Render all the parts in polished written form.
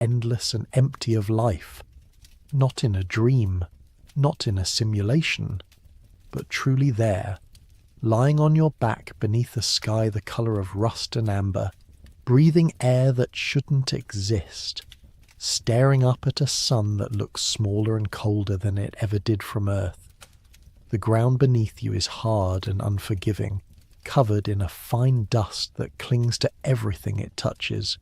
endless and empty of life, not in a dream, not in a simulation, but truly there, lying on your back beneath a sky the colour of rust and amber, breathing air that shouldn't exist, staring up at a sun that looks smaller and colder than it ever did from Earth. The ground beneath you is hard and unforgiving, covered in a fine dust that clings to everything it touches.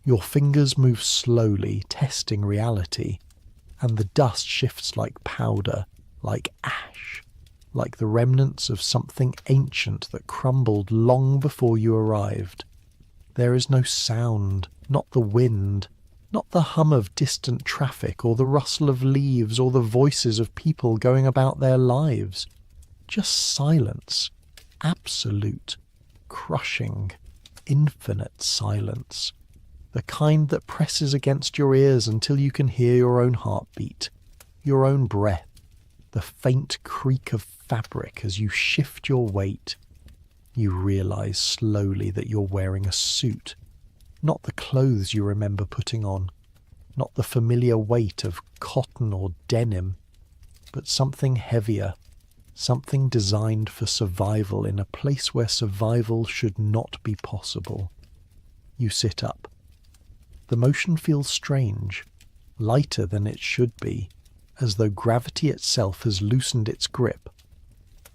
Your fingers move slowly, testing reality, and the dust shifts like powder, like ash, like the remnants of something ancient that crumbled long before you arrived. There is no sound, not the wind, not the hum of distant traffic or the rustle of leaves or the voices of people going about their lives. Just silence, absolute, crushing, infinite silence. The kind that presses against your ears until you can hear your own heartbeat, your own breath, the faint creak of fabric as you shift your weight. You realize slowly that you're wearing a suit, not the clothes you remember putting on, not the familiar weight of cotton or denim, but something heavier, something designed for survival in a place where survival should not be possible. You sit up. The motion feels strange, lighter than it should be, as though gravity itself has loosened its grip.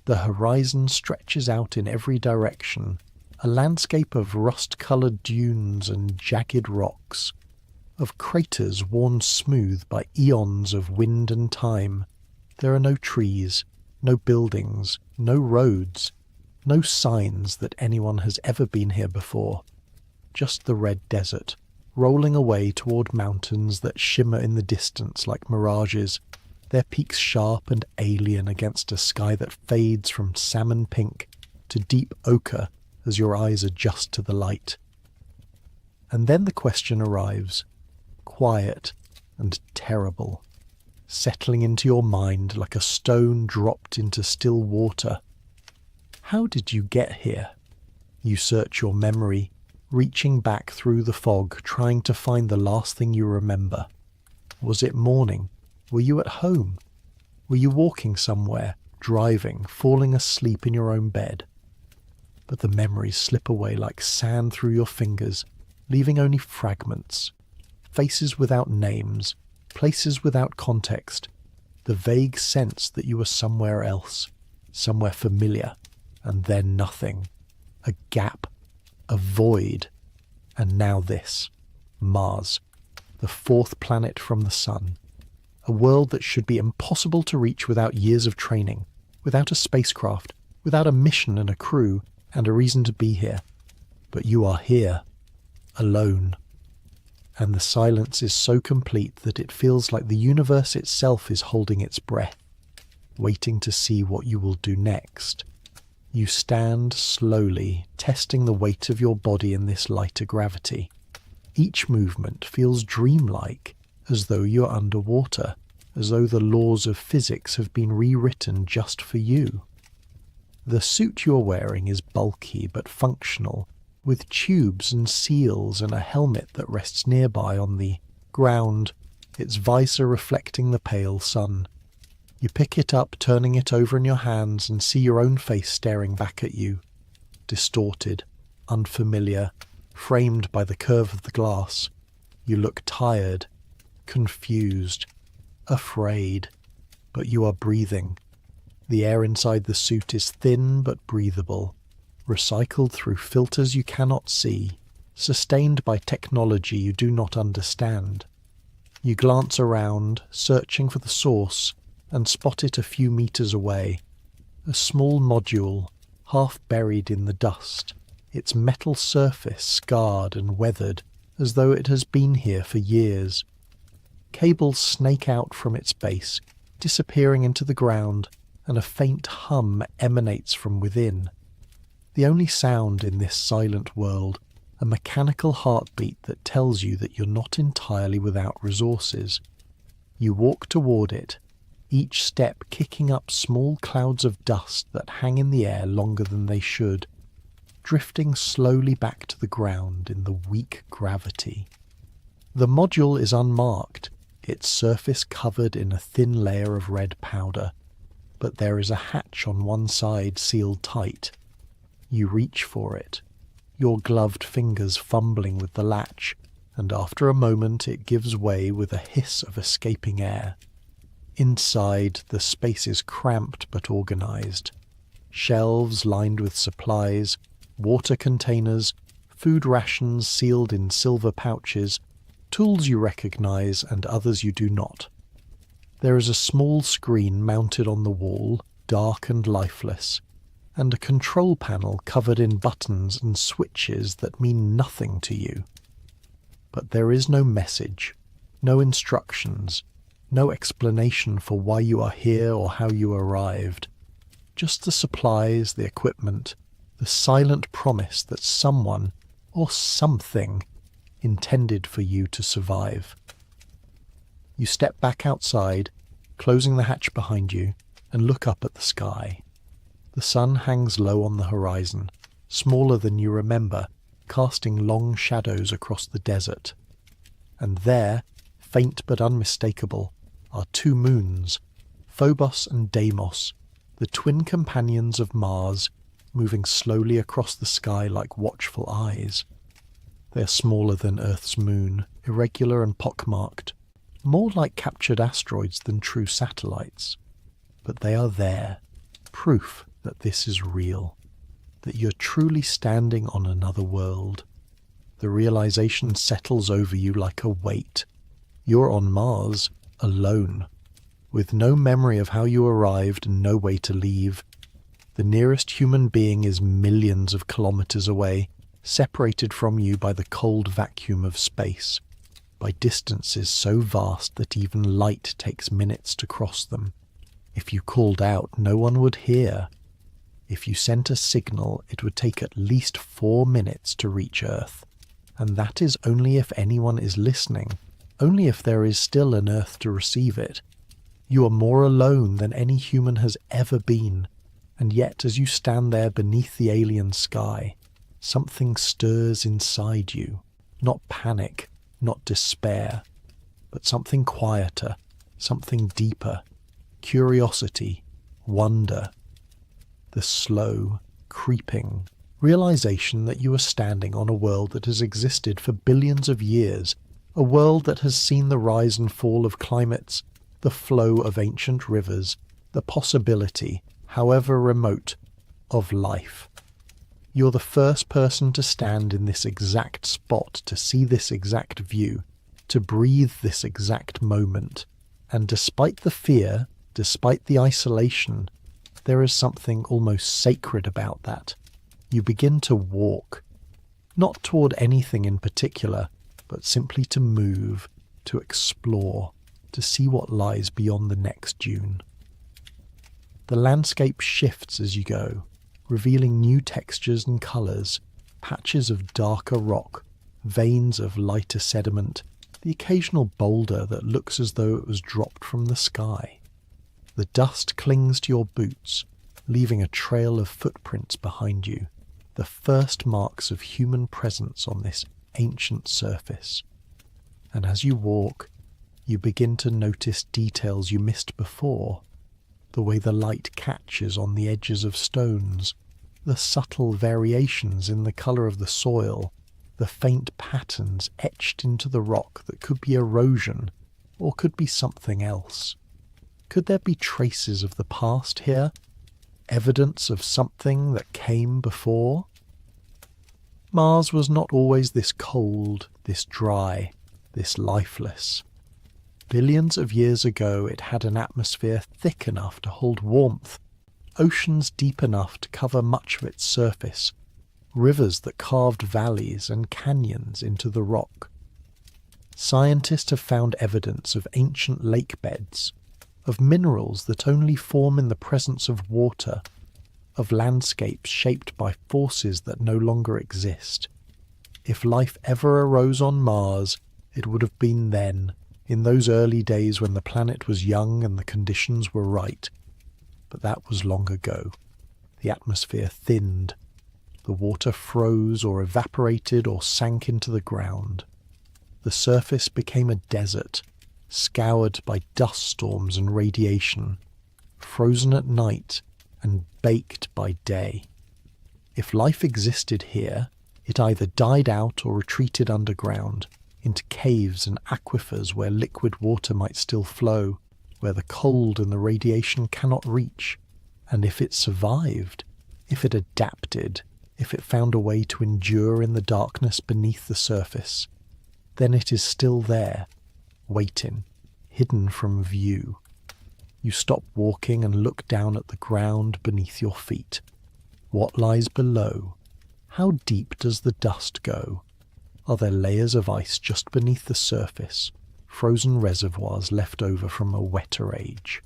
The horizon stretches out in every direction, a landscape of rust-coloured dunes and jagged rocks, of craters worn smooth by eons of wind and time. There are no trees, no buildings, no roads, no signs that anyone has ever been here before. Just the red desert, rolling away toward mountains that shimmer in the distance like mirages, their peaks sharp and alien against a sky that fades from salmon pink to deep ochre as your eyes adjust to the light. And then the question arrives, quiet and terrible, settling into your mind like a stone dropped into still water. How did you get here? You search your memory, reaching back through the fog, trying to find the last thing you remember. Was it morning? Were you at home? Were you walking somewhere, driving, falling asleep in your own bed? But the memories slip away like sand through your fingers, leaving only fragments. Faces without names, places without context, the vague sense that you were somewhere else, somewhere familiar, and then nothing. A gap, a void, and now this, Mars, the fourth planet from the sun. A world that should be impossible to reach without years of training, without a spacecraft, without a mission and a crew, and a reason to be here. But you are here, alone. And the silence is so complete that it feels like the universe itself is holding its breath, waiting to see what you will do next. You stand slowly, testing the weight of your body in this lighter gravity. Each movement feels dreamlike, as though you're underwater, as though the laws of physics have been rewritten just for you. The suit you're wearing is bulky but functional, with tubes and seals and a helmet that rests nearby on the ground, its visor reflecting the pale sun. You pick it up, turning it over in your hands, and see your own face staring back at you, distorted, unfamiliar, framed by the curve of the glass. You look tired, confused, afraid, but you are breathing. The air inside the suit is thin but breathable, recycled through filters you cannot see, sustained by technology you do not understand. You glance around, searching for the source, and spot it a few meters away. A small module, half buried in the dust, its metal surface scarred and weathered, as though it has been here for years. Cables snake out from its base, disappearing into the ground, and a faint hum emanates from within. The only sound in this silent world, a mechanical heartbeat that tells you that you're not entirely without resources. You walk toward it, each step kicking up small clouds of dust that hang in the air longer than they should, drifting slowly back to the ground in the weak gravity. The module is unmarked, its surface covered in a thin layer of red powder, but there is a hatch on one side sealed tight. You reach for it, your gloved fingers fumbling with the latch, and after a moment it gives way with a hiss of escaping air. Inside, the space is cramped but organized. Shelves lined with supplies, water containers, food rations sealed in silver pouches, tools you recognize and others you do not. There is a small screen mounted on the wall, dark and lifeless, and a control panel covered in buttons and switches that mean nothing to you. But there is no message, no instructions, no explanation for why you are here or how you arrived. Just the supplies, the equipment, the silent promise that someone or something intended for you to survive. You step back outside, closing the hatch behind you, and look up at the sky. The sun hangs low on the horizon, smaller than you remember, casting long shadows across the desert. And there, faint but unmistakable, are two moons, Phobos and Deimos, the twin companions of Mars, moving slowly across the sky like watchful eyes. They are smaller than Earth's moon, irregular and pockmarked, more like captured asteroids than true satellites. But they are there, proof that this is real, that you're truly standing on another world. The realization settles over you like a weight. You're on Mars, alone, with no memory of how you arrived and no way to leave. The nearest human being is millions of kilometers away, separated from you by the cold vacuum of space, by distances so vast that even light takes minutes to cross them. If you called out, no one would hear. If you sent a signal, it would take at least 4 minutes to reach Earth. And that is only if anyone is listening, only if there is still an Earth to receive it. You are more alone than any human has ever been, and yet as you stand there beneath the alien sky, something stirs inside you, not panic, not despair, but something quieter, something deeper, curiosity, wonder, the slow, creeping realization that you are standing on a world that has existed for billions of years, a world that has seen the rise and fall of climates, the flow of ancient rivers, the possibility, however remote, of life. You're the first person to stand in this exact spot, to see this exact view, to breathe this exact moment. And despite the fear, despite the isolation, there is something almost sacred about that. You begin to walk, not toward anything in particular, but simply to move, to explore, to see what lies beyond the next dune. The landscape shifts as you go, revealing new textures and colours, patches of darker rock, veins of lighter sediment, the occasional boulder that looks as though it was dropped from the sky. The dust clings to your boots, leaving a trail of footprints behind you, the first marks of human presence on this ancient surface. And as you walk, you begin to notice details you missed before. The way the light catches on the edges of stones, the subtle variations in the colour of the soil, the faint patterns etched into the rock that could be erosion or could be something else. Could there be traces of the past here? Evidence of something that came before? Mars was not always this cold, this dry, this lifeless. Billions of years ago it had an atmosphere thick enough to hold warmth, oceans deep enough to cover much of its surface, rivers that carved valleys and canyons into the rock. Scientists have found evidence of ancient lake beds, of minerals that only form in the presence of water, of landscapes shaped by forces that no longer exist. If life ever arose on Mars, it would have been then, in those early days when the planet was young and the conditions were right. But that was long ago. The atmosphere thinned. The water froze or evaporated or sank into the ground. the surface became a desert, scoured by dust storms and radiation, frozen at night and baked by day. If life existed here, it either died out or retreated underground, into caves and aquifers where liquid water might still flow, where the cold and the radiation cannot reach. And if it survived, if it adapted, if it found a way to endure in the darkness beneath the surface, then it is still there, waiting, hidden from view. You stop walking and look down at the ground beneath your feet. What lies below? How deep does the dust go? Are there layers of ice just beneath the surface, frozen reservoirs left over from a wetter age?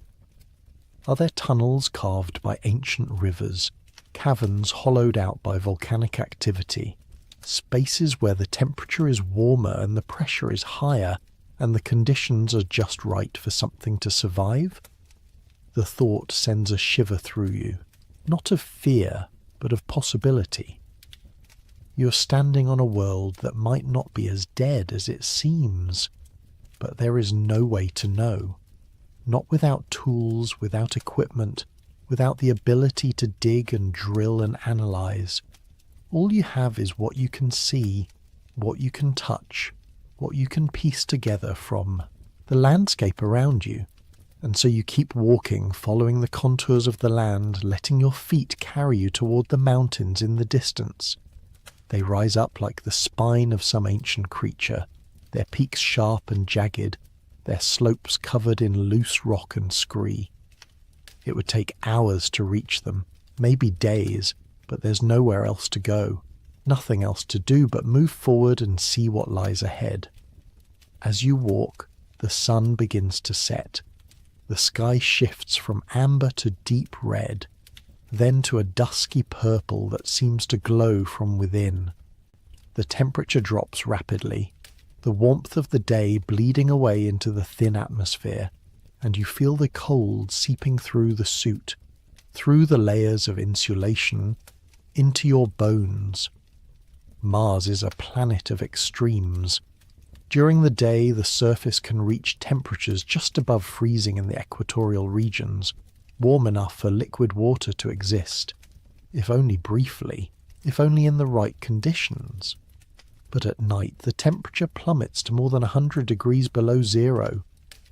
Are there tunnels carved by ancient rivers, caverns hollowed out by volcanic activity, spaces where the temperature is warmer and the pressure is higher and the conditions are just right for something to survive? The thought sends a shiver through you, not of fear, but of possibility. You're standing on a world that might not be as dead as it seems, but there is no way to know. Not without tools, without equipment, without the ability to dig and drill and analyze. All you have is what you can see, what you can touch, what you can piece together from the landscape around you. And so you keep walking, following the contours of the land, letting your feet carry you toward the mountains in the distance. They rise up like the spine of some ancient creature, their peaks sharp and jagged, their slopes covered in loose rock and scree. It would take hours to reach them, maybe days, but there's nowhere else to go, nothing else to do but move forward and see what lies ahead. As you walk, the sun begins to set. The sky shifts from amber to deep red, then to a dusky purple that seems to glow from within. The temperature drops rapidly, the warmth of the day bleeding away into the thin atmosphere, and you feel the cold seeping through the suit, through the layers of insulation, into your bones. Mars is a planet of extremes. During the day, the surface can reach temperatures just above freezing in the equatorial regions, warm enough for liquid water to exist, if only briefly, if only in the right conditions. But at night, the temperature plummets to more than 100 degrees below zero,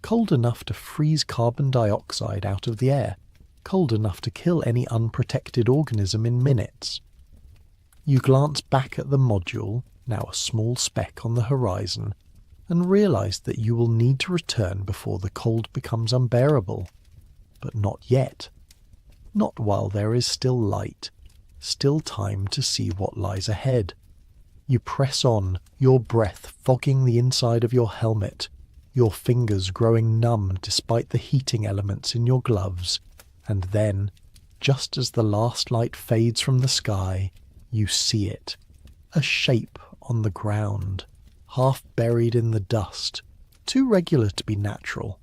cold enough to freeze carbon dioxide out of the air, cold enough to kill any unprotected organism in minutes. You glance back at the module, now a small speck on the horizon, and realize that you will need to return before the cold becomes unbearable. But not yet. Not while there is still light, still time to see what lies ahead. You press on, your breath fogging the inside of your helmet, your fingers growing numb despite the heating elements in your gloves, and then, just as the last light fades from the sky, you see it, a shape on the ground, half buried in the dust, too regular to be natural.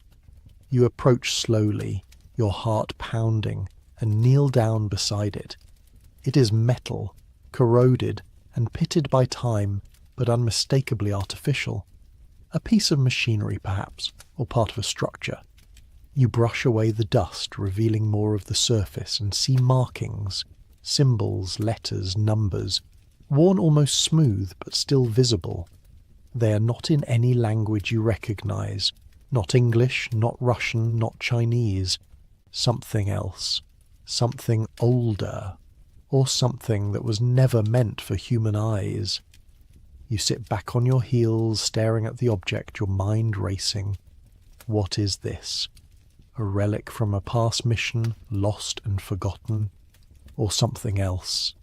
You approach slowly, your heart pounding, and kneel down beside it. It is metal, corroded and pitted by time, but unmistakably artificial. A piece of machinery, perhaps, or part of a structure. You brush away the dust, revealing more of the surface, and see markings, symbols, letters, numbers, worn almost smooth but still visible. They are not in any language you recognize, not English, not Russian, not Chinese. Something else, something older, or something that was never meant for human eyes. You sit back on your heels, staring at the object, your mind racing. What is this? A relic from a past mission, lost and forgotten? Or something else?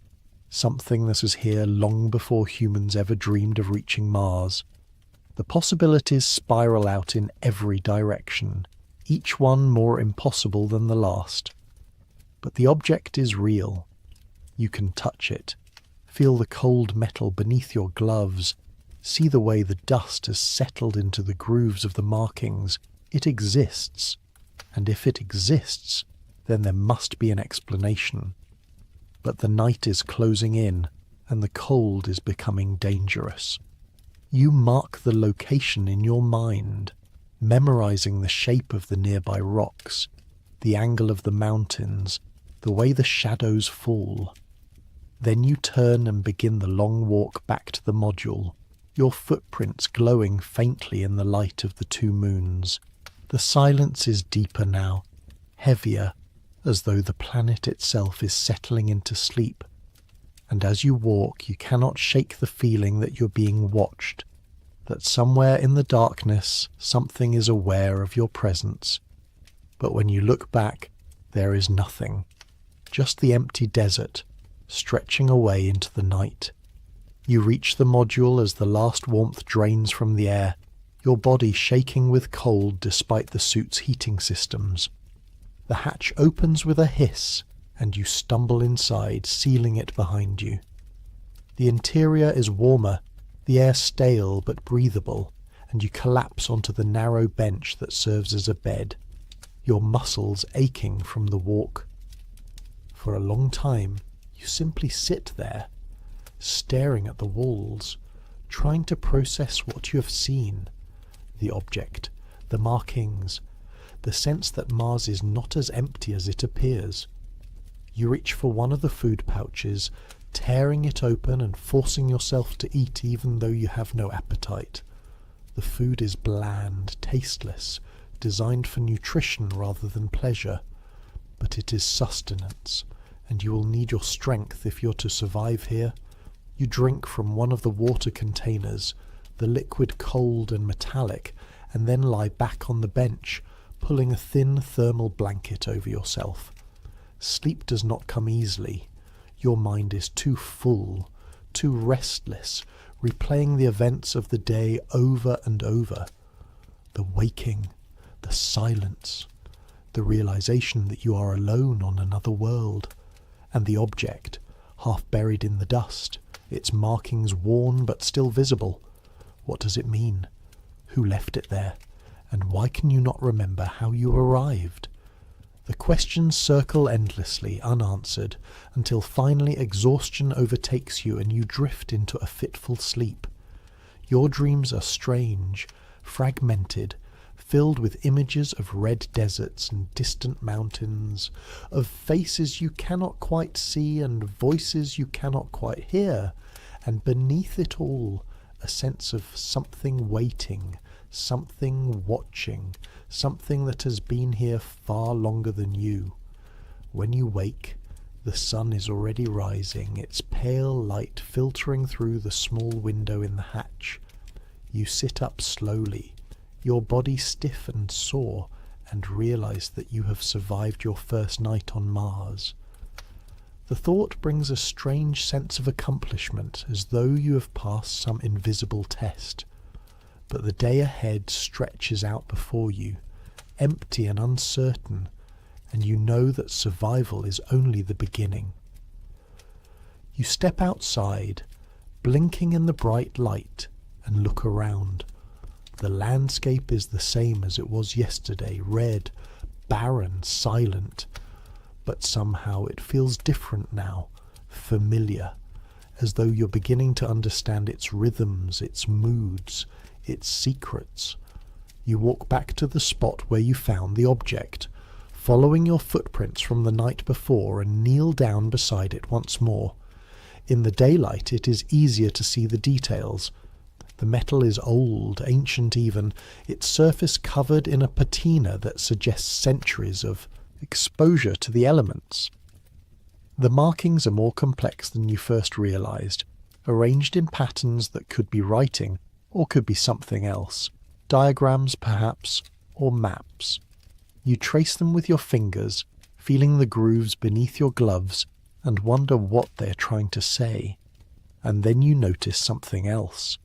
Something that was here long before humans ever dreamed of reaching Mars. The possibilities spiral out in every direction, each one more impossible than the last. But the object is real. You can touch it, feel the cold metal beneath your gloves, see the way the dust has settled into the grooves of the markings. It exists, and if it exists, then there must be an explanation. But the night is closing in, and the cold is becoming dangerous. You mark the location in your mind, memorizing the shape of the nearby rocks, the angle of the mountains, the way the shadows fall. Then you turn and begin the long walk back to the module, your footprints glowing faintly in the light of the two moons. The silence is deeper now, heavier, as though the planet itself is settling into sleep. And as you walk, you cannot shake the feeling that you're being watched, that somewhere in the darkness something is aware of your presence. But when you look back, there is nothing, just the empty desert, stretching away into the night. You reach the module as the last warmth drains from the air, your body shaking with cold despite the suit's heating systems. The hatch opens with a hiss, and you stumble inside, sealing it behind you. The interior is warmer, the air stale but breathable, and you collapse onto the narrow bench that serves as a bed, your muscles aching from the walk. For a long time, you simply sit there, staring at the walls, trying to process what you have seen, the object, the markings, the sense that Mars is not as empty as it appears. You reach for one of the food pouches, tearing it open and forcing yourself to eat even though you have no appetite. The food is bland, tasteless, designed for nutrition rather than pleasure, but it is sustenance, and you will need your strength if you're to survive here. You drink from one of the water containers, the liquid cold and metallic, and then lie back on the bench, pulling a thin thermal blanket over yourself. Sleep does not come easily. Your mind is too full, too restless, replaying the events of the day over and over. The waking, the silence, the realization that you are alone on another world, and the object, half buried in the dust, its markings worn but still visible. What does it mean? Who left it there? And why can you not remember how you arrived? The questions circle endlessly, unanswered, until finally exhaustion overtakes you and you drift into a fitful sleep. Your dreams are strange, fragmented, filled with images of red deserts and distant mountains, of faces you cannot quite see and voices you cannot quite hear, and beneath it all, a sense of something waiting, something watching, something that has been here far longer than you. When you wake, the sun is already rising, its pale light filtering through the small window in the hatch. You sit up slowly, your body stiff and sore, and realize that you have survived your first night on Mars. The thought brings a strange sense of accomplishment, as though you have passed some invisible test. But the day ahead stretches out before you, empty and uncertain, and you know that survival is only the beginning. You step outside, blinking in the bright light, and look around. The landscape is the same as it was yesterday, red, barren, silent, but somehow it feels different now, familiar, as though you're beginning to understand its rhythms, its moods, its secrets. You walk back to the spot where you found the object, following your footprints from the night before, and kneel down beside it once more. In the daylight it is easier to see the details. The metal is old, ancient even, its surface covered in a patina that suggests centuries of exposure to the elements. The markings are more complex than you first realized, arranged in patterns that could be writing, or could be something else. Diagrams, perhaps, or maps. You trace them with your fingers, feeling the grooves beneath your gloves, and wonder what they're trying to say. And then you notice something else.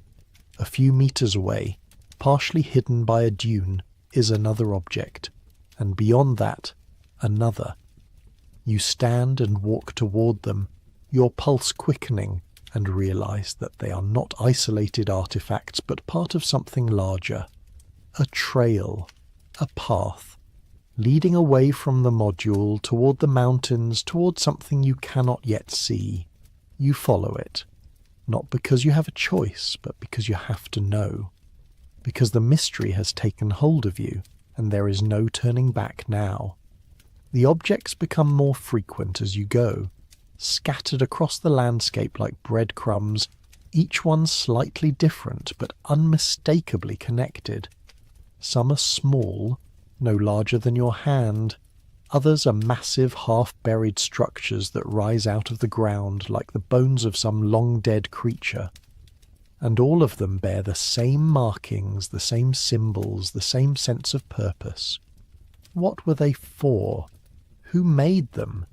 A few meters away, partially hidden by a dune, is another object, and beyond that, another. You stand and walk toward them, your pulse quickening, and realize that they are not isolated artifacts but part of something larger. A trail, a path, leading away from the module toward the mountains, toward something you cannot yet see. You follow it. not because you have a choice, but because you have to know. Because the mystery has taken hold of you, and there is no turning back now. The objects become more frequent as you go, scattered across the landscape like breadcrumbs, each one slightly different but unmistakably connected. Some are small, no larger than your hand. Others are massive, half-buried structures that rise out of the ground like the bones of some long-dead creature. And all of them bear the same markings, the same symbols, the same sense of purpose. What were they for? Who made them?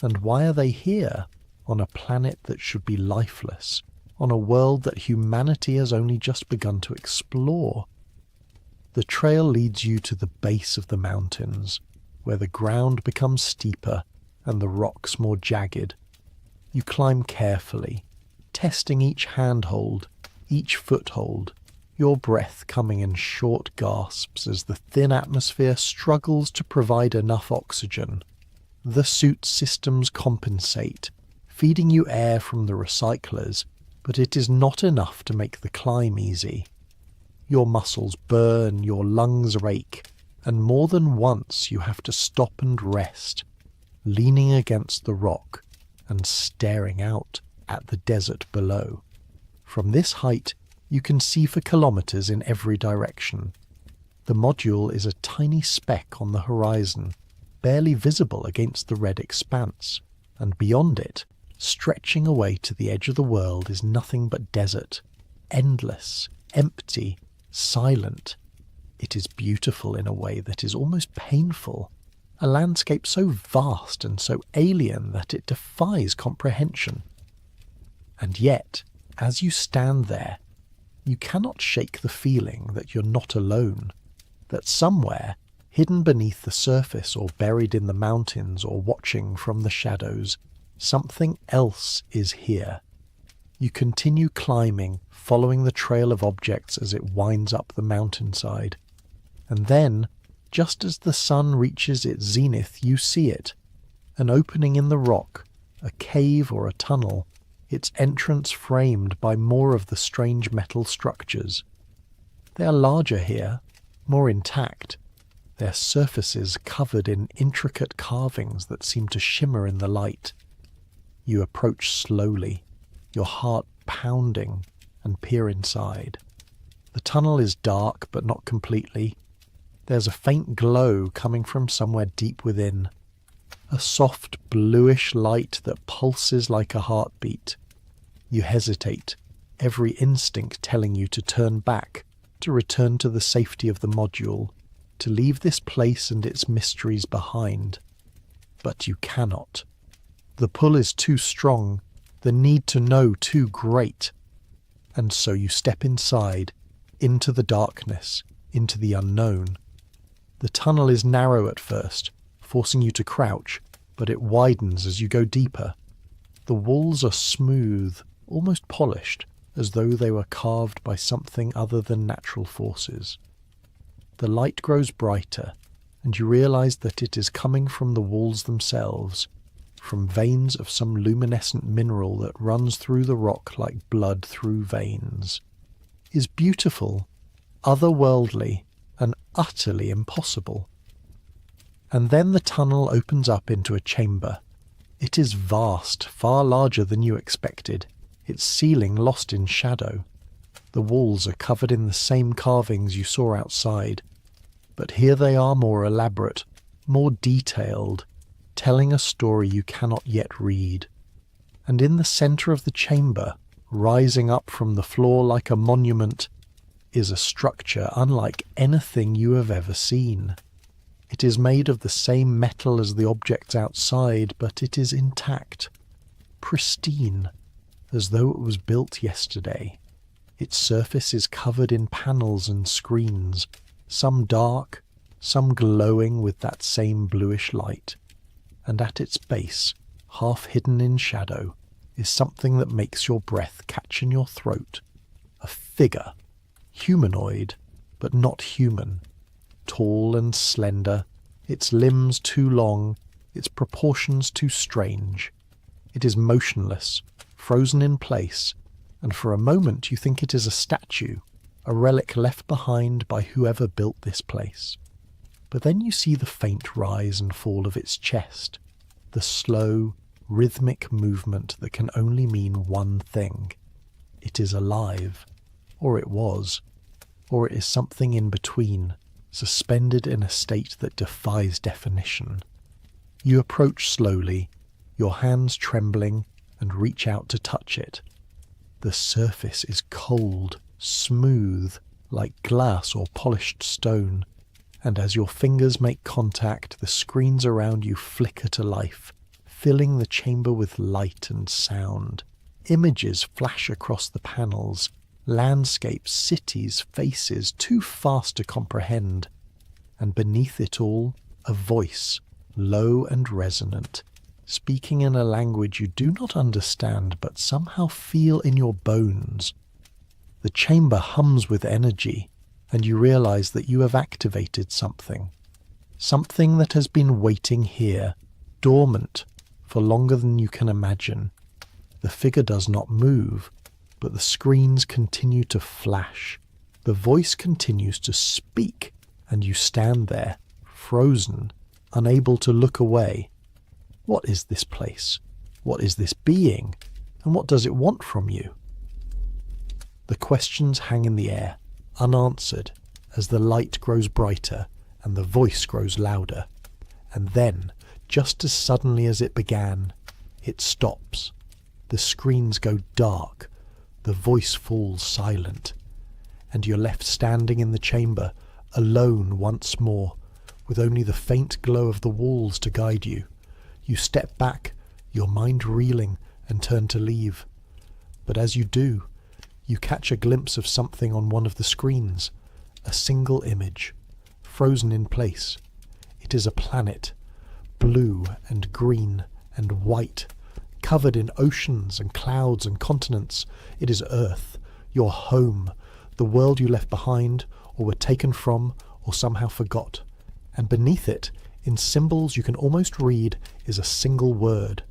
And why are they here, on a planet that should be lifeless, on a world that humanity has only just begun to explore? The trail leads you to the base of the mountains, where the ground becomes steeper and the rocks more jagged. You climb carefully, testing each handhold, each foothold, your breath coming in short gasps as the thin atmosphere struggles to provide enough oxygen. The suit systems compensate, feeding you air from the recyclers, but it is not enough to make the climb easy. Your muscles burn, your lungs rake, and more than once you have to stop and rest, leaning against the rock and staring out at the desert below. From this height, you can see for kilometers in every direction. The module is a tiny speck on the horizon, barely visible against the red expanse, and beyond it, stretching away to the edge of the world, is nothing but desert, endless, empty, silent. It is beautiful in a way that is almost painful, a landscape so vast and so alien that it defies comprehension. And yet, as you stand there, you cannot shake the feeling that you're not alone, that somewhere, hidden beneath the surface or buried in the mountains or watching from the shadows, something else is here. You continue climbing, following the trail of objects as it winds up the mountainside. And then, just as the sun reaches its zenith, you see it, an opening in the rock, a cave or a tunnel, its entrance framed by more of the strange metal structures. They are larger here, more intact, their surfaces covered in intricate carvings that seem to shimmer in the light. You approach slowly, your heart pounding, and peer inside. The tunnel is dark, but not completely. There's a faint glow coming from somewhere deep within, a soft bluish light that pulses like a heartbeat. You hesitate, every instinct telling you to turn back, to return to the safety of the module, to leave this place and its mysteries behind. But you cannot. The pull is too strong, the need to know too great. And so you step inside, into the darkness, into the unknown. The tunnel is narrow at first, forcing you to crouch, but it widens as you go deeper. The walls are smooth, almost polished, as though they were carved by something other than natural forces. The light grows brighter, and you realize that it is coming from the walls themselves, from veins of some luminescent mineral that runs through the rock like blood through veins, is beautiful, otherworldly, and utterly impossible. And then the tunnel opens up into a chamber. It is vast, far larger than you expected, its ceiling lost in shadow. The walls are covered in the same carvings you saw outside, but here they are more elaborate, more detailed, telling a story you cannot yet read. And in the centre of the chamber, rising up from the floor like a monument, is a structure unlike anything you have ever seen. It is made of the same metal as the objects outside, but it is intact, pristine, as though it was built yesterday. Its surface is covered in panels and screens, some dark, some glowing with that same bluish light. And at its base, half hidden in shadow, is something that makes your breath catch in your throat. A figure, humanoid, but not human. Tall and slender, its limbs too long, its proportions too strange. It is motionless, frozen in place, and for a moment you think it is a statue, a relic left behind by whoever built this place. But then you see the faint rise and fall of its chest, the slow, rhythmic movement that can only mean one thing. It is alive, or it was, or it is something in between, suspended in a state that defies definition. You approach slowly, your hands trembling, and reach out to touch it. The surface is cold, smooth, like glass or polished stone, and as your fingers make contact, the screens around you flicker to life, filling the chamber with light and sound. Images flash across the panels, landscapes, cities, faces, too fast to comprehend. And beneath it all, a voice, low and resonant, speaking in a language you do not understand but somehow feel in your bones. The chamber hums with energy, and you realize that you have activated something that has been waiting here, dormant, for longer than you can imagine. The figure does not move, but the screens continue to flash. The voice continues to speak, and you stand there, frozen, unable to look away. What is this place? What is this being? And what does it want from you? The questions hang in the air, unanswered, as the light grows brighter and the voice grows louder. And then, just as suddenly as it began, it stops. The screens go dark, the voice falls silent, and you're left standing in the chamber, alone once more, with only the faint glow of the walls to guide you. You step back, your mind reeling, and turn to leave. But as you do, you catch a glimpse of something on one of the screens, a single image, frozen in place. It is a planet, blue and green and white, covered in oceans and clouds and continents. It is Earth, your home, the world you left behind, or were taken from, or somehow forgot. And beneath it, in symbols you can almost read, is a single word,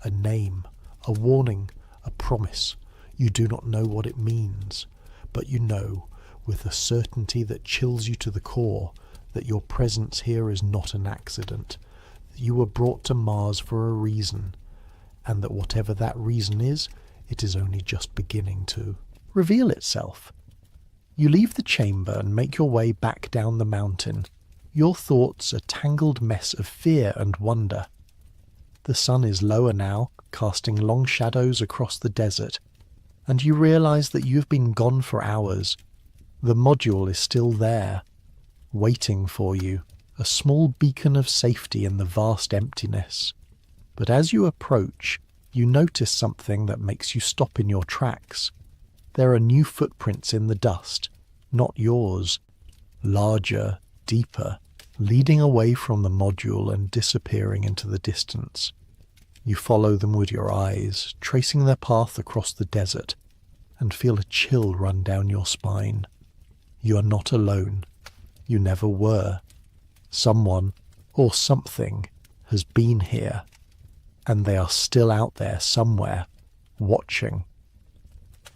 a name, a warning, a promise. You do not know what it means, but you know, with a certainty that chills you to the core, that your presence here is not an accident, that you were brought to Mars for a reason, and that whatever that reason is, it is only just beginning to reveal itself. You leave the chamber and make your way back down the mountain, your thoughts a tangled mess of fear and wonder. The sun is lower now, casting long shadows across the desert, and you realize that you've been gone for hours. The module is still there, waiting for you, a small beacon of safety in the vast emptiness. But as you approach, you notice something that makes you stop in your tracks. There are new footprints in the dust, not yours, larger, deeper, leading away from the module and disappearing into the distance. You follow them with your eyes, tracing their path across the desert, and feel a chill run down your spine. You are not alone. You never were. Someone, or something, has been here, and they are still out there somewhere, watching.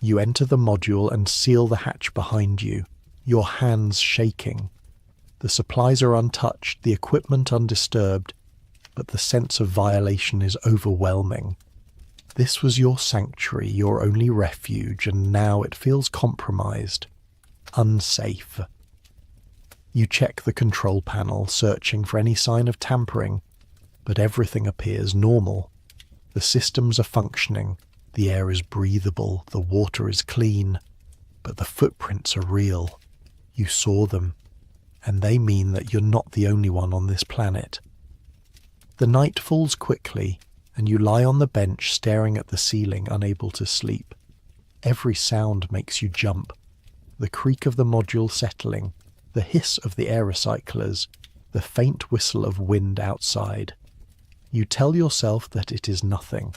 You enter the module and seal the hatch behind you, your hands shaking. The supplies are untouched, the equipment undisturbed, but the sense of violation is overwhelming. This was your sanctuary, your only refuge, and now it feels compromised, unsafe. You check the control panel, searching for any sign of tampering, but everything appears normal. The systems are functioning, the air is breathable, the water is clean, but the footprints are real. You saw them, and they mean that you're not the only one on this planet. The night falls quickly, and you lie on the bench staring at the ceiling, unable to sleep. Every sound makes you jump. The creak of the module settling, the hiss of the air recyclers, the faint whistle of wind outside. You tell yourself that it is nothing,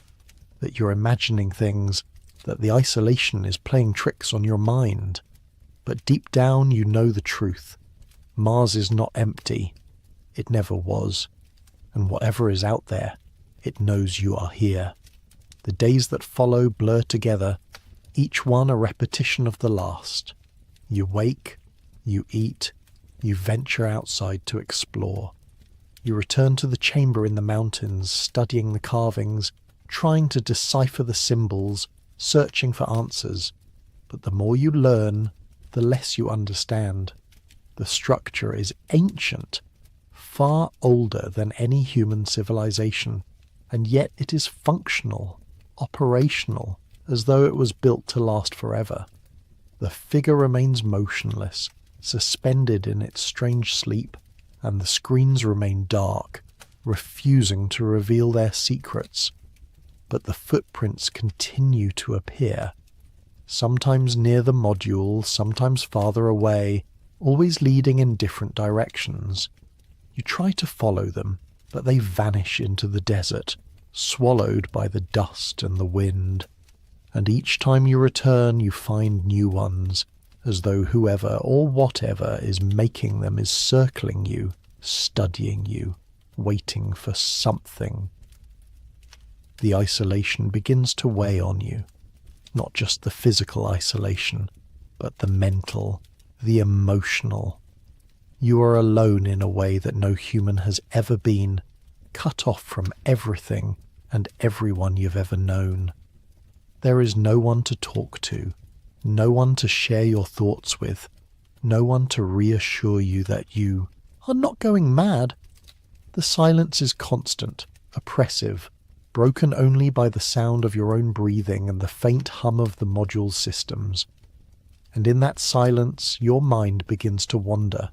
that you're imagining things, that the isolation is playing tricks on your mind. But deep down you know the truth. Mars is not empty. It never was. And whatever is out there, it knows you are here. The days that follow blur together, each one a repetition of the last. You wake, you eat, you venture outside to explore. You return to the chamber in the mountains, studying the carvings, trying to decipher the symbols, searching for answers. But the more you learn, the less you understand. The structure is ancient, far older than any human civilization, and yet it is functional, operational, as though it was built to last forever. The figure remains motionless, suspended in its strange sleep, and the screens remain dark, refusing to reveal their secrets. But the footprints continue to appear, sometimes near the module, sometimes farther away, always leading in different directions. You try to follow them, but they vanish into the desert, swallowed by the dust and the wind. And each time you return, you find new ones, as though whoever or whatever is making them is circling you, studying you, waiting for something. The isolation begins to weigh on you, not just the physical isolation, but the mental, the emotional. You are alone in a way that no human has ever been, cut off from everything and everyone you've ever known. There is no one to talk to, no one to share your thoughts with, no one to reassure you that you are not going mad. The silence is constant, oppressive, broken only by the sound of your own breathing and the faint hum of the module's systems. And in that silence, your mind begins to wander,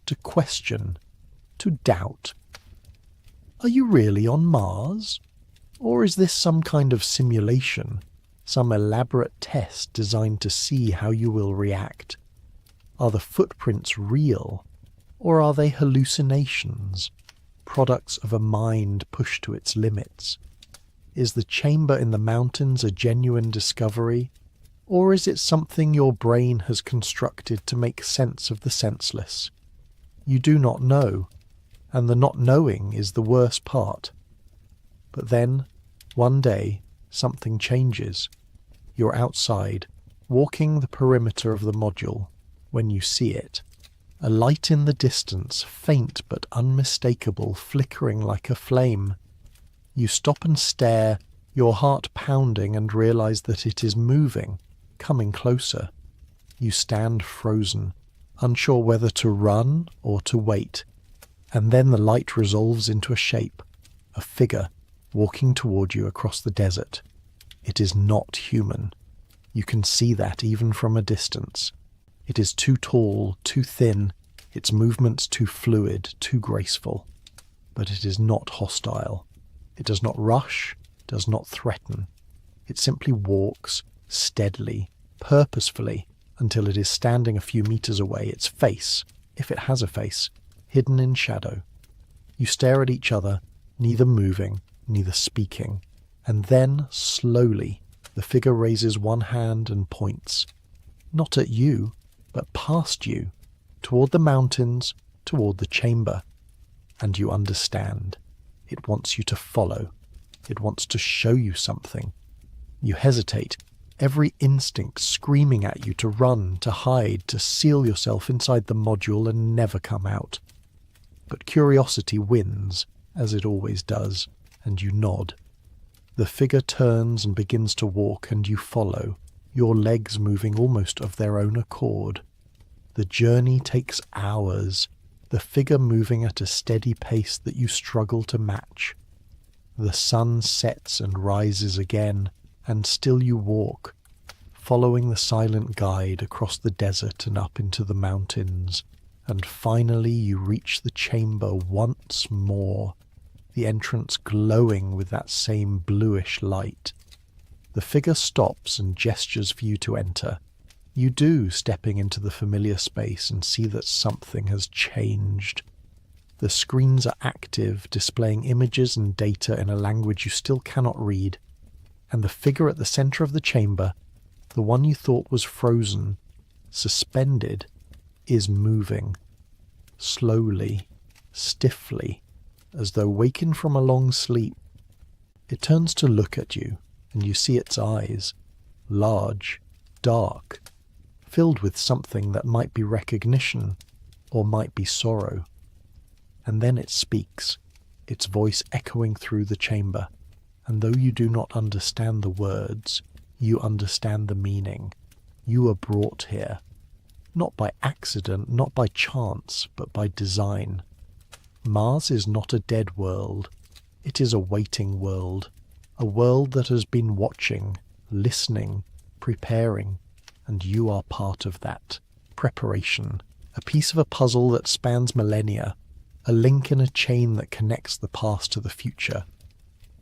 to question, to doubt. Are you really on Mars? Or is this some kind of simulation, some elaborate test designed to see how you will react? Are the footprints real, or are they hallucinations, products of a mind pushed to its limits? Is the chamber in the mountains a genuine discovery, or is it something your brain has constructed to make sense of the senseless? You do not know, and the not knowing is the worst part. But then, one day, something changes. You're outside, walking the perimeter of the module, when you see it. A light in the distance, faint but unmistakable, flickering like a flame. You stop and stare, your heart pounding, and realize that it is moving, coming closer. You stand frozen, unsure whether to run or to wait. And then the light resolves into a shape, a figure, walking toward you across the desert. It is not human. You can see that even from a distance. It is too tall, too thin, its movements too fluid, too graceful. But it is not hostile. It does not rush, does not threaten. It simply walks, steadily, purposefully, until it is standing a few meters away, its face, if it has a face, hidden in shadow. You stare at each other, neither moving, neither speaking, and then, slowly, the figure raises one hand and points, not at you, but past you, toward the mountains, toward the chamber. And you understand. It wants you to follow. It wants to show you something. You hesitate, every instinct screaming at you to run, to hide, to seal yourself inside the module and never come out. But curiosity wins, as it always does, and you nod. The figure turns and begins to walk, and you follow, your legs moving almost of their own accord. The journey takes hours, the figure moving at a steady pace that you struggle to match. The sun sets and rises again, and still you walk, following the silent guide across the desert and up into the mountains, and finally you reach the chamber once more, the entrance glowing with that same bluish light. The figure stops and gestures for you to enter. You do, stepping into the familiar space, and see that something has changed. The screens are active, displaying images and data in a language you still cannot read, and the figure at the center of the chamber, the one you thought was frozen, suspended, is moving, slowly, stiffly, as though wakened from a long sleep. It turns to look at you, and you see its eyes, large, dark, filled with something that might be recognition or might be sorrow. And then it speaks, its voice echoing through the chamber, and though you do not understand the words, you understand the meaning. You are brought here, not by accident, not by chance, but by design. Mars is not a dead world. It is a waiting world, a world that has been watching, listening, preparing, and you are part of that preparation, a piece of a puzzle that spans millennia, a link in a chain that connects the past to the future.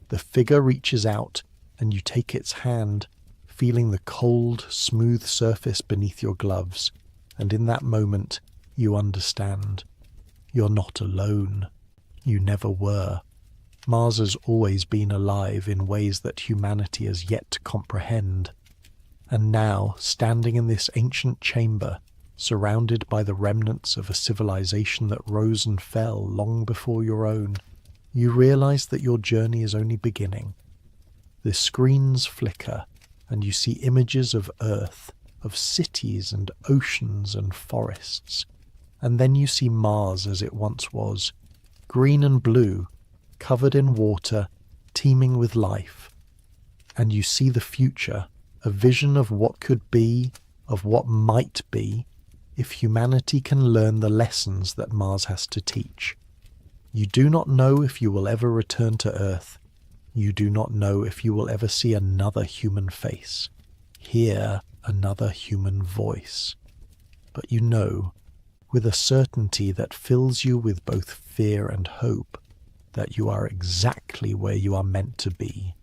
The figure reaches out, and you take its hand, feeling the cold, smooth surface beneath your gloves, and in that moment you understand. You're not alone. You never were. Mars has always been alive in ways that humanity has yet to comprehend. And now, standing in this ancient chamber, surrounded by the remnants of a civilization that rose and fell long before your own, you realize that your journey is only beginning. The screens flicker, and you see images of Earth, of cities and oceans and forests. And then you see Mars as it once was, green and blue, covered in water, teeming with life. And you see the future, a vision of what could be, of what might be, if humanity can learn the lessons that Mars has to teach. You do not know if you will ever return to Earth. You do not know if you will ever see another human face, hear another human voice. But you know, with a certainty that fills you with both fear and hope, that you are exactly where you are meant to be.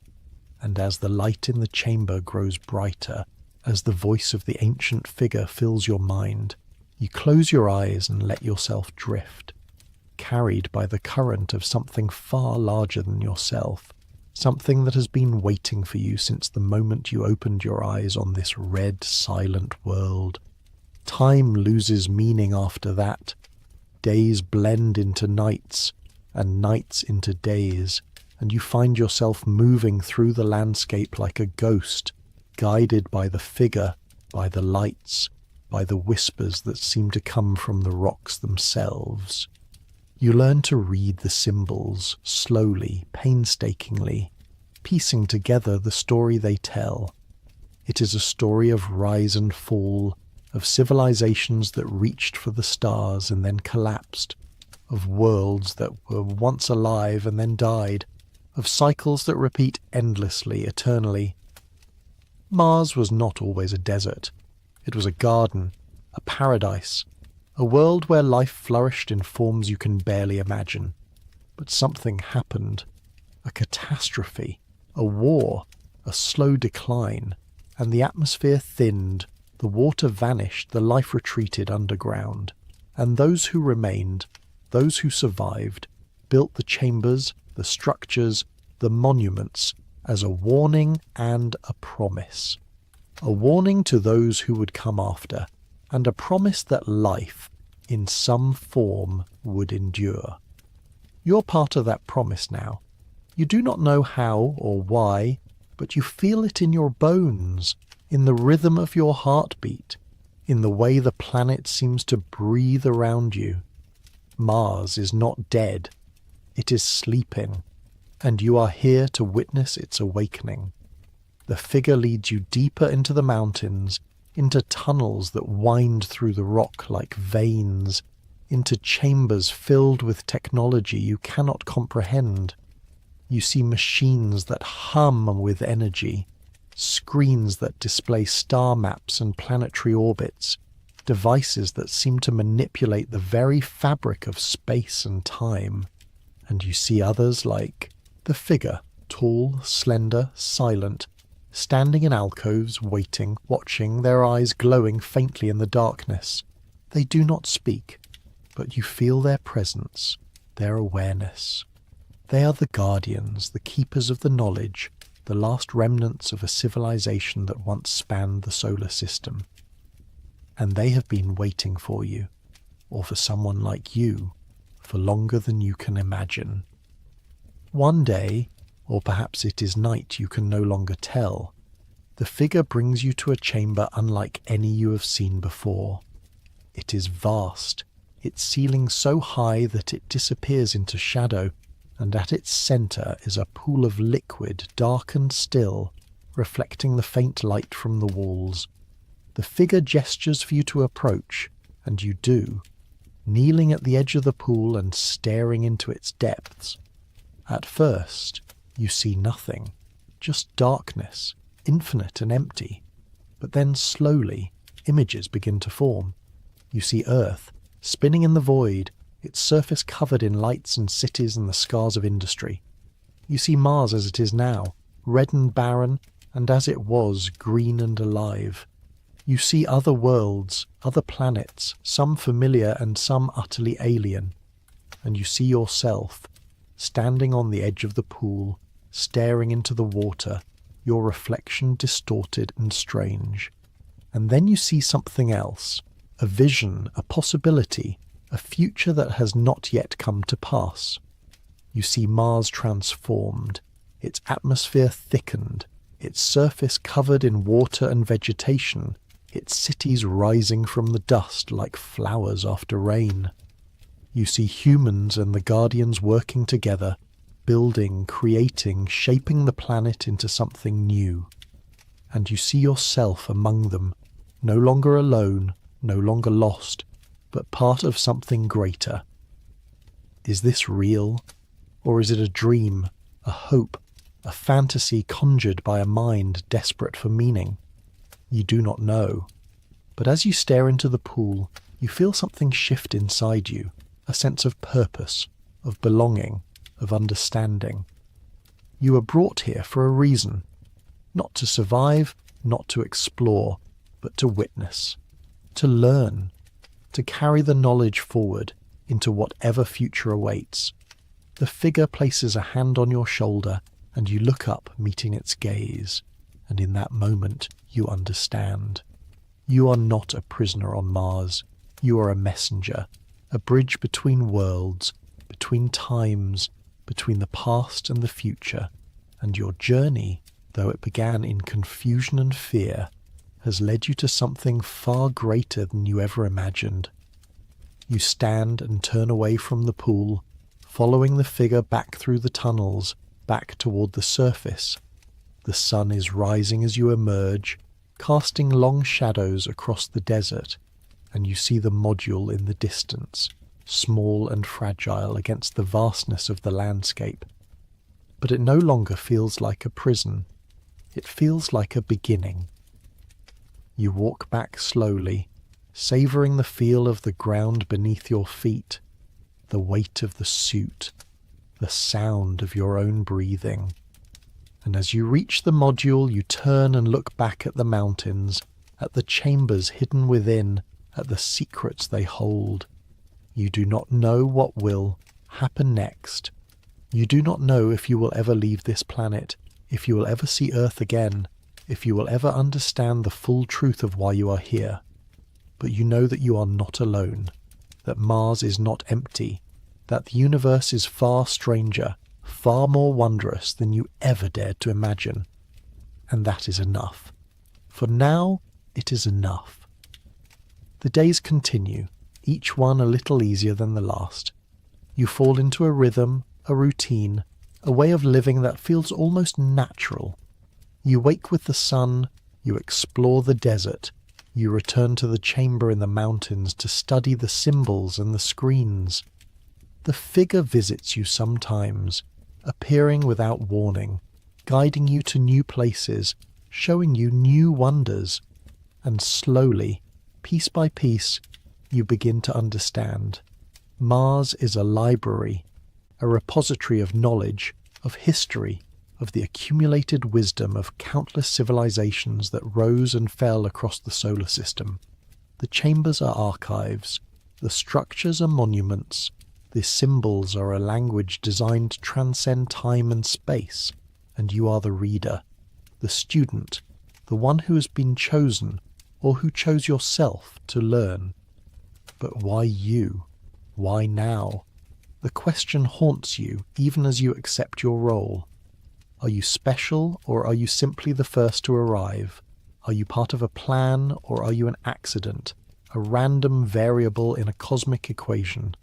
And as the light in the chamber grows brighter, as the voice of the ancient figure fills your mind, you close your eyes and let yourself drift, carried by the current of something far larger than yourself, something that has been waiting for you since the moment you opened your eyes on this red, silent world. Time loses meaning after that. Days blend into nights, and nights into days, and you find yourself moving through the landscape like a ghost, guided by the figure, by the lights, by the whispers that seem to come from the rocks themselves. You learn to read the symbols, slowly, painstakingly, piecing together the story they tell. It is a story of rise and fall, of civilizations that reached for the stars and then collapsed, of worlds that were once alive and then died, of cycles that repeat endlessly, eternally. Mars was not always a desert. It was a garden, a paradise, a world where life flourished in forms you can barely imagine. But something happened, a catastrophe, a war, a slow decline, and the atmosphere thinned, the water vanished, the life retreated underground, and those who remained, those who survived, built the chambers, the structures, the monuments as a warning and a promise. A warning to those who would come after, and a promise that life, in some form, would endure. You're part of that promise now. You do not know how or why, but you feel it in your bones, in the rhythm of your heartbeat, in the way the planet seems to breathe around you. Mars is not dead. It is sleeping, and you are here to witness its awakening. The figure leads you deeper into the mountains, into tunnels that wind through the rock like veins, into chambers filled with technology you cannot comprehend. You see machines that hum with energy, screens that display star maps and planetary orbits, devices that seem to manipulate the very fabric of space and time. And you see others like the figure, tall, slender, silent, standing in alcoves, waiting, watching, their eyes glowing faintly in the darkness. They do not speak, but you feel their presence, their awareness. They are the guardians, the keepers of the knowledge, the last remnants of a civilization that once spanned the solar system. And they have been waiting for you, or for someone like you, for longer than you can imagine. One day, or perhaps it is night, you can no longer tell, the figure brings you to a chamber unlike any you have seen before. It is vast, its ceiling so high that it disappears into shadow, and at its centre is a pool of liquid, dark and still, reflecting the faint light from the walls. The figure gestures for you to approach, and you do, kneeling at the edge of the pool and staring into its depths. At first, you see nothing, just darkness, infinite and empty. But then slowly, images begin to form. You see Earth, spinning in the void, its surface covered in lights and cities and the scars of industry. You see Mars as it is now, red and barren, and as it was, green and alive. You see other worlds, other planets, some familiar and some utterly alien. And you see yourself, standing on the edge of the pool, staring into the water, your reflection distorted and strange. And then you see something else, a vision, a possibility, a future that has not yet come to pass. You see Mars transformed, its atmosphere thickened, its surface covered in water and vegetation, its cities rising from the dust like flowers after rain. You see humans and the Guardians working together, building, creating, shaping the planet into something new. And you see yourself among them, no longer alone, no longer lost, but part of something greater. Is this real? Or is it a dream, a hope, a fantasy conjured by a mind desperate for meaning? You do not know. But as you stare into the pool, you feel something shift inside you, a sense of purpose, of belonging, of understanding. You are brought here for a reason, not to survive, not to explore, but to witness, to learn, to carry the knowledge forward into whatever future awaits. The figure places a hand on your shoulder, and you look up, meeting its gaze, and in that moment you understand. You are not a prisoner on Mars. You are a messenger, a bridge between worlds, between times, between the past and the future, and your journey, though it began in confusion and fear, has led you to something far greater than you ever imagined. You stand and turn away from the pool, following the figure back through the tunnels, back toward the surface. The sun is rising as you emerge, casting long shadows across the desert, and you see the module in the distance, small and fragile against the vastness of the landscape. But it no longer feels like a prison. It feels like a beginning. You walk back slowly, savouring the feel of the ground beneath your feet, the weight of the suit, the sound of your own breathing. And as you reach the module, you turn and look back at the mountains, at the chambers hidden within, at the secrets they hold. You do not know what will happen next. You do not know if you will ever leave this planet, if you will ever see Earth again, if you will ever understand the full truth of why you are here. But you know that you are not alone, that Mars is not empty, that the universe is far stranger, far more wondrous than you ever dared to imagine. And that is enough. For now, it is enough. The days continue, each one a little easier than the last. You fall into a rhythm, a routine, a way of living that feels almost natural. You wake with the sun, you explore the desert, you return to the chamber in the mountains to study the symbols and the screens. The figure visits you sometimes, appearing without warning, guiding you to new places, showing you new wonders, and slowly, piece by piece, you begin to understand. Mars is a library, a repository of knowledge, of history, of the accumulated wisdom of countless civilizations that rose and fell across the solar system. The chambers are archives, the structures are monuments, the symbols are a language designed to transcend time and space, and you are the reader, the student, the one who has been chosen, or who chose yourself to learn. But why you? Why now? The question haunts you even as you accept your role. Are you special, or are you simply the first to arrive? Are you part of a plan, or are you an accident, a random variable in a cosmic equation?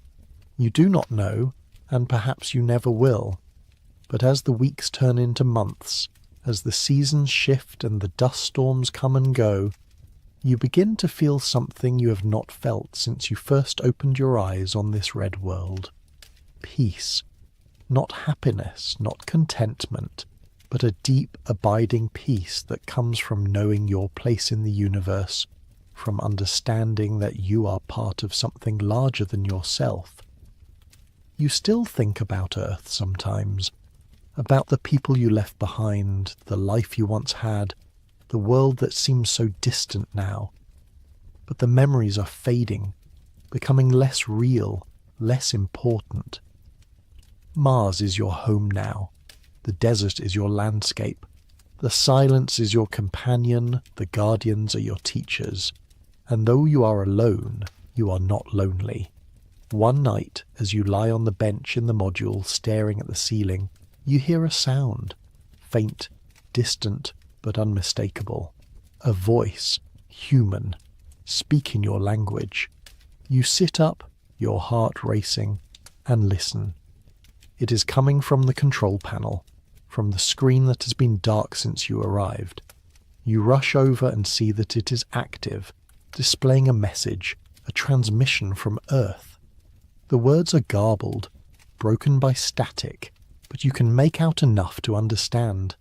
You do not know, and perhaps you never will. But as the weeks turn into months, as the seasons shift and the dust storms come and go, you begin to feel something you have not felt since you first opened your eyes on this red world. Peace. Not happiness, not contentment, but a deep, abiding peace that comes from knowing your place in the universe, from understanding that you are part of something larger than yourself. You still think about Earth sometimes, about the people you left behind, the life you once had, the world that seems so distant now. But the memories are fading, becoming less real, less important. Mars is your home now. The desert is your landscape. The silence is your companion. The guardians are your teachers. And though you are alone, you are not lonely. One night, as you lie on the bench in the module staring at the ceiling, you hear a sound, faint, distant, but unmistakable. A voice, human, speaking your language. You sit up, your heart racing, and listen. It is coming from the control panel, from the screen that has been dark since you arrived. You rush over and see that it is active, displaying a message, a transmission from Earth. The words are garbled, broken by static, but you can make out enough to understand.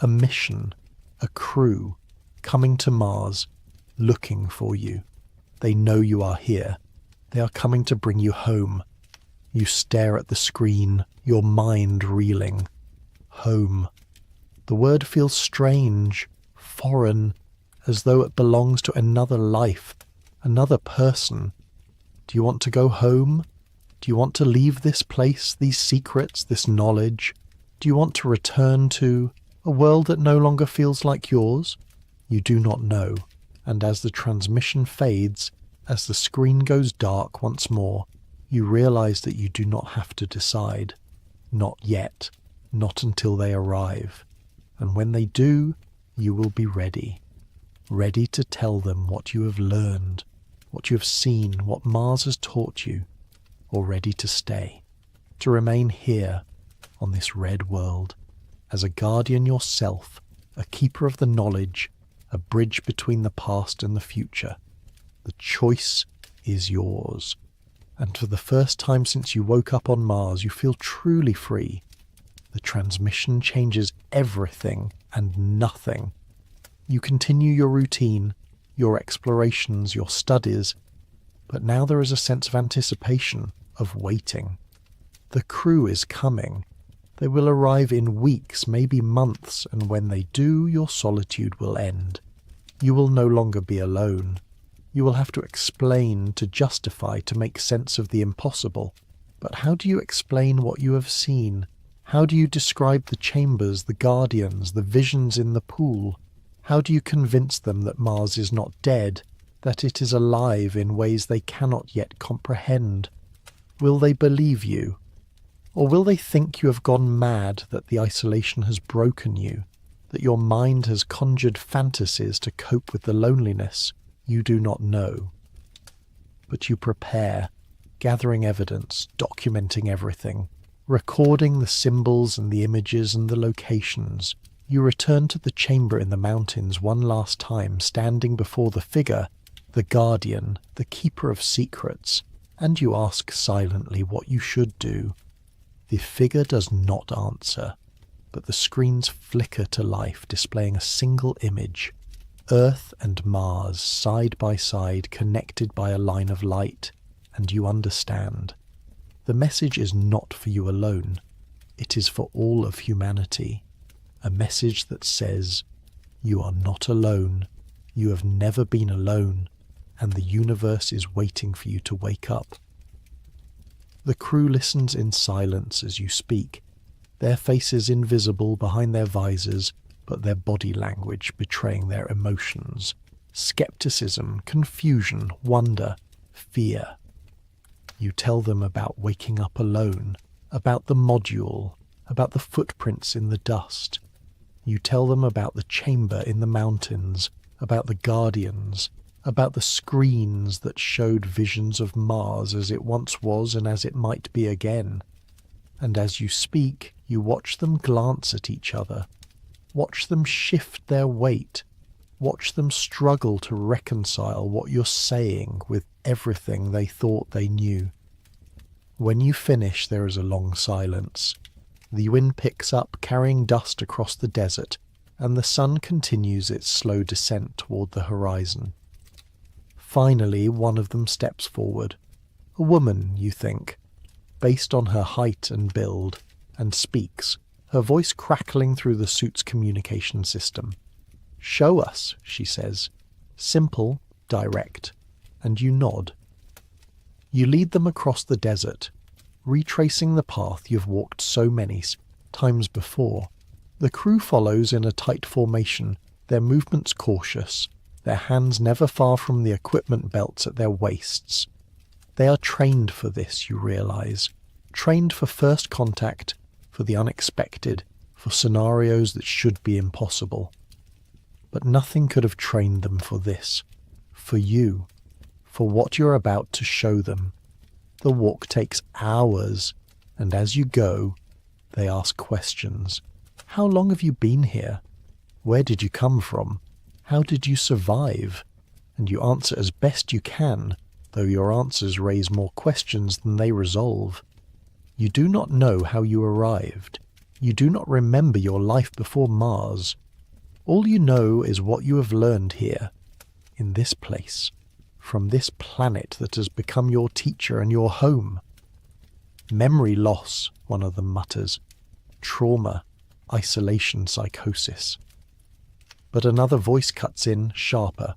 A mission, a crew, coming to Mars, looking for you. They know you are here. They are coming to bring you home. You stare at the screen, your mind reeling. Home. The word feels strange, foreign, as though it belongs to another life, another person. Do you want to go home? Do you want to leave this place, these secrets, this knowledge? Do you want to return to a world that no longer feels like yours? You do not know, and as the transmission fades, as the screen goes dark once more, you realize that you do not have to decide. Not yet. Not until they arrive. And when they do, you will be ready. Ready to tell them what you have learned, what you have seen, what Mars has taught you, or ready to stay, to remain here on this red world, as a guardian yourself, a keeper of the knowledge, a bridge between the past and the future. The choice is yours. And for the first time since you woke up on Mars, you feel truly free. The transmission changes everything and nothing. You continue your routine, your explorations, your studies, but now there is a sense of anticipation, of waiting. The crew is coming. They will arrive in weeks, maybe months, and when they do, your solitude will end. You will no longer be alone. You will have to explain, to justify, to make sense of the impossible. But how do you explain what you have seen? How do you describe the chambers, the guardians, the visions in the pool? How do you convince them that Mars is not dead, that it is alive in ways they cannot yet comprehend? Will they believe you? Or will they think you have gone mad, that the isolation has broken you, that your mind has conjured fantasies to cope with the loneliness? You do not know. But you prepare, gathering evidence, documenting everything, recording the symbols and the images and the locations. You return to the chamber in the mountains one last time, standing before the figure, the guardian, the keeper of secrets, and you ask silently what you should do. The figure does not answer, but the screens flicker to life, displaying a single image. Earth and Mars, side by side, connected by a line of light, and you understand. The message is not for you alone. It is for all of humanity. A message that says, you are not alone, you have never been alone, and the universe is waiting for you to wake up. The crew listens in silence as you speak, their faces invisible behind their visors, but their body language betraying their emotions. Skepticism, confusion, wonder, fear. You tell them about waking up alone, about the module, about the footprints in the dust. You tell them about the chamber in the mountains, about the guardians, about the screens that showed visions of Mars as it once was and as it might be again. And as you speak, you watch them glance at each other, watch them shift their weight, watch them struggle to reconcile what you're saying with everything they thought they knew. When you finish, there is a long silence. The wind picks up, carrying dust across the desert, and the sun continues its slow descent toward the horizon. Finally, one of them steps forward. A woman, you think, based on her height and build, and speaks, her voice crackling through the suit's communication system. "Show us," she says. Simple, direct, and you nod. You lead them across the desert, retracing the path you've walked so many times before. The crew follows in a tight formation, their movements cautious, their hands never far from the equipment belts at their waists. They are trained for this, you realize. Trained for first contact, for the unexpected, for scenarios that should be impossible. But nothing could have trained them for this. For you. For what you're about to show them. The walk takes hours, and as you go, they ask questions. How long have you been here? Where did you come from? How did you survive? And you answer as best you can, though your answers raise more questions than they resolve. You do not know how you arrived. You do not remember your life before Mars. All you know is what you have learned here, in this place, from this planet that has become your teacher and your home. Memory loss, one of them mutters. Trauma, isolation psychosis. But another voice cuts in, sharper.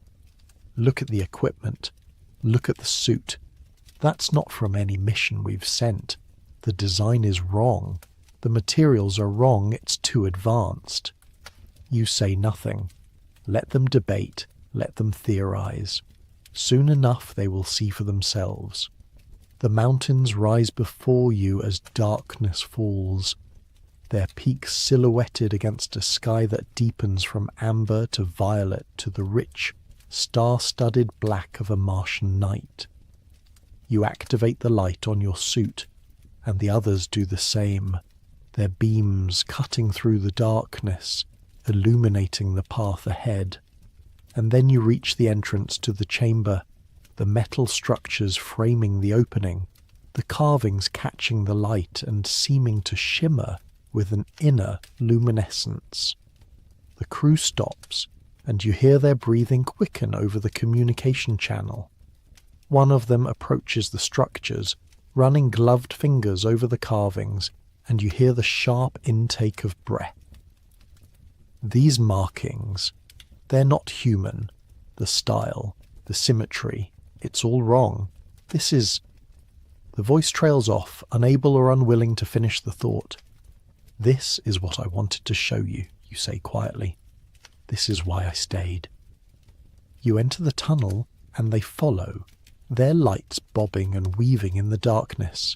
Look at the equipment. Look at the suit. That's not from any mission we've sent. The design is wrong. The materials are wrong. It's too advanced. You say nothing. Let them debate. Let them theorize. Soon enough they will see for themselves. The mountains rise before you as darkness falls, their peaks silhouetted against a sky that deepens from amber to violet to the rich, star-studded black of a Martian night. You activate the light on your suit, and the others do the same, their beams cutting through the darkness, illuminating the path ahead. And then you reach the entrance to the chamber, the metal structures framing the opening, the carvings catching the light and seeming to shimmer with an inner luminescence. The crew stops, and you hear their breathing quicken over the communication channel. One of them approaches the structures, running gloved fingers over the carvings, and you hear the sharp intake of breath. These markings, they're not human. The style, the symmetry, it's all wrong. This is... The voice trails off, unable or unwilling to finish the thought. This is what I wanted to show you, you say quietly. This is why I stayed. You enter the tunnel, and they follow, their lights bobbing and weaving in the darkness.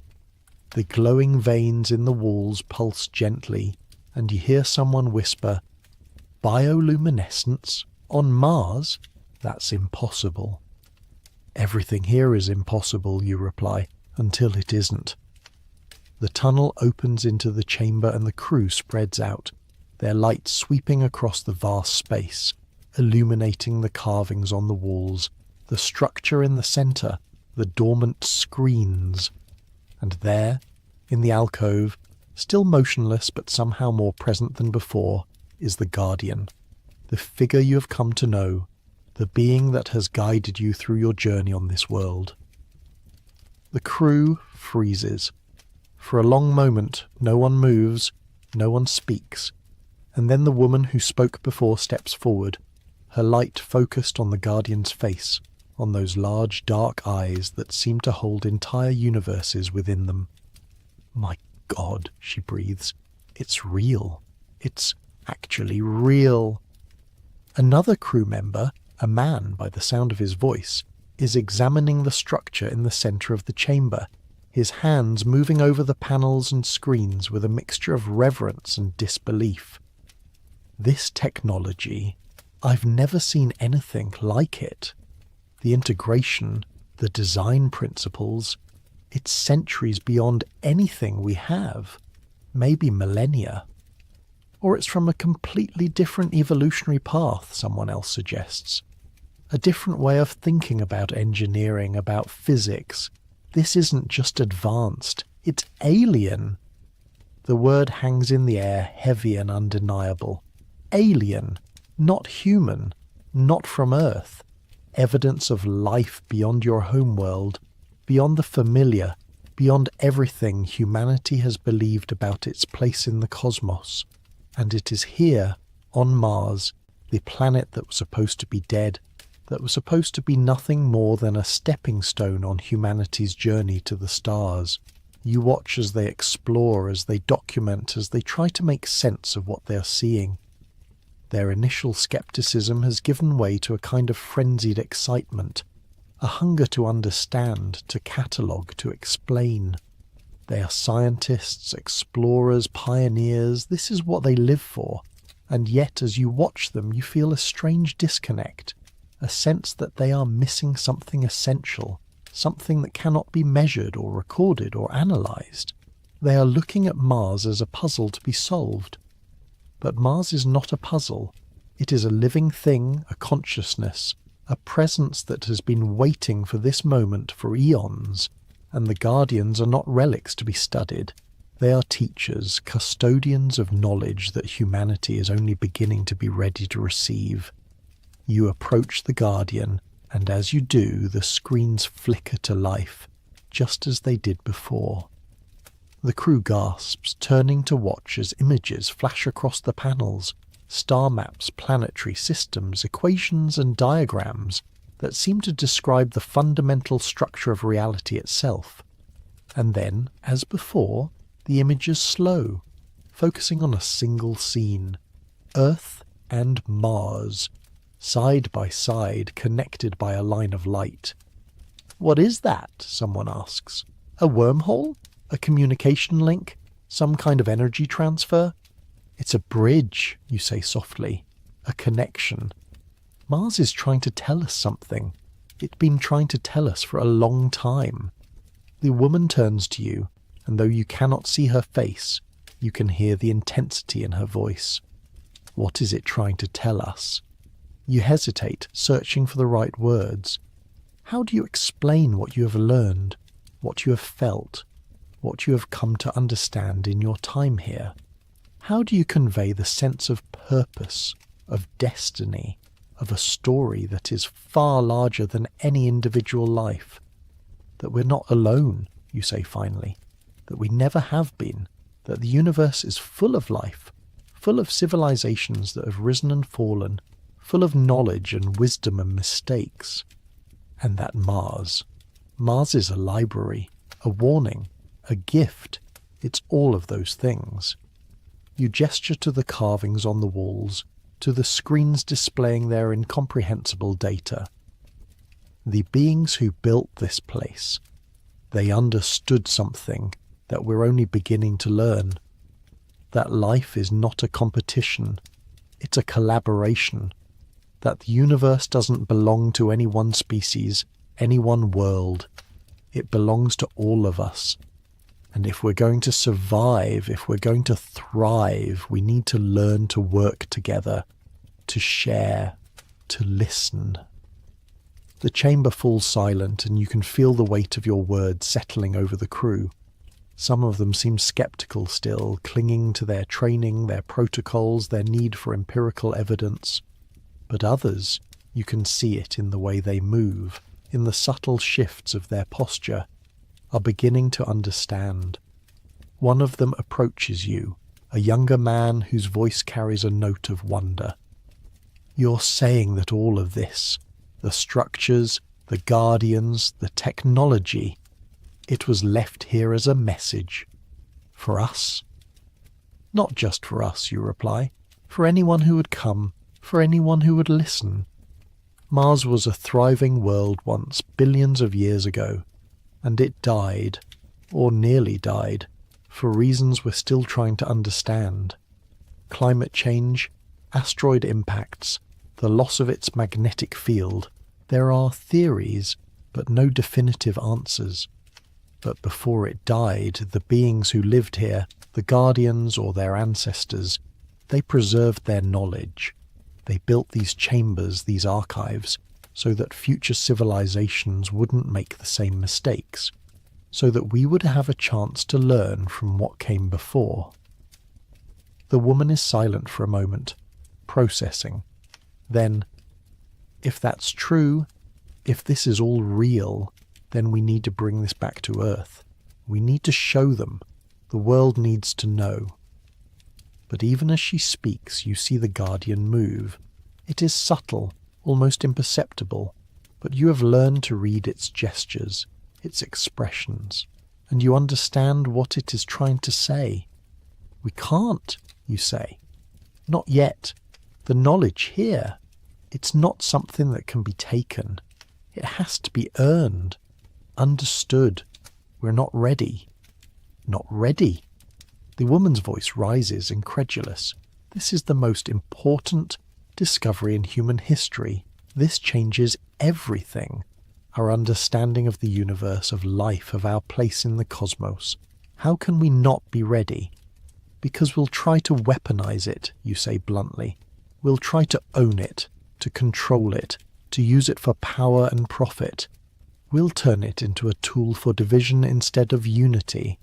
The glowing veins in the walls pulse gently, and you hear someone whisper, "Bioluminescence? On Mars? That's impossible." "Everything here is impossible," you reply, "until it isn't." The tunnel opens into the chamber and the crew spreads out, their lights sweeping across the vast space, illuminating the carvings on the walls, the structure in the center, the dormant screens. And there, in the alcove, still motionless but somehow more present than before, is the Guardian, the figure you have come to know, the being that has guided you through your journey on this world. The crew freezes. For a long moment, no one moves, no one speaks, and then the woman who spoke before steps forward, her light focused on the Guardian's face, on those large dark eyes that seem to hold entire universes within them. "My God," she breathes, "it's real. It's actually real." Another crew member, a man by the sound of his voice, is examining the structure in the center of the chamber, his hands moving over the panels and screens with a mixture of reverence and disbelief. This technology, I've never seen anything like it. The integration, the design principles, it's centuries beyond anything we have, maybe millennia. Or it's from a completely different evolutionary path, someone else suggests. A different way of thinking about engineering, about physics. This isn't just advanced, it's alien. The word hangs in the air, heavy and undeniable. Alien, not human, not from Earth. Evidence of life beyond your homeworld, beyond the familiar, beyond everything humanity has believed about its place in the cosmos. And it is here, on Mars, the planet that was supposed to be dead, that was supposed to be nothing more than a stepping stone on humanity's journey to the stars. You watch as they explore, as they document, as they try to make sense of what they are seeing. Their initial skepticism has given way to a kind of frenzied excitement, a hunger to understand, to catalogue, to explain. They are scientists, explorers, pioneers. This is what they live for. And yet, as you watch them, you feel a strange disconnect, a sense that they are missing something essential, something that cannot be measured or recorded or analysed. They are looking at Mars as a puzzle to be solved. But Mars is not a puzzle. It is a living thing, a consciousness, a presence that has been waiting for this moment for eons, and the Guardians are not relics to be studied. They are teachers, custodians of knowledge that humanity is only beginning to be ready to receive. You approach the Guardian, and as you do, the screens flicker to life, just as they did before. The crew gasps, turning to watch as images flash across the panels, star maps, planetary systems, equations and diagrams that seem to describe the fundamental structure of reality itself. And then, as before, the images slow, focusing on a single scene, Earth and Mars, side by side, connected by a line of light. "What is that?" someone asks. "A wormhole? A communication link? Some kind of energy transfer?" "It's a bridge," you say softly. "A connection." Mars is trying to tell us something. It's been trying to tell us for a long time. The woman turns to you, and though you cannot see her face, you can hear the intensity in her voice. What is it trying to tell us? You hesitate, searching for the right words. How do you explain what you have learned, what you have felt, what you have come to understand in your time here? How do you convey the sense of purpose, of destiny, of a story that is far larger than any individual life? That we're not alone, you say finally, that we never have been, that the universe is full of life, full of civilizations that have risen and fallen, full of knowledge and wisdom and mistakes. And that Mars is a library, a warning, a gift. It's all of those things. You gesture to the carvings on the walls, to the screens displaying their incomprehensible data. The beings who built this place, they understood something that we're only beginning to learn. That life is not a competition, it's a collaboration. That the universe doesn't belong to any one species, any one world. It belongs to all of us. And if we're going to survive, if we're going to thrive, we need to learn to work together, to share, to listen. The chamber falls silent, and you can feel the weight of your words settling over the crew. Some of them seem skeptical still, clinging to their training, their protocols, their need for empirical evidence. But others, you can see it in the way they move, in the subtle shifts of their posture, are beginning to understand. One of them approaches you, a younger man whose voice carries a note of wonder. "You're saying that all of this, the structures, the guardians, the technology, it was left here as a message. For us?" "Not just for us," you reply. "For anyone who would come, for anyone who would listen. Mars was a thriving world once, billions of years ago, and it died. or nearly died, for reasons we're still trying to understand. Climate change, asteroid impacts, the loss of its magnetic field. There are theories, but no definitive answers. But before it died, the beings who lived here, the guardians or their ancestors, they preserved their knowledge. They built these chambers, these archives, so that future civilizations wouldn't make the same mistakes, so that we would have a chance to learn from what came before. The woman is silent for a moment, processing. Then, if that's true, if this is all real, then we need to bring this back to Earth. We need to show them. The world needs to know. But even as she speaks, you see the Guardian move. It is subtle, almost imperceptible, but you have learned to read its gestures, its expressions, and you understand what it is trying to say. We can't, you say. Not yet. The knowledge here, it's not something that can be taken. It has to be earned, understood. We're not ready. Not ready. The woman's voice rises, incredulous. This is the most important discovery in human history. This changes everything. Our understanding of the universe, of life, of our place in the cosmos. How can we not be ready? Because we'll try to weaponize it, you say bluntly. We'll try to own it, to control it, to use it for power and profit. We'll turn it into a tool for division instead of unity.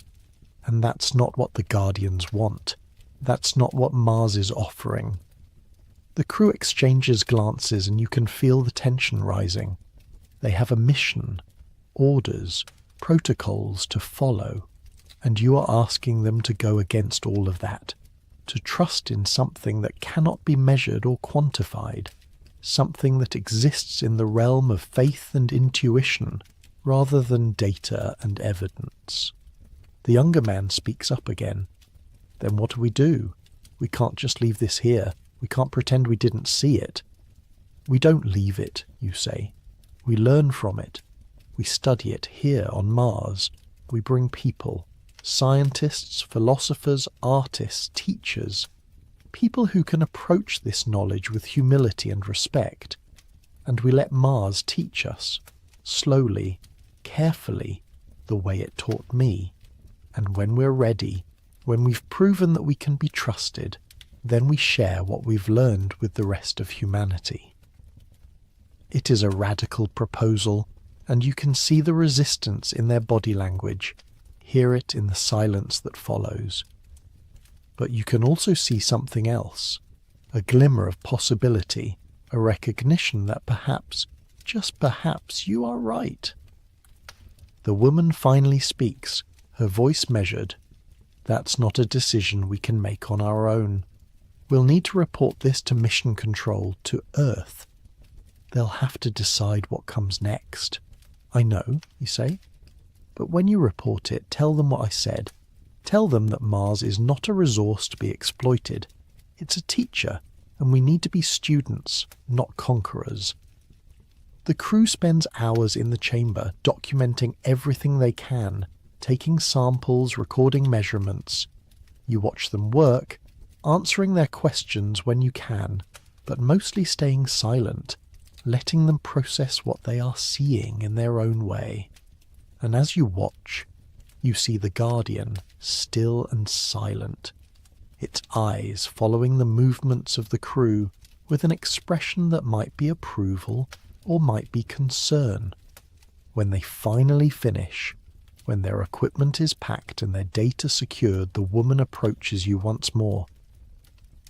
And that's not what the Guardians want. That's not what Mars is offering. The crew exchanges glances and you can feel the tension rising. They have a mission, orders, protocols to follow, and you are asking them to go against all of that, to trust in something that cannot be measured or quantified, something that exists in the realm of faith and intuition rather than data and evidence. The younger man speaks up again. Then what do we do? We can't just leave this here. We can't pretend we didn't see it. We don't leave it, you say. We learn from it. We study it here on Mars. We bring people, scientists, philosophers, artists, teachers, people who can approach this knowledge with humility and respect. And we let Mars teach us, slowly, carefully, the way it taught me. And when we're ready, when we've proven that we can be trusted, then we share what we've learned with the rest of humanity. It is a radical proposal, and you can see the resistance in their body language, hear it in the silence that follows. But you can also see something else, a glimmer of possibility, a recognition that perhaps, just perhaps, you are right. The woman finally speaks, her voice measured. That's not a decision we can make on our own. We'll need to report this to Mission Control, to Earth. They'll have to decide what comes next. I know, you say. But when you report it, tell them what I said. Tell them that Mars is not a resource to be exploited. It's a teacher, and we need to be students, not conquerors. The crew spends hours in the chamber, documenting everything they can, taking samples, recording measurements. You watch them work, answering their questions when you can, but mostly staying silent, letting them process what they are seeing in their own way. And as you watch, you see the Guardian, still and silent, its eyes following the movements of the crew with an expression that might be approval or might be concern. When they finally finish, when their equipment is packed and their data secured, the woman approaches you once more.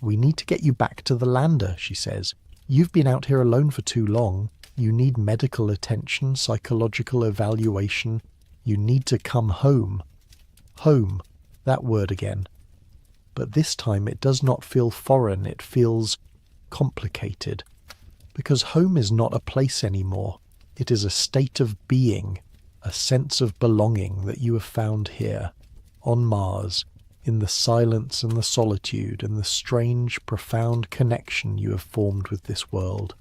"We need to get you back to the lander," she says. "You've been out here alone for too long. You need medical attention, psychological evaluation. You need to come home." Home, that word again. But this time it does not feel foreign, it feels complicated. Because home is not a place anymore. It is a state of being, a sense of belonging that you have found here, on Mars, in the silence and the solitude and the strange, profound connection you have formed with this world.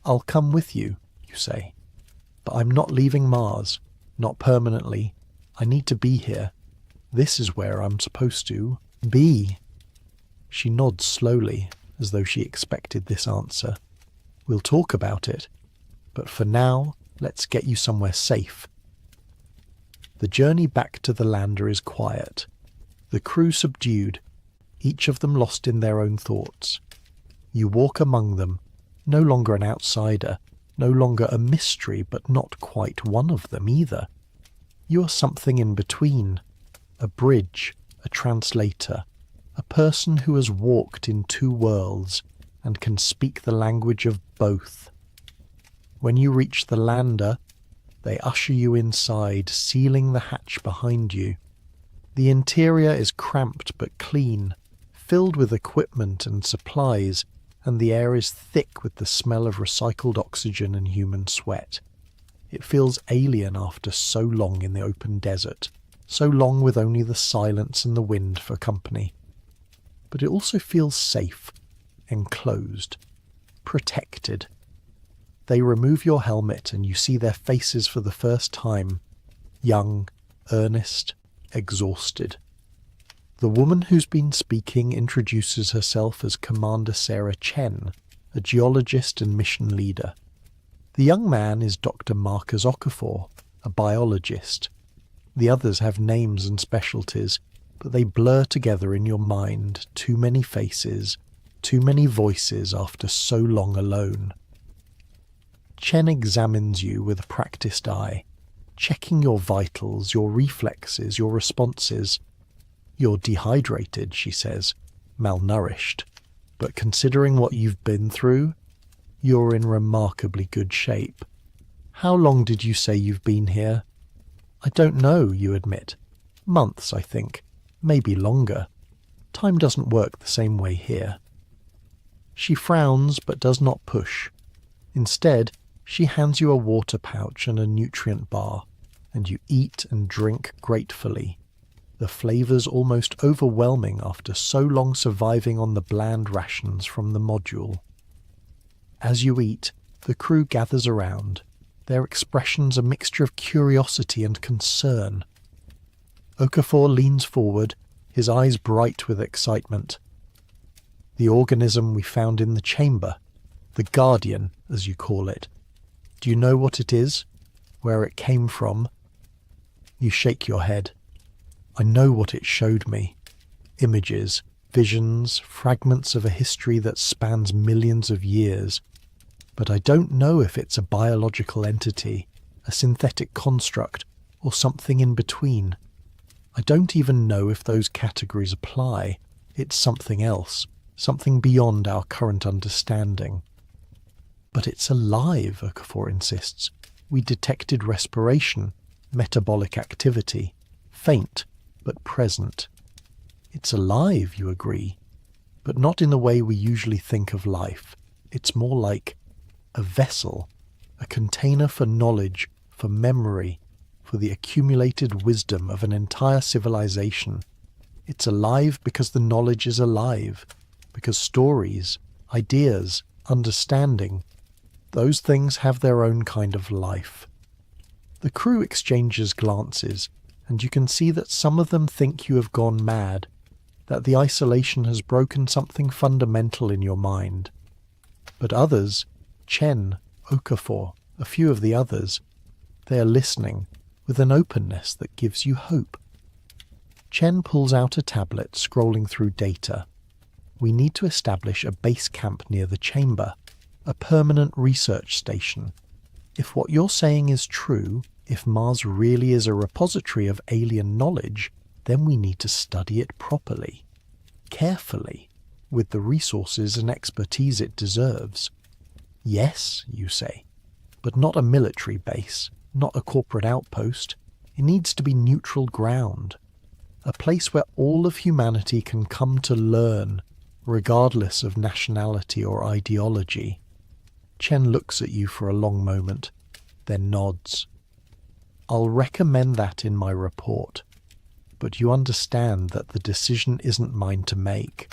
"I'll come with you," you say. "But I'm not leaving Mars, not permanently. I need to be here. This is where I'm supposed to be. She nods slowly, as though she expected this answer. We'll talk about it, but for now, let's get you somewhere safe. The journey back to the lander is quiet. The crew subdued, each of them lost in their own thoughts. You walk among them, no longer an outsider, no longer a mystery, but not quite one of them either. You are something in between, a bridge, a translator, a person who has walked in two worlds and can speak the language of both. When you reach the lander, they usher you inside, sealing the hatch behind you. The interior is cramped but clean, filled with equipment and supplies, and the air is thick with the smell of recycled oxygen and human sweat. It feels alien after so long in the open desert, so long with only the silence and the wind for company. But it also feels safe, enclosed, protected. They remove your helmet and you see their faces for the first time, young, earnest, exhausted. The woman who's been speaking introduces herself as Commander Sarah Chen, a geologist and mission leader. The young man is Dr. Marcus Okafor, a biologist. The others have names and specialties, but they blur together in your mind, too many faces, too many voices after so long alone. Chen examines you with a practiced eye, checking your vitals, your reflexes, your responses. You're dehydrated, she says, malnourished, but considering what you've been through, you're in remarkably good shape. How long did you say you've been here? I don't know, you admit. Months, I think. Maybe longer. Time doesn't work the same way here. She frowns but does not push. Instead, she hands you a water pouch and a nutrient bar, and you eat and drink gratefully. The flavours almost overwhelming after so long surviving on the bland rations from the module. As you eat, the crew gathers around, their expressions a mixture of curiosity and concern. Okafor leans forward, his eyes bright with excitement. The organism we found in the chamber, the Guardian, as you call it. Do you know what it is? Where it came from? You shake your head. I know what it showed me. Images, visions, fragments of a history that spans millions of years. But I don't know if it's a biological entity, a synthetic construct, or something in between. I don't even know if those categories apply. It's something else, something beyond our current understanding. But it's alive, Okafor insists. We detected respiration, metabolic activity, faint but present. It's alive, you agree, but not in the way we usually think of life. It's more like a vessel, a container for knowledge, for memory, for the accumulated wisdom of an entire civilization. It's alive because the knowledge is alive, because stories, ideas, understanding, those things have their own kind of life. The crew exchanges glances, and you can see that some of them think you have gone mad, that the isolation has broken something fundamental in your mind. But others, Chen, Okafor, a few of the others, they are listening with an openness that gives you hope. Chen pulls out a tablet, scrolling through data. We need to establish a base camp near the chamber, a permanent research station. If what you're saying is true, if Mars really is a repository of alien knowledge, then we need to study it properly, carefully, with the resources and expertise it deserves. Yes, you say, but not a military base, not a corporate outpost. It needs to be neutral ground, a place where all of humanity can come to learn, regardless of nationality or ideology. Chen looks at you for a long moment, then nods. I'll recommend that in my report, but you understand that the decision isn't mine to make.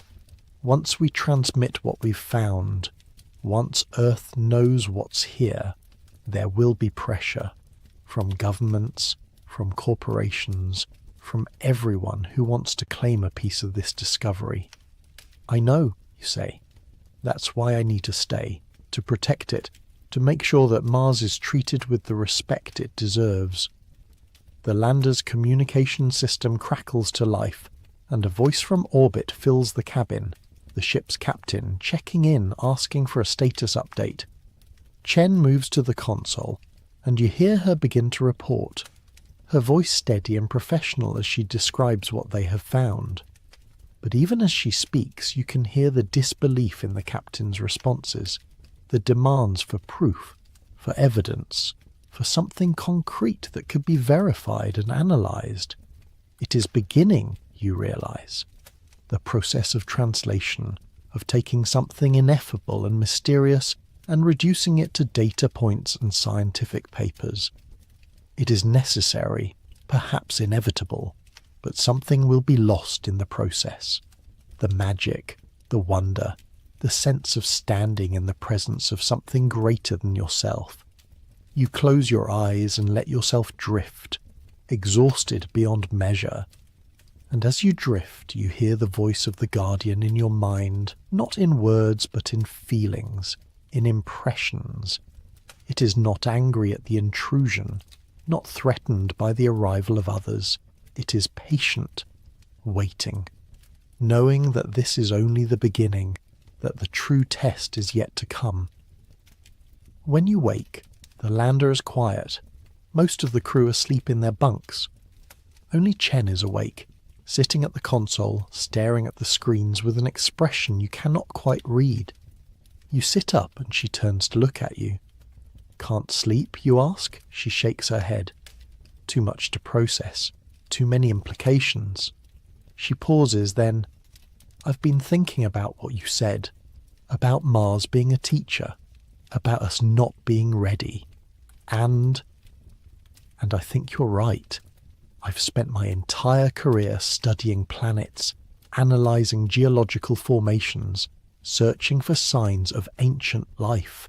Once we transmit what we've found, once Earth knows what's here, there will be pressure from governments, from corporations, from everyone who wants to claim a piece of this discovery. I know, you say. That's why I need to stay, to protect it, to make sure that Mars is treated with the respect it deserves. The lander's communication system crackles to life, and a voice from orbit fills the cabin, the ship's captain checking in, asking for a status update. Chen moves to the console, and you hear her begin to report, her voice steady and professional as she describes what they have found. But even as she speaks, you can hear the disbelief in the captain's responses, the demands for proof, for evidence, for something concrete that could be verified and analysed. It is beginning, you realise, the process of translation, of taking something ineffable and mysterious and reducing it to data points and scientific papers. It is necessary, perhaps inevitable, but something will be lost in the process. The magic, the wonder, the sense of standing in the presence of something greater than yourself. You close your eyes and let yourself drift, exhausted beyond measure. And as you drift, you hear the voice of the Guardian in your mind, not in words but in feelings, in impressions. It is not angry at the intrusion, not threatened by the arrival of others. It is patient, waiting, knowing that this is only the beginning, that the true test is yet to come. When you wake, the lander is quiet. Most of the crew are asleep in their bunks. Only Chen is awake, sitting at the console, staring at the screens with an expression you cannot quite read. You sit up and she turns to look at you. Can't sleep, you ask? She shakes her head. Too much to process. Too many implications. She pauses, then, I've been thinking about what you said, about Mars being a teacher, about us not being ready, and I think you're right. I've spent my entire career studying planets, analysing geological formations, searching for signs of ancient life,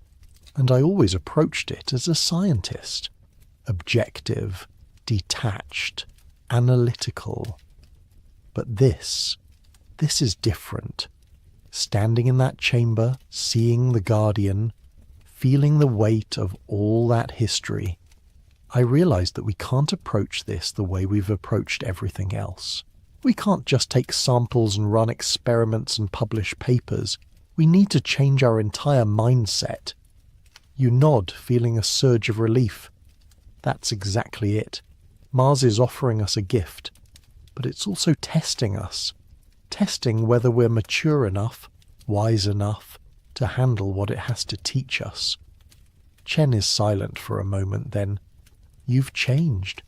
and I always approached it as a scientist, objective, detached, analytical. But this is different. Standing in that chamber, seeing the Guardian, feeling the weight of all that history, I realised that we can't approach this the way we've approached everything else. We can't just take samples and run experiments and publish papers. We need to change our entire mindset. You nod, feeling a surge of relief. That's exactly it. Mars is offering us a gift, but it's also testing us. Testing whether we're mature enough, wise enough, to handle what it has to teach us. Chen is silent for a moment, then. You've changed.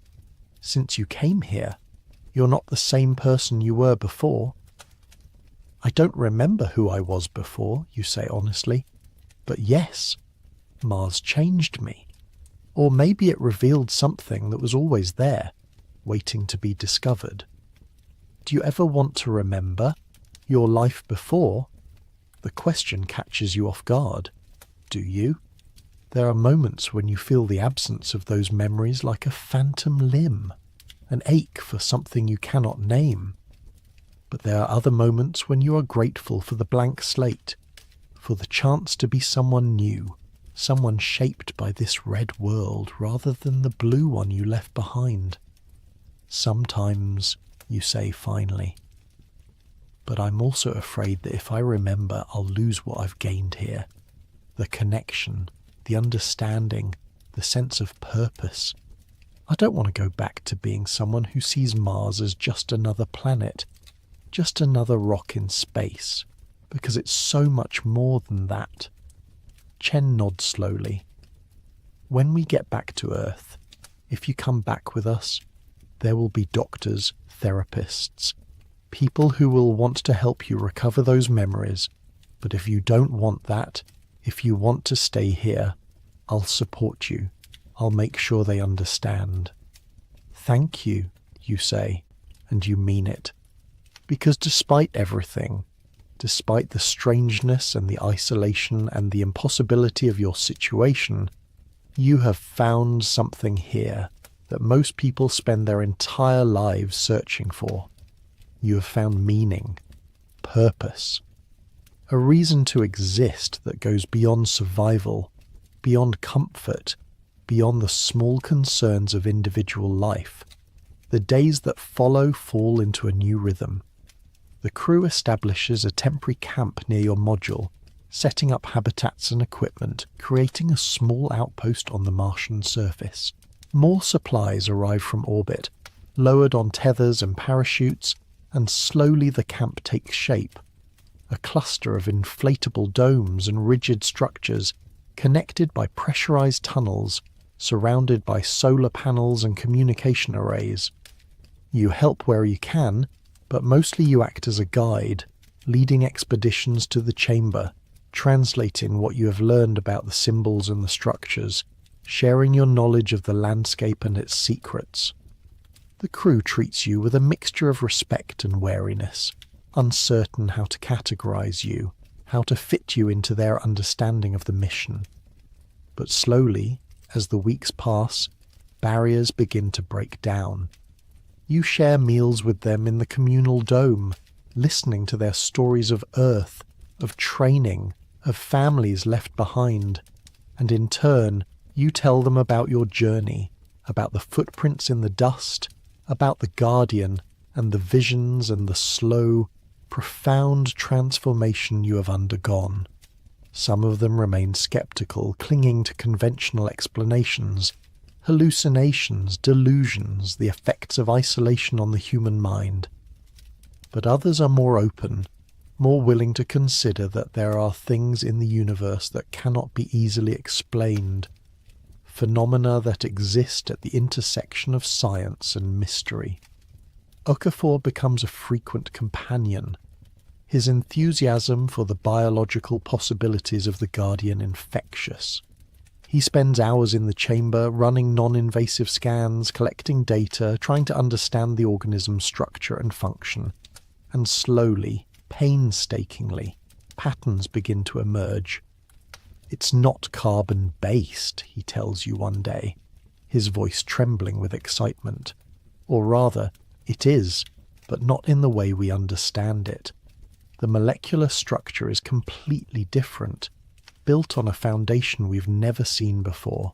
Since you came here, you're not the same person you were before. I don't remember who I was before, you say honestly. But yes, Mars changed me. Or maybe it revealed something that was always there, waiting to be discovered. Do you ever want to remember your life before? The question catches you off guard. Do you? There are moments when you feel the absence of those memories like a phantom limb, an ache for something you cannot name. But there are other moments when you are grateful for the blank slate, for the chance to be someone new, someone shaped by this red world rather than the blue one you left behind. Sometimes, you say finally. But I'm also afraid that if I remember, I'll lose what I've gained here. The connection, the understanding, the sense of purpose. I don't want to go back to being someone who sees Mars as just another planet, just another rock in space, because it's so much more than that. Chen nods slowly. When we get back to Earth, if you come back with us, there will be doctors, therapists, people who will want to help you recover those memories. But if you don't want that, if you want to stay here, I'll support you. I'll make sure they understand. Thank you, you say, and you mean it. Because despite everything, despite the strangeness and the isolation and the impossibility of your situation, you have found something here that most people spend their entire lives searching for. You have found meaning, purpose, a reason to exist that goes beyond survival, beyond comfort, beyond the small concerns of individual life. The days that follow fall into a new rhythm. The crew establishes a temporary camp near your module, setting up habitats and equipment, creating a small outpost on the Martian surface. More supplies arrive from orbit, lowered on tethers and parachutes, and slowly the camp takes shape. A cluster of inflatable domes and rigid structures, connected by pressurized tunnels, surrounded by solar panels and communication arrays. You help where you can, but mostly you act as a guide, leading expeditions to the chamber, translating what you have learned about the symbols and the structures, sharing your knowledge of the landscape and its secrets. The crew treats you with a mixture of respect and wariness, uncertain how to categorize you, how to fit you into their understanding of the mission. But slowly, as the weeks pass, barriers begin to break down. You share meals with them in the communal dome, listening to their stories of Earth, of training, of families left behind, and in turn, you tell them about your journey, about the footprints in the dust, about the Guardian and the visions and the slow, profound transformation you have undergone. Some of them remain skeptical, clinging to conventional explanations, hallucinations, delusions, the effects of isolation on the human mind. But others are more open, more willing to consider that there are things in the universe that cannot be easily explained, phenomena that exist at the intersection of science and mystery. Okafor becomes a frequent companion, his enthusiasm for the biological possibilities of the Guardian infectious. He spends hours in the chamber, running non-invasive scans, collecting data, trying to understand the organism's structure and function, and slowly, painstakingly, patterns begin to emerge. "It's not carbon-based," he tells you one day, his voice trembling with excitement. Or rather, it is, but not in the way we understand it. The molecular structure is completely different, built on a foundation we've never seen before.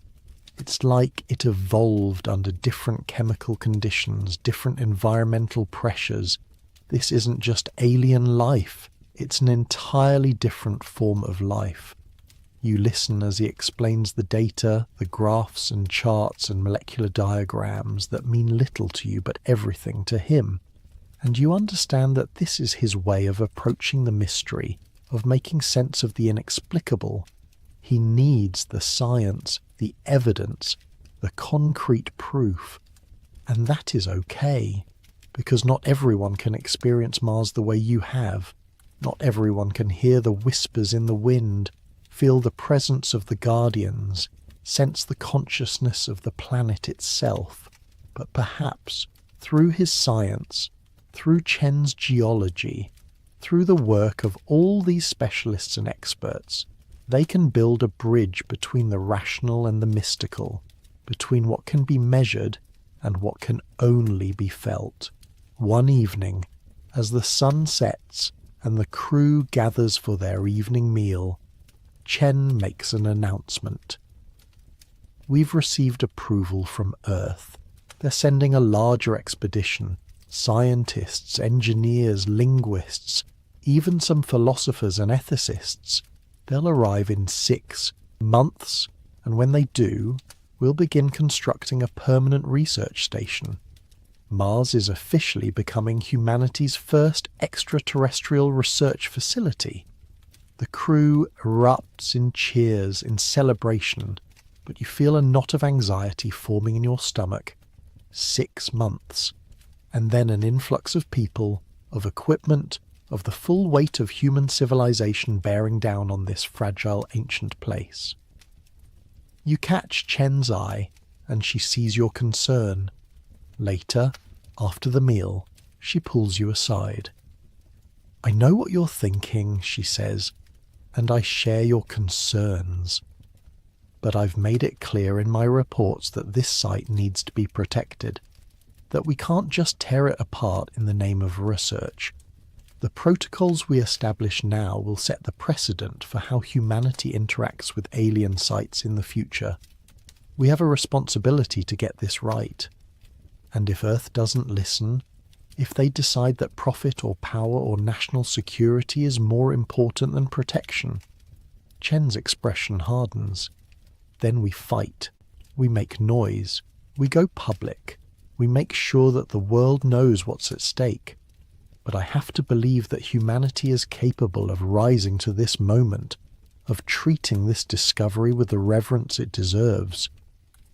It's like it evolved under different chemical conditions, different environmental pressures. This isn't just alien life, it's an entirely different form of life. You listen as he explains the data, the graphs and charts and molecular diagrams that mean little to you but everything to him. And you understand that this is his way of approaching the mystery, of making sense of the inexplicable. He needs the science, the evidence, the concrete proof. And that is okay, because not everyone can experience Mars the way you have. Not everyone can hear the whispers in the wind, feel the presence of the Guardians, sense the consciousness of the planet itself. But perhaps, through his science, through Chen's geology, through the work of all these specialists and experts, they can build a bridge between the rational and the mystical, between what can be measured and what can only be felt. One evening, as the sun sets and the crew gathers for their evening meal, Chen makes an announcement. "We've received approval from Earth. They're sending a larger expedition. Scientists, engineers, linguists, even some philosophers and ethicists. They'll arrive in 6 months, and when they do, we'll begin constructing a permanent research station. Mars is officially becoming humanity's first extraterrestrial research facility." The crew erupts in cheers, in celebration, but you feel a knot of anxiety forming in your stomach. 6 months, and then an influx of people, of equipment, of the full weight of human civilization bearing down on this fragile ancient place. You catch Chen's eye, and she sees your concern. Later, after the meal, she pulls you aside. "I know what you're thinking," she says, "and I share your concerns." But I've made it clear in my reports that this site needs to be protected, that we can't just tear it apart in the name of research. The protocols we establish now will set the precedent for how humanity interacts with alien sites in the future. We have a responsibility to get this right. And if Earth doesn't listen, if they decide that profit or power or national security is more important than protection, Chen's expression hardens. Then we fight, we make noise, we go public, we make sure that the world knows what's at stake. But I have to believe that humanity is capable of rising to this moment, of treating this discovery with the reverence it deserves.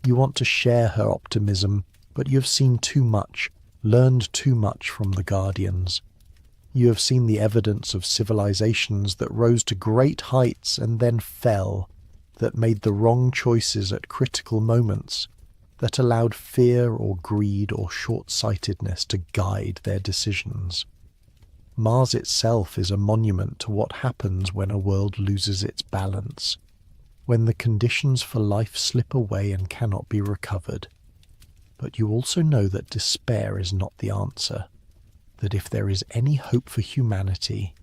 You want to share her optimism, but you have seen too much, learned too much from the Guardians. You have seen the evidence of civilizations that rose to great heights and then fell, that made the wrong choices at critical moments, that allowed fear or greed or short-sightedness to guide their decisions. Mars itself is a monument to what happens when a world loses its balance, when the conditions for life slip away and cannot be recovered. But you also know that despair is not the answer, that if there is any hope for humanity,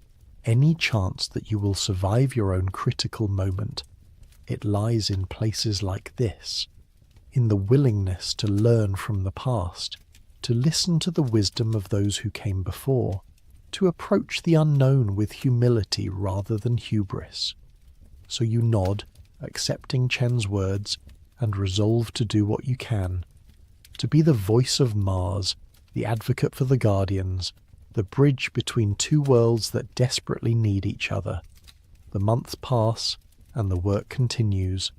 any chance that you will survive your own critical moment, it lies in places like this, in the willingness to learn from the past, to listen to the wisdom of those who came before, to approach the unknown with humility rather than hubris. So you nod, accepting Chen's words, and resolve to do what you can, to be the voice of Mars, the advocate for the Guardians, the bridge between two worlds that desperately need each other. The months pass, and the work continues.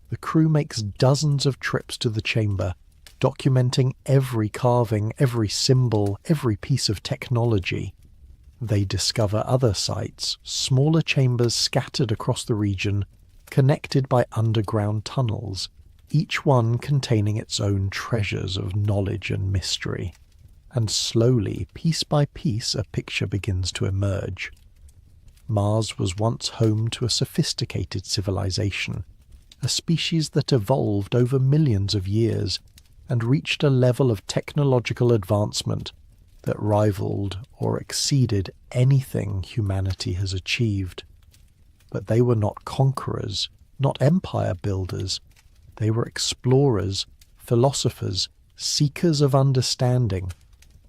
The crew makes dozens of trips to the chamber, documenting every carving, every symbol, every piece of technology. They discover other sites, smaller chambers scattered across the region, connected by underground tunnels, each one containing its own treasures of knowledge and mystery. And slowly, piece by piece, a picture begins to emerge. Mars was once home to a sophisticated civilization, a species that evolved over millions of years and reached a level of technological advancement that rivaled or exceeded anything humanity has achieved. But they were not conquerors, not empire builders. They were explorers, philosophers, seekers of understanding.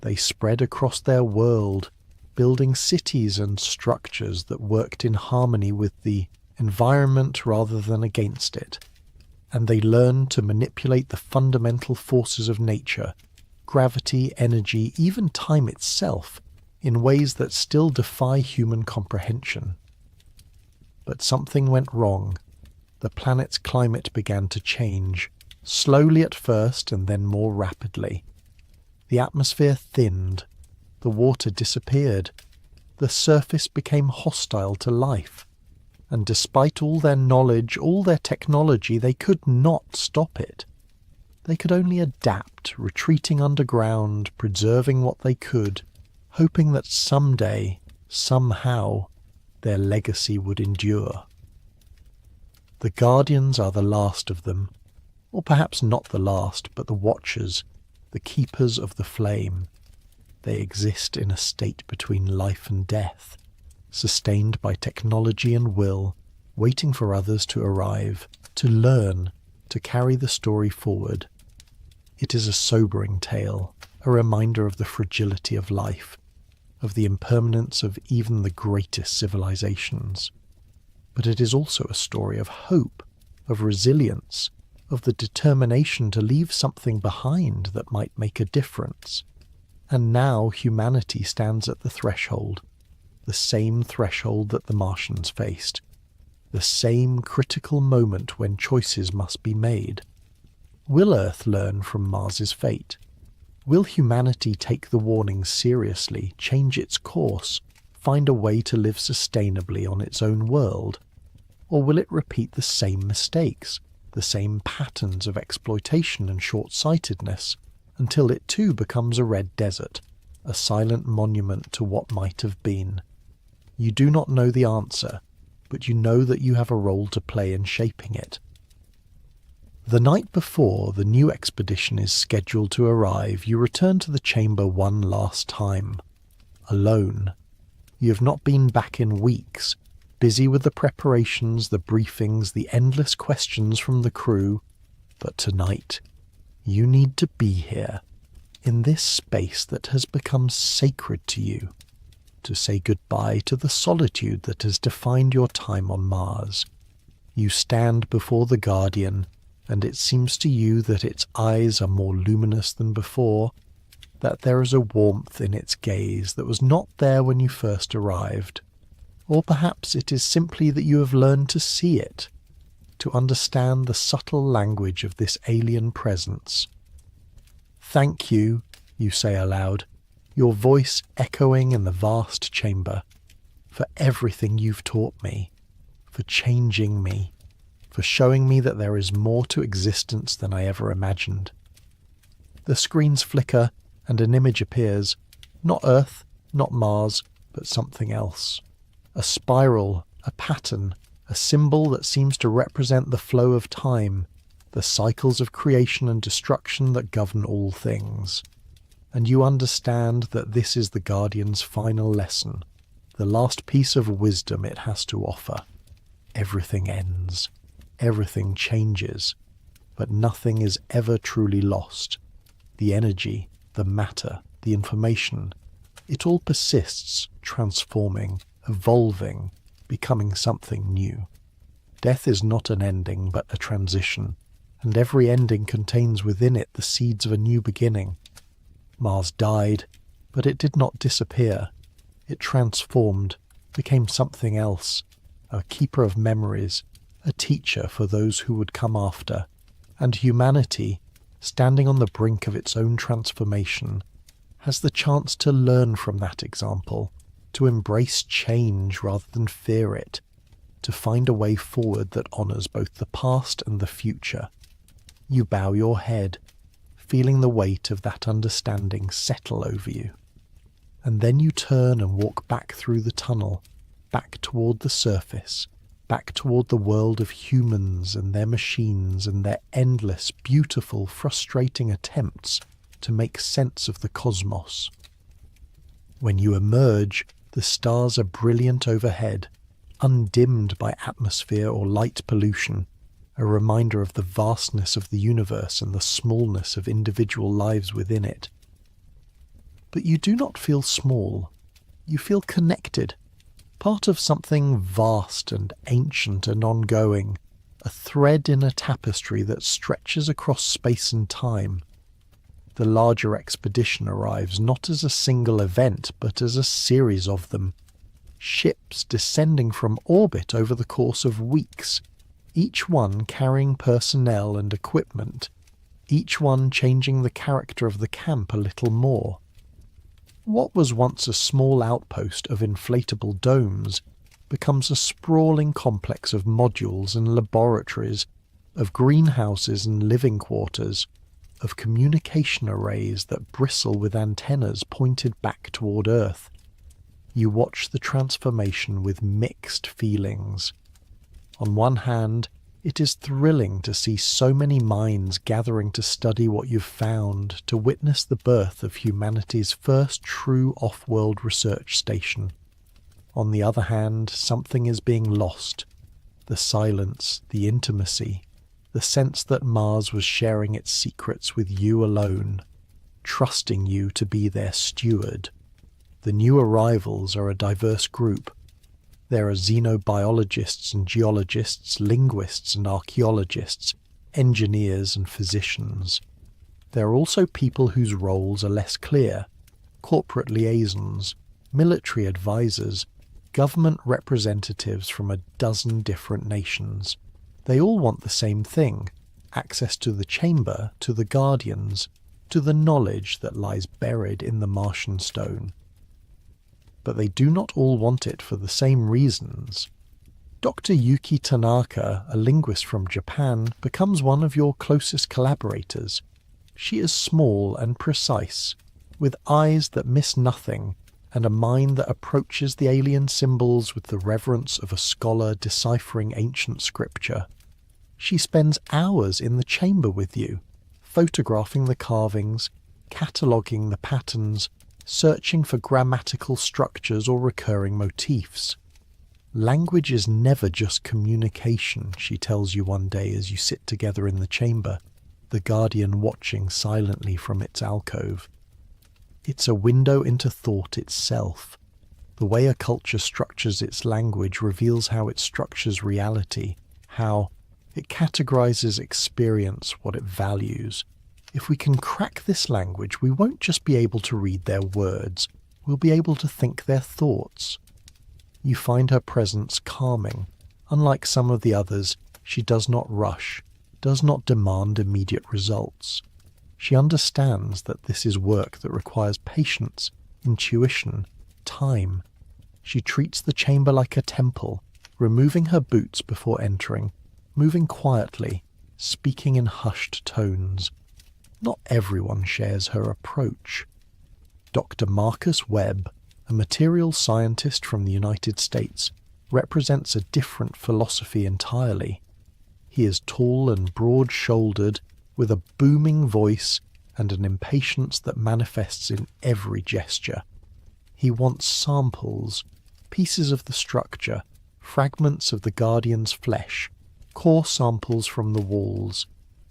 They spread across their world, building cities and structures that worked in harmony with the environment rather than against it. And they learned to manipulate the fundamental forces of nature, gravity, energy, even time itself, in ways that still defy human comprehension. But something went wrong. The planet's climate began to change, slowly at first and then more rapidly. The atmosphere thinned, the water disappeared, the surface became hostile to life, and despite all their knowledge, all their technology, they could not stop it. They could only adapt, retreating underground, preserving what they could, hoping that someday, somehow, their legacy would endure. The Guardians are the last of them, or perhaps not the last, but the Watchers, the keepers of the flame. They exist in a state between life and death, sustained by technology and will, waiting for others to arrive, to learn, to carry the story forward. It is a sobering tale, a reminder of the fragility of life, of the impermanence of even the greatest civilizations. But it is also a story of hope, of resilience, of the determination to leave something behind that might make a difference. And now humanity stands at the threshold, the same threshold that the Martians faced, the same critical moment when choices must be made. Will Earth learn from Mars's fate? Will humanity take the warnings seriously, change its course, find a way to live sustainably on its own world? Or will it repeat the same mistakes, the same patterns of exploitation and short-sightedness, until it too becomes a red desert, a silent monument to what might have been? You do not know the answer, but you know that you have a role to play in shaping it. The night before the new expedition is scheduled to arrive, you return to the chamber one last time. Alone. You have not been back in weeks, busy with the preparations, the briefings, the endless questions from the crew. But tonight, you need to be here, in this space that has become sacred to you, to say goodbye to the solitude that has defined your time on Mars. You stand before the Guardian, and it seems to you that its eyes are more luminous than before, that there is a warmth in its gaze that was not there when you first arrived. Or perhaps it is simply that you have learned to see it, to understand the subtle language of this alien presence. "Thank you," you say aloud, your voice echoing in the vast chamber, "for everything you've taught me, for changing me, for showing me that there is more to existence than I ever imagined." The screens flicker, and an image appears, not Earth, not Mars, but something else. A spiral, a pattern, a symbol that seems to represent the flow of time, the cycles of creation and destruction that govern all things. And you understand that this is the Guardian's final lesson, the last piece of wisdom it has to offer. Everything ends, everything changes, but nothing is ever truly lost. The energy, the matter, the information, it all persists, transforming, evolving, becoming something new. Death is not an ending, but a transition, and every ending contains within it the seeds of a new beginning. Mars died, but it did not disappear. It transformed, became something else, a keeper of memories, a teacher for those who would come after, and humanity, standing on the brink of its own transformation, has the chance to learn from that example, to embrace change rather than fear it, to find a way forward that honours both the past and the future. You bow your head, feeling the weight of that understanding settle over you. And then you turn and walk back through the tunnel, back toward the surface, back toward the world of humans and their machines and their endless, beautiful, frustrating attempts to make sense of the cosmos. When you emerge, the stars are brilliant overhead, undimmed by atmosphere or light pollution, a reminder of the vastness of the universe and the smallness of individual lives within it. But you do not feel small. You feel connected, part of something vast and ancient and ongoing, a thread in a tapestry that stretches across space and time. The larger expedition arrives not as a single event, but as a series of them. Ships descending from orbit over the course of weeks, each one carrying personnel and equipment, each one changing the character of the camp a little more. What was once a small outpost of inflatable domes becomes a sprawling complex of modules and laboratories, of greenhouses and living quarters, of communication arrays that bristle with antennas pointed back toward Earth. You watch the transformation with mixed feelings. On one hand, it is thrilling to see so many minds gathering to study what you've found, to witness the birth of humanity's first true off-world research station. On the other hand, something is being lost. The silence, the intimacy, the sense that Mars was sharing its secrets with you alone, trusting you to be their steward. The new arrivals are a diverse group. There are xenobiologists and geologists, linguists and archaeologists, engineers and physicians. There are also people whose roles are less clear: corporate liaisons, military advisors, government representatives from a dozen different nations. They all want the same thing: access to the chamber, to the Guardians, to the knowledge that lies buried in the Martian stone. But they do not all want it for the same reasons. Dr. Yuki Tanaka, a linguist from Japan, becomes one of your closest collaborators. She is small and precise, with eyes that miss nothing, and a mind that approaches the alien symbols with the reverence of a scholar deciphering ancient scripture. She spends hours in the chamber with you, photographing the carvings, cataloguing the patterns, searching for grammatical structures or recurring motifs. Language is never just communication, she tells you one day as you sit together in the chamber, the guardian watching silently from its alcove. It's a window into thought itself. The way a culture structures its language reveals how it structures reality, how it categorizes experience, what it values. If we can crack this language, we won't just be able to read their words, we'll be able to think their thoughts. You find her presence calming. Unlike some of the others, she does not rush, does not demand immediate results. She understands that this is work that requires patience, intuition, time. She treats the chamber like a temple, removing her boots before entering, moving quietly, speaking in hushed tones. Not everyone shares her approach. Dr. Marcus Webb, a materials scientist from the United States, represents a different philosophy entirely. He is tall and broad-shouldered, with a booming voice and an impatience that manifests in every gesture. He wants samples, pieces of the structure, fragments of the guardian's flesh, core samples from the walls.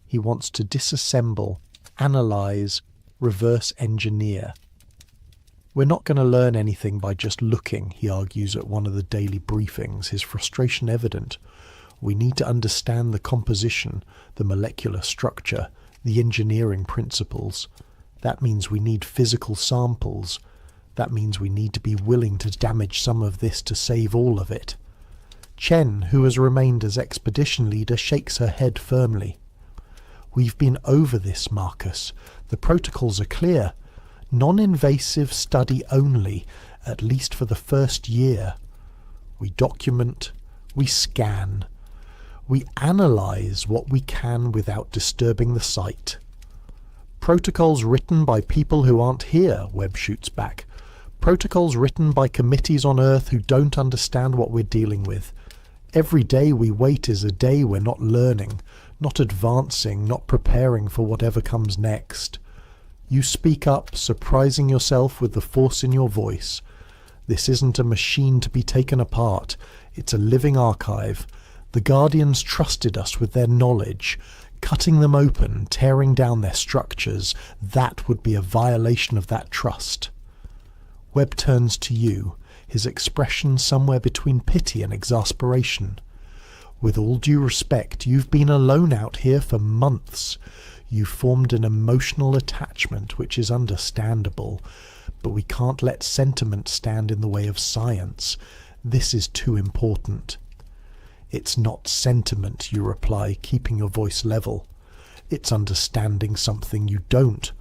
He wants to disassemble, analyze, reverse engineer. We're not going to learn anything by just looking, he argues at one of the daily briefings, his frustration evident. We need to understand the composition, the molecular structure, the engineering principles. That means we need physical samples. That means we need to be willing to damage some of this to save all of it. Chen, who has remained as expedition leader, shakes her head firmly. We've been over this, Marcus. The protocols are clear. Non-invasive study only, at least for the first year. We document, we scan, we analyze what we can without disturbing the site. Protocols written by people who aren't here, Webb shoots back. Protocols written by committees on Earth who don't understand what we're dealing with. Every day we wait is a day we're not learning, not advancing, not preparing for whatever comes next. You speak up, surprising yourself with the force in your voice. This isn't a machine to be taken apart. It's a living archive. The Guardians trusted us with their knowledge. Cutting them open, tearing down their structures, that would be a violation of that trust. Webb turns to you, his expression somewhere between pity and exasperation. With all due respect, you've been alone out here for months. You've formed an emotional attachment which is understandable, but we can't let sentiment stand in the way of science. This is too important. It's not sentiment, you reply, keeping your voice level. It's understanding something you don't.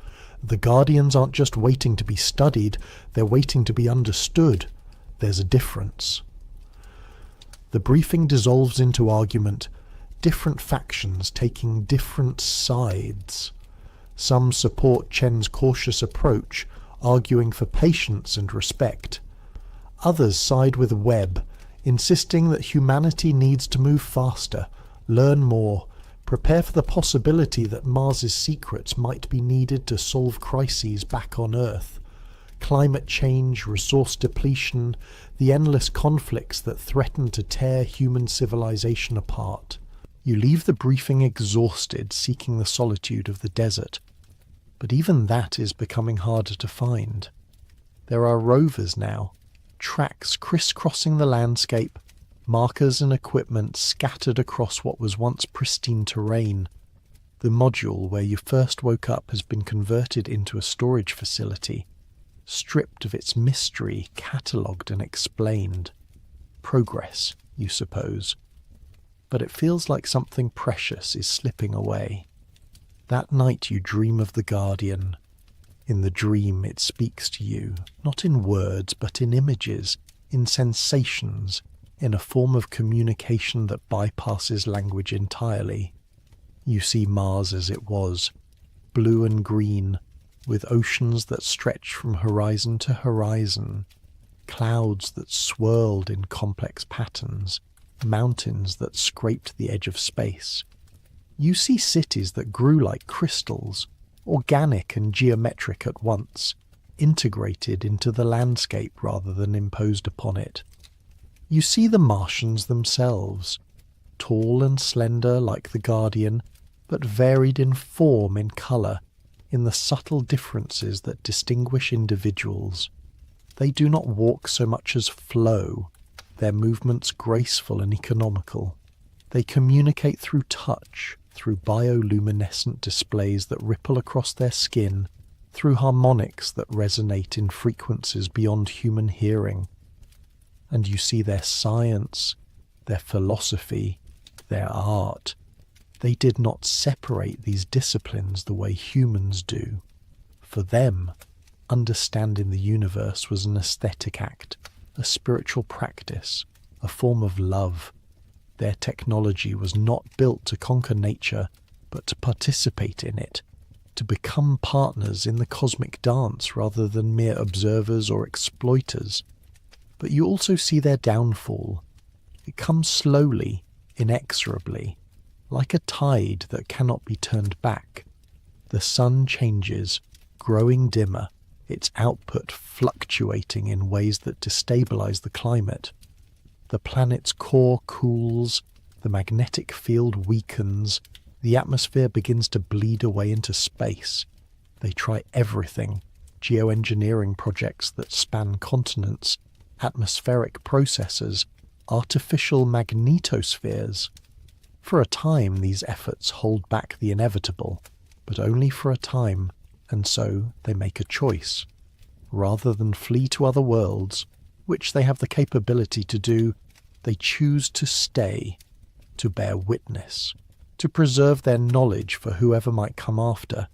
The Guardians aren't just waiting to be studied, they're waiting to be understood. There's a difference. The briefing dissolves into argument, different factions taking different sides. Some support Chen's cautious approach, arguing for patience and respect. Others side with Webb, insisting that humanity needs to move faster, learn more, prepare for the possibility that Mars's secrets might be needed to solve crises back on Earth. Climate change, resource depletion, the endless conflicts that threaten to tear human civilization apart. You leave the briefing exhausted, seeking the solitude of the desert. But even that is becoming harder to find. There are rovers now, tracks crisscrossing the landscape, markers and equipment scattered across what was once pristine terrain. The module where you first woke up has been converted into a storage facility, stripped of its mystery, catalogued and explained. Progress, you suppose. But it feels like something precious is slipping away. That night you dream of the Guardian. In the dream it speaks to you, not in words but in images, in sensations, in a form of communication that bypasses language entirely. You see Mars as it was, blue and green, with oceans that stretched from horizon to horizon, clouds that swirled in complex patterns, mountains that scraped the edge of space. You see cities that grew like crystals, organic and geometric at once, integrated into the landscape rather than imposed upon it. You see the Martians themselves, tall and slender like the Guardian, but varied in form, in colour, in the subtle differences that distinguish individuals. They do not walk so much as flow, their movements graceful and economical. They communicate through touch, through bioluminescent displays that ripple across their skin, through harmonics that resonate in frequencies beyond human hearing. And you see their science, their philosophy, their art. They did not separate these disciplines the way humans do. For them, understanding the universe was an aesthetic act, a spiritual practice, a form of love. Their technology was not built to conquer nature, but to participate in it, to become partners in the cosmic dance rather than mere observers or exploiters. But you also see their downfall. It comes slowly, inexorably, like a tide that cannot be turned back. The sun changes, growing dimmer, its output fluctuating in ways that destabilize the climate. The planet's core cools, the magnetic field weakens, the atmosphere begins to bleed away into space. They try everything, geoengineering projects that span continents, atmospheric processes, artificial magnetospheres. For a time these efforts hold back the inevitable, but only for a time, and so they make a choice. Rather than flee to other worlds, which they have the capability to do, they choose to stay, to bear witness, to preserve their knowledge for whoever might come after.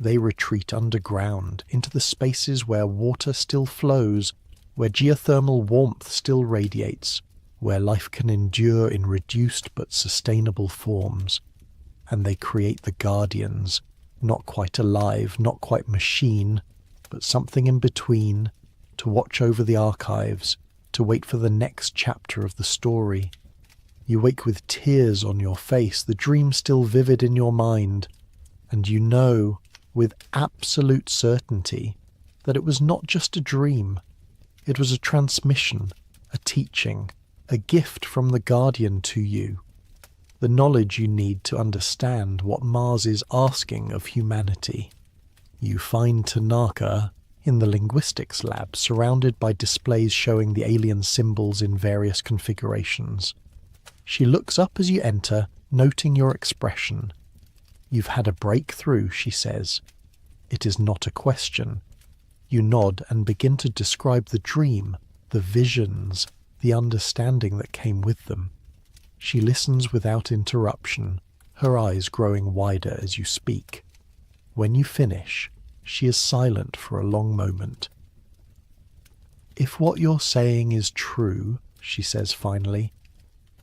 They retreat underground into the spaces where water still flows, where geothermal warmth still radiates, where life can endure in reduced but sustainable forms. And they create the Guardians, not quite alive, not quite machine, but something in between, to watch over the archives, to wait for the next chapter of the story. You wake with tears on your face, the dream still vivid in your mind, and you know, with absolute certainty, that it was not just a dream. It was a transmission, a teaching, a gift from the Guardian to you. The knowledge you need to understand what Mars is asking of humanity. You find Tanaka in the linguistics lab, surrounded by displays showing the alien symbols in various configurations. She looks up as you enter, noting your expression. "You've had a breakthrough," she says. It is not a question. You nod and begin to describe the dream, the visions, the understanding that came with them. She listens without interruption, her eyes growing wider as you speak. When you finish, she is silent for a long moment. "If what you're saying is true," she says finally,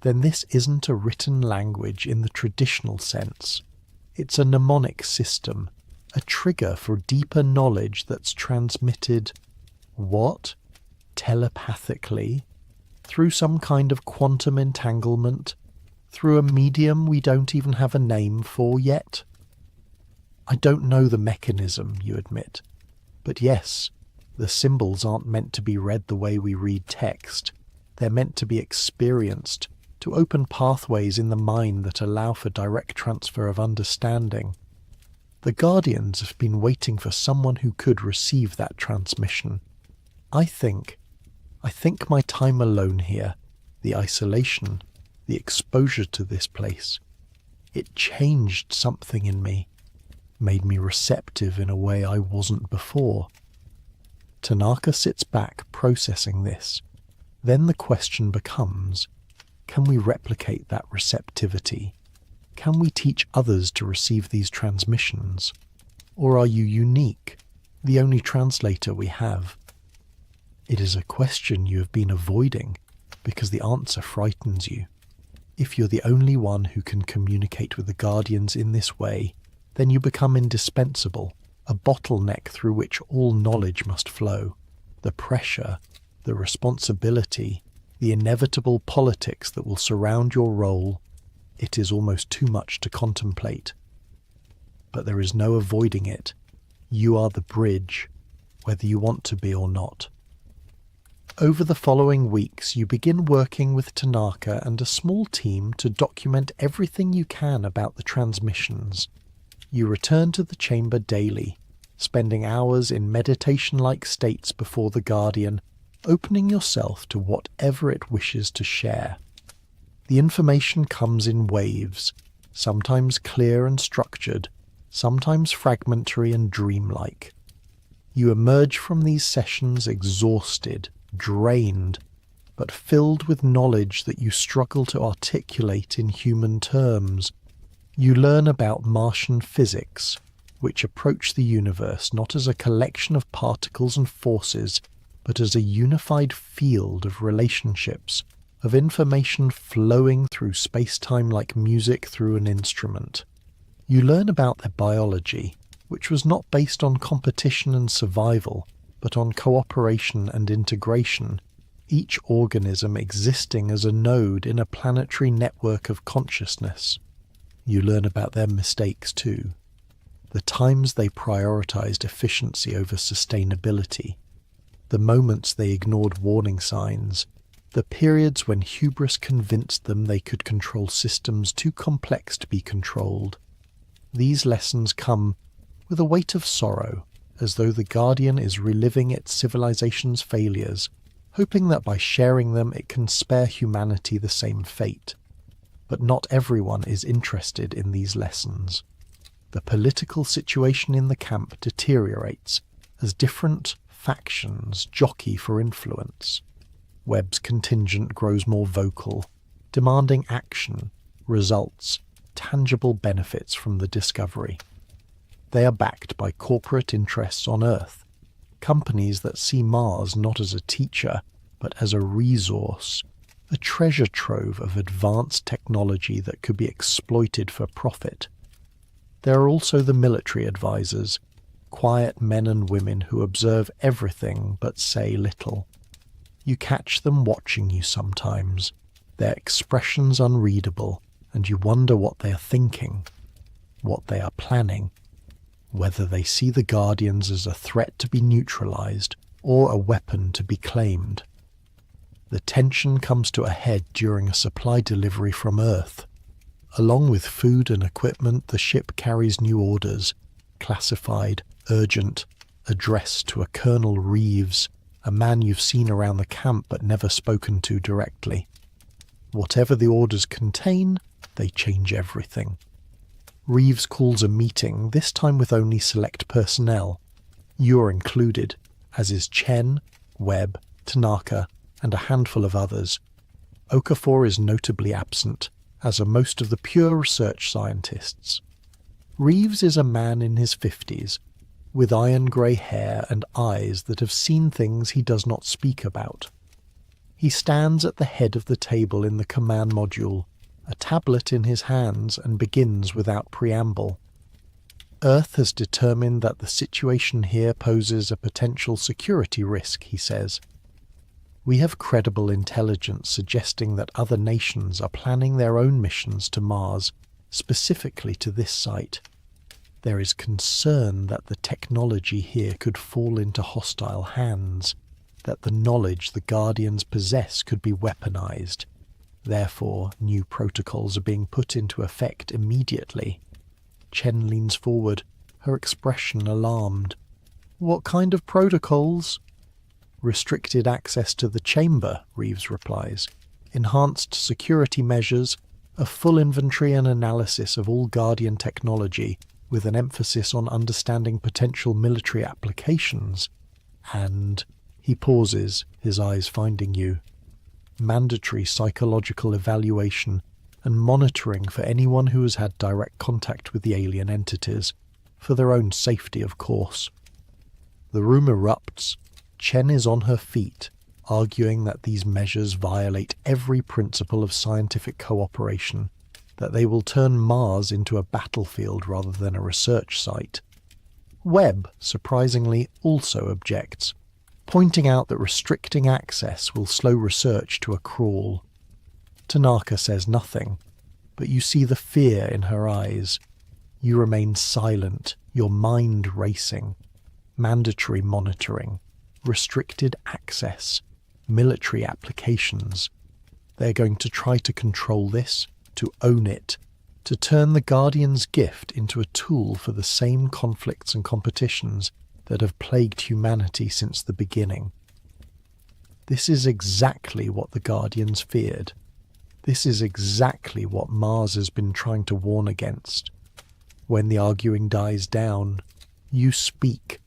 "then this isn't a written language in the traditional sense. It's a mnemonic system, a trigger for deeper knowledge that's transmitted, what? Telepathically? Through some kind of quantum entanglement? Through a medium we don't even have a name for yet?" "I don't know the mechanism," you admit. "But yes, the symbols aren't meant to be read the way we read text. They're meant to be experienced, to open pathways in the mind that allow for direct transfer of understanding. The Guardians have been waiting for someone who could receive that transmission. I think my time alone here, the isolation, the exposure to this place, it changed something in me, made me receptive in a way I wasn't before." Tanaka sits back, processing this. Then the question becomes, can we replicate that receptivity? Can we teach others to receive these transmissions? Or are you unique, the only translator we have? It is a question you have been avoiding because the answer frightens you. If you're the only one who can communicate with the Guardians in this way, then you become indispensable, a bottleneck through which all knowledge must flow. The pressure, the responsibility, the inevitable politics that will surround your role, It is almost too much to contemplate. But there is no avoiding it. You are the bridge, whether you want to be or not. Over the following weeks, you begin working with Tanaka and a small team to document everything you can about the transmissions. You return to the chamber daily, spending hours in meditation-like states before the Guardian, opening yourself to whatever it wishes to share. The information comes in waves, sometimes clear and structured, sometimes fragmentary and dreamlike. You emerge from these sessions exhausted, drained, but filled with knowledge that you struggle to articulate in human terms. You learn about Martian physics, which approach the universe not as a collection of particles and forces, but as a unified field of relationships, of information flowing through space-time like music through an instrument. You learn about their biology, which was not based on competition and survival, but on cooperation and integration, each organism existing as a node in a planetary network of consciousness. You learn about their mistakes too, the times they prioritized efficiency over sustainability, the moments they ignored warning signs, the periods when hubris convinced them they could control systems too complex to be controlled. These lessons come with a weight of sorrow, as though the Guardian is reliving its civilization's failures, hoping that by sharing them it can spare humanity the same fate. But not everyone is interested in these lessons. The political situation in the camp deteriorates as different factions jockey for influence. Webb's contingent grows more vocal, demanding action, results, tangible benefits from the discovery. They are backed by corporate interests on Earth, companies that see Mars not as a teacher, but as a resource, a treasure trove of advanced technology that could be exploited for profit. There are also the military advisors, quiet men and women who observe everything but say little. You catch them watching you sometimes, their expressions unreadable, and you wonder what they are thinking, what they are planning, whether they see the Guardians as a threat to be neutralized or a weapon to be claimed. The tension comes to a head during a supply delivery from Earth. Along with food and equipment, the ship carries new orders, classified, urgent, addressed to a Colonel Reeves, a man you've seen around the camp but never spoken to directly. Whatever the orders contain, they change everything. Reeves calls a meeting, this time with only select personnel. You're included, as is Chen, Webb, Tanaka, and a handful of others. Okafor is notably absent, as are most of the pure research scientists. Reeves is a man in his 50s, with iron-grey hair and eyes that have seen things he does not speak about. He stands at the head of the table in the command module, a tablet in his hands, and begins without preamble. Earth has determined that the situation here poses a potential security risk, he says. We have credible intelligence suggesting that other nations are planning their own missions to Mars, specifically to this site. There is concern that the technology here could fall into hostile hands, that the knowledge the Guardians possess could be weaponized. Therefore, new protocols are being put into effect immediately. Chen leans forward, her expression alarmed. What kind of protocols? Restricted access to the chamber, Reeves replies. Enhanced security measures, a full inventory and analysis of all Guardian technology, with an emphasis on understanding potential military applications. And he pauses, his eyes finding you. Mandatory psychological evaluation and monitoring for anyone who has had direct contact with the alien entities, for their own safety, of course. The room erupts. Chen is on her feet, arguing that these measures violate every principle of scientific cooperation, that they will turn Mars into a battlefield rather than a research site. Webb, surprisingly, also objects, pointing out that restricting access will slow research to a crawl. Tanaka says nothing. but you see the fear in her eyes. You remain silent, your mind racing. Mandatory monitoring, restricted access, military applications. They're going to try to control this, to own it, to turn the Guardian's gift into a tool for the same conflicts and competitions that have plagued humanity since the beginning. This is exactly what the Guardians feared. This is exactly what Mars has been trying to warn against. When the arguing dies down, you speak.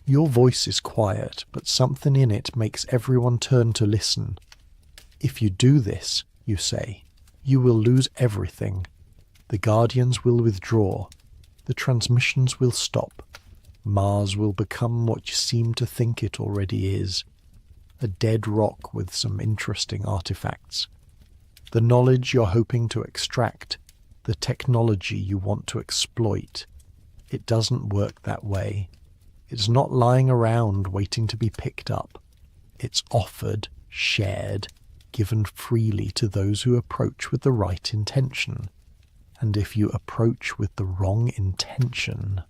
Your voice is quiet, but something in it makes everyone turn to listen. If you do this, you say, you will lose everything. The Guardians will withdraw. The transmissions will stop. Mars will become what you seem to think it already is. A dead rock with some interesting artifacts. The knowledge you're hoping to extract, the technology you want to exploit. It doesn't work that way. It's not lying around waiting to be picked up. It's offered, shared, given freely to those who approach with the right intention. And if you approach with the wrong intention,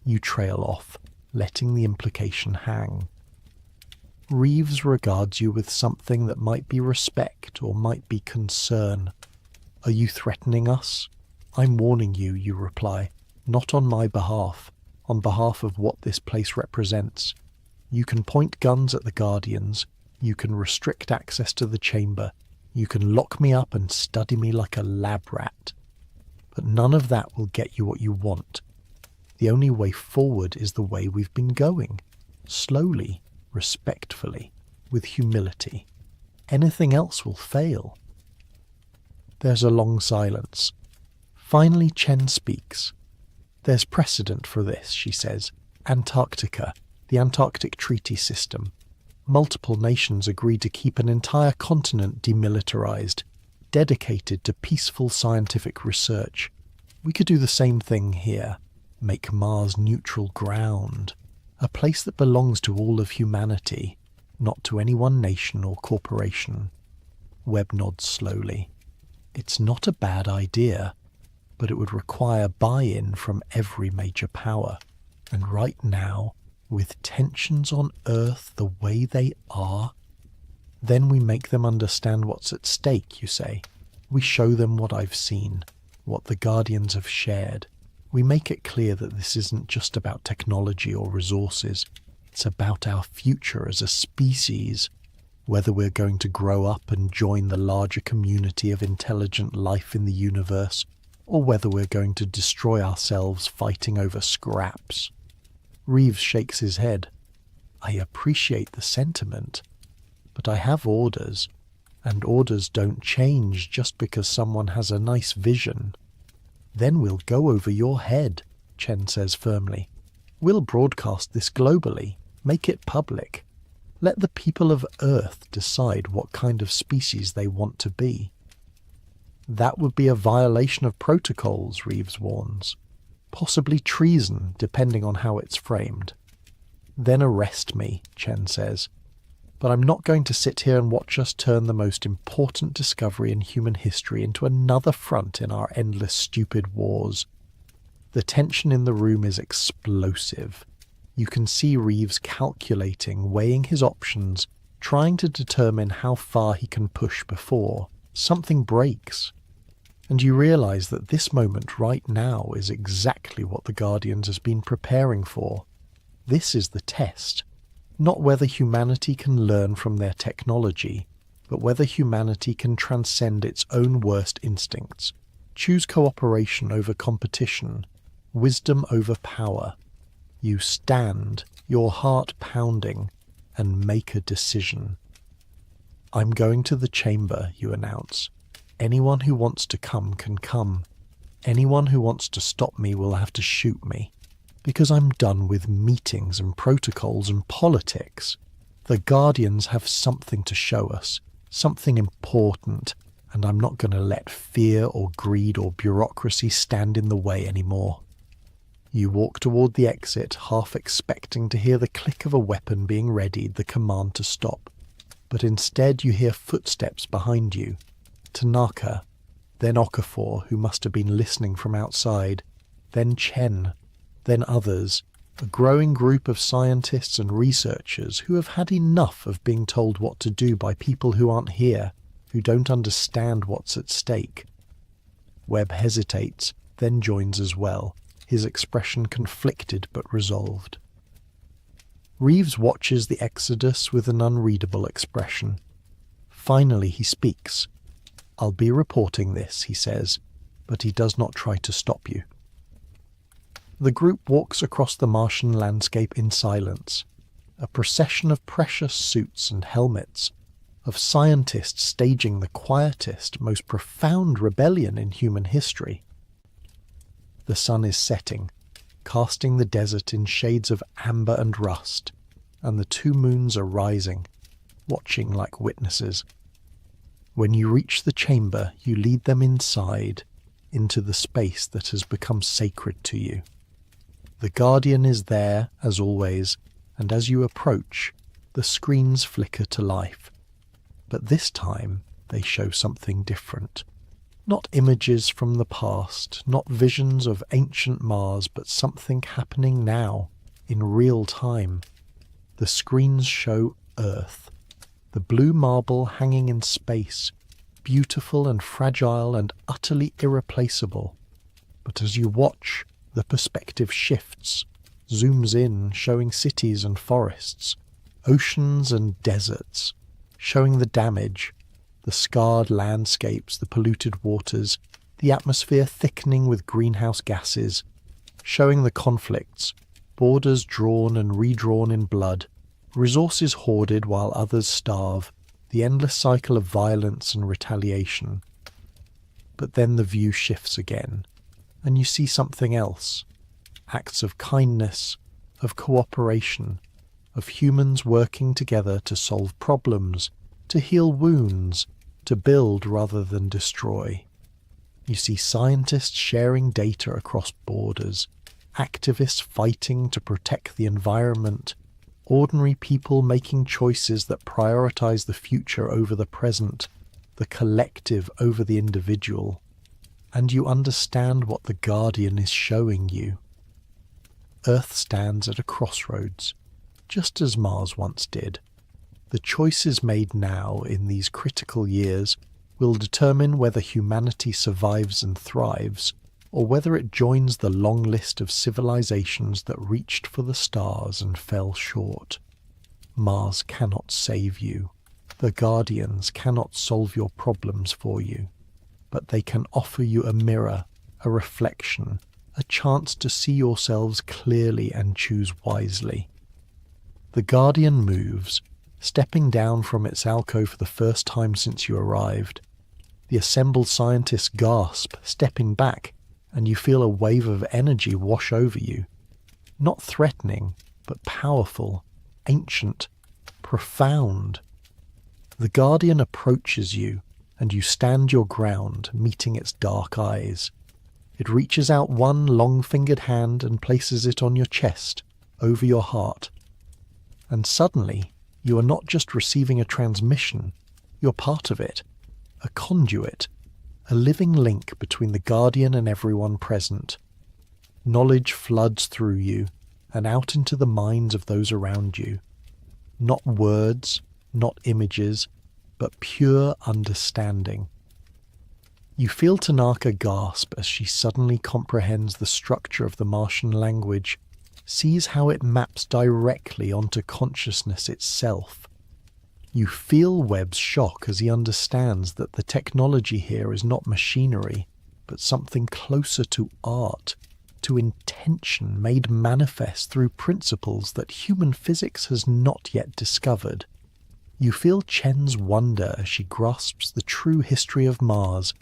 you trail off, letting the implication hang. Reeves regards you with something that might be respect or might be concern. Are you threatening us? I'm warning you, you reply, not on my behalf, on behalf of what this place represents. You can point guns at the Guardians, you can restrict access to the chamber, you can lock me up and study me like a lab rat. But none of that will get you what you want. The only way forward is the way we've been going. Slowly, respectfully, with humility. Anything else will fail. There's a long silence. Finally, Chen speaks. There's precedent for this, she says. Antarctica, the Antarctic Treaty System. Multiple nations agreed to keep an entire continent demilitarized, dedicated to peaceful scientific research. We could do the same thing here. Make Mars neutral ground. A place that belongs to all of humanity, not to any one nation or corporation. Webb nods slowly. It's not a bad idea, but it would require buy-in from every major power. And right now, with tensions on Earth the way they are, then we make them understand what's at stake, you say. We show them what I've seen, what the Guardians have shared. We make it clear that this isn't just about technology or resources. It's about our future as a species, whether we're going to grow up and join the larger community of intelligent life in the universe, or whether we're going to destroy ourselves fighting over scraps. Reeves shakes his head. I appreciate the sentiment, but I have orders, and orders don't change just because someone has a nice vision. Then we'll go over your head, Chen says firmly. We'll broadcast this globally, make it public. Let the people of Earth decide what kind of species they want to be. That would be a violation of protocols, Reeves warns. Possibly treason, depending on how it's framed. Then arrest me, Chen says. But I'm not going to sit here and watch us turn the most important discovery in human history into another front in our endless stupid wars. The tension in the room is explosive. You can see Reeves calculating, weighing his options, trying to determine how far he can push before something breaks. And you realize that this moment right now is exactly what the Guardians has been preparing for. This is the test. Not whether humanity can learn from their technology, but whether humanity can transcend its own worst instincts, choose cooperation over competition, wisdom over power. You stand, your heart pounding, and make a decision. I'm going to the chamber, you announce. Anyone who wants to come can come. Anyone who wants to stop me will have to shoot me. Because I'm done with meetings and protocols and politics. The Guardians have something to show us, something important, and I'm not going to let fear or greed or bureaucracy stand in the way anymore. You walk toward the exit, half expecting to hear the click of a weapon being readied, the command to stop. But instead you hear footsteps behind you. Tanaka, then Okafor, who must have been listening from outside, then Chen, then others, a growing group of scientists and researchers who have had enough of being told what to do by people who aren't here, who don't understand what's at stake. Webb hesitates, then joins as well, his expression conflicted but resolved. Reeves watches the exodus with an unreadable expression. Finally he speaks. "I'll be reporting this," he says, but he does not try to stop you. The group walks across the Martian landscape in silence, a procession of precious suits and helmets, of scientists staging the quietest, most profound rebellion in human history. The sun is setting, casting the desert in shades of amber and rust, and the two moons are rising, watching like witnesses. When you reach the chamber, you lead them inside, into the space that has become sacred to you. The Guardian is there, as always, and as you approach, the screens flicker to life. But this time, they show something different. Not images from the past, not visions of ancient Mars, but something happening now, in real time. The screens show Earth, the blue marble hanging in space, beautiful and fragile and utterly irreplaceable. But as you watch, the perspective shifts, zooms in, showing cities and forests, oceans and deserts, showing the damage, the scarred landscapes, the polluted waters, the atmosphere thickening with greenhouse gases, showing the conflicts, borders drawn and redrawn in blood, resources hoarded while others starve, the endless cycle of violence and retaliation. But then the view shifts again, and you see something else. Acts of kindness, of cooperation, of humans working together to solve problems, to heal wounds, to build rather than destroy. You see scientists sharing data across borders, activists fighting to protect the environment, ordinary people making choices that prioritize the future over the present, the collective over the individual. And you understand what the Guardian is showing you. Earth stands at a crossroads, just as Mars once did. The choices made now in these critical years will determine whether humanity survives and thrives, or whether it joins the long list of civilizations that reached for the stars and fell short. Mars cannot save you. The Guardians cannot solve your problems for you. But they can offer you a mirror, a reflection, a chance to see yourselves clearly and choose wisely. The Guardian moves, stepping down from its alcove for the first time since you arrived. The assembled scientists gasp, stepping back, and you feel a wave of energy wash over you. Not threatening, but powerful, ancient, profound. The Guardian approaches you, and you stand your ground, meeting its dark eyes. It reaches out one long-fingered hand and places it on your chest, over your heart. And suddenly, you are not just receiving a transmission, you're part of it, a conduit, a living link between the Guardian and everyone present. Knowledge floods through you and out into the minds of those around you. Not words, not images, but pure understanding. You feel Tanaka gasp as she suddenly comprehends the structure of the Martian language, sees how it maps directly onto consciousness itself. You feel Webb's shock as he understands that the technology here is not machinery, but something closer to art, to intention made manifest through principles that human physics has not yet discovered. You feel Chen's wonder as she grasps the true history of Mars,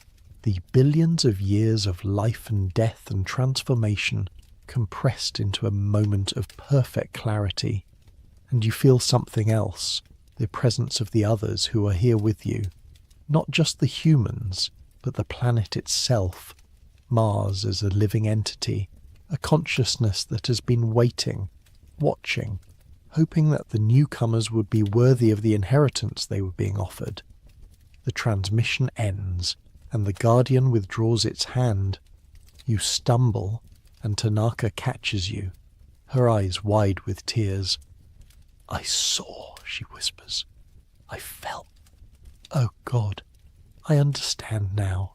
the billions of years of life and death and transformation compressed into a moment of perfect clarity. And you feel something else, the presence of the others who are here with you. Not just the humans, but the planet itself. Mars as a living entity, a consciousness that has been waiting, watching, hoping that the newcomers would be worthy of the inheritance they were being offered. The transmission ends, and the Guardian withdraws its hand. You stumble, and Tanaka catches you, her eyes wide with tears. "I saw," she whispers. "I felt. Oh God, I understand now."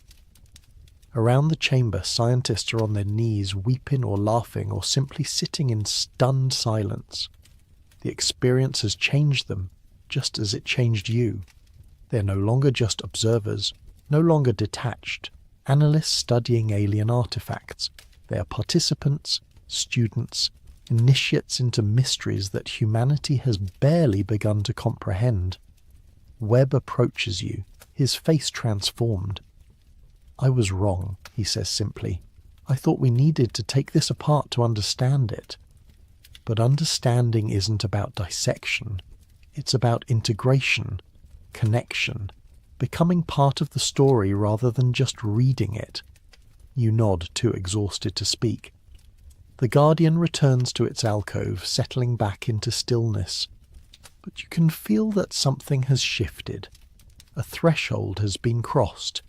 Around the chamber, scientists are on their knees, weeping or laughing or simply sitting in stunned silence. The experience has changed them, just as it changed you. They're no longer just observers, no longer detached, analysts studying alien artifacts. They are participants, students, initiates into mysteries that humanity has barely begun to comprehend. Webb approaches you, his face transformed. "I was wrong," he says simply. "I thought we needed to take this apart to understand it." But understanding isn't about dissection. It's about integration, connection, becoming part of the story rather than just reading it. You nod, too exhausted to speak. The Guardian returns to its alcove, settling back into stillness. But you can feel that something has shifted. A threshold has been crossed.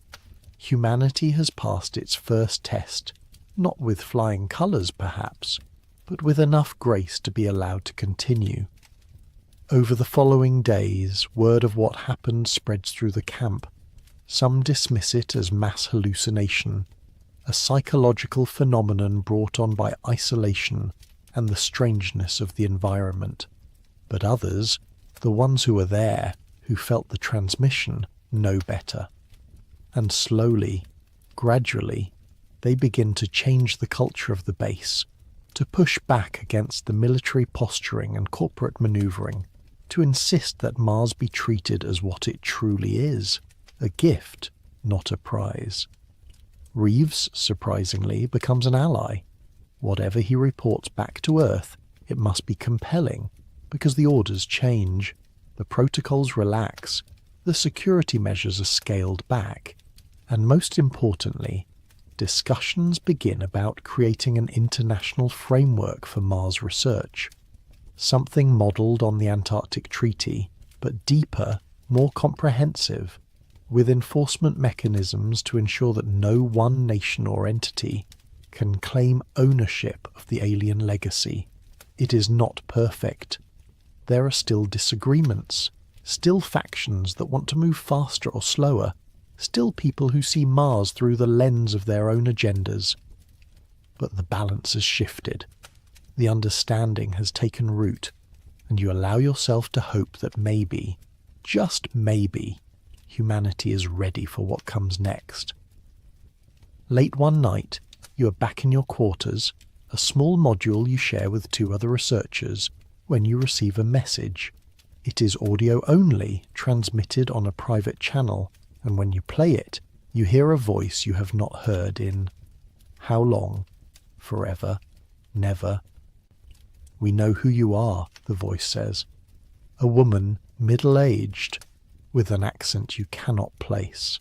Humanity has passed its first test, not with flying colours perhaps, but with enough grace to be allowed to continue. Over the following days, word of what happened spreads through the camp. Some dismiss it as mass hallucination, a psychological phenomenon brought on by isolation and the strangeness of the environment. But others, the ones who were there, who felt the transmission, know better. And slowly, gradually, they begin to change the culture of the base, to push back against the military posturing and corporate manoeuvring, to insist that Mars be treated as what it truly is, a gift, not a prize. Reeves, surprisingly, becomes an ally. Whatever he reports back to Earth, it must be compelling, because the orders change, the protocols relax, the security measures are scaled back, and most importantly, discussions begin about creating an international framework for Mars research, something modelled on the Antarctic Treaty, but deeper, more comprehensive, with enforcement mechanisms to ensure that no one nation or entity can claim ownership of the alien legacy. It is not perfect. There are still disagreements, still factions that want to move faster or slower, still people who see Mars through the lens of their own agendas. But the balance has shifted. The understanding has taken root, and you allow yourself to hope that maybe, just maybe, humanity is ready for what comes next. Late one night, you are back in your quarters, a small module you share with two other researchers, when you receive a message. It is audio only, transmitted on a private channel, and when you play it, you hear a voice you have not heard in how long? Forever? Never? "We know who you are," the voice says. A woman, middle-aged, with an accent you cannot place.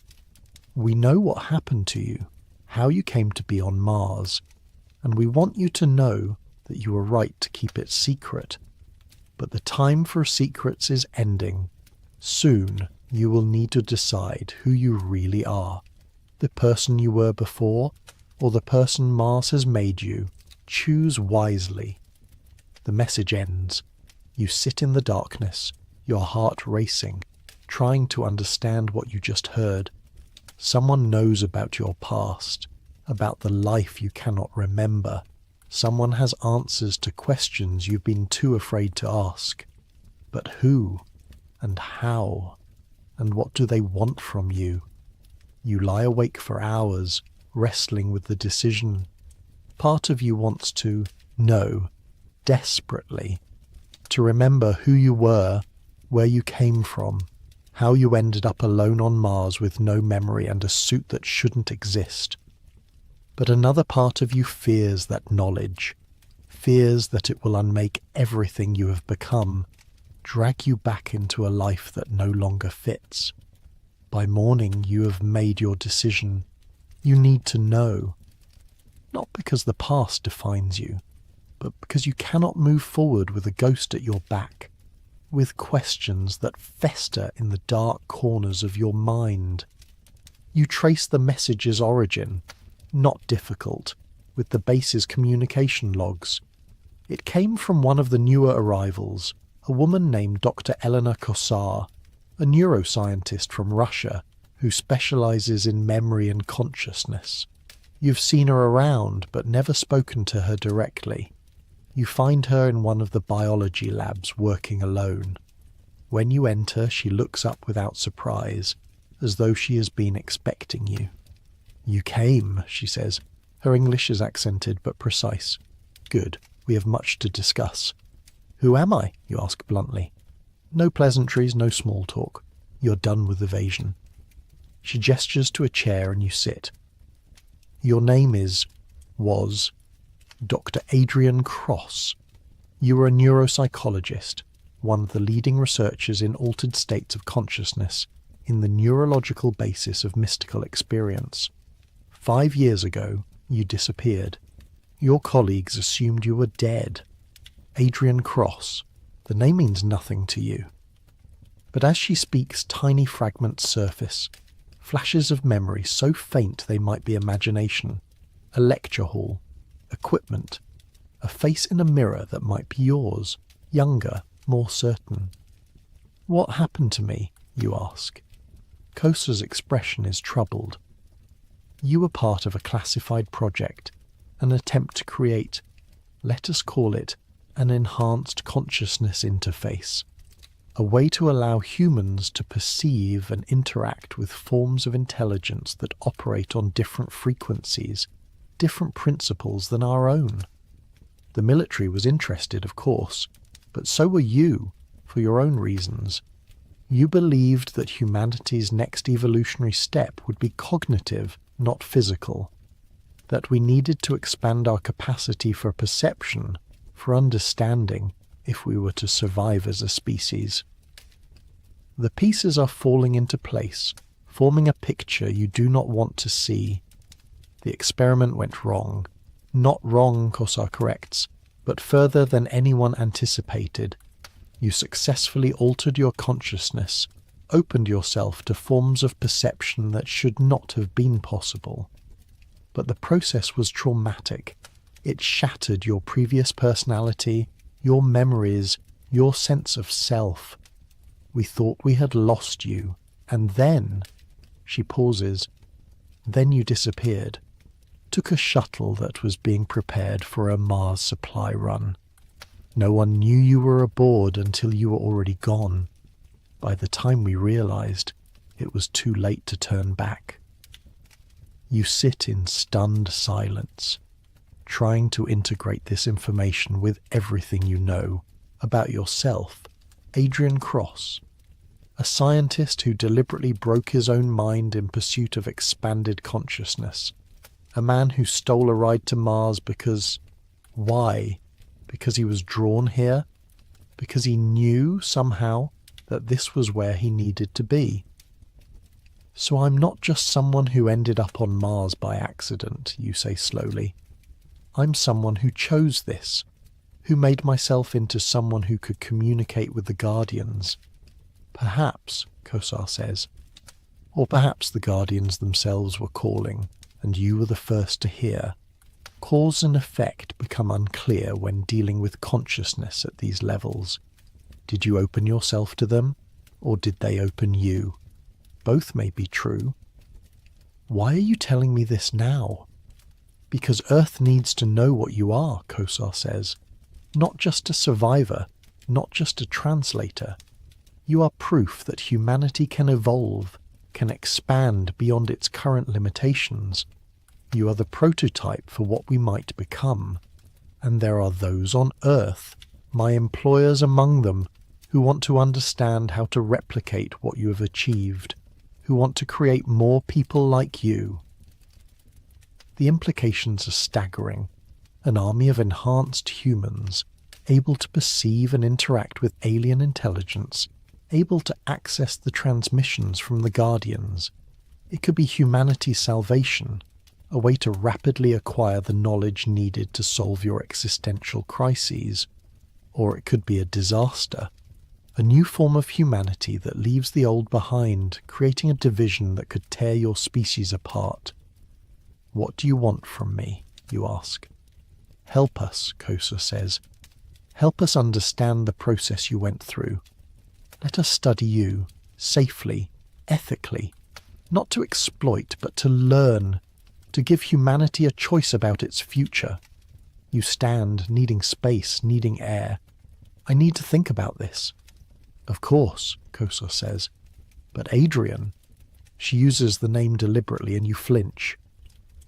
"We know what happened to you, how you came to be on Mars, and we want you to know that you were right to keep it secret. But the time for secrets is ending. Soon you will need to decide who you really are, the person you were before, or the person Mars has made you. Choose wisely." The message ends. You sit in the darkness, your heart racing, trying to understand what you just heard. Someone knows about your past, about the life you cannot remember. Someone has answers to questions you've been too afraid to ask. But who? And how? And what do they want from you? You lie awake for hours, wrestling with the decision. Part of you wants to know, desperately, to remember who you were, where you came from, how you ended up alone on Mars with no memory and a suit that shouldn't exist. But another part of you fears that knowledge, fears that it will unmake everything you have become, drag you back into a life that no longer fits. By morning you have made your decision. You need to know. Not because the past defines you, but because you cannot move forward with a ghost at your back, with questions that fester in the dark corners of your mind. You trace the message's origin, not difficult, with the base's communication logs. It came from one of the newer arrivals, a woman named Dr. Elena Kossar, a neuroscientist from Russia who specializes in memory and consciousness. You've seen her around but never spoken to her directly. You find her in one of the biology labs working alone. When you enter, she looks up without surprise, as though she has been expecting you. "You came," she says. Her English is accented but precise. "Good. We have much to discuss." "Who am I?" you ask bluntly. No pleasantries, no small talk. You're done with evasion. She gestures to a chair and you sit. "Your name was Dr. Adrian Cross. You are a neuropsychologist, one of the leading researchers in altered states of consciousness, in the neurological basis of mystical experience. 5 years ago, you disappeared. Your colleagues assumed you were dead. Adrian Cross. The name means nothing to you." But as she speaks, tiny fragments surface, flashes of memory so faint they might be imagination, a lecture hall, equipment, a face in a mirror that might be yours, younger, more certain. "What happened to me?" you ask. Kosa's expression is troubled. You were part of a classified project, an attempt to create, let us call it, an enhanced consciousness interface, a way to allow humans to perceive and interact with forms of intelligence that operate on different frequencies, different principles than our own. The military was interested, of course, but so were you, for your own reasons. You believed that humanity's next evolutionary step would be cognitive, not physical, that we needed to expand our capacity for perception, for understanding, if we were to survive as a species. The pieces are falling into place, forming a picture you do not want to see. The experiment went wrong. Not wrong, Kossar corrects, but further than anyone anticipated. You successfully altered your consciousness, opened yourself to forms of perception that should not have been possible. But the process was traumatic. It shattered your previous personality, your memories, your sense of self. We thought we had lost you, and then, she pauses, then you disappeared. Took a shuttle that was being prepared for a Mars supply run. No one knew you were aboard until you were already gone. By the time we realized, it was too late to turn back. You sit in stunned silence, trying to integrate this information with everything you know about yourself, Adrian Cross, a scientist who deliberately broke his own mind in pursuit of expanded consciousness, a man who stole a ride to Mars because... why? Because he was drawn here? Because he knew, somehow, that this was where he needed to be? "So I'm not just someone who ended up on Mars by accident," you say slowly. "I'm someone who chose this, who made myself into someone who could communicate with the Guardians. Perhaps," Kossar says, or perhaps the Guardians themselves were calling, and you were the first to hear. Cause and effect become unclear when dealing with consciousness at these levels. Did you open yourself to them, or did they open you? Both may be true. "Why are you telling me this now?" "Because Earth needs to know what you are," Kossar says. "Not just a survivor, not just a translator. You are proof that humanity can evolve, can expand beyond its current limitations. You are the prototype for what we might become. And there are those on Earth, my employers among them, who want to understand how to replicate what you have achieved, who want to create more people like you." The implications are staggering. An army of enhanced humans, able to perceive and interact with alien intelligence, able to access the transmissions from the Guardians. It could be humanity's salvation, a way to rapidly acquire the knowledge needed to solve your existential crises. Or it could be a disaster, A new form of humanity that leaves the old behind, creating a division that could tear your species apart. What do you want from me, you ask. Help us, Kosa says. Help us understand the process you went through. Let us study you, safely, ethically, not to exploit, but to learn, to give humanity a choice about its future. You stand, needing space, needing air. I need to think about this. Of course, Kosa says. But Adrian, she uses the name deliberately and you flinch.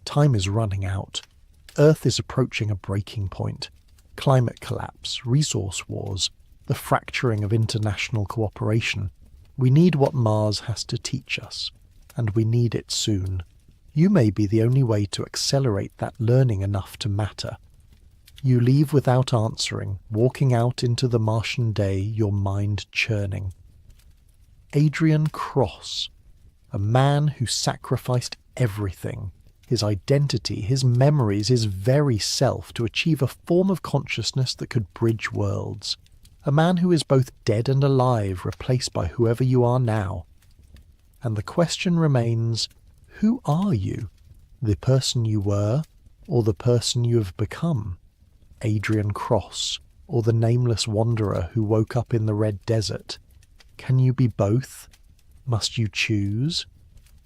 Time is running out. Earth is approaching a breaking point. Climate collapse, resource wars, the fracturing of international cooperation. We need what Mars has to teach us, and we need it soon. You may be the only way to accelerate that learning enough to matter. You leave without answering, walking out into the Martian day, your mind churning. Adrian Cross, a man who sacrificed everything, his identity, his memories, his very self, to achieve a form of consciousness that could bridge worlds. A man who is both dead and alive, replaced by whoever you are now. And the question remains, who are you? The person you were, or the person you have become? Adrian Cross, or the nameless wanderer who woke up in the Red Desert? Can you be both? Must you choose?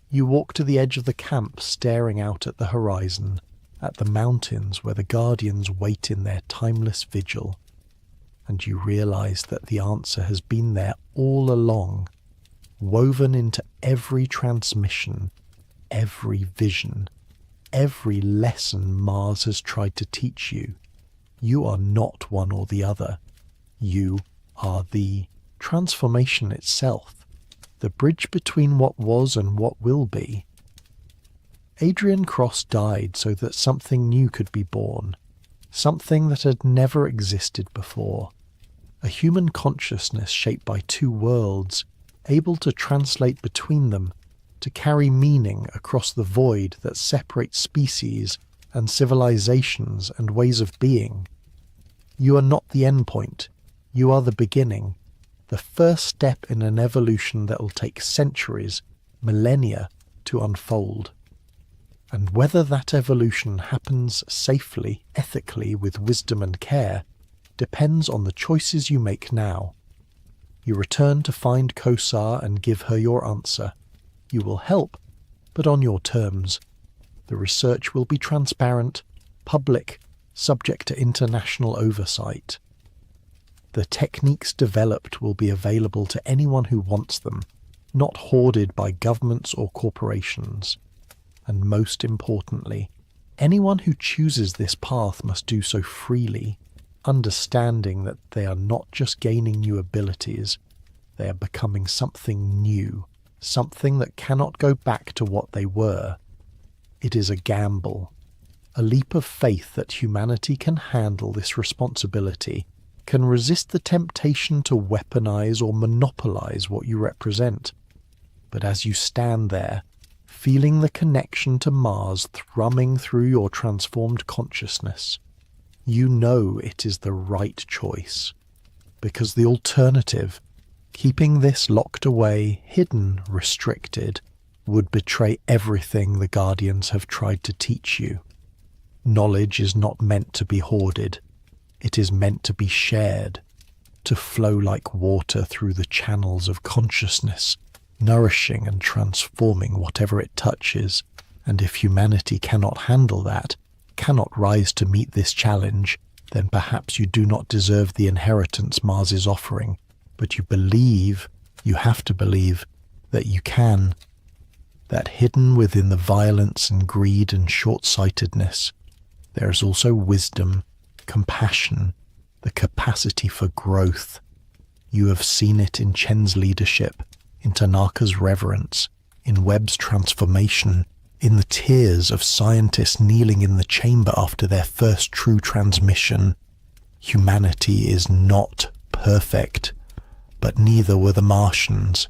You walk to the edge of the camp, staring out at the horizon, at the mountains where the Guardians wait in their timeless vigil. And you realize that the answer has been there all along, woven into every transmission, every vision, every lesson Mars has tried to teach you. You are not one or the other. You are the transformation itself, the bridge between what was and what will be. Adrian Cross died so that something new could be born, something that had never existed before. A human consciousness shaped by two worlds, able to translate between them, to carry meaning across the void that separates species and civilizations and ways of being. You are not the endpoint. You are the beginning, the first step in an evolution that will take centuries, millennia, to unfold. And whether that evolution happens safely, ethically, with wisdom and care, depends on the choices you make now. You return to find Kosar and give her your answer. You will help, but on your terms. The research will be transparent, public, subject to international oversight. The techniques developed will be available to anyone who wants them, not hoarded by governments or corporations. And most importantly, anyone who chooses this path must do so freely, understanding that they are not just gaining new abilities, they are becoming something new, something that cannot go back to what they were. It is a gamble, a leap of faith that humanity can handle this responsibility, can resist the temptation to weaponize or monopolize what you represent. But as you stand there, feeling the connection to Mars thrumming through your transformed consciousness, you know it is the right choice. Because the alternative, keeping this locked away, hidden, restricted, would betray everything the Guardians have tried to teach you. Knowledge is not meant to be hoarded. It is meant to be shared, to flow like water through the channels of consciousness, nourishing and transforming whatever it touches. And if humanity cannot handle that, cannot rise to meet this challenge, then perhaps you do not deserve the inheritance Mars is offering. But you believe, you have to believe, that you can. That hidden within the violence and greed and short-sightedness, there is also wisdom, compassion, the capacity for growth. You have seen it in Chen's leadership, in Tanaka's reverence, in Webb's transformation, in the tears of scientists kneeling in the chamber after their first true transmission. Humanity is not perfect, but neither were the Martians.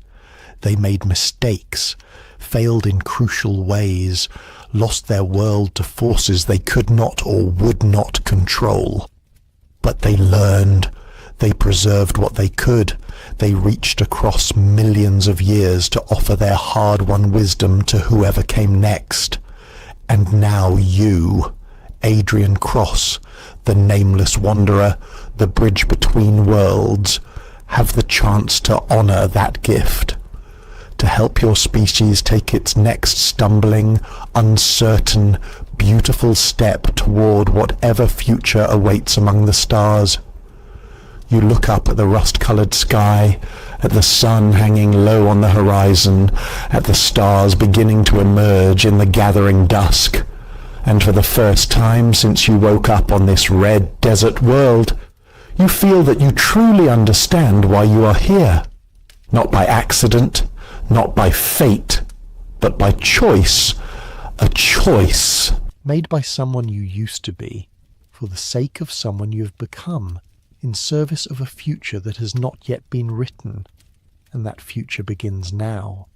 They made mistakes, failed in crucial ways, lost their world to forces they could not or would not control. But they learned, they preserved what they could, They reached across millions of years to offer their hard-won wisdom to whoever came next. And now you, Adrian Cross, the nameless wanderer, the bridge between worlds, have the chance to honor that gift, to help your species take its next stumbling, uncertain, beautiful step toward whatever future awaits among the stars. You look up at the rust-colored sky, at the sun hanging low on the horizon, at the stars beginning to emerge in the gathering dusk, and for the first time since you woke up on this red desert world, you feel that you truly understand why you are here. Not by accident, not by fate, but by choice. A choice made by someone you used to be, for the sake of someone you have become, in service of a future that has not yet been written, and that future begins now.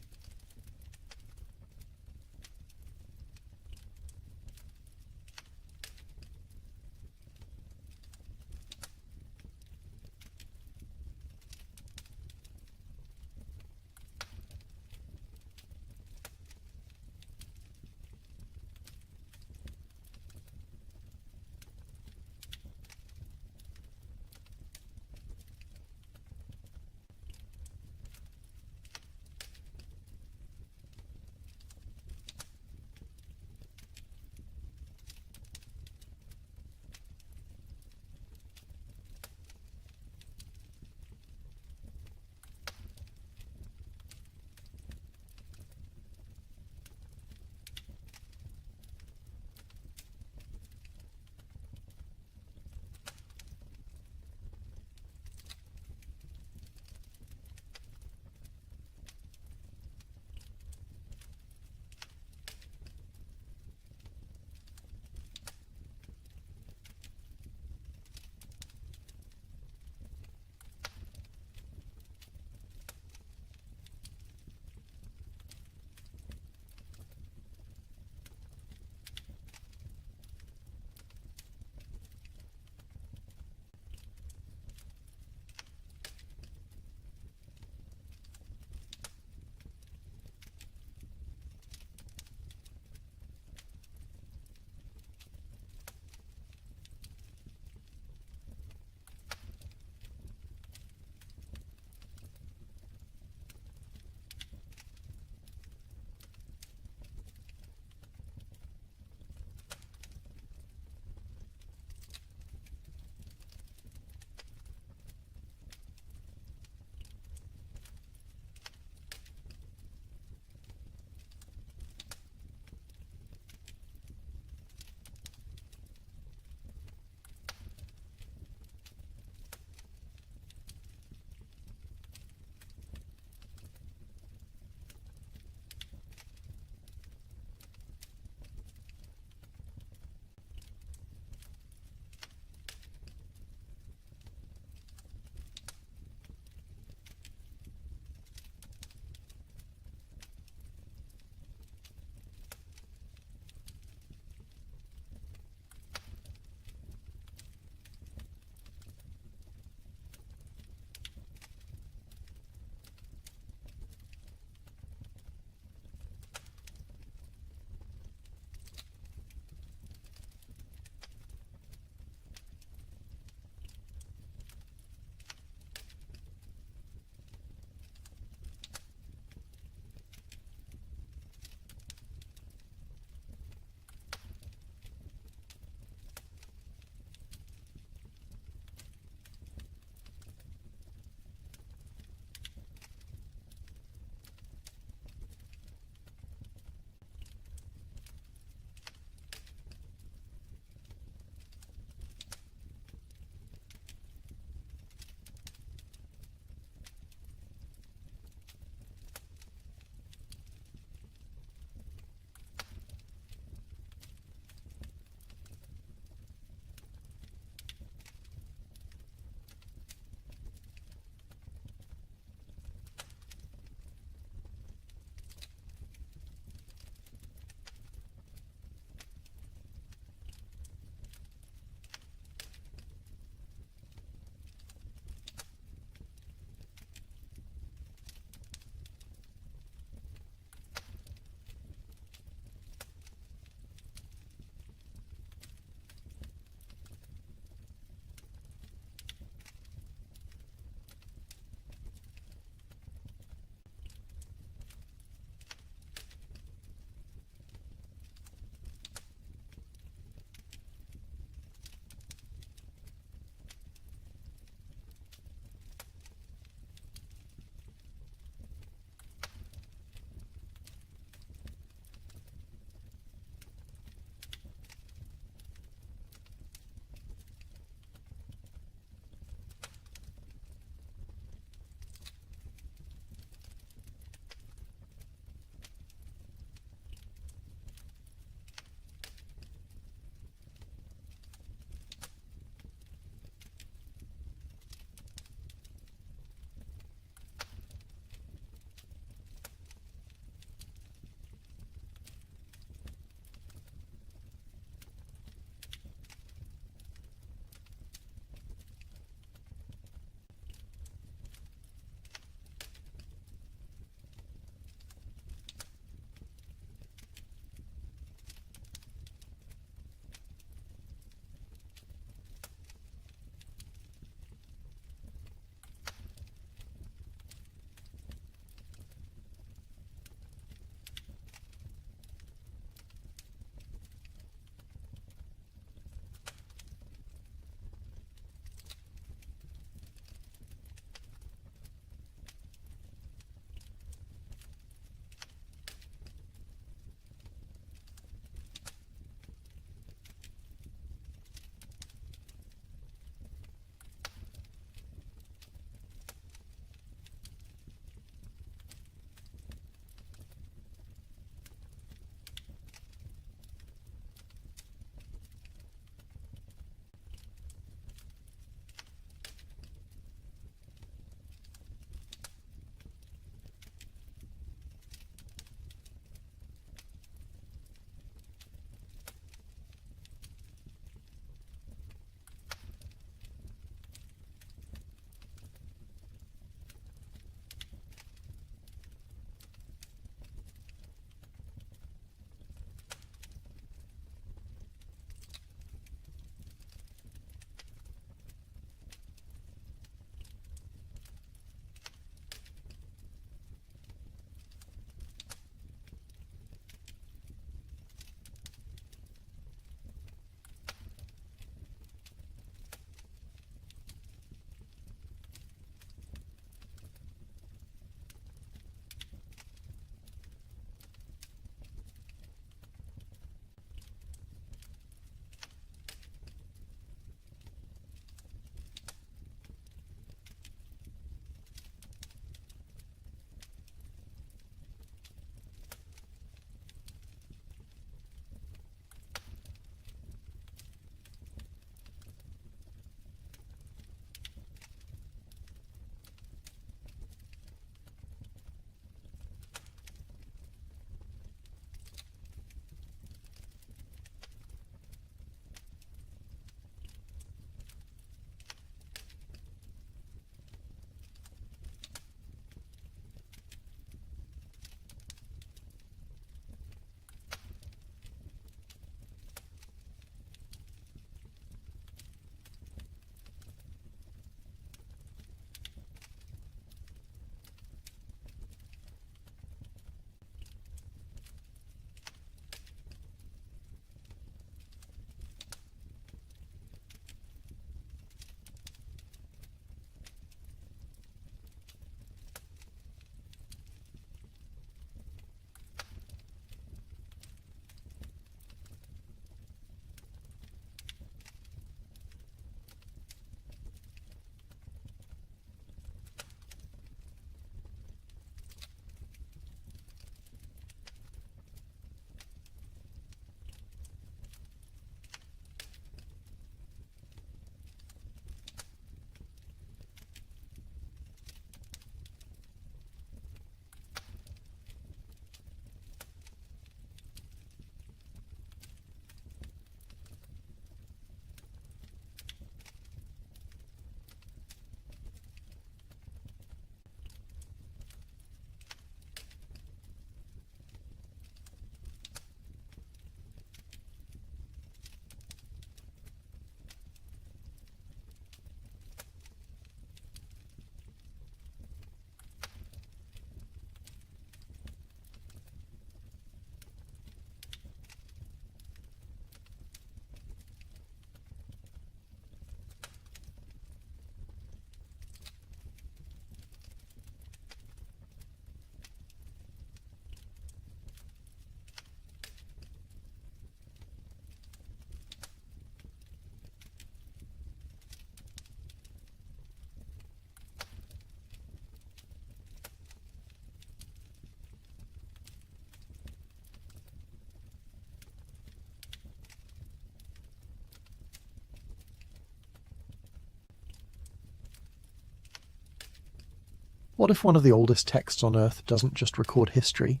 What if one of the oldest texts on Earth doesn't just record history,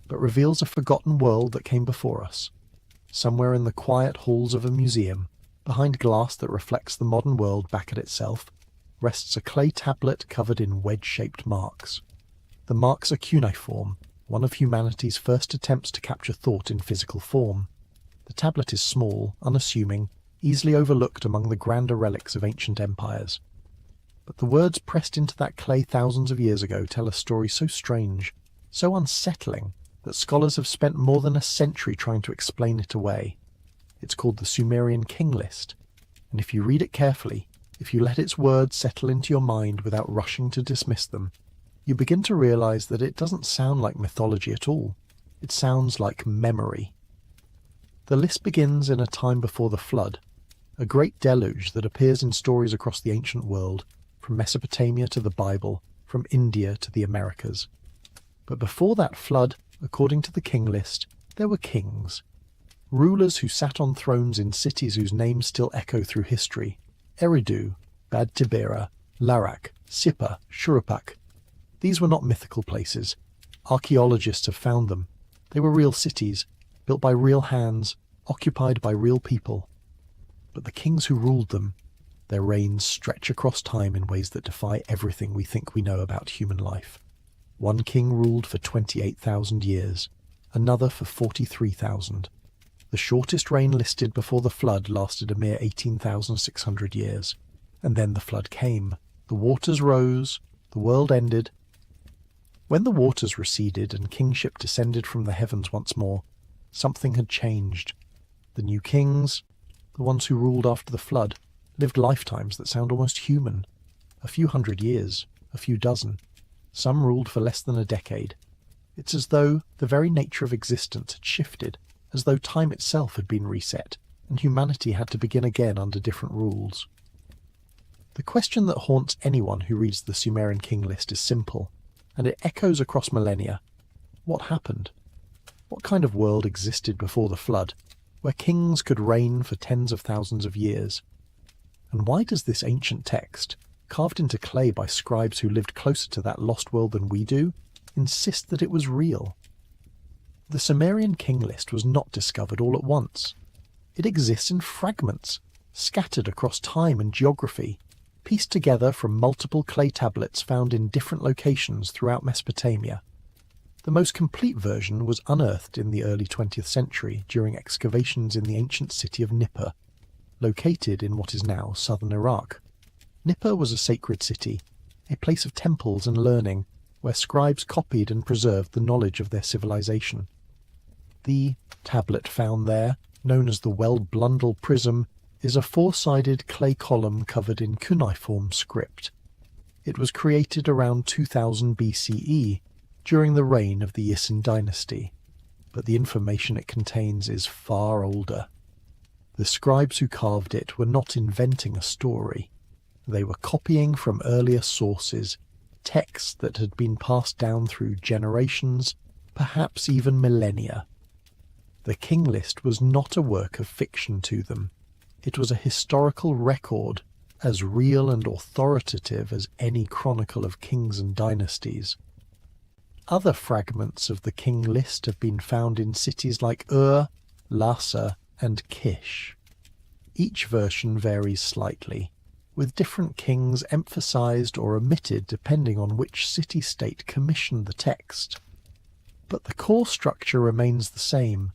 but reveals a forgotten world that came before us? Somewhere in the quiet halls of a museum, behind glass that reflects the modern world back at itself, rests a clay tablet covered in wedge-shaped marks. The marks are cuneiform, one of humanity's first attempts to capture thought in physical form. The tablet is small, unassuming, easily overlooked among the grander relics of ancient empires. But the words pressed into that clay thousands of years ago tell a story so strange, so unsettling, that scholars have spent more than a century trying to explain it away. It's called the Sumerian King List, and if you read it carefully, if you let its words settle into your mind without rushing to dismiss them, you begin to realize that it doesn't sound like mythology at all. It sounds like memory. The list begins in a time before the flood, a great deluge that appears in stories across the ancient world, from Mesopotamia to the Bible, from India to the Americas. But before that flood, according to the king list, there were kings. Rulers who sat on thrones in cities whose names still echo through history. Eridu, Bad Tibera, Larak, Sippar, Shuruppak. These were not mythical places. Archaeologists have found them. They were real cities, built by real hands, occupied by real people. But the kings who ruled them, their reigns stretch across time in ways that defy everything we think we know about human life. One king ruled for 28,000 years, another for 43,000. The shortest reign listed before the flood lasted a mere 18,600 years. And then the flood came. The waters rose, the world ended. When the waters receded and kingship descended from the heavens once more, something had changed. The new kings, the ones who ruled after the flood, lived lifetimes that sound almost human. A few hundred years, a few dozen. Some ruled for less than a decade. It's as though the very nature of existence had shifted, as though time itself had been reset, and humanity had to begin again under different rules. The question that haunts anyone who reads the Sumerian king list is simple, and it echoes across millennia. What happened? What kind of world existed before the flood, where kings could reign for tens of thousands of years? And why does this ancient text, carved into clay by scribes who lived closer to that lost world than we do, insist that it was real? The Sumerian king list was not discovered all at once. It exists in fragments, scattered across time and geography, pieced together from multiple clay tablets found in different locations throughout Mesopotamia. The most complete version was unearthed in the early 20th century during excavations in the ancient city of Nippur, located in what is now southern Iraq. Nippur was a sacred city, a place of temples and learning, where scribes copied and preserved the knowledge of their civilization. The tablet found there, known as the Well-Blundell Prism, is a four-sided clay column covered in cuneiform script. It was created around 2000 BCE, during the reign of the Yisin dynasty, but the information it contains is far older. The scribes who carved it were not inventing a story. They were copying from earlier sources, texts that had been passed down through generations, perhaps even millennia. The king list was not a work of fiction to them. It was a historical record, as real and authoritative as any chronicle of kings and dynasties. Other fragments of the king list have been found in cities like Ur, Lhasa, and Kish. Each version varies slightly, with different kings emphasized or omitted depending on which city-state commissioned the text. But the core structure remains the same,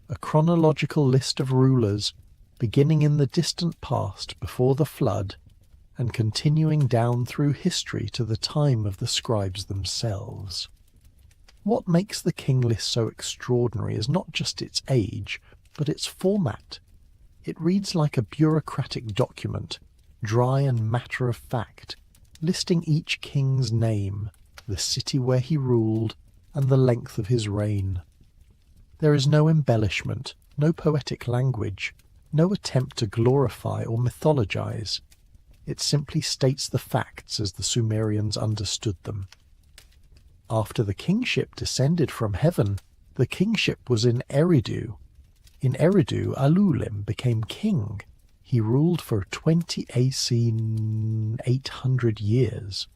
a chronological list of rulers beginning in the distant past before the flood and continuing down through history to the time of the scribes themselves. What makes the king list so extraordinary is not just its age, but its format. It reads like a bureaucratic document, dry and matter-of-fact, listing each king's name, the city where he ruled, and the length of his reign. There is no embellishment, no poetic language, no attempt to glorify or mythologize. It simply states the facts as the Sumerians understood them. After the kingship descended from heaven, the kingship was in Eridu. In Eridu, Alulim became king. He ruled for 20 AC 800 years.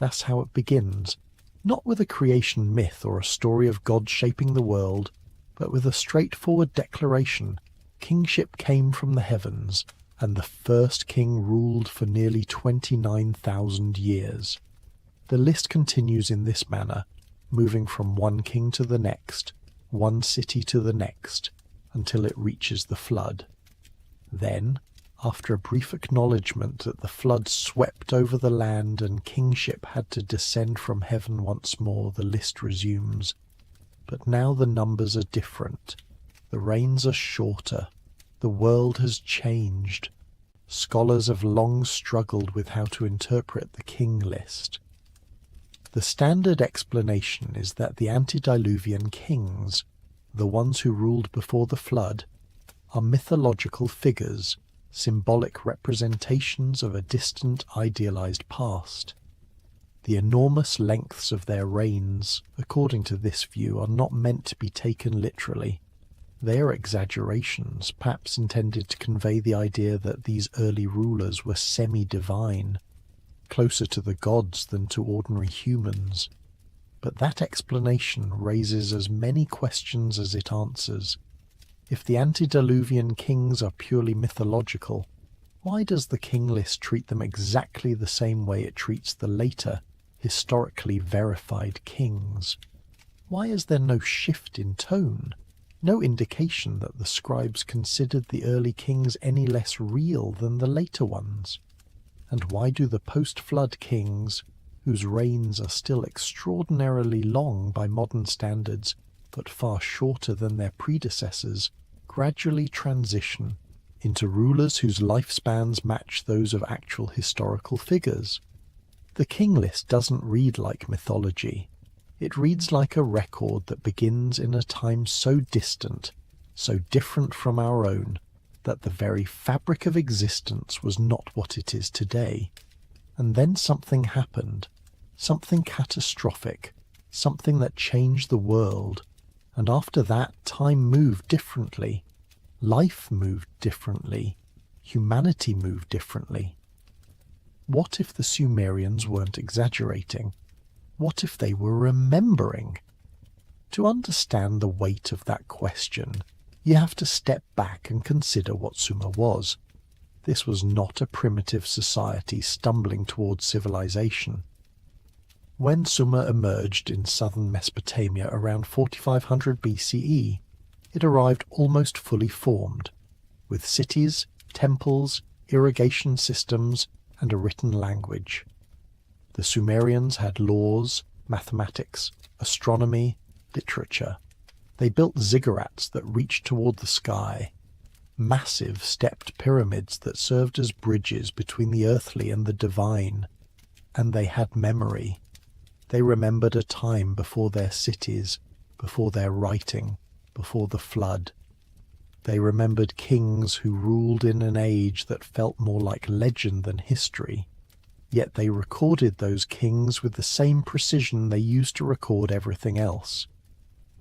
That's how it begins, not with a creation myth or a story of God shaping the world, but with a straightforward declaration: kingship came from the heavens, and the first king ruled for nearly 29,000 years. The list continues in this manner, moving from one king to the next, one city to the next, until it reaches the flood. Then, after a brief acknowledgement that the flood swept over the land and kingship had to descend from heaven once more, the list resumes. But now the numbers are different. The reigns are shorter. The world has changed. Scholars have long struggled with how to interpret the king list. The standard explanation is that the antediluvian kings, the ones who ruled before the flood, are mythological figures, symbolic representations of a distant, idealized past. The enormous lengths of their reigns, according to this view, are not meant to be taken literally. They are exaggerations, perhaps intended to convey the idea that these early rulers were semi-divine, closer to the gods than to ordinary humans. But that explanation raises as many questions as it answers. If the antediluvian kings are purely mythological, why does the king list treat them exactly the same way it treats the later, historically verified kings? Why is there no shift in tone, no indication that the scribes considered the early kings any less real than the later ones? And why do the post-flood kings, whose reigns are still extraordinarily long by modern standards, but far shorter than their predecessors, gradually transition into rulers whose lifespans match those of actual historical figures? The king list doesn't read like mythology. It reads like a record that begins in a time so distant, so different from our own, that the very fabric of existence was not what it is today. And then something happened, something catastrophic, something that changed the world. And after that, time moved differently. Life moved differently. Humanity moved differently. What if the Sumerians weren't exaggerating? What if they were remembering? To understand the weight of that question, you have to step back and consider what Sumer was. This was not a primitive society stumbling towards civilization. When Sumer emerged in southern Mesopotamia around 4500 BCE, it arrived almost fully formed, with cities, temples, irrigation systems, and a written language. The Sumerians had laws, mathematics, astronomy, literature. They built ziggurats that reached toward the sky, massive stepped pyramids that served as bridges between the earthly and the divine. And they had memory. They remembered a time before their cities, before their writing, before the flood. They remembered kings who ruled in an age that felt more like legend than history. Yet they recorded those kings with the same precision they used to record everything else.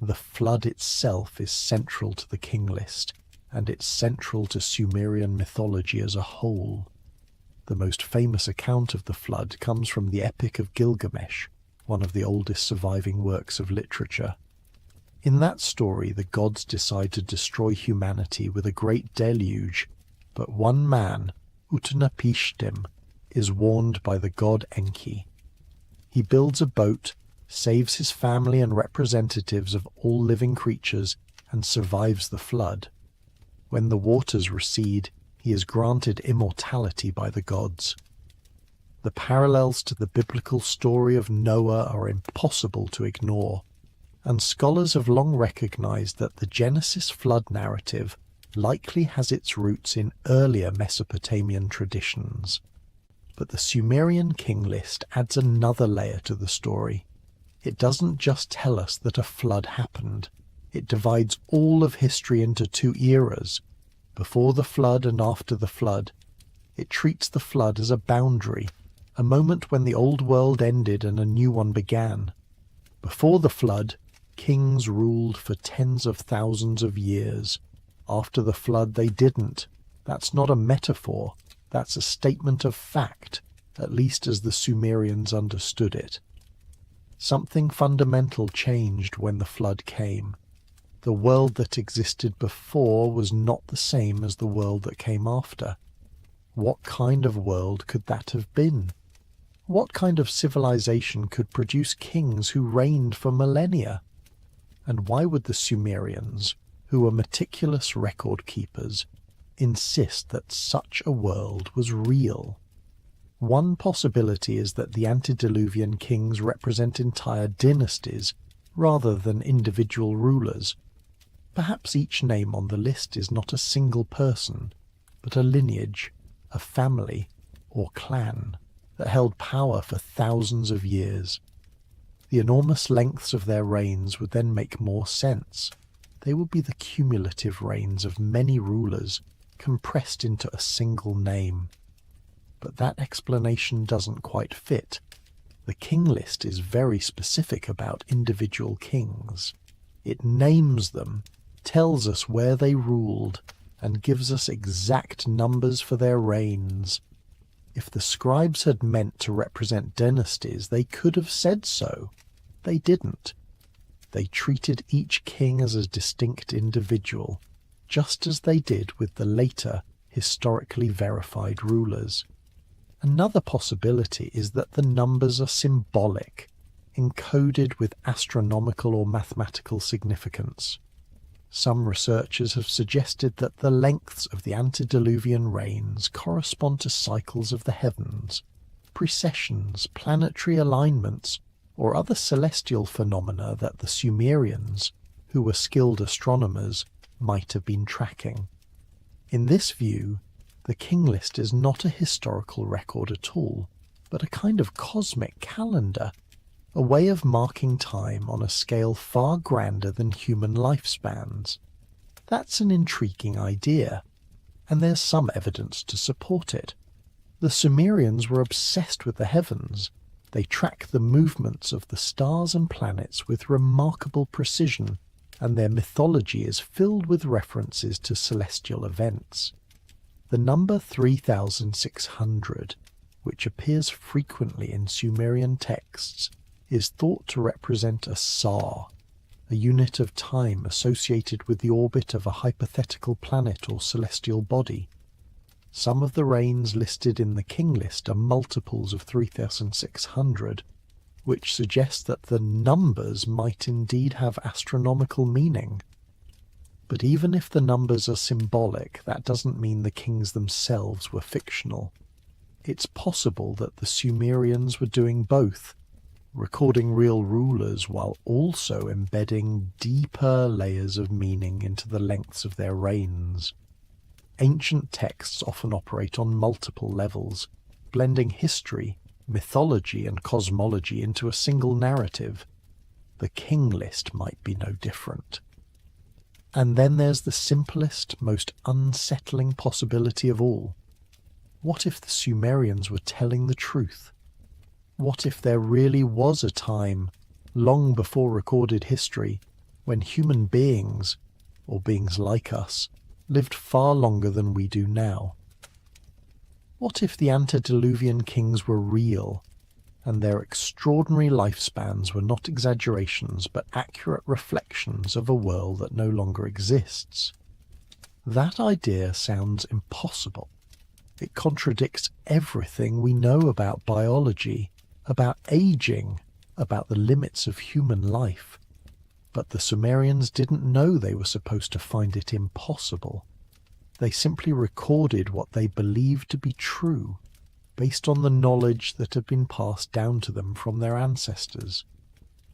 The flood itself is central to the king list, and it's central to Sumerian mythology as a whole. The most famous account of the flood comes from the Epic of Gilgamesh, one of the oldest surviving works of literature. In that story, the gods decide to destroy humanity with a great deluge, but one man, Utnapishtim, is warned by the god Enki. He builds a boat, saves his family and representatives of all living creatures, and survives the flood. When the waters recede, he is granted immortality by the gods. The parallels to the biblical story of Noah are impossible to ignore, and scholars have long recognized that the Genesis flood narrative likely has its roots in earlier Mesopotamian traditions. But the Sumerian king list adds another layer to the story. It doesn't just tell us that a flood happened. It divides all of history into two eras, before the flood and after the flood. It treats the flood as a boundary, a moment when the old world ended and a new one began. Before the flood, kings ruled for tens of thousands of years. After the flood, they didn't. That's not a metaphor. That's a statement of fact, at least as the Sumerians understood it. Something fundamental changed when the flood came. The world that existed before was not the same as the world that came after. What kind of world could that have been? What kind of civilization could produce kings who reigned for millennia? And why would the Sumerians, who were meticulous record keepers, insist that such a world was real? One possibility is that the antediluvian kings represent entire dynasties rather than individual rulers. Perhaps each name on the list is not a single person, but a lineage, a family, or clan that held power for thousands of years. The enormous lengths of their reigns would then make more sense. They would be the cumulative reigns of many rulers compressed into a single name. But that explanation doesn't quite fit. The king list is very specific about individual kings. It names them, tells us where they ruled, and gives us exact numbers for their reigns. If the scribes had meant to represent dynasties, they could have said so. They didn't. They treated each king as a distinct individual, just as they did with the later, historically verified rulers. Another possibility is that the numbers are symbolic, encoded with astronomical or mathematical significance. Some researchers have suggested that the lengths of the antediluvian reigns correspond to cycles of the heavens, precessions, planetary alignments, or other celestial phenomena that the Sumerians, who were skilled astronomers, might have been tracking. In this view, the king list is not a historical record at all, but a kind of cosmic calendar, a way of marking time on a scale far grander than human lifespans. That's an intriguing idea, and there's some evidence to support it. The Sumerians were obsessed with the heavens. They track the movements of the stars and planets with remarkable precision, and their mythology is filled with references to celestial events. The number 3,600, which appears frequently in Sumerian texts, is thought to represent a sar, a unit of time associated with the orbit of a hypothetical planet or celestial body. Some of the reigns listed in the king list are multiples of 3,600, which suggests that the numbers might indeed have astronomical meaning. But even if the numbers are symbolic, that doesn't mean the kings themselves were fictional. It's possible that the Sumerians were doing both, recording real rulers while also embedding deeper layers of meaning into the lengths of their reigns. Ancient texts often operate on multiple levels, blending history, mythology, and cosmology into a single narrative. The king list might be no different. And then there's the simplest, most unsettling possibility of all. What if the Sumerians were telling the truth? What if there really was a time, long before recorded history, when human beings, or beings like us, lived far longer than we do now? What if the antediluvian kings were real, and their extraordinary lifespans were not exaggerations but accurate reflections of a world that no longer exists? That idea sounds impossible. It contradicts everything we know about biology, about aging, about the limits of human life. But the Sumerians didn't know they were supposed to find it impossible. They simply recorded what they believed to be true, based on the knowledge that had been passed down to them from their ancestors.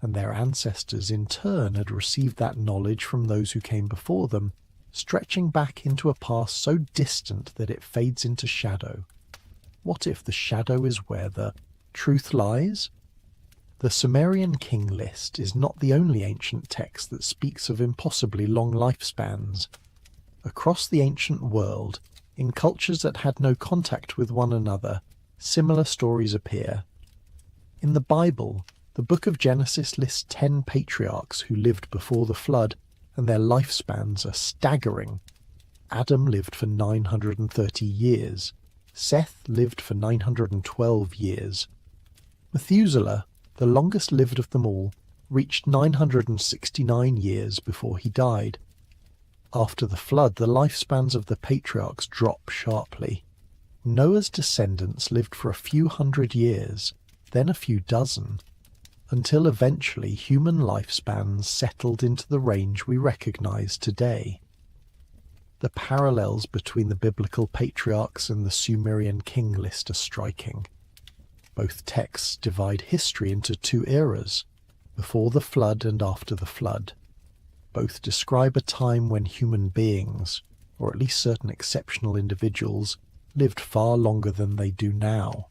And their ancestors in turn had received that knowledge from those who came before them, stretching back into a past so distant that it fades into shadow. What if the shadow is where the truth lies? The Sumerian king list is not the only ancient text that speaks of impossibly long lifespans. Across the ancient world, in cultures that had no contact with one another, similar stories appear. In the Bible, the book of Genesis lists 10 patriarchs who lived before the flood, and their lifespans are staggering. Adam lived for 930 years. Seth lived for 912 years. Methuselah, the longest lived of them all, reached 969 years before he died. After the flood, the lifespans of the patriarchs drop sharply. Noah's descendants lived for a few hundred years, then a few dozen, until eventually human lifespans settled into the range we recognize today. The parallels between the biblical patriarchs and the Sumerian king list are striking. Both texts divide history into two eras, before the flood and after the flood. Both describe a time when human beings, or at least certain exceptional individuals, lived far longer than they do now.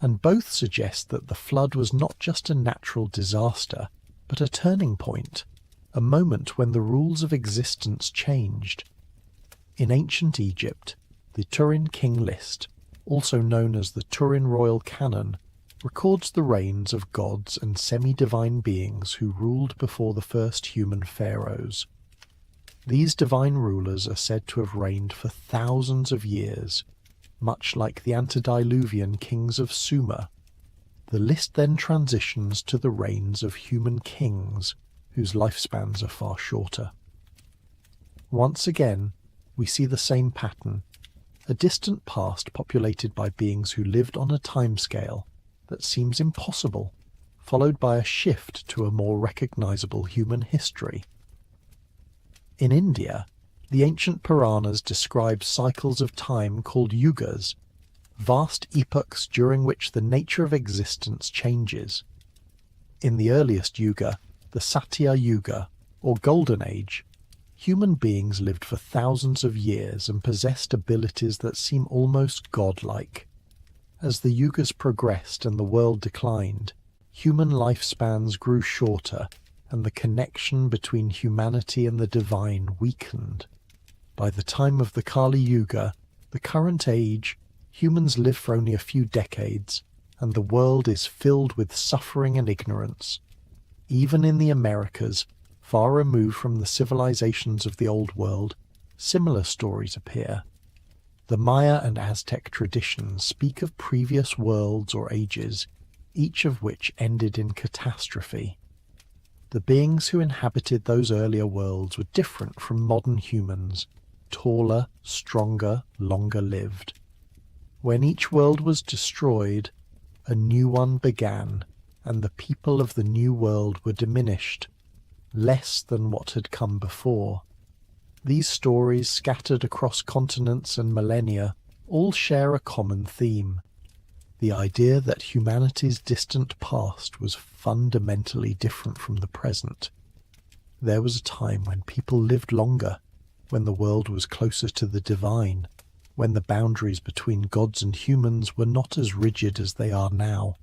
And both suggest that the flood was not just a natural disaster, but a turning point, a moment when the rules of existence changed. In ancient Egypt, the Turin King List, also known as the Turin Royal Canon, records the reigns of gods and semi-divine beings who ruled before the first human pharaohs. These divine rulers are said to have reigned for thousands of years, much like the antediluvian kings of Sumer. The list then transitions to the reigns of human kings, whose lifespans are far shorter. Once again, we see the same pattern, a distant past populated by beings who lived on a timescale that seems impossible, followed by a shift to a more recognizable human history. In India, the ancient Puranas describe cycles of time called yugas, vast epochs during which the nature of existence changes. In the earliest yuga, the Satya Yuga, or Golden Age, human beings lived for thousands of years and possessed abilities that seem almost godlike. As the yugas progressed and the world declined, human lifespans grew shorter and the connection between humanity and the divine weakened. By the time of the Kali Yuga, the current age, humans live for only a few decades, and the world is filled with suffering and ignorance. Even in the Americas, far removed from the civilizations of the Old World, similar stories appear. The Maya and Aztec traditions speak of previous worlds or ages, each of which ended in catastrophe. The beings who inhabited those earlier worlds were different from modern humans, taller, stronger, longer lived. When each world was destroyed, a new one began, and the people of the new world were diminished, less than what had come before. These stories, scattered across continents and millennia, all share a common theme: the idea that humanity's distant past was fundamentally different from the present. There was a time when people lived longer, when the world was closer to the divine, when the boundaries between gods and humans were not as rigid as they are now.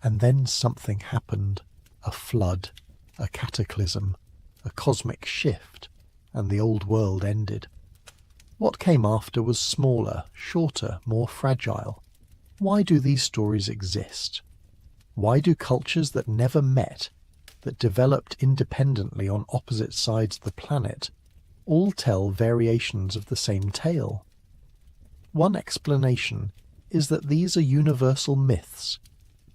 And then something happened, a flood, a cataclysm, a cosmic shift, and the old world ended. What came after was smaller, shorter, more fragile. Why do these stories exist? Why do cultures that never met, that developed independently on opposite sides of the planet, all tell variations of the same tale? One explanation is that these are universal myths,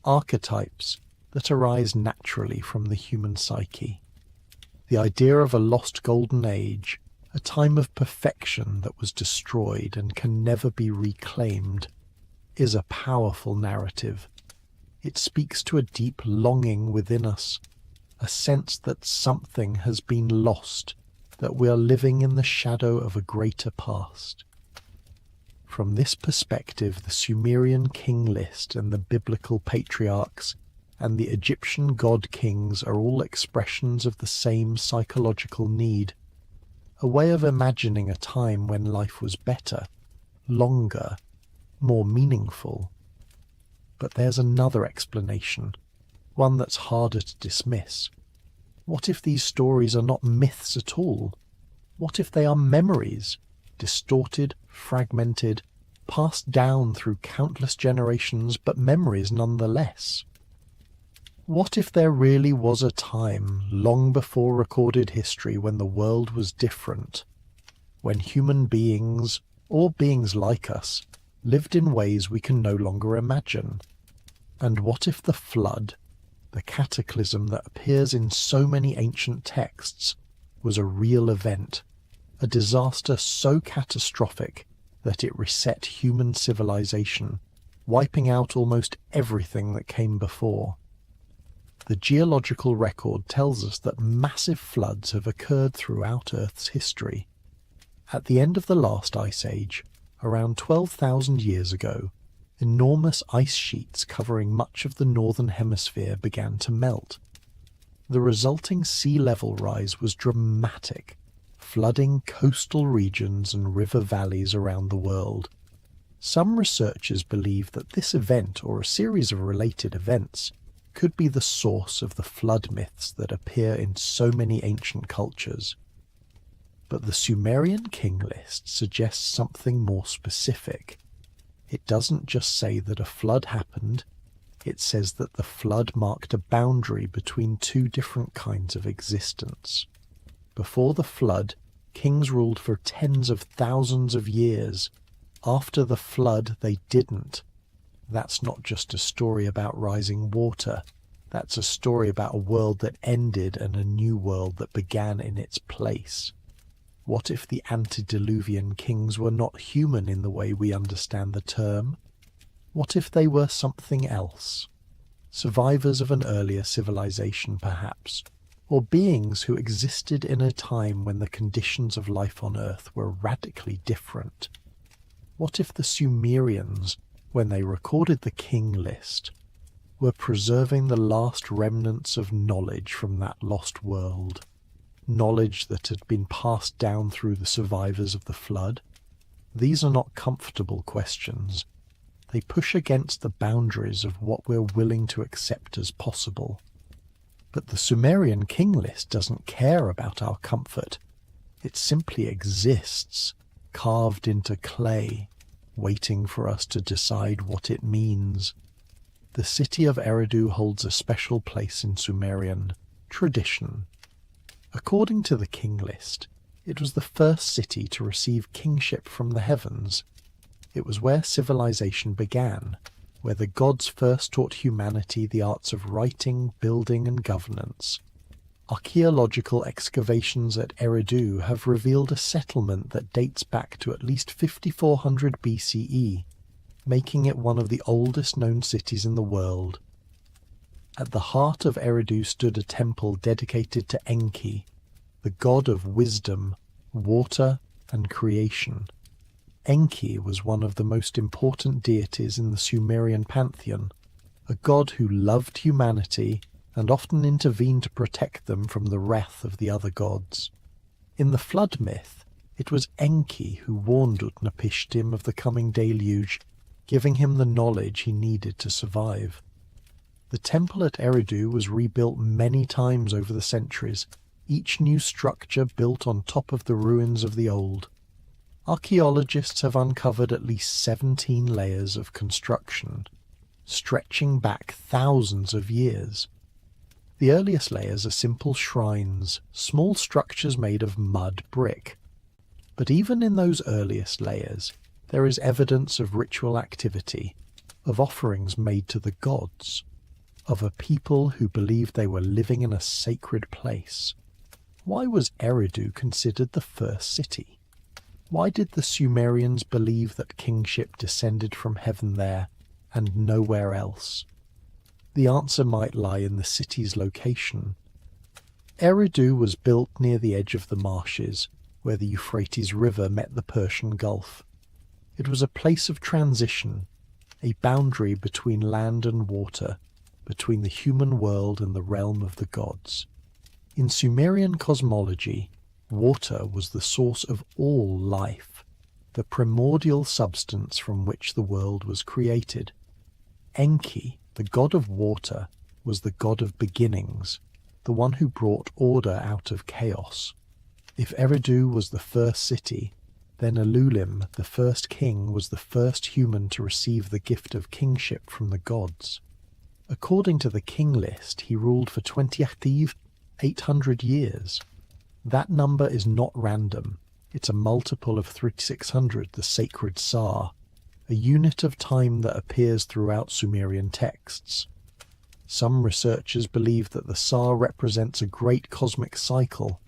archetypes that arise naturally from the human psyche. The idea of a lost golden age, a time of perfection that was destroyed and can never be reclaimed, is a powerful narrative. It speaks to a deep longing within us, a sense that something has been lost, that we are living in the shadow of a greater past. From this perspective, the Sumerian king list and the biblical patriarchs and the Egyptian god-kings are all expressions of the same psychological need, a way of imagining a time when life was better, longer, more meaningful. But there's another explanation, one that's harder to dismiss. What if these stories are not myths at all? What if they are memories, distorted, fragmented, passed down through countless generations, but memories nonetheless? What if there really was a time, long before recorded history, when the world was different, when human beings, or beings like us, lived in ways we can no longer imagine. And what if the flood, the cataclysm that appears in so many ancient texts, was a real event, a disaster so catastrophic that it reset human civilization, wiping out almost everything that came before? The geological record tells us that massive floods have occurred throughout Earth's history. At the end of the last ice age, around 12,000 years ago, enormous ice sheets covering much of the northern hemisphere began to melt. The resulting sea level rise was dramatic, flooding coastal regions and river valleys around the world. Some researchers believe that this event, or a series of related events, could be the source of the flood myths that appear in so many ancient cultures. But the Sumerian king list suggests something more specific. It doesn't just say that a flood happened, it says that the flood marked a boundary between two different kinds of existence. Before the flood, kings ruled for tens of thousands of years. After the flood, they didn't. That's not just a story about rising water. That's a story about a world that ended and a new world that began in its place. What if the antediluvian kings were not human in the way we understand the term? What if they were something else? Survivors of an earlier civilization, perhaps, or beings who existed in a time when the conditions of life on Earth were radically different? What if the Sumerians, when they recorded the king list, were preserving the last remnants of knowledge from that lost world? Knowledge that had been passed down through the survivors of the flood? These are not comfortable questions. They push against the boundaries of what we're willing to accept as possible. But the Sumerian king list doesn't care about our comfort. It simply exists, carved into clay, waiting for us to decide what it means. The city of Eridu holds a special place in Sumerian tradition. According to the king list, it was the first city to receive kingship from the heavens. It was where civilization began, where the gods first taught humanity the arts of writing, building, and governance. Archaeological excavations at Eridu have revealed a settlement that dates back to at least 5400 BCE, making it one of the oldest known cities in the world. At the heart of Eridu stood a temple dedicated to Enki, the god of wisdom, water, and creation. Enki was one of the most important deities in the Sumerian pantheon, a god who loved humanity and often intervened to protect them from the wrath of the other gods. In the flood myth, it was Enki who warned Utnapishtim of the coming deluge, giving him the knowledge he needed to survive. The temple at Eridu was rebuilt many times over the centuries, each new structure built on top of the ruins of the old. Archaeologists have uncovered at least 17 layers of construction, stretching back thousands of years. The earliest layers are simple shrines, small structures made of mud brick. But even in those earliest layers, there is evidence of ritual activity, of offerings made to the gods, of a people who believed they were living in a sacred place. Why was Eridu considered the first city? Why did the Sumerians believe that kingship descended from heaven there and nowhere else? The answer might lie in the city's location. Eridu was built near the edge of the marshes, where the Euphrates River met the Persian Gulf. It was a place of transition, a boundary between land and water, between the human world and the realm of the gods. In Sumerian cosmology, water was the source of all life, the primordial substance from which the world was created. Enki, the god of water, was the god of beginnings, the one who brought order out of chaos. If Eridu was the first city, then Alulim, the first king, was the first human to receive the gift of kingship from the gods. According to the king list, he ruled for 800 years. That number is not random. It's a multiple of 3600, the sacred Tsar, a unit of time that appears throughout Sumerian texts. Some researchers believe that the Sa represents a great cosmic cycle,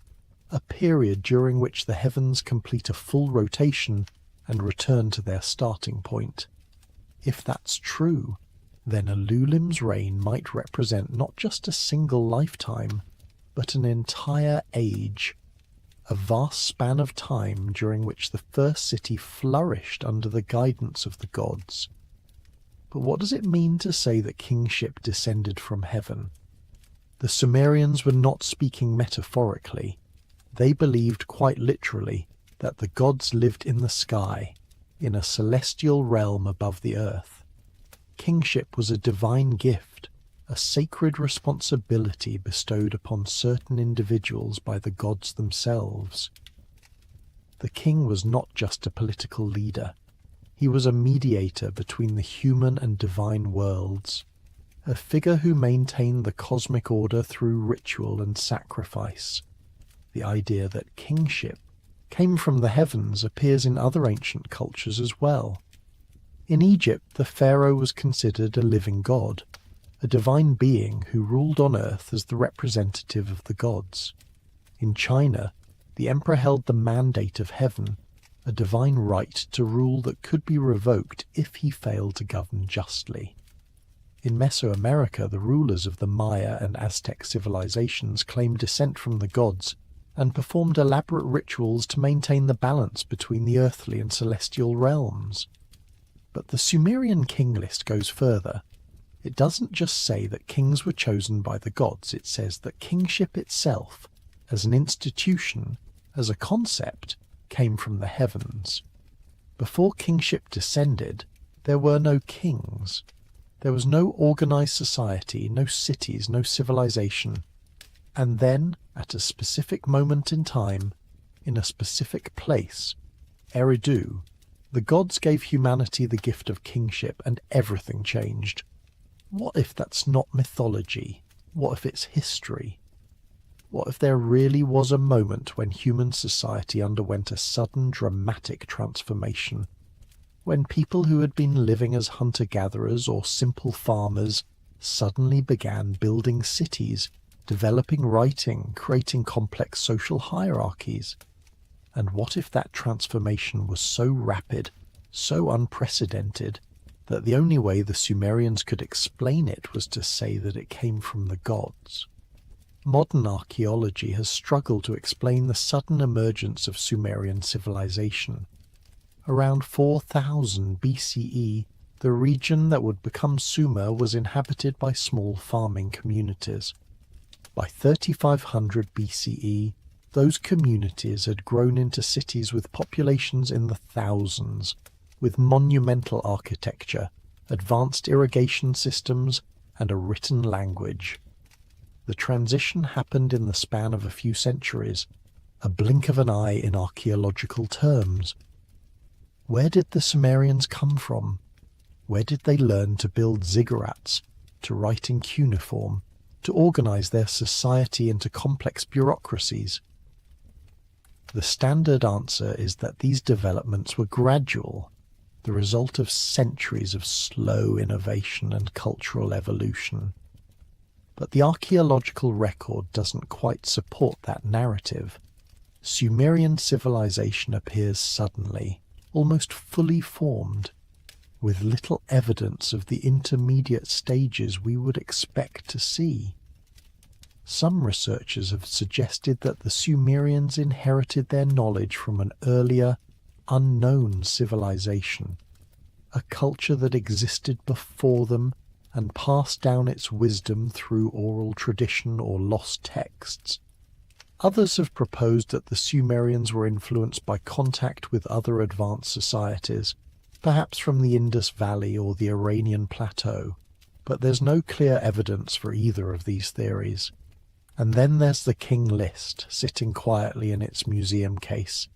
a period during which the heavens complete a full rotation and return to their starting point. If that's true, then Alulim's reign might represent not just a single lifetime, but an entire age, a vast span of time during which the first city flourished under the guidance of the gods. But what does it mean to say that kingship descended from heaven? The Sumerians were not speaking metaphorically. They believed quite literally that the gods lived in the sky, in a celestial realm above the earth. Kingship was a divine gift, a sacred responsibility bestowed upon certain individuals by the gods themselves. The king was not just a political leader. He was a mediator between the human and divine worlds, a figure who maintained the cosmic order through ritual and sacrifice. The idea that kingship came from the heavens appears in other ancient cultures as well. In Egypt, the pharaoh was considered a living god, a divine being who ruled on earth as the representative of the gods. In China, the emperor held the mandate of heaven, a divine right to rule that could be revoked if he failed to govern justly. In Mesoamerica, the rulers of the Maya and Aztec civilizations claimed descent from the gods and performed elaborate rituals to maintain the balance between the earthly and celestial realms. But the Sumerian king list goes further. It doesn't just say that kings were chosen by the gods, it says that kingship itself, as an institution, as a concept, came from the heavens. Before kingship descended, there were no kings. There was no organized society, no cities, no civilization. And then, at a specific moment in time, in a specific place, Eridu, the gods gave humanity the gift of kingship and everything changed. What if that's not mythology? What if it's history? What if there really was a moment when human society underwent a sudden dramatic transformation? When people who had been living as hunter-gatherers or simple farmers suddenly began building cities, developing writing, creating complex social hierarchies? And what if that transformation was so rapid, so unprecedented, that the only way the Sumerians could explain it was to say that it came from the gods? Modern archaeology has struggled to explain the sudden emergence of Sumerian civilization. Around 4000 BCE, the region that would become Sumer was inhabited by small farming communities. By 3500 BCE, those communities had grown into cities with populations in the thousands, with monumental architecture, advanced irrigation systems, and a written language. The transition happened in the span of a few centuries, a blink of an eye in archaeological terms. Where did the Sumerians come from? Where did they learn to build ziggurats, to write in cuneiform, to organize their society into complex bureaucracies? The standard answer is that these developments were gradual, the result of centuries of slow innovation and cultural evolution. But the archaeological record doesn't quite support that narrative. Sumerian civilization appears suddenly, almost fully formed, with little evidence of the intermediate stages we would expect to see. Some researchers have suggested that the Sumerians inherited their knowledge from an earlier, unknown civilization, a culture that existed before them and passed down its wisdom through oral tradition or lost texts. Others have proposed that the Sumerians were influenced by contact with other advanced societies, perhaps from the Indus Valley or the Iranian Plateau, but there's no clear evidence for either of these theories. And then there's the king list, sitting quietly in its museum case,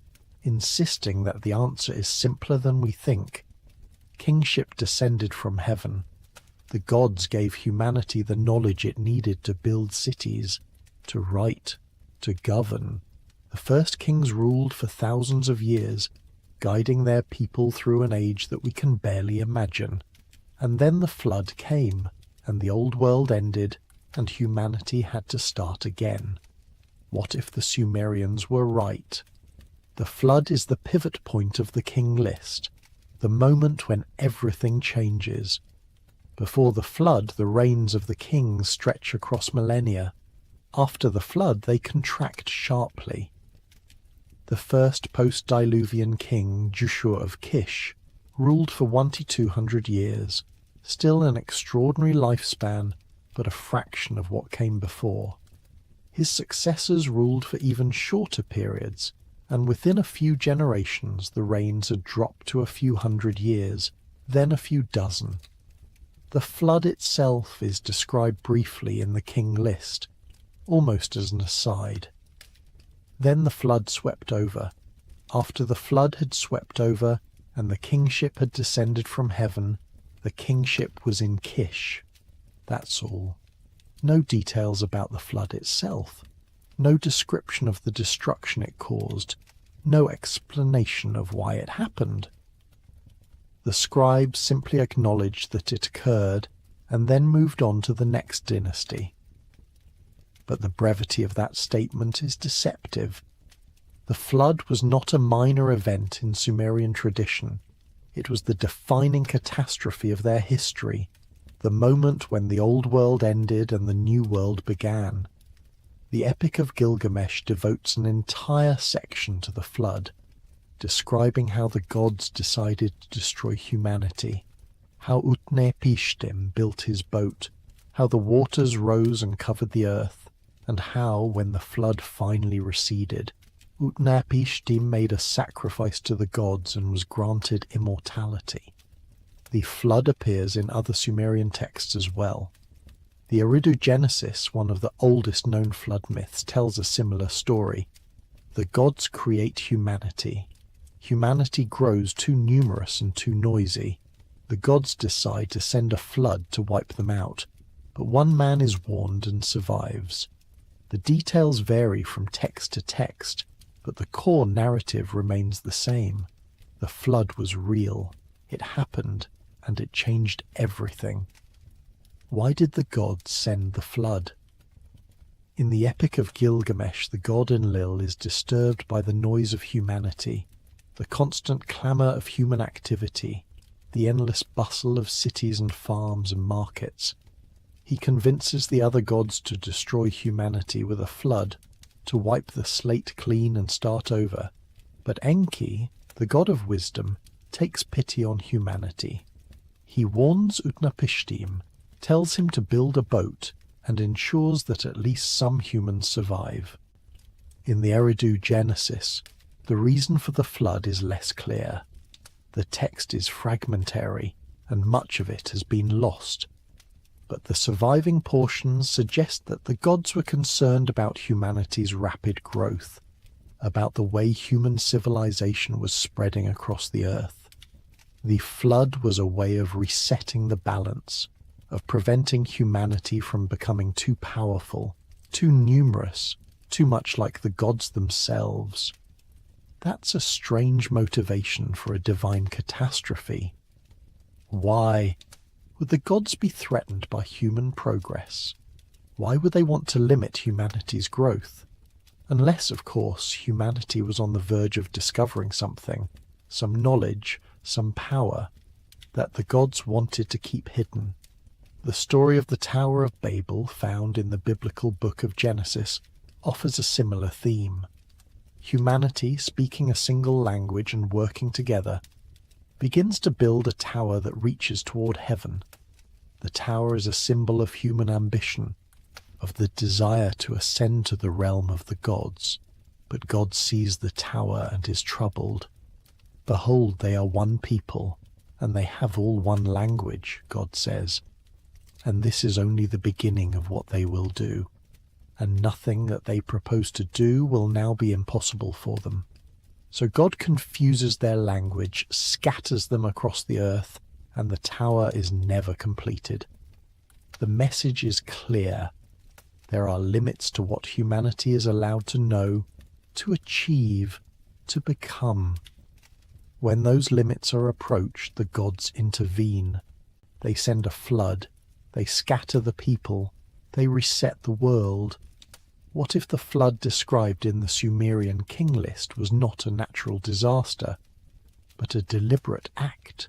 insisting that the answer is simpler than we think. Kingship descended from heaven. The gods gave humanity the knowledge it needed to build cities, to write, to govern. The first kings ruled for thousands of years, guiding their people through an age that we can barely imagine. And then the flood came, and the old world ended, and humanity had to start again. What if the Sumerians were right? The flood is the pivot point of the king list, the moment when everything changes. Before the flood, the reigns of the kings stretch across millennia. After the flood, they contract sharply. The first post-Diluvian king, Joshua of Kish, ruled for 1,200 years, still an extraordinary lifespan, but a fraction of what came before. His successors ruled for even shorter periods, and within a few generations the reigns had dropped to a few hundred years, then a few dozen. The flood itself is described briefly in the king list, almost as an aside. Then the flood swept over. After the flood had swept over, and the kingship had descended from heaven, the kingship was in Kish. That's all. No details about the flood itself. No description of the destruction it caused. No explanation of why it happened. The scribes simply acknowledged that it occurred, and then moved on to the next dynasty. But the brevity of that statement is deceptive. The flood was not a minor event in Sumerian tradition. It was the defining catastrophe of their history, the moment when the old world ended and the new world began. The Epic of Gilgamesh devotes an entire section to the flood, describing how the gods decided to destroy humanity, how Utnapishtim built his boat, how the waters rose and covered the earth, and how, when the flood finally receded, Utnapishtim made a sacrifice to the gods and was granted immortality. The flood appears in other Sumerian texts as well. The Eridu-Genesis, one of the oldest known flood myths, tells a similar story. The gods create humanity. Humanity grows too numerous and too noisy. The gods decide to send a flood to wipe them out, but one man is warned and survives. The details vary from text to text, but the core narrative remains the same. The flood was real. It happened, and it changed everything. Why did the gods send the flood? In the Epic of Gilgamesh, the god Enlil is disturbed by the noise of humanity, the constant clamour of human activity, the endless bustle of cities and farms and markets. He convinces the other gods to destroy humanity with a flood, to wipe the slate clean and start over. But Enki, the god of wisdom, takes pity on humanity. He warns Utnapishtim, tells him to build a boat, and ensures that at least some humans survive. In the Eridu-Genesis, the reason for the flood is less clear. The text is fragmentary, and much of it has been lost. But the surviving portions suggest that the gods were concerned about humanity's rapid growth, about the way human civilization was spreading across the earth. The flood was a way of resetting the balance, of preventing humanity from becoming too powerful, too numerous, too much like the gods themselves. That's a strange motivation for a divine catastrophe. Why would the gods be threatened by human progress? Why would they want to limit humanity's growth? Unless, of course, humanity was on the verge of discovering something, some knowledge, some power, that the gods wanted to keep hidden. The story of the Tower of Babel, found in the biblical book of Genesis, offers a similar theme. Humanity, speaking a single language and working together, begins to build a tower that reaches toward heaven. The tower is a symbol of human ambition, of the desire to ascend to the realm of the gods. But God sees the tower and is troubled. Behold, they are one people, and they have all one language, God says. And this is only the beginning of what they will do. And nothing that they propose to do will now be impossible for them. So God confuses their language, scatters them across the earth, and the tower is never completed. The message is clear. There are limits to what humanity is allowed to know, to achieve, to become. When those limits are approached, the gods intervene. They send a flood. They scatter the people. They reset the world. What if the flood described in the Sumerian king list was not a natural disaster, but a deliberate act?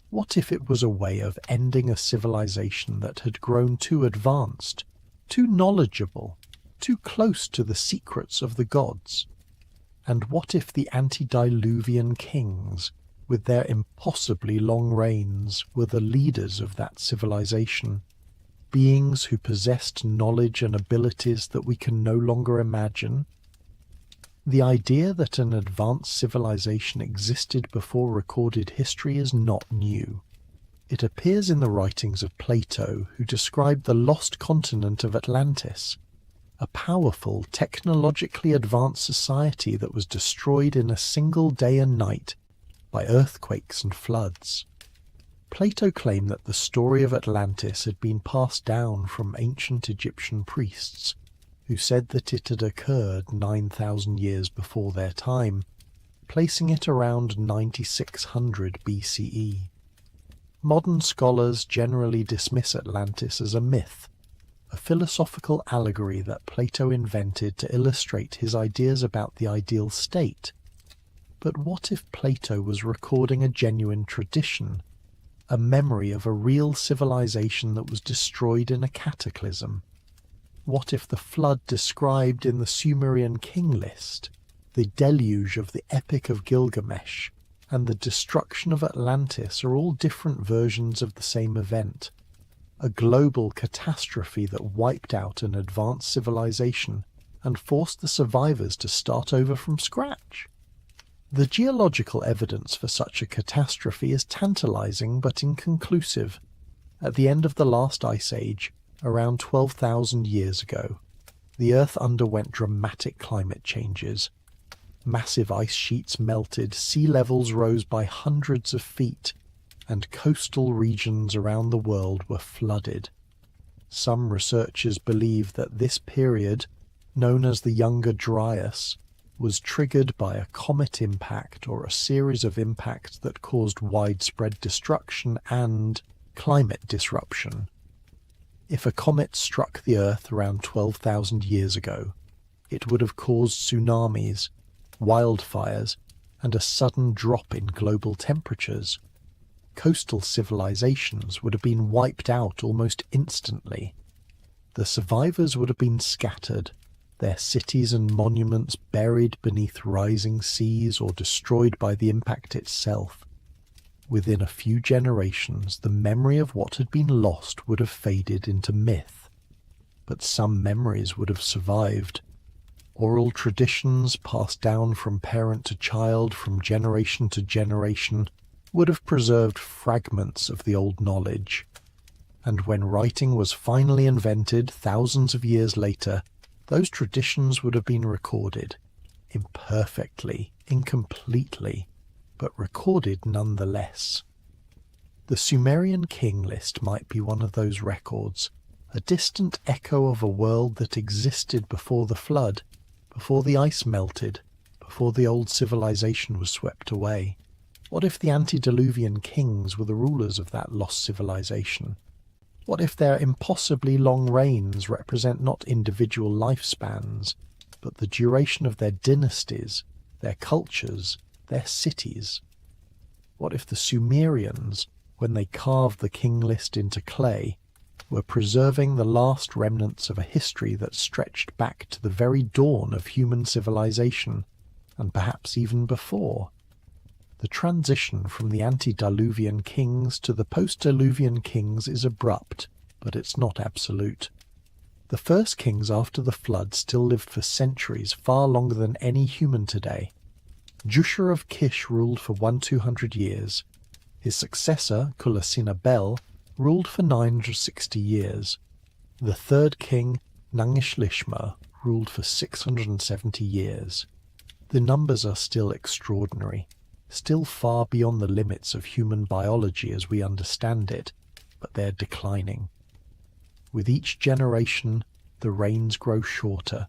What if it was a way of ending a civilization that had grown too advanced, too knowledgeable, too close to the secrets of the gods? And what if the antediluvian kings, with their impossibly long reigns, were the leaders of that civilization, beings who possessed knowledge and abilities that we can no longer imagine? The idea that an advanced civilization existed before recorded history is not new. It appears in the writings of Plato, who described the lost continent of Atlantis, a powerful, technologically advanced society that was destroyed in a single day and night by earthquakes and floods. Plato claimed that the story of Atlantis had been passed down from ancient Egyptian priests, who said that it had occurred 9,000 years before their time, placing it around 9600 BCE. Modern scholars generally dismiss Atlantis as a myth, a philosophical allegory that Plato invented to illustrate his ideas about the ideal state. But what if Plato was recording a genuine tradition, a memory of a real civilization that was destroyed in a cataclysm? What if the flood described in the Sumerian king list, the deluge of the Epic of Gilgamesh, and the destruction of Atlantis are all different versions of the same event, a global catastrophe that wiped out an advanced civilization and forced the survivors to start over from scratch? The geological evidence for such a catastrophe is tantalizing but inconclusive. At the end of the last ice age, around 12,000 years ago, the Earth underwent dramatic climate changes. Massive ice sheets melted, sea levels rose by hundreds of feet, and coastal regions around the world were flooded. Some researchers believe that this period, known as the Younger Dryas, was triggered by a comet impact or a series of impacts that caused widespread destruction and climate disruption. If a comet struck the Earth around 12,000 years ago, it would have caused tsunamis, wildfires, and a sudden drop in global temperatures. Coastal civilizations would have been wiped out almost instantly. The survivors would have been scattered, their cities and monuments buried beneath rising seas or destroyed by the impact itself. Within a few generations, the memory of what had been lost would have faded into myth. But some memories would have survived. Oral traditions passed down from parent to child, from generation to generation, would have preserved fragments of the old knowledge. And when writing was finally invented thousands of years later, those traditions would have been recorded, imperfectly, incompletely, but recorded nonetheless. The Sumerian king list might be one of those records, a distant echo of a world that existed before the flood, before the ice melted, before the old civilization was swept away. What if the antediluvian kings were the rulers of that lost civilization? What if their impossibly long reigns represent not individual lifespans, but the duration of their dynasties, their cultures, their cities? What if the Sumerians, when they carved the king list into clay, were preserving the last remnants of a history that stretched back to the very dawn of human civilization, and perhaps even before? The transition from the antediluvian kings to the post-diluvian kings is abrupt, but it's not absolute. The first kings after the flood still lived for centuries, far longer than any human today. Jushur of Kish ruled for 200 years. His successor, Kulasina-Bel, ruled for 960 years. The third king, Nangishli-Shma, ruled for 670 years. The numbers are still extraordinary, still far beyond the limits of human biology as we understand it, but they're declining. With each generation, the reigns grow shorter,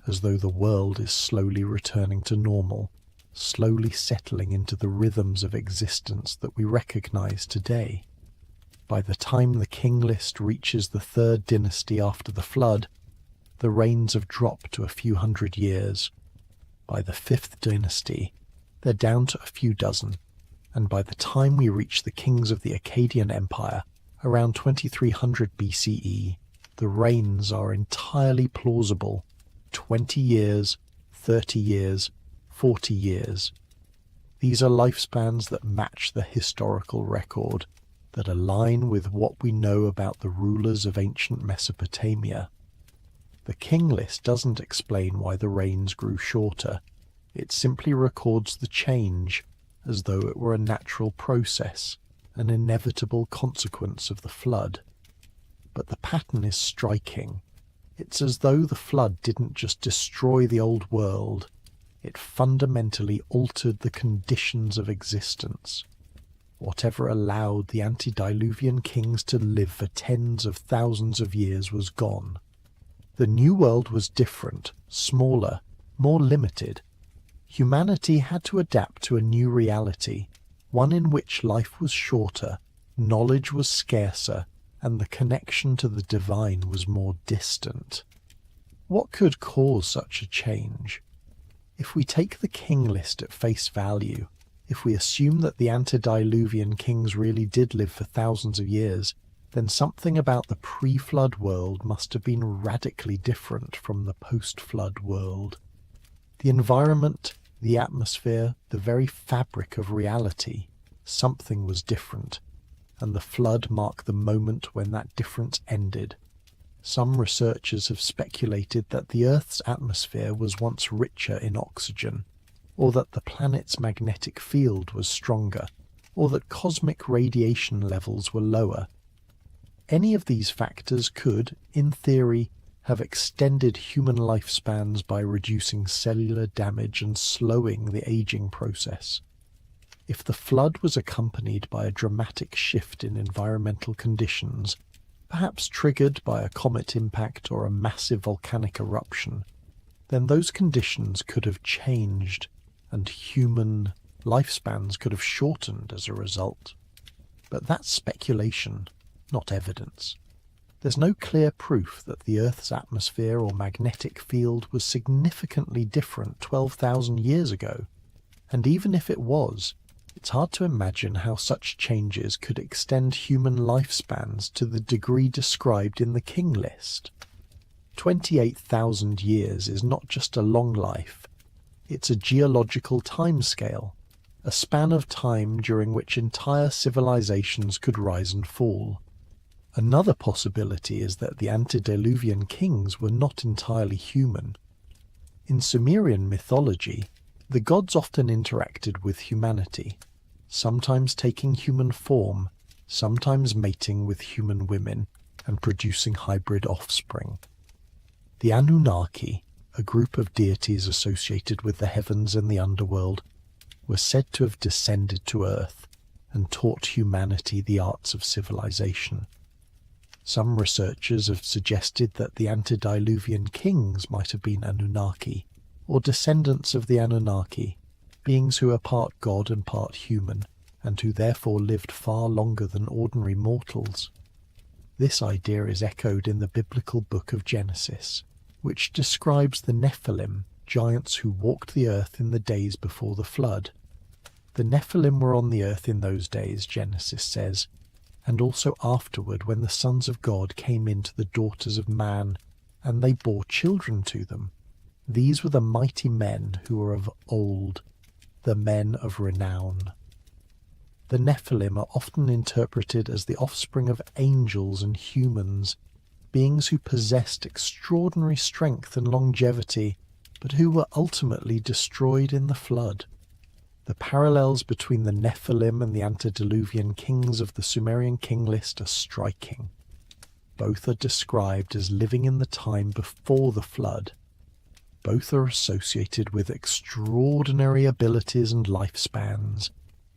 as though the world is slowly returning to normal. slowly settling into the rhythms of existence that we recognize today. By the time the king list reaches the third dynasty after the flood, the reigns have dropped to a few hundred years. By the fifth dynasty, they're down to a few dozen, and by the time we reach the kings of the Akkadian Empire, around 2300 BCE, the reigns are entirely plausible: 20 years, 30 years, 40 years. These are lifespans that match the historical record, that align with what we know about the rulers of ancient Mesopotamia. The king list doesn't explain why the reigns grew shorter. It simply records the change as though it were a natural process, an inevitable consequence of the flood. But the pattern is striking. It's as though the flood didn't just destroy the old world, it fundamentally altered the conditions of existence. Whatever allowed the antediluvian kings to live for tens of thousands of years was gone. The new world was different, smaller, more limited. Humanity had to adapt to a new reality, one in which life was shorter, knowledge was scarcer, and the connection to the divine was more distant. What could cause such a change? If we take the king list at face value, if we assume that the antediluvian kings really did live for thousands of years, then something about the pre-flood world must have been radically different from the post-flood world. The environment, the atmosphere, the very fabric of reality, something was different, and the flood marked the moment when that difference ended. Some researchers have speculated that the Earth's atmosphere was once richer in oxygen, or that the planet's magnetic field was stronger, or that cosmic radiation levels were lower. Any of these factors could, in theory, have extended human lifespans by reducing cellular damage and slowing the aging process. If the flood was accompanied by a dramatic shift in environmental conditions, perhaps triggered by a comet impact or a massive volcanic eruption, then those conditions could have changed, and human lifespans could have shortened as a result. But that's speculation, not evidence. There's no clear proof that the Earth's atmosphere or magnetic field was significantly different 12,000 years ago, and even if it was, it's hard to imagine how such changes could extend human lifespans to the degree described in the king list. 28,000 years is not just a long life, it's a geological timescale, a span of time during which entire civilizations could rise and fall. Another possibility is that the antediluvian kings were not entirely human. In Sumerian mythology, the gods often interacted with humanity, sometimes taking human form, sometimes mating with human women and producing hybrid offspring. The Anunnaki, a group of deities associated with the heavens and the underworld, were said to have descended to Earth and taught humanity the arts of civilization. Some researchers have suggested that the antediluvian kings might have been Anunnaki, or descendants of the Anunnaki, beings who are part god and part human, and who therefore lived far longer than ordinary mortals. This idea is echoed in the biblical book of Genesis, which describes the Nephilim, giants who walked the earth in the days before the flood. The Nephilim were on the earth in those days, Genesis says, and also afterward when the sons of God came in to the daughters of man, and they bore children to them. These were the mighty men who were of old, the men of renown. The Nephilim are often interpreted as the offspring of angels and humans, beings who possessed extraordinary strength and longevity, but who were ultimately destroyed in the flood. The parallels between the Nephilim and the antediluvian kings of the Sumerian king list are striking. Both are described as living in the time before the flood. Both are associated with extraordinary abilities and lifespans,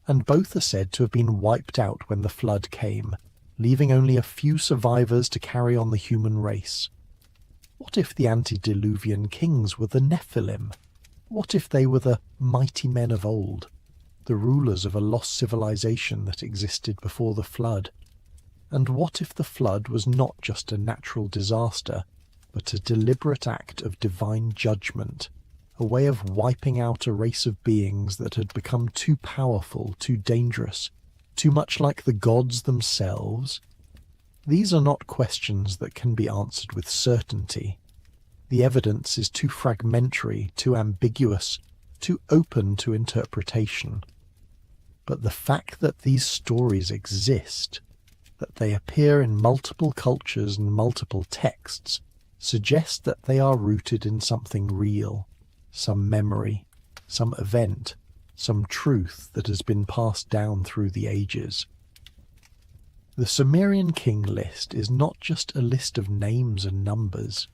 and both are said to have been wiped out when the flood came, leaving only a few survivors to carry on the human race. What if the antediluvian kings were the Nephilim? What if they were the mighty men of old, the rulers of a lost civilization that existed before the flood? And what if the flood was not just a natural disaster, but a deliberate act of divine judgment, a way of wiping out a race of beings that had become too powerful, too dangerous, too much like the gods themselves? These are not questions that can be answered with certainty. The evidence is too fragmentary, too ambiguous, too open to interpretation. But the fact that these stories exist, that they appear in multiple cultures and multiple texts, suggests that they are rooted in something real, some memory, some event, some truth that has been passed down through the ages. The Sumerian king list is not just a list of names and numbers.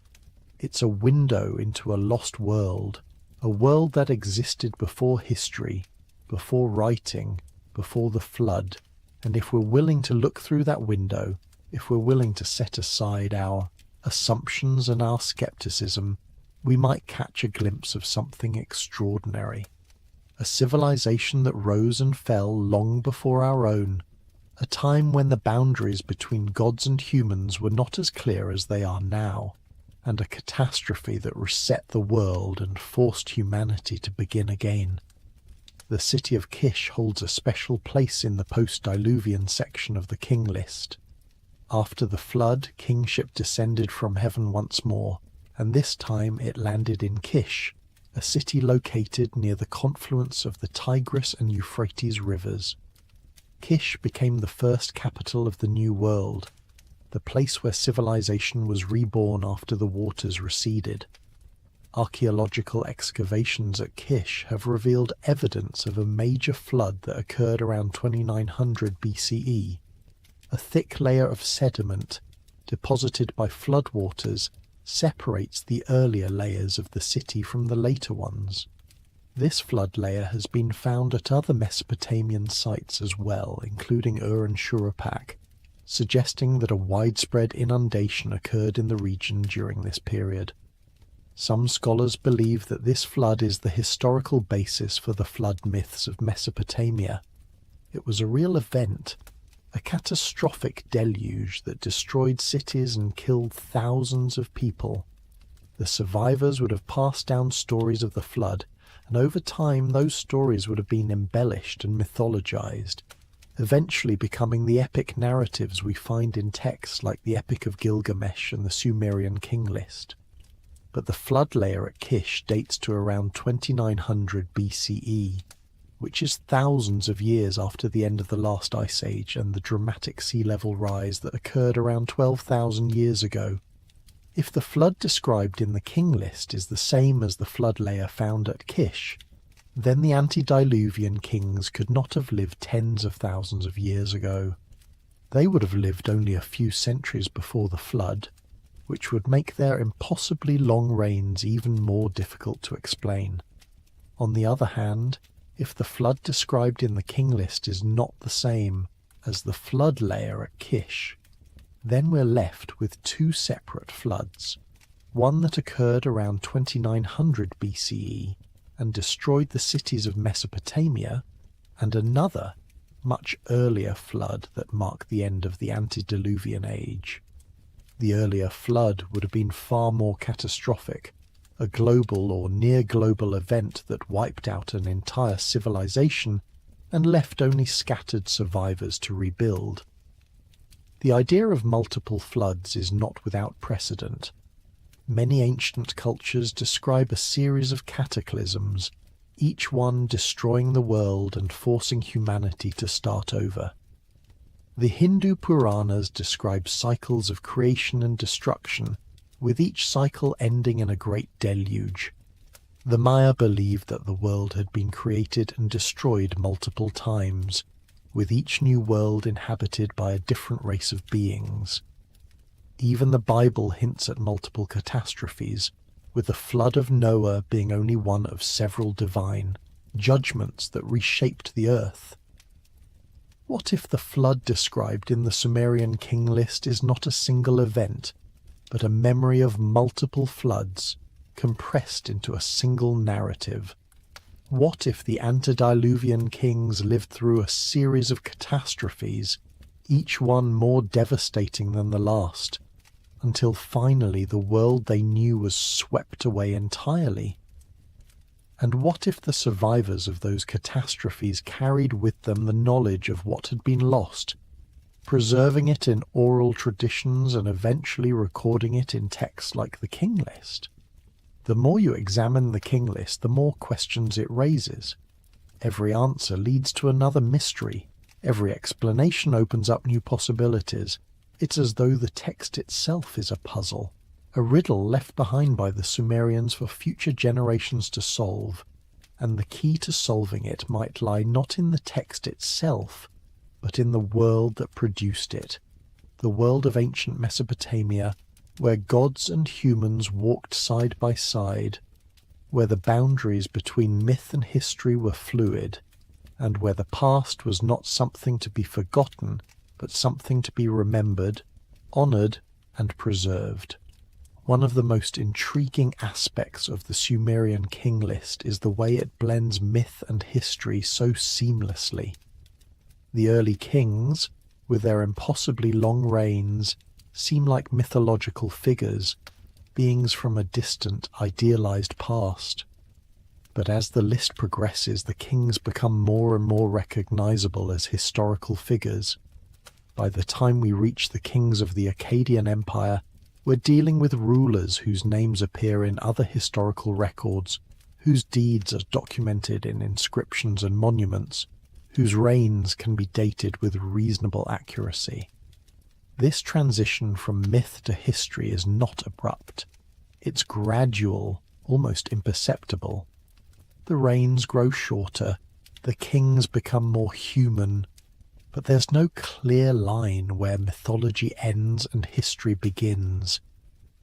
It's a window into a lost world, a world that existed before history, before writing, before the flood. And if we're willing to look through that window, if we're willing to set aside our assumptions and our skepticism, we might catch a glimpse of something extraordinary. A civilization that rose and fell long before our own, a time when the boundaries between gods and humans were not as clear as they are now, and a catastrophe that reset the world and forced humanity to begin again. The city of Kish holds a special place in the post-Diluvian section of the king list. After the flood, kingship descended from heaven once more, and this time it landed in Kish, a city located near the confluence of the Tigris and Euphrates rivers. Kish became the first capital of the New World, the place where civilization was reborn after the waters receded. Archaeological excavations at Kish have revealed evidence of a major flood that occurred around 2900 BCE. A thick layer of sediment, deposited by floodwaters, separates the earlier layers of the city from the later ones. This flood layer has been found at other Mesopotamian sites as well, including Ur and Shuruppak, suggesting that a widespread inundation occurred in the region during this period. Some scholars believe that this flood is the historical basis for the flood myths of Mesopotamia. It was a real event, a catastrophic deluge that destroyed cities and killed thousands of people. The survivors would have passed down stories of the flood, and over time those stories would have been embellished and mythologized, eventually becoming the epic narratives we find in texts like the Epic of Gilgamesh and the Sumerian king list. But the flood layer at Kish dates to around 2900 BCE, which is thousands of years after the end of the last ice age and the dramatic sea level rise that occurred around 12,000 years ago. If the flood described in the king list is the same as the flood layer found at Kish, then the antediluvian kings could not have lived tens of thousands of years ago. They would have lived only a few centuries before the flood, which would make their impossibly long reigns even more difficult to explain. On the other hand, if the flood described in the king list is not the same as the flood layer at Kish, then we're left with two separate floods, one that occurred around 2900 BCE and destroyed the cities of Mesopotamia, and another, much earlier flood that marked the end of the antediluvian age. The earlier flood would have been far more catastrophic, a global or near-global event that wiped out an entire civilization and left only scattered survivors to rebuild. The idea of multiple floods is not without precedent. Many ancient cultures describe a series of cataclysms, each one destroying the world and forcing humanity to start over. The Hindu Puranas describe cycles of creation and destruction, with each cycle ending in a great deluge. The Maya believed that the world had been created and destroyed multiple times, with each new world inhabited by a different race of beings. Even the Bible hints at multiple catastrophes, with the flood of Noah being only one of several divine judgments that reshaped the earth. What if the flood described in the Sumerian king list is not a single event, but a memory of multiple floods, compressed into a single narrative? What if the antediluvian kings lived through a series of catastrophes, each one more devastating than the last, until finally the world they knew was swept away entirely? And what if the survivors of those catastrophes carried with them the knowledge of what had been lost, preserving it in oral traditions and eventually recording it in texts like the King List? The more you examine the King List, the more questions it raises. Every answer leads to another mystery. Every explanation opens up new possibilities. It's as though the text itself is a puzzle, a riddle left behind by the Sumerians for future generations to solve, and the key to solving it might lie not in the text itself, but in the world that produced it, the world of ancient Mesopotamia, where gods and humans walked side by side, where the boundaries between myth and history were fluid, and where the past was not something to be forgotten, but something to be remembered, honoured, and preserved. One of the most intriguing aspects of the Sumerian King List is the way it blends myth and history so seamlessly. The early kings, with their impossibly long reigns, seem like mythological figures, beings from a distant, idealized past. But as the list progresses, the kings become more and more recognizable as historical figures. By the time we reach the kings of the Akkadian Empire, we're dealing with rulers whose names appear in other historical records, whose deeds are documented in inscriptions and monuments, whose reigns can be dated with reasonable accuracy. This transition from myth to history is not abrupt. It's gradual, almost imperceptible. The reigns grow shorter, the kings become more human, but there's no clear line where mythology ends and history begins.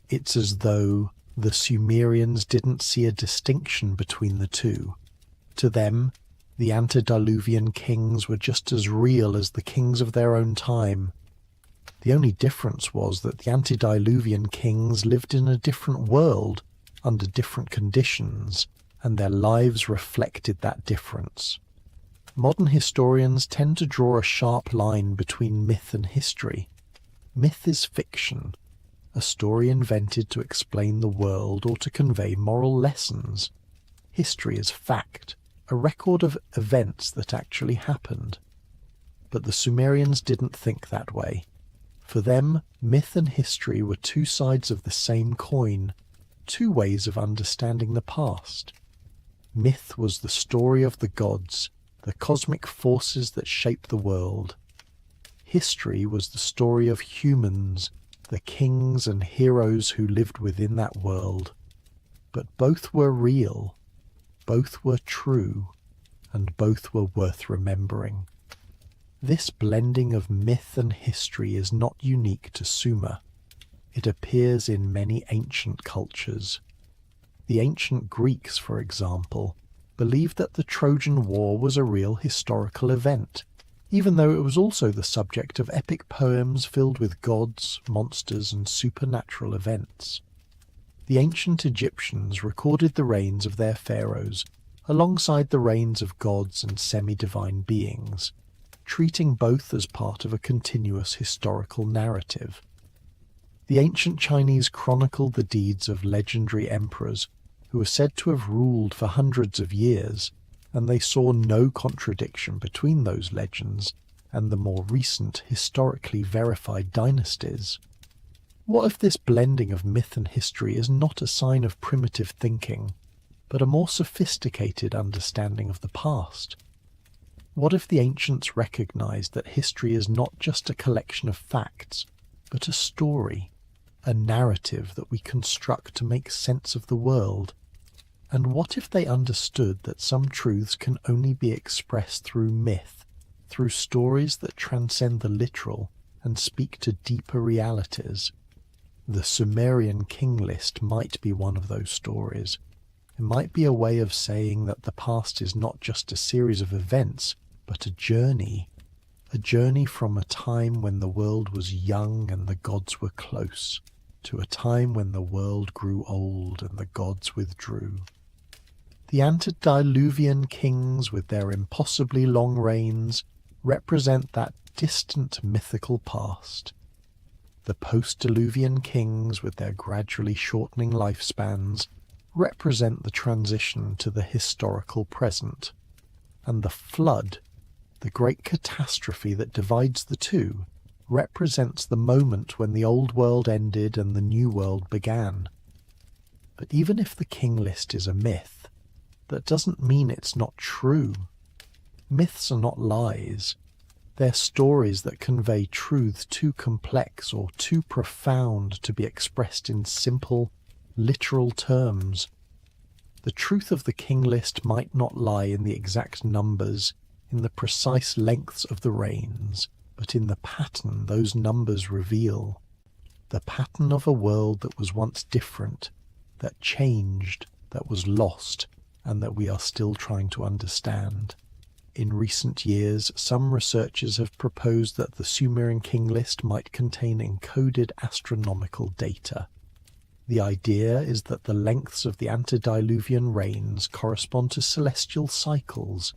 It's as though the Sumerians didn't see a distinction between the two. To them, the antediluvian kings were just as real as the kings of their own time. The only difference was that the antediluvian kings lived in a different world, under different conditions, and their lives reflected that difference. Modern historians tend to draw a sharp line between myth and history. Myth is fiction, a story invented to explain the world or to convey moral lessons. History is fact, a record of events that actually happened. But the Sumerians didn't think that way. For them, myth and history were two sides of the same coin, two ways of understanding the past. Myth was the story of the gods, the cosmic forces that shape the world. History was the story of humans, the kings and heroes who lived within that world. But both were real, both were true, and both were worth remembering. This blending of myth and history is not unique to Sumer. It appears in many ancient cultures. The ancient Greeks, for example, believed that the Trojan War was a real historical event, even though it was also the subject of epic poems filled with gods, monsters, and supernatural events. The ancient Egyptians recorded the reigns of their pharaohs alongside the reigns of gods and semi-divine beings, treating both as part of a continuous historical narrative. The ancient Chinese chronicled the deeds of legendary emperors who are said to have ruled for hundreds of years, and they saw no contradiction between those legends and the more recent, historically verified dynasties. What if this blending of myth and history is not a sign of primitive thinking, but a more sophisticated understanding of the past? What if the ancients recognized that history is not just a collection of facts, but a story, a narrative that we construct to make sense of the world? And what if they understood that some truths can only be expressed through myth, through stories that transcend the literal and speak to deeper realities? The Sumerian King List might be one of those stories. It might be a way of saying that the past is not just a series of events, but a journey from a time when the world was young and the gods were close. to a time when the world grew old and the gods withdrew. The antediluvian kings with their impossibly long reigns represent that distant mythical past. The post-diluvian kings with their gradually shortening lifespans represent the transition to the historical present. And the flood, the great catastrophe that divides the two, represents the moment when the old world ended and the new world began. But even if the king list is a myth, that doesn't mean it's not true. Myths are not lies. They're stories that convey truths too complex or too profound to be expressed in simple, literal terms. The truth of the king list might not lie in the exact numbers, in the precise lengths of the reigns, but in the pattern those numbers reveal. The pattern of a world that was once different, that changed, that was lost, and that we are still trying to understand. In recent years, some researchers have proposed that the Sumerian king list might contain encoded astronomical data. The idea is that the lengths of the antediluvian reigns correspond to celestial cycles,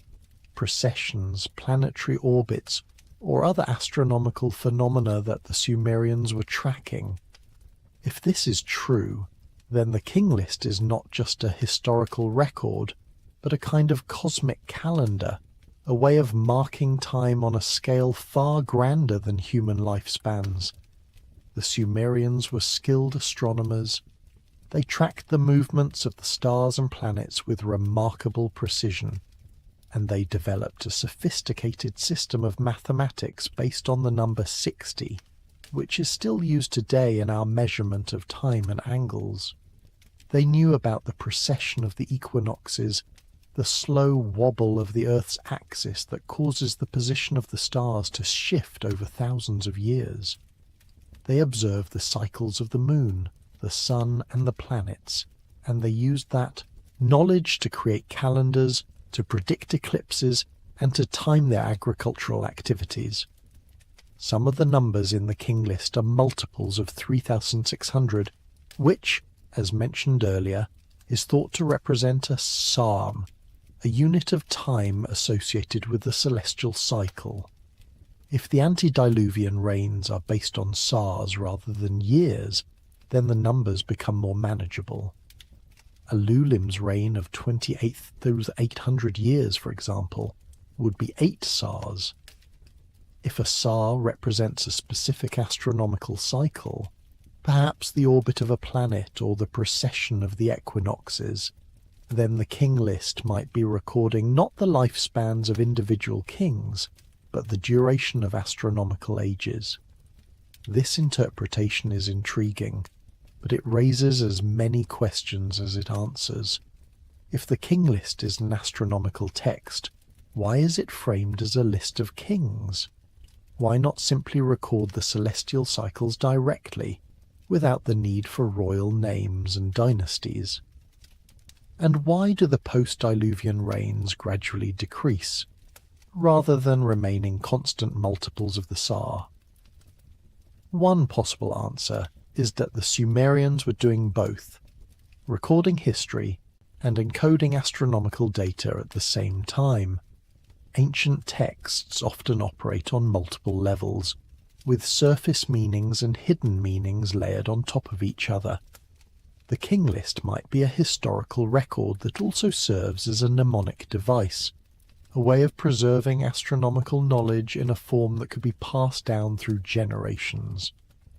precessions, planetary orbits, or other astronomical phenomena that the Sumerians were tracking. If this is true, then the king list is not just a historical record, but a kind of cosmic calendar, a way of marking time on a scale far grander than human lifespans. The Sumerians were skilled astronomers. They tracked the movements of the stars and planets with remarkable precision, and they developed a sophisticated system of mathematics based on the number 60, which is still used today in our measurement of time and angles. They knew about the precession of the equinoxes, the slow wobble of the Earth's axis that causes the position of the stars to shift over thousands of years. They observed the cycles of the moon, the sun, and the planets, and they used that knowledge to create calendars, to predict eclipses, and to time their agricultural activities. Some of the numbers in the king list are multiples of 3,600, which, as mentioned earlier, is thought to represent a psalm, a unit of time associated with the celestial cycle. If the antediluvian reigns are based on SARs rather than years, then the numbers become more manageable. A Lulim's reign of 28,800 years, for example, would be 8 SARs. If a SAR represents a specific astronomical cycle, perhaps the orbit of a planet or the precession of the equinoxes, then the king list might be recording not the lifespans of individual kings, but the duration of astronomical ages. This interpretation is intriguing, but it raises as many questions as it answers. If the king list is an astronomical text, why is it framed as a list of kings? Why not simply record the celestial cycles directly, without the need for royal names and dynasties? And why do the post-diluvian reigns gradually decrease, rather than remaining constant multiples of the SAR? One possible answer is that the Sumerians were doing both, recording history and encoding astronomical data at the same time. Ancient texts often operate on multiple levels, with surface meanings and hidden meanings layered on top of each other. The king list might be a historical record that also serves as a mnemonic device, a way of preserving astronomical knowledge in a form that could be passed down through generations.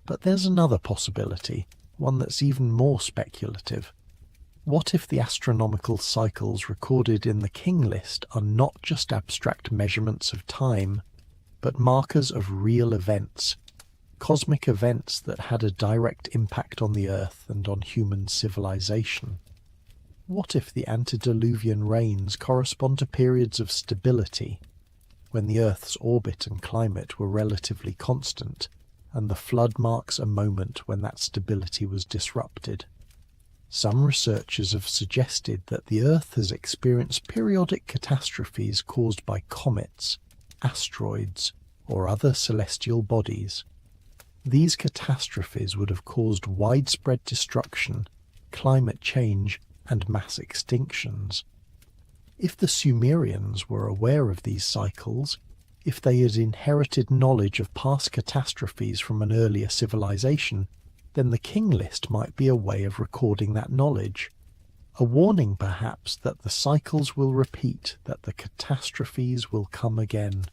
But there's another possibility, one that's even more speculative. What if the astronomical cycles recorded in the king list are not just abstract measurements of time, but markers of real events, cosmic events that had a direct impact on the Earth and on human civilization? What if the antediluvian reigns correspond to periods of stability, when the Earth's orbit and climate were relatively constant, and the flood marks a moment when that stability was disrupted? Some researchers have suggested that the Earth has experienced periodic catastrophes caused by comets, asteroids, or other celestial bodies. These catastrophes would have caused widespread destruction, climate change, and mass extinctions. If the Sumerians were aware of these cycles, if they had inherited knowledge of past catastrophes from an earlier civilization, then the king list might be a way of recording that knowledge. A warning, perhaps, that the cycles will repeat, that the catastrophes will come again.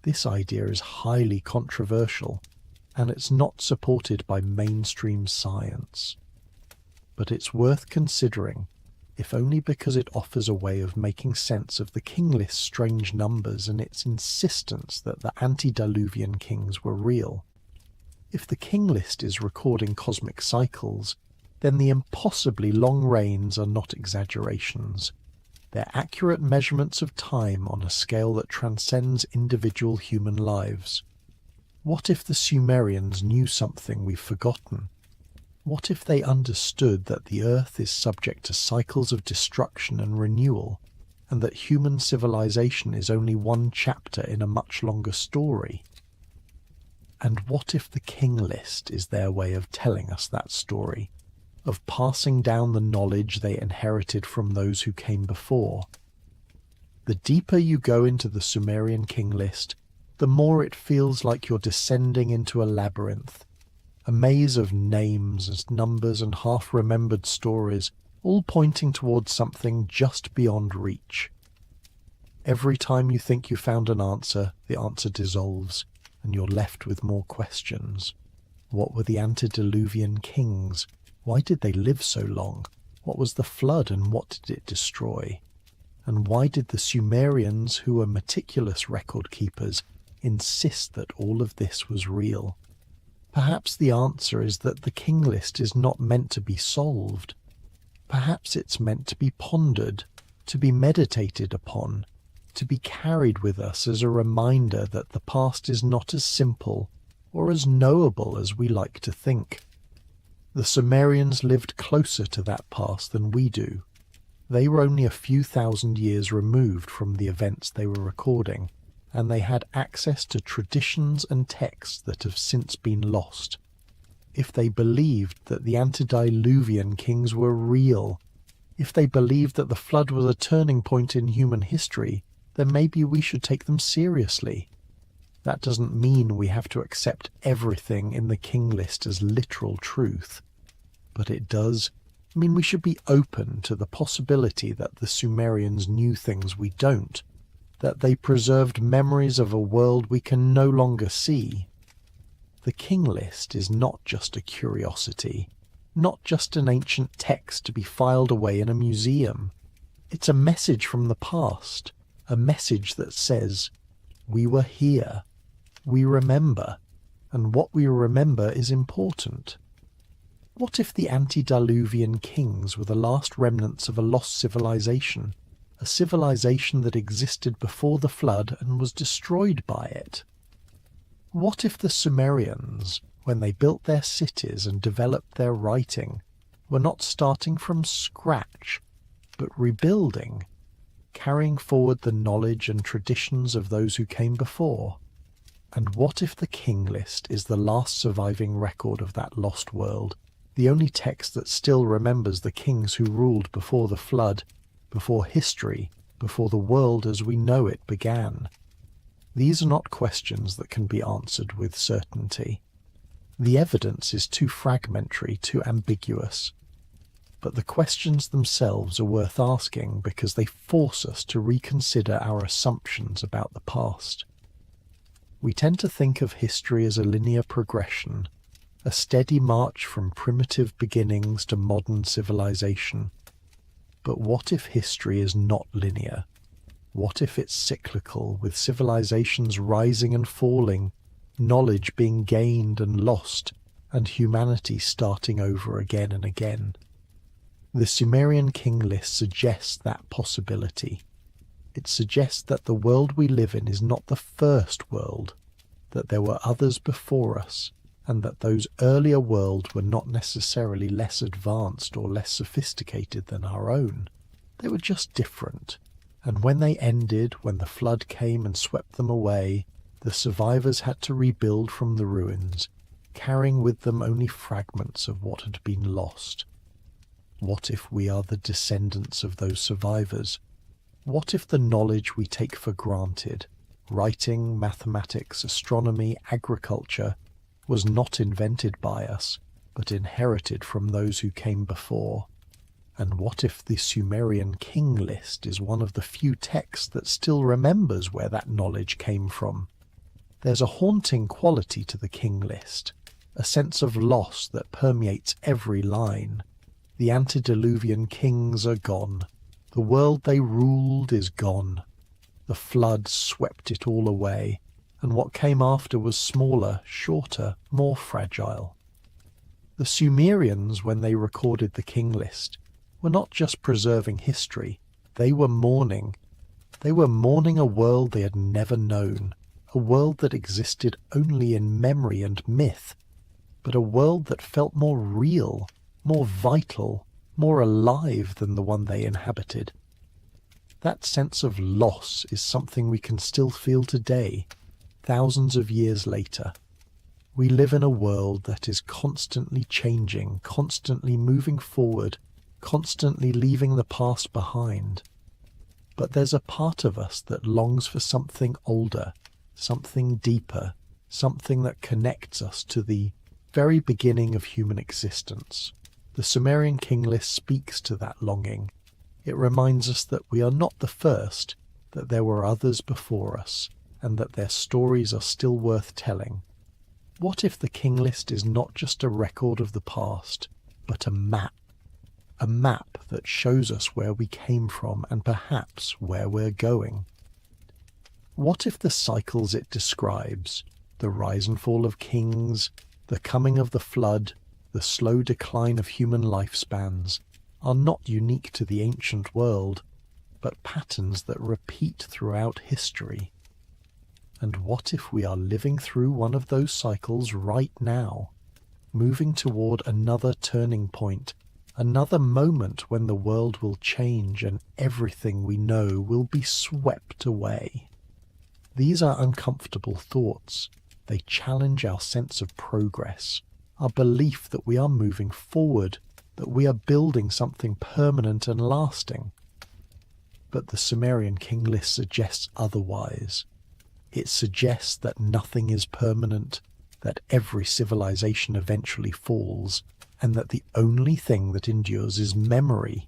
This idea is highly controversial, and it's not supported by mainstream science. But it's worth considering, if only because it offers a way of making sense of the king list's strange numbers and its insistence that the antediluvian kings were real. If the king list is recording cosmic cycles, then the impossibly long reigns are not exaggerations. They're accurate measurements of time on a scale that transcends individual human lives. What if the Sumerians knew something we've forgotten? What if they understood that the Earth is subject to cycles of destruction and renewal, and that human civilization is only one chapter in a much longer story? And what if the king list is their way of telling us that story, of passing down the knowledge they inherited from those who came before? The deeper you go into the Sumerian king list, the more it feels like you're descending into a labyrinth, a maze of names and numbers and half-remembered stories, all pointing towards something just beyond reach. Every time you think you found an answer, the answer dissolves, and you're left with more questions. What were the antediluvian kings? Why did they live so long? What was the flood and what did it destroy? And why did the Sumerians, who were meticulous record keepers, insist that all of this was real? Perhaps the answer is that the king list is not meant to be solved. Perhaps it's meant to be pondered, to be meditated upon, to be carried with us as a reminder that the past is not as simple or as knowable as we like to think. The Sumerians lived closer to that past than we do. They were only a few thousand years removed from the events they were recording, and they had access to traditions and texts that have since been lost. If they believed that the antediluvian kings were real, if they believed that the flood was a turning point in human history, then maybe we should take them seriously. That doesn't mean we have to accept everything in the king list as literal truth, but it does mean we should be open to the possibility that the Sumerians knew things we don't, that they preserved memories of a world we can no longer see. The king list is not just a curiosity, not just an ancient text to be filed away in a museum. It's a message from the past, a message that says, we were here, we remember, and what we remember is important. What if the antediluvian kings were the last remnants of a lost civilization, a civilization that existed before the flood and was destroyed by it? What if the Sumerians, when they built their cities and developed their writing, were not starting from scratch, but rebuilding, carrying forward the knowledge and traditions of those who came before? And what if the king list is the last surviving record of that lost world, the only text that still remembers the kings who ruled before the flood, before history, before the world as we know it began? These are not questions that can be answered with certainty. The evidence is too fragmentary, too ambiguous. But the questions themselves are worth asking because they force us to reconsider our assumptions about the past. We tend to think of history as a linear progression, a steady march from primitive beginnings to modern civilization. But what if history is not linear? What if it's cyclical, with civilizations rising and falling, knowledge being gained and lost, and humanity starting over again and again? The Sumerian king list suggests that possibility. It suggests that the world we live in is not the first world, that there were others before us, and that those earlier worlds were not necessarily less advanced or less sophisticated than our own. They were just different, and when they ended, when the flood came and swept them away, the survivors had to rebuild from the ruins, carrying with them only fragments of what had been lost. What if we are the descendants of those survivors? What if the knowledge we take for granted, writing, mathematics, astronomy, agriculture, was not invented by us, but inherited from those who came before? And what if the Sumerian king list is one of the few texts that still remembers where that knowledge came from? There's a haunting quality to the king list, a sense of loss that permeates every line. The antediluvian kings are gone. The world they ruled is gone. The flood swept it all away, and what came after was smaller, shorter, more fragile. The Sumerians, when they recorded the king list, were not just preserving history, they were mourning. They were mourning a world they had never known, a world that existed only in memory and myth, but a world that felt more real, more vital, more alive than the one they inhabited. That sense of loss is something we can still feel today, thousands of years later. We live in a world that is constantly changing, constantly moving forward, constantly leaving the past behind. But there's a part of us that longs for something older, something deeper, something that connects us to the very beginning of human existence. The Sumerian king list speaks to that longing. It reminds us that we are not the first, that there were others before us, and that their stories are still worth telling. What if the king list is not just a record of the past, but a map that shows us where we came from and perhaps where we're going? What if the cycles it describes, the rise and fall of kings, the coming of the flood, the slow decline of human lifespans, are not unique to the ancient world, but patterns that repeat throughout history? And what if we are living through one of those cycles right now, moving toward another turning point, another moment when the world will change and everything we know will be swept away? These are uncomfortable thoughts. They challenge our sense of progress, our belief that we are moving forward, that we are building something permanent and lasting. But the Sumerian king list suggests otherwise. It suggests that nothing is permanent, that every civilization eventually falls, and that the only thing that endures is memory,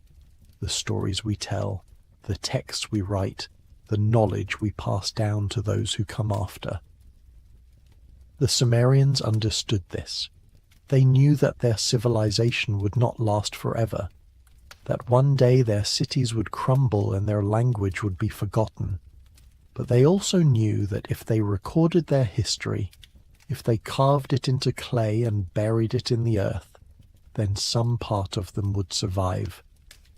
the stories we tell, the texts we write, the knowledge we pass down to those who come after. The Sumerians understood this. They knew that their civilization would not last forever, that one day their cities would crumble and their language would be forgotten. But they also knew that if they recorded their history, if they carved it into clay and buried it in the earth, then some part of them would survive.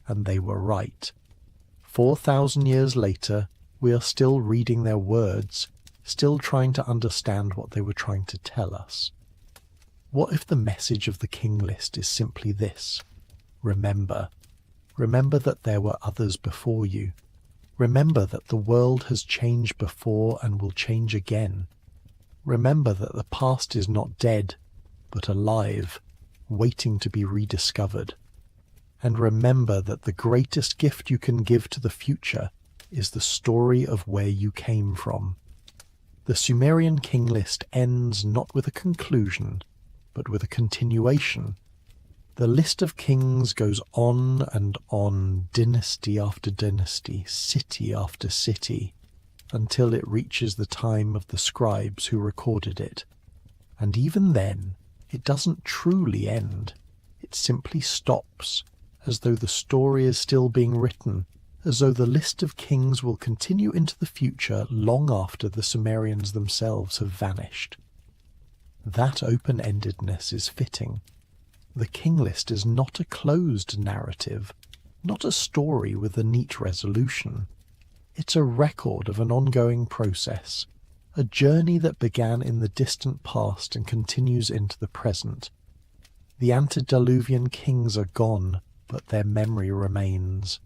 And they were right. 4,000 years later, we are still reading their words, still trying to understand what they were trying to tell us. What if the message of the king list is simply this? Remember. Remember that there were others before you. Remember that the world has changed before and will change again. Remember that the past is not dead, but alive, waiting to be rediscovered. And remember that the greatest gift you can give to the future is the story of where you came from. The Sumerian king list ends not with a conclusion, but with a continuation. The list of kings goes on and on, dynasty after dynasty, city after city, until it reaches the time of the scribes who recorded it. And even then, it doesn't truly end. It simply stops, as though the story is still being written, as though the list of kings will continue into the future long after the Sumerians themselves have vanished. That open-endedness is fitting. The king list is not a closed narrative, not a story with a neat resolution. It's a record of an ongoing process, a journey that began in the distant past and continues into the present. The antediluvian kings are gone, but their memory remains.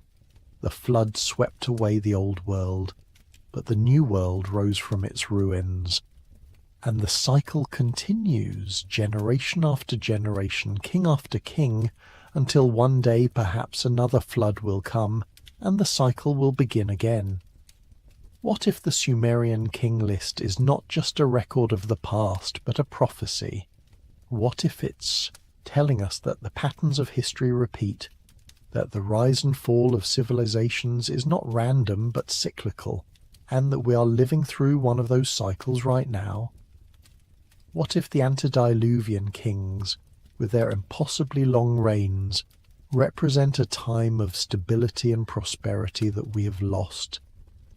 The flood swept away the old world, but the new world rose from its ruins. And the cycle continues, generation after generation, king after king, until one day perhaps another flood will come, and the cycle will begin again. What if the Sumerian king list is not just a record of the past, but a prophecy? What if it's telling us that the patterns of history repeat, that the rise and fall of civilizations is not random but cyclical, and that we are living through one of those cycles right now? What if the antediluvian kings, with their impossibly long reigns, represent a time of stability and prosperity that we have lost,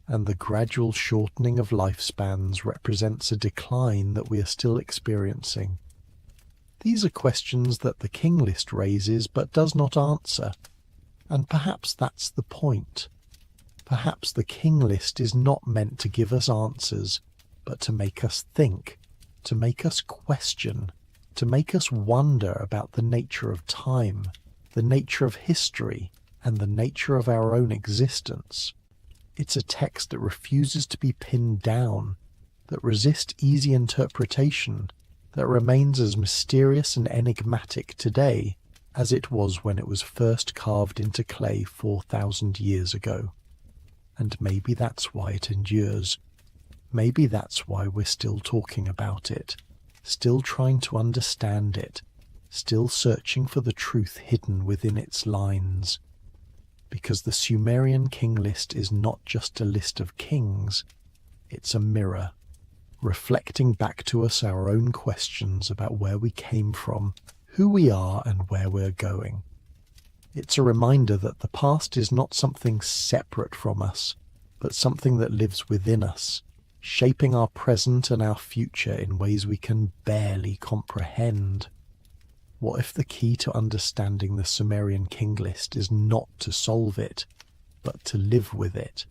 and the gradual shortening of lifespans represents a decline that we are still experiencing? These are questions that the king list raises but does not answer, and perhaps that's the point. Perhaps the king list is not meant to give us answers, but to make us think, to make us question, to make us wonder about the nature of time, the nature of history, and the nature of our own existence. It's a text that refuses to be pinned down, that resists easy interpretation, that remains as mysterious and enigmatic today as it was when it was first carved into clay 4,000 years ago. And maybe that's why it endures. Maybe that's why we're still talking about it, still trying to understand it, still searching for the truth hidden within its lines. Because the Sumerian king list is not just a list of kings, it's a mirror, reflecting back to us our own questions about where we came from, who we are, and where we're going. It's a reminder that the past is not something separate from us, but something that lives within us, shaping our present and our future in ways we can barely comprehend. What if the key to understanding the Sumerian king list is not to solve it, but to live with it,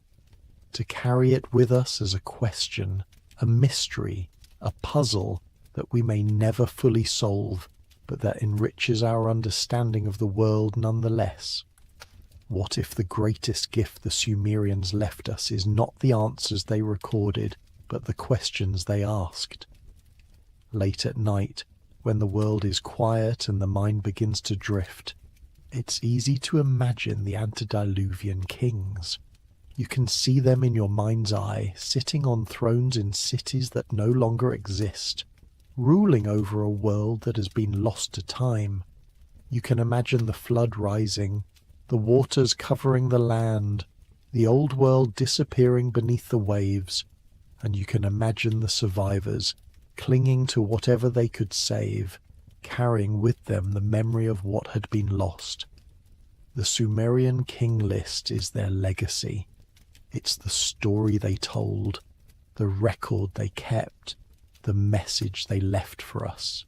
to carry it with us as a question, a mystery, a puzzle that we may never fully solve, but that enriches our understanding of the world nonetheless? What if the greatest gift the Sumerians left us is not the answers they recorded, but the questions they asked? Late at night, when the world is quiet and the mind begins to drift, it's easy to imagine the antediluvian kings. You can see them in your mind's eye, sitting on thrones in cities that no longer exist, ruling over a world that has been lost to time. You can imagine the flood rising, the waters covering the land, the old world disappearing beneath the waves, and you can imagine the survivors clinging to whatever they could save, carrying with them the memory of what had been lost. The Sumerian king list is their legacy. It's the story they told, the record they kept, the message they left for us.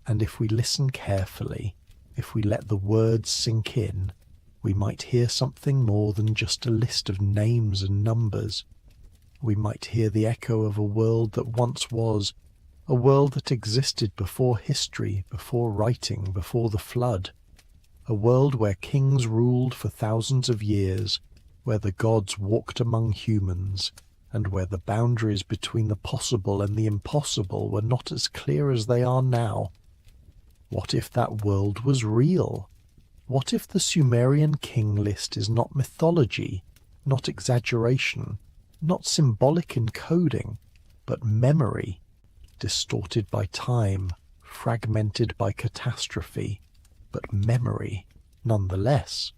And if we listen carefully, if we let the words sink in, we might hear something more than just a list of names and numbers. We might hear the echo of a world that once was, a world that existed before history, before writing, before the flood. A world where kings ruled for thousands of years, where the gods walked among humans, and where the boundaries between the possible and the impossible were not as clear as they are now. What if that world was real? What if the Sumerian king list is not mythology, not exaggeration, not symbolic encoding, but memory, distorted by time, fragmented by catastrophe, but memory nonetheless?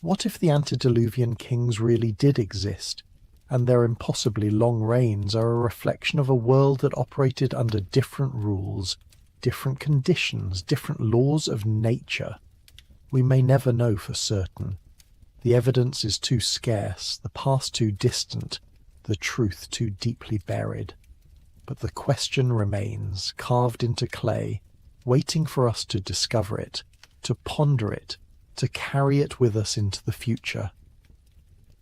What if the antediluvian kings really did exist, and their impossibly long reigns are a reflection of a world that operated under different rules, different conditions, different laws of nature? We may never know for certain. The evidence is too scarce, the past too distant, the truth too deeply buried. But the question remains, carved into clay, waiting for us to discover it, to ponder it, to carry it with us into the future.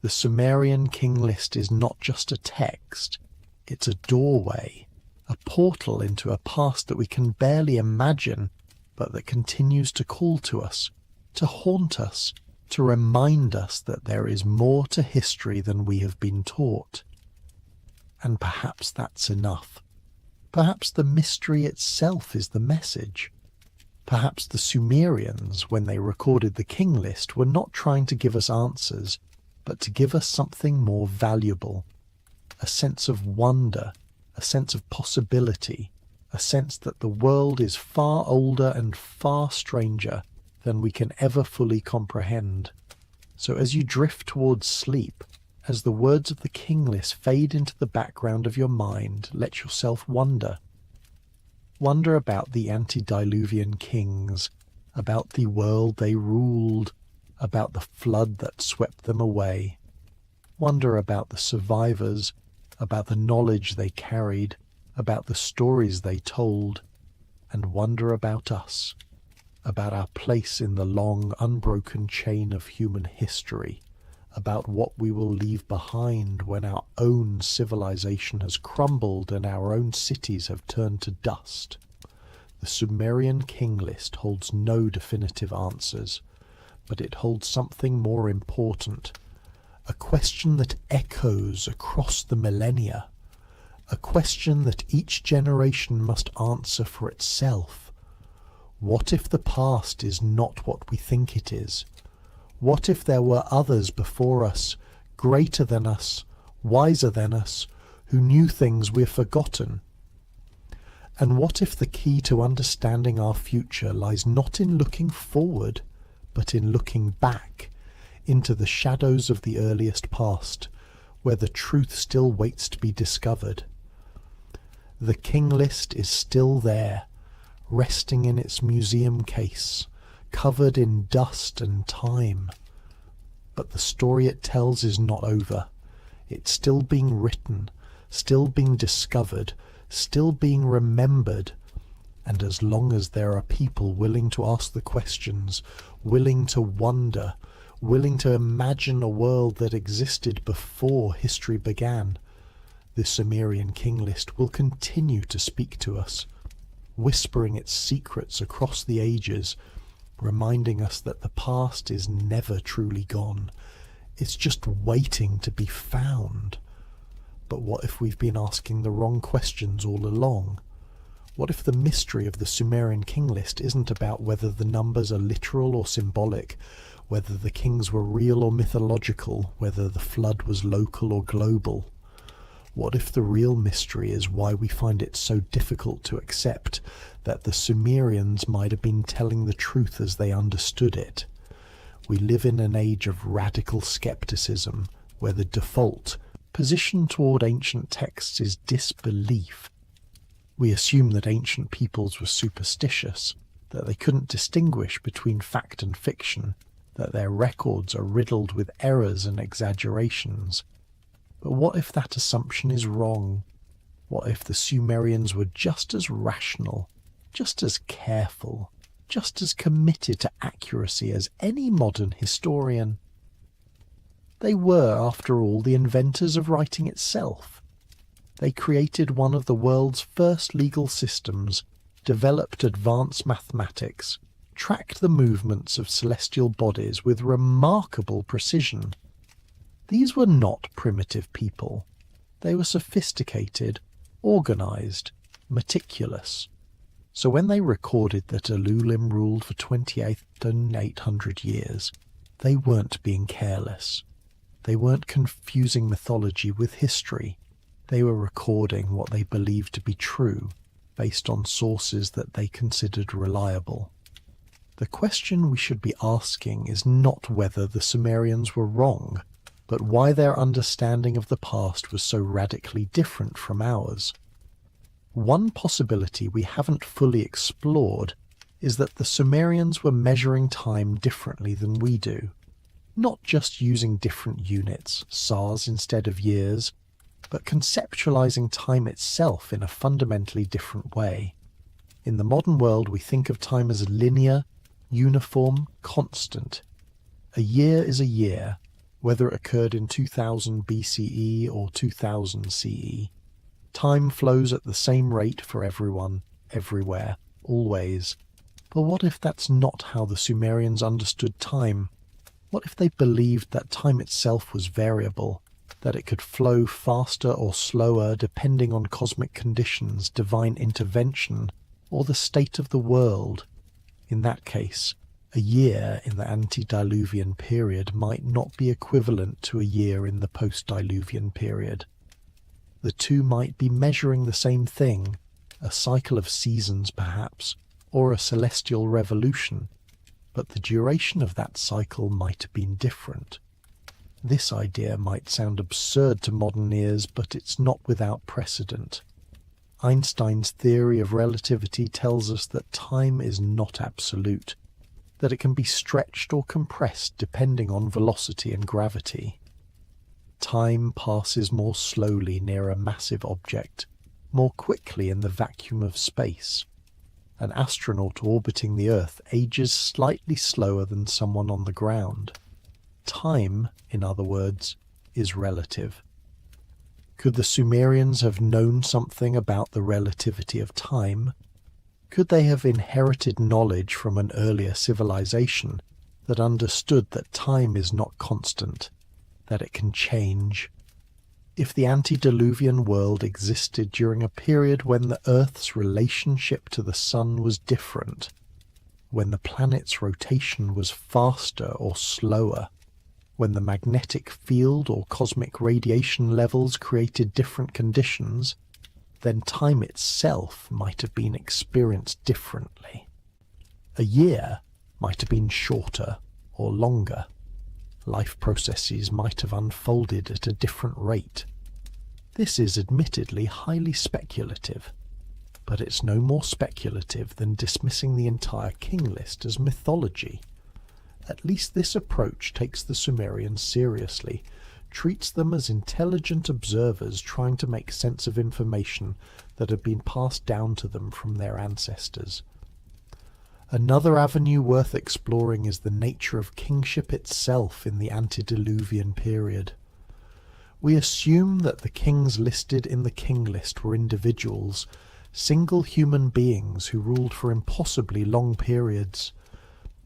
The Sumerian king list is not just a text, it's a doorway, a portal into a past that we can barely imagine, but that continues to call to us, to haunt us, to remind us that there is more to history than we have been taught. And perhaps that's enough. Perhaps the mystery itself is the message. Perhaps the Sumerians, when they recorded the king list, were not trying to give us answers, but to give us something more valuable, a sense of wonder, a sense of possibility, a sense that the world is far older and far stranger than we can ever fully comprehend. So as you drift towards sleep, as the words of the king list fade into the background of your mind, let yourself wonder. Wonder about the antediluvian kings, about the world they ruled, about the flood that swept them away. Wonder about the survivors, about the knowledge they carried, about the stories they told, and wonder about us, about our place in the long, unbroken chain of human history, about what we will leave behind when our own civilization has crumbled and our own cities have turned to dust. The Sumerian king list holds no definitive answers, but it holds something more important, a question that echoes across the millennia, a question that each generation must answer for itself. What if the past is not what we think it is? What if there were others before us, greater than us, wiser than us, who knew things we've forgotten? And what if the key to understanding our future lies not in looking forward, but in looking back, into the shadows of the earliest past, where the truth still waits to be discovered? The king list is still there, resting in its museum case, covered in dust and time. But the story it tells is not over. It's still being written, still being discovered, still being remembered. And as long as there are people willing to ask the questions, willing to wonder, willing to imagine a world that existed before history began, the Sumerian king list will continue to speak to us, whispering its secrets across the ages, reminding us that the past is never truly gone. It's just waiting to be found. But what if we've been asking the wrong questions all along? What if the mystery of the Sumerian king list isn't about whether the numbers are literal or symbolic, whether the kings were real or mythological, whether the flood was local or global? What if the real mystery is why we find it so difficult to accept that the Sumerians might have been telling the truth as they understood it? We live in an age of radical skepticism, where the default position toward ancient texts is disbelief. We assume that ancient peoples were superstitious, that they couldn't distinguish between fact and fiction, that their records are riddled with errors and exaggerations. But what if that assumption is wrong? What if the Sumerians were just as rational, just as careful, just as committed to accuracy as any modern historian? They were, after all, the inventors of writing itself. They created one of the world's first legal systems, developed advanced mathematics, tracked the movements of celestial bodies with remarkable precision. These were not primitive people. They were sophisticated, organized, meticulous. So when they recorded that Elulim ruled for 2800 years, they weren't being careless. They weren't confusing mythology with history. They were recording what they believed to be true, based on sources that they considered reliable. The question we should be asking is not whether the Sumerians were wrong, but why their understanding of the past was so radically different from ours. One possibility we haven't fully explored is that the Sumerians were measuring time differently than we do, not just using different units, sars instead of years, but conceptualizing time itself in a fundamentally different way. In the modern world, we think of time as linear, uniform, constant. A year is a year, whether it occurred in 2000 BCE or 2000 CE. Time flows at the same rate for everyone, everywhere, always. But what if that's not how the Sumerians understood time? What if they believed that time itself was variable, that it could flow faster or slower depending on cosmic conditions, divine intervention, or the state of the world. In that case, a year in the antediluvian period might not be equivalent to a year in the post-diluvian period. The two might be measuring the same thing, a cycle of seasons perhaps, or a celestial revolution, but the duration of that cycle might have been different. This idea might sound absurd to modern ears, but it's not without precedent. Einstein's theory of relativity tells us that time is not absolute, that it can be stretched or compressed depending on velocity and gravity. Time passes more slowly near a massive object, more quickly in the vacuum of space. An astronaut orbiting the Earth ages slightly slower than someone on the ground. Time, in other words, is relative. Could the Sumerians have known something about the relativity of time? Could they have inherited knowledge from an earlier civilization that understood that time is not constant, that it can change? If the antediluvian world existed during a period when the Earth's relationship to the Sun was different, when the planet's rotation was faster or slower, when the magnetic field or cosmic radiation levels created different conditions, then time itself might have been experienced differently. A year might have been shorter or longer. Life processes might have unfolded at a different rate. This is admittedly highly speculative, but it's no more speculative than dismissing the entire king list as mythology. At least this approach takes the Sumerians seriously, treats them as intelligent observers trying to make sense of information that had been passed down to them from their ancestors. Another avenue worth exploring is the nature of kingship itself in the antediluvian period. We assume that the kings listed in the king list were individuals, single human beings who ruled for impossibly long periods.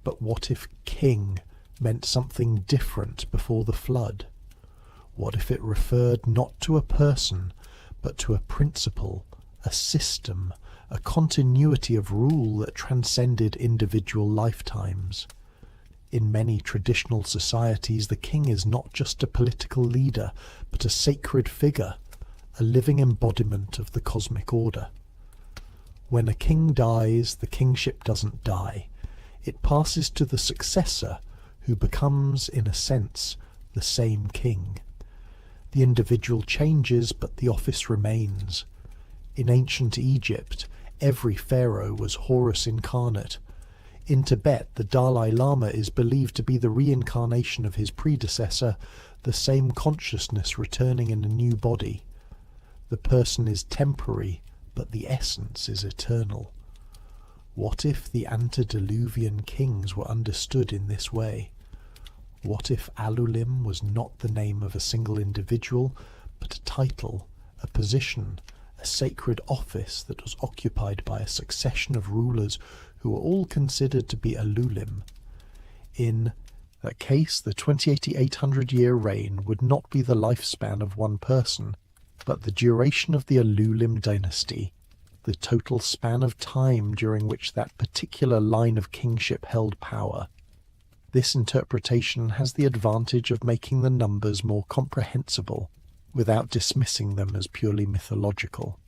But what if king meant something different before the flood? What if it referred not to a person, but to a principle, a system, a continuity of rule that transcended individual lifetimes? In many traditional societies, the king is not just a political leader, but a sacred figure, a living embodiment of the cosmic order. When a king dies, the kingship doesn't die. It passes to the successor, who becomes, in a sense, the same king. The individual changes, but the office remains. In ancient Egypt, every pharaoh was Horus incarnate. In Tibet, the Dalai Lama is believed to be the reincarnation of his predecessor, the same consciousness returning in a new body. The person is temporary, but the essence is eternal. What if the antediluvian kings were understood in this way? What if Alulim was not the name of a single individual, but a title, a position, a sacred office that was occupied by a succession of rulers who were all considered to be Alulim? In that case, the 2080-800-year reign would not be the lifespan of one person, but the duration of the Alulim dynasty, the total span of time during which that particular line of kingship held power. This interpretation has the advantage of making the numbers more comprehensible without dismissing them as purely mythological.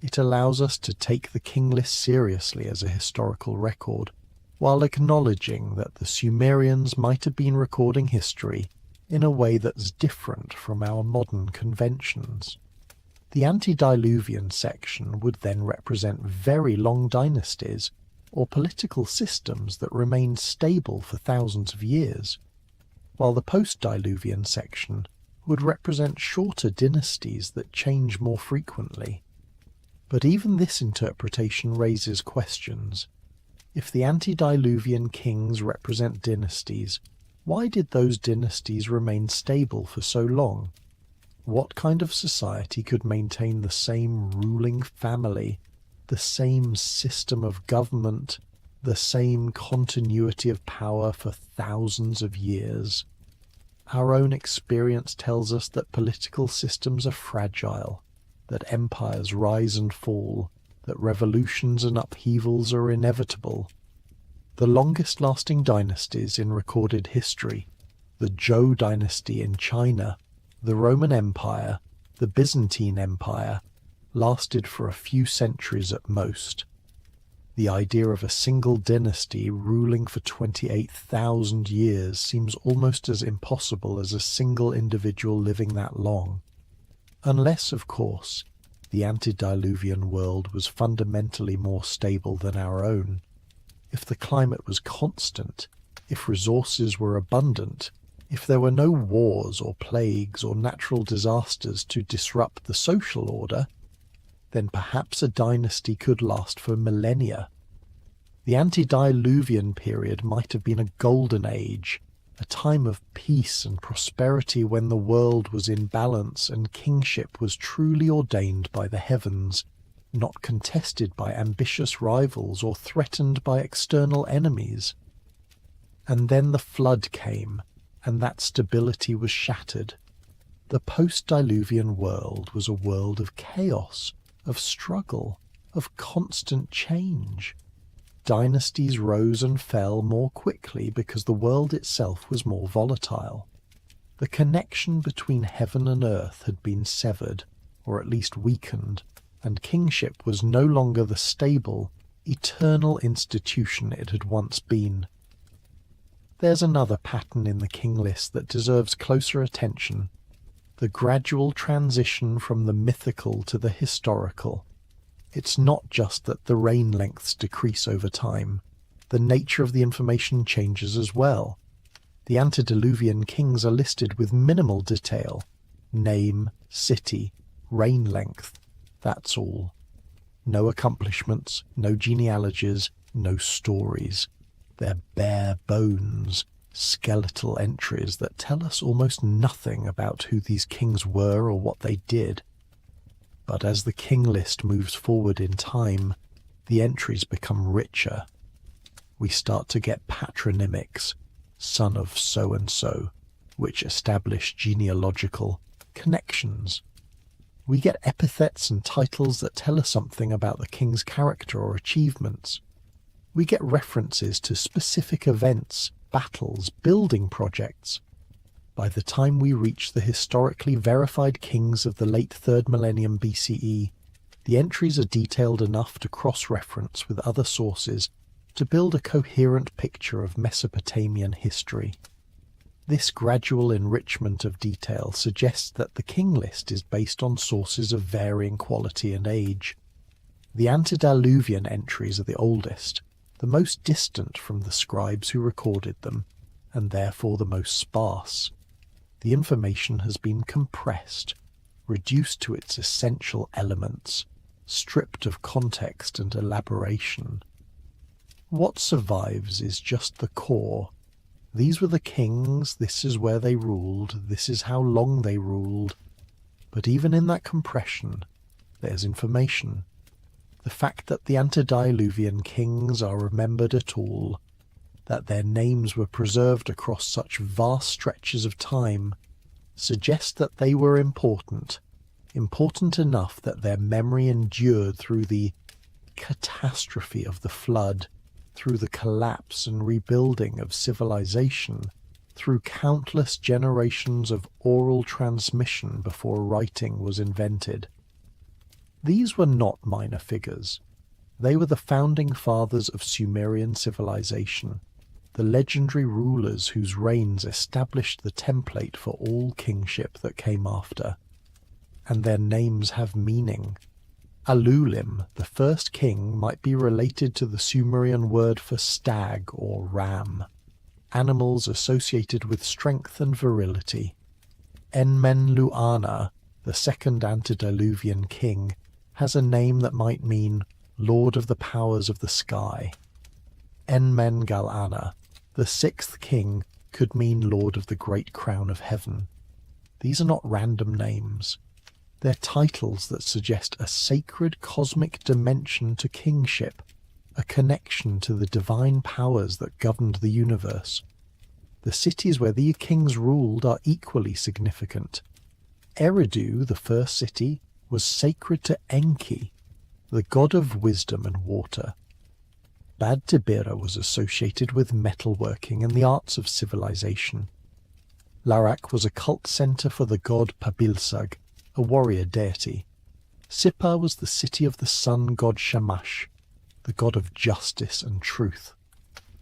It allows us to take the king list seriously as a historical record, while acknowledging that the Sumerians might have been recording history in a way that's different from our modern conventions. The antediluvian section would then represent very long dynasties, or political systems that remained stable for thousands of years, while the post-diluvian section would represent shorter dynasties that change more frequently. But even this interpretation raises questions. If the antediluvian kings represent dynasties, why did those dynasties remain stable for so long? What kind of society could maintain the same ruling family, the same system of government, the same continuity of power for thousands of years? Our own experience tells us that political systems are fragile, that empires rise and fall, that revolutions and upheavals are inevitable. The longest-lasting dynasties in recorded history, the Zhou dynasty in China, the Roman Empire, the Byzantine Empire, lasted for a few centuries at most. The idea of a single dynasty ruling for 28,000 years seems almost as impossible as a single individual living that long. Unless, of course, the antediluvian world was fundamentally more stable than our own. If the climate was constant, if resources were abundant, if there were no wars or plagues or natural disasters to disrupt the social order, then perhaps a dynasty could last for millennia. The antediluvian period might have been a golden age, a time of peace and prosperity when the world was in balance and kingship was truly ordained by the heavens, not contested by ambitious rivals or threatened by external enemies. And then the flood came, and that stability was shattered. The post-diluvian world was a world of chaos, of struggle, of constant change. Dynasties rose and fell more quickly because the world itself was more volatile. The connection between heaven and earth had been severed, or at least weakened, and kingship was no longer the stable, eternal institution it had once been. There's another pattern in the king list that deserves closer attention: the gradual transition from the mythical to the historical. It's not just that the reign lengths decrease over time. The nature of the information changes as well. The antediluvian kings are listed with minimal detail. Name, city, reign length. That's all. No accomplishments, no genealogies, no stories. They're bare bones, skeletal entries that tell us almost nothing about who these kings were or what they did. But as the king list moves forward in time, the entries become richer. We start to get patronymics, son of so-and-so, which establish genealogical connections. We get epithets and titles that tell us something about the king's character or achievements. We get references to specific events, battles, building projects. By the time we reach the historically verified kings of the late 3rd millennium BCE, the entries are detailed enough to cross-reference with other sources to build a coherent picture of Mesopotamian history. This gradual enrichment of detail suggests that the king list is based on sources of varying quality and age. The antediluvian entries are the oldest, the most distant from the scribes who recorded them, and therefore the most sparse. The information has been compressed, reduced to its essential elements, stripped of context and elaboration. What survives is just the core. These were the kings, this is where they ruled, this is how long they ruled. But even in that compression, there's information. The fact that the antediluvian kings are remembered at all, that their names were preserved across such vast stretches of time, suggests that they were important enough that their memory endured through the catastrophe of the flood, through the collapse and rebuilding of civilization, through countless generations of oral transmission before writing was invented. These were not minor figures. They were the founding fathers of Sumerian civilization, the legendary rulers whose reigns established the template for all kingship that came after. And their names have meaning. Alulim, the first king, might be related to the Sumerian word for stag or ram, animals associated with strength and virility. Enmenluana, the second antediluvian king, has a name that might mean Lord of the Powers of the Sky. Enmengalana, the sixth king, could mean Lord of the Great Crown of Heaven. These are not random names. They're titles that suggest a sacred cosmic dimension to kingship, a connection to the divine powers that governed the universe. The cities where the kings ruled are equally significant. Eridu, the first city, was sacred to Enki, the god of wisdom and water. Bad Tibira was associated with metalworking and the arts of civilization. Larak was a cult centre for the god Pabilsag, a warrior deity. Sippar was the city of the sun god Shamash, the god of justice and truth.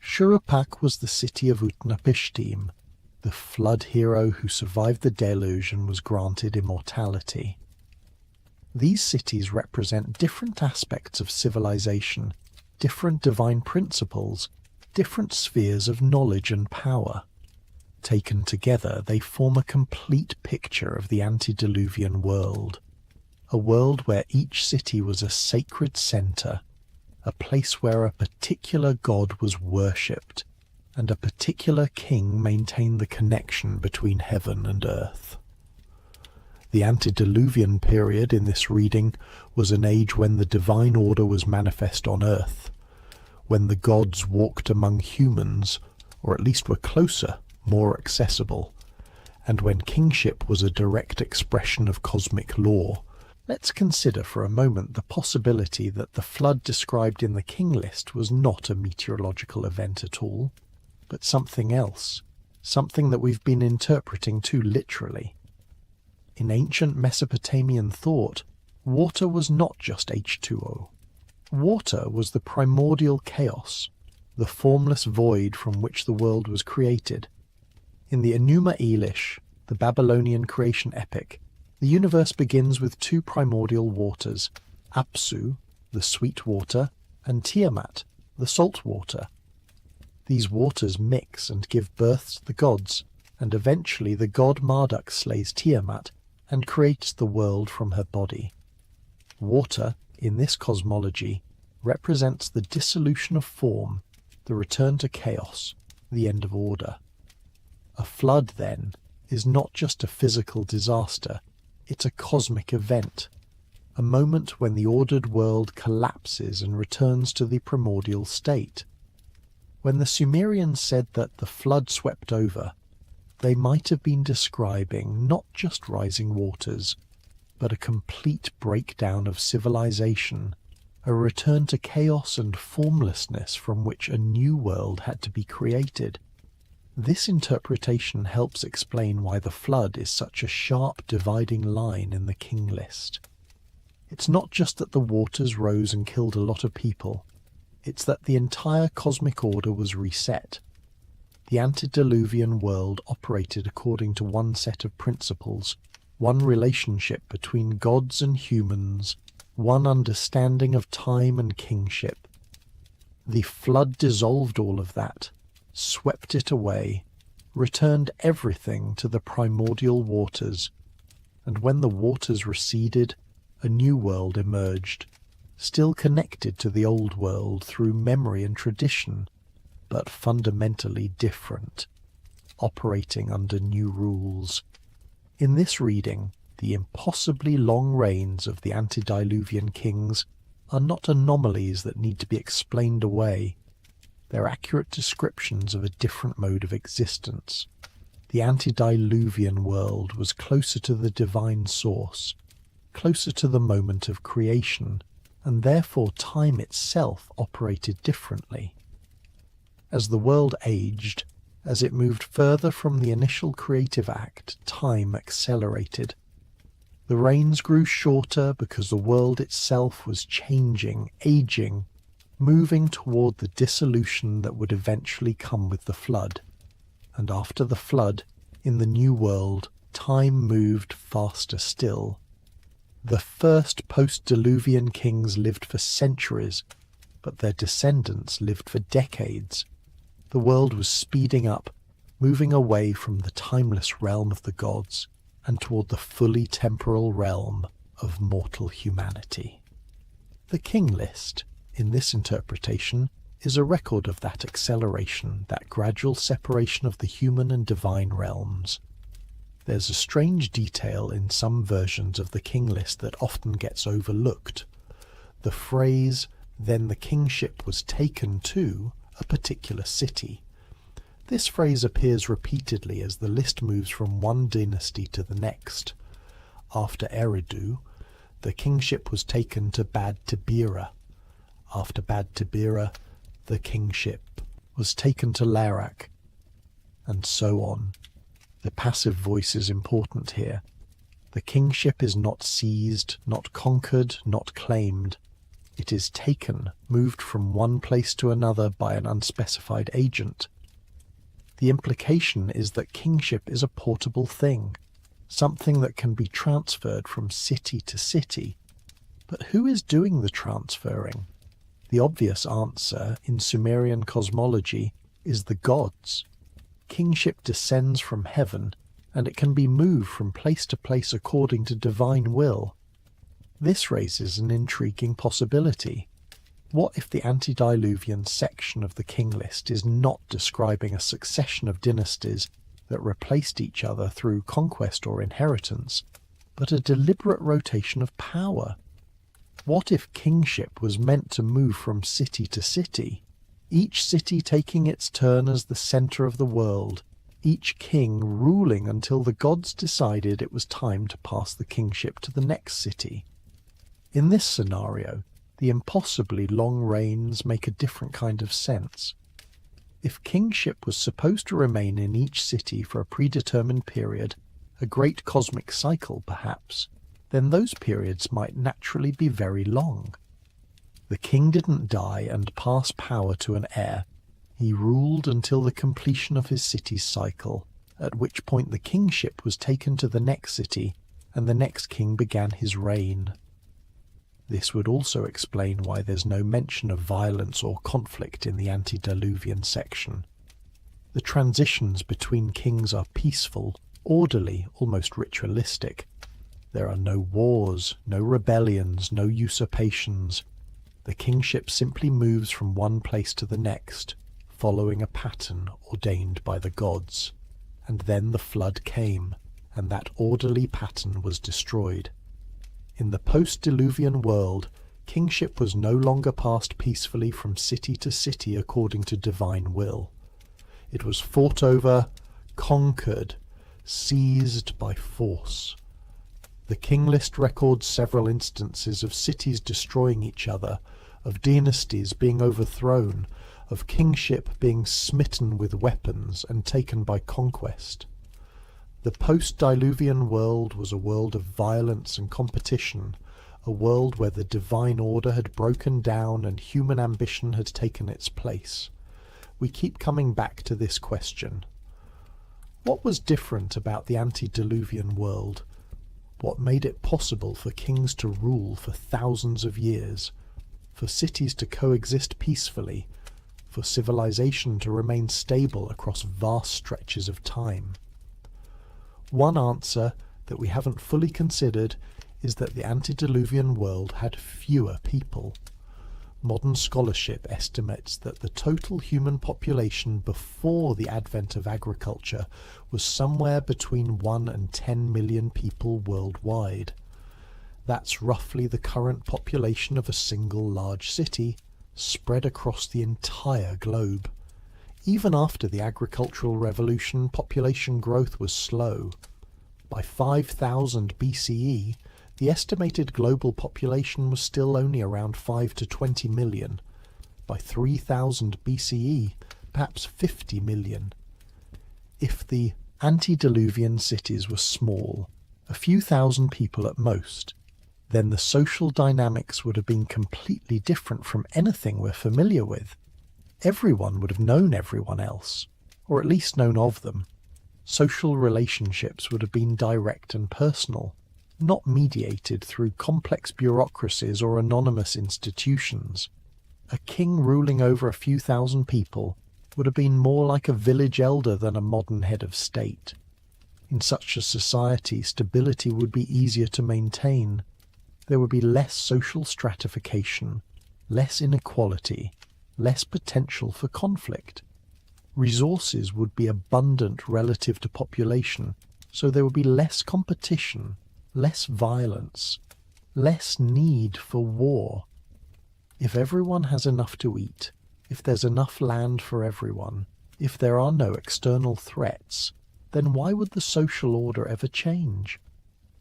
Shurupak was the city of Utnapishtim, the flood hero who survived the deluge and was granted immortality. These cities represent different aspects of civilization, different divine principles, different spheres of knowledge and power. Taken together, they form a complete picture of the antediluvian world, a world where each city was a sacred centre, a place where a particular god was worshipped, and a particular king maintained the connection between heaven and earth. The antediluvian period in this reading was an age when the divine order was manifest on earth, when the gods walked among humans, or at least were closer, more accessible, and when kingship was a direct expression of cosmic law. Let's consider for a moment the possibility that the flood described in the king list was not a meteorological event at all, but something else, something that we've been interpreting too literally. In ancient Mesopotamian thought, water was not just H2O. Water was the primordial chaos, the formless void from which the world was created. In the Enuma Elish, the Babylonian creation epic, the universe begins with two primordial waters, Apsu, the sweet water, and Tiamat, the salt water. These waters mix and give birth to the gods, and eventually the god Marduk slays Tiamat and creates the world from her body. Water, in this cosmology, represents the dissolution of form, the return to chaos, the end of order. A flood, then, is not just a physical disaster, it's a cosmic event, a moment when the ordered world collapses and returns to the primordial state. When the Sumerians said that the flood swept over, they might have been describing not just rising waters, but a complete breakdown of civilization, a return to chaos and formlessness from which a new world had to be created. This interpretation helps explain why the flood is such a sharp dividing line in the king list. It's not just that the waters rose and killed a lot of people, it's that the entire cosmic order was reset. The antediluvian world operated according to one set of principles, one relationship between gods and humans, one understanding of time and kingship. The flood dissolved all of that, swept it away, returned everything to the primordial waters, and when the waters receded, a new world emerged, still connected to the old world through memory and tradition, but fundamentally different, operating under new rules. In this reading, the impossibly long reigns of the antediluvian kings are not anomalies that need to be explained away. They're accurate descriptions of a different mode of existence. The antediluvian world was closer to the divine source, closer to the moment of creation, and therefore time itself operated differently. As the world aged, as it moved further from the initial creative act, time accelerated. The reigns grew shorter because the world itself was changing, aging, moving toward the dissolution that would eventually come with the flood. And after the flood, in the new world, time moved faster still. The first post-Diluvian kings lived for centuries, but their descendants lived for decades. The world was speeding up, moving away from the timeless realm of the gods and toward the fully temporal realm of mortal humanity. The king list, in this interpretation, is a record of that acceleration, that gradual separation of the human and divine realms. There's a strange detail in some versions of the king list that often gets overlooked. The phrase, "then the kingship was taken to" a particular city. This phrase appears repeatedly as the list moves from one dynasty to the next. After Eridu, the kingship was taken to Bad Tibira. After Bad Tibira, the kingship was taken to Larak, and so on. The passive voice is important here. The kingship is not seized, not conquered, not claimed. It is taken, moved from one place to another by an unspecified agent. The implication is that kingship is a portable thing, something that can be transferred from city to city. But who is doing the transferring? The obvious answer in Sumerian cosmology is the gods. Kingship descends from heaven, and it can be moved from place to place according to divine will. This raises an intriguing possibility. What if the antediluvian section of the king list is not describing a succession of dynasties that replaced each other through conquest or inheritance, but a deliberate rotation of power? What if kingship was meant to move from city to city, each city taking its turn as the centre of the world, each king ruling until the gods decided it was time to pass the kingship to the next city? In this scenario, the impossibly long reigns make a different kind of sense. If kingship was supposed to remain in each city for a predetermined period, a great cosmic cycle perhaps, then those periods might naturally be very long. The king didn't die and pass power to an heir. He ruled until the completion of his city's cycle, at which point the kingship was taken to the next city, and the next king began his reign. This would also explain why there's no mention of violence or conflict in the antediluvian section. The transitions between kings are peaceful, orderly, almost ritualistic. There are no wars, no rebellions, no usurpations. The kingship simply moves from one place to the next, following a pattern ordained by the gods. And then the flood came, and that orderly pattern was destroyed. In the post-diluvian world, kingship was no longer passed peacefully from city to city according to divine will. It was fought over, conquered, seized by force. The king list records several instances of cities destroying each other, of dynasties being overthrown, of kingship being smitten with weapons and taken by conquest. The post-diluvian world was a world of violence and competition, a world where the divine order had broken down and human ambition had taken its place. We keep coming back to this question. What was different about the antediluvian world? What made it possible for kings to rule for thousands of years, for cities to coexist peacefully, for civilization to remain stable across vast stretches of time? One answer that we haven't fully considered is that the antediluvian world had fewer people. Modern scholarship estimates that the total human population before the advent of agriculture was somewhere between 1 and 10 million people worldwide. That's roughly the current population of a single large city, spread across the entire globe. Even after the agricultural revolution, population growth was slow. By 5000 BCE, the estimated global population was still only around 5 to 20 million. By 3000 BCE, perhaps 50 million. If the antediluvian cities were small, a few thousand people at most, then the social dynamics would have been completely different from anything we're familiar with. Everyone would have known everyone else, or at least known of them. Social relationships would have been direct and personal, not mediated through complex bureaucracies or anonymous institutions. A king ruling over a few thousand people would have been more like a village elder than a modern head of state. In such a society, stability would be easier to maintain. There would be less social stratification, less inequality, less potential for conflict. Resources would be abundant relative to population, so there would be less competition, less violence, less need for war. If everyone has enough to eat, if there's enough land for everyone, If there are no external threats, then why would the social order ever change?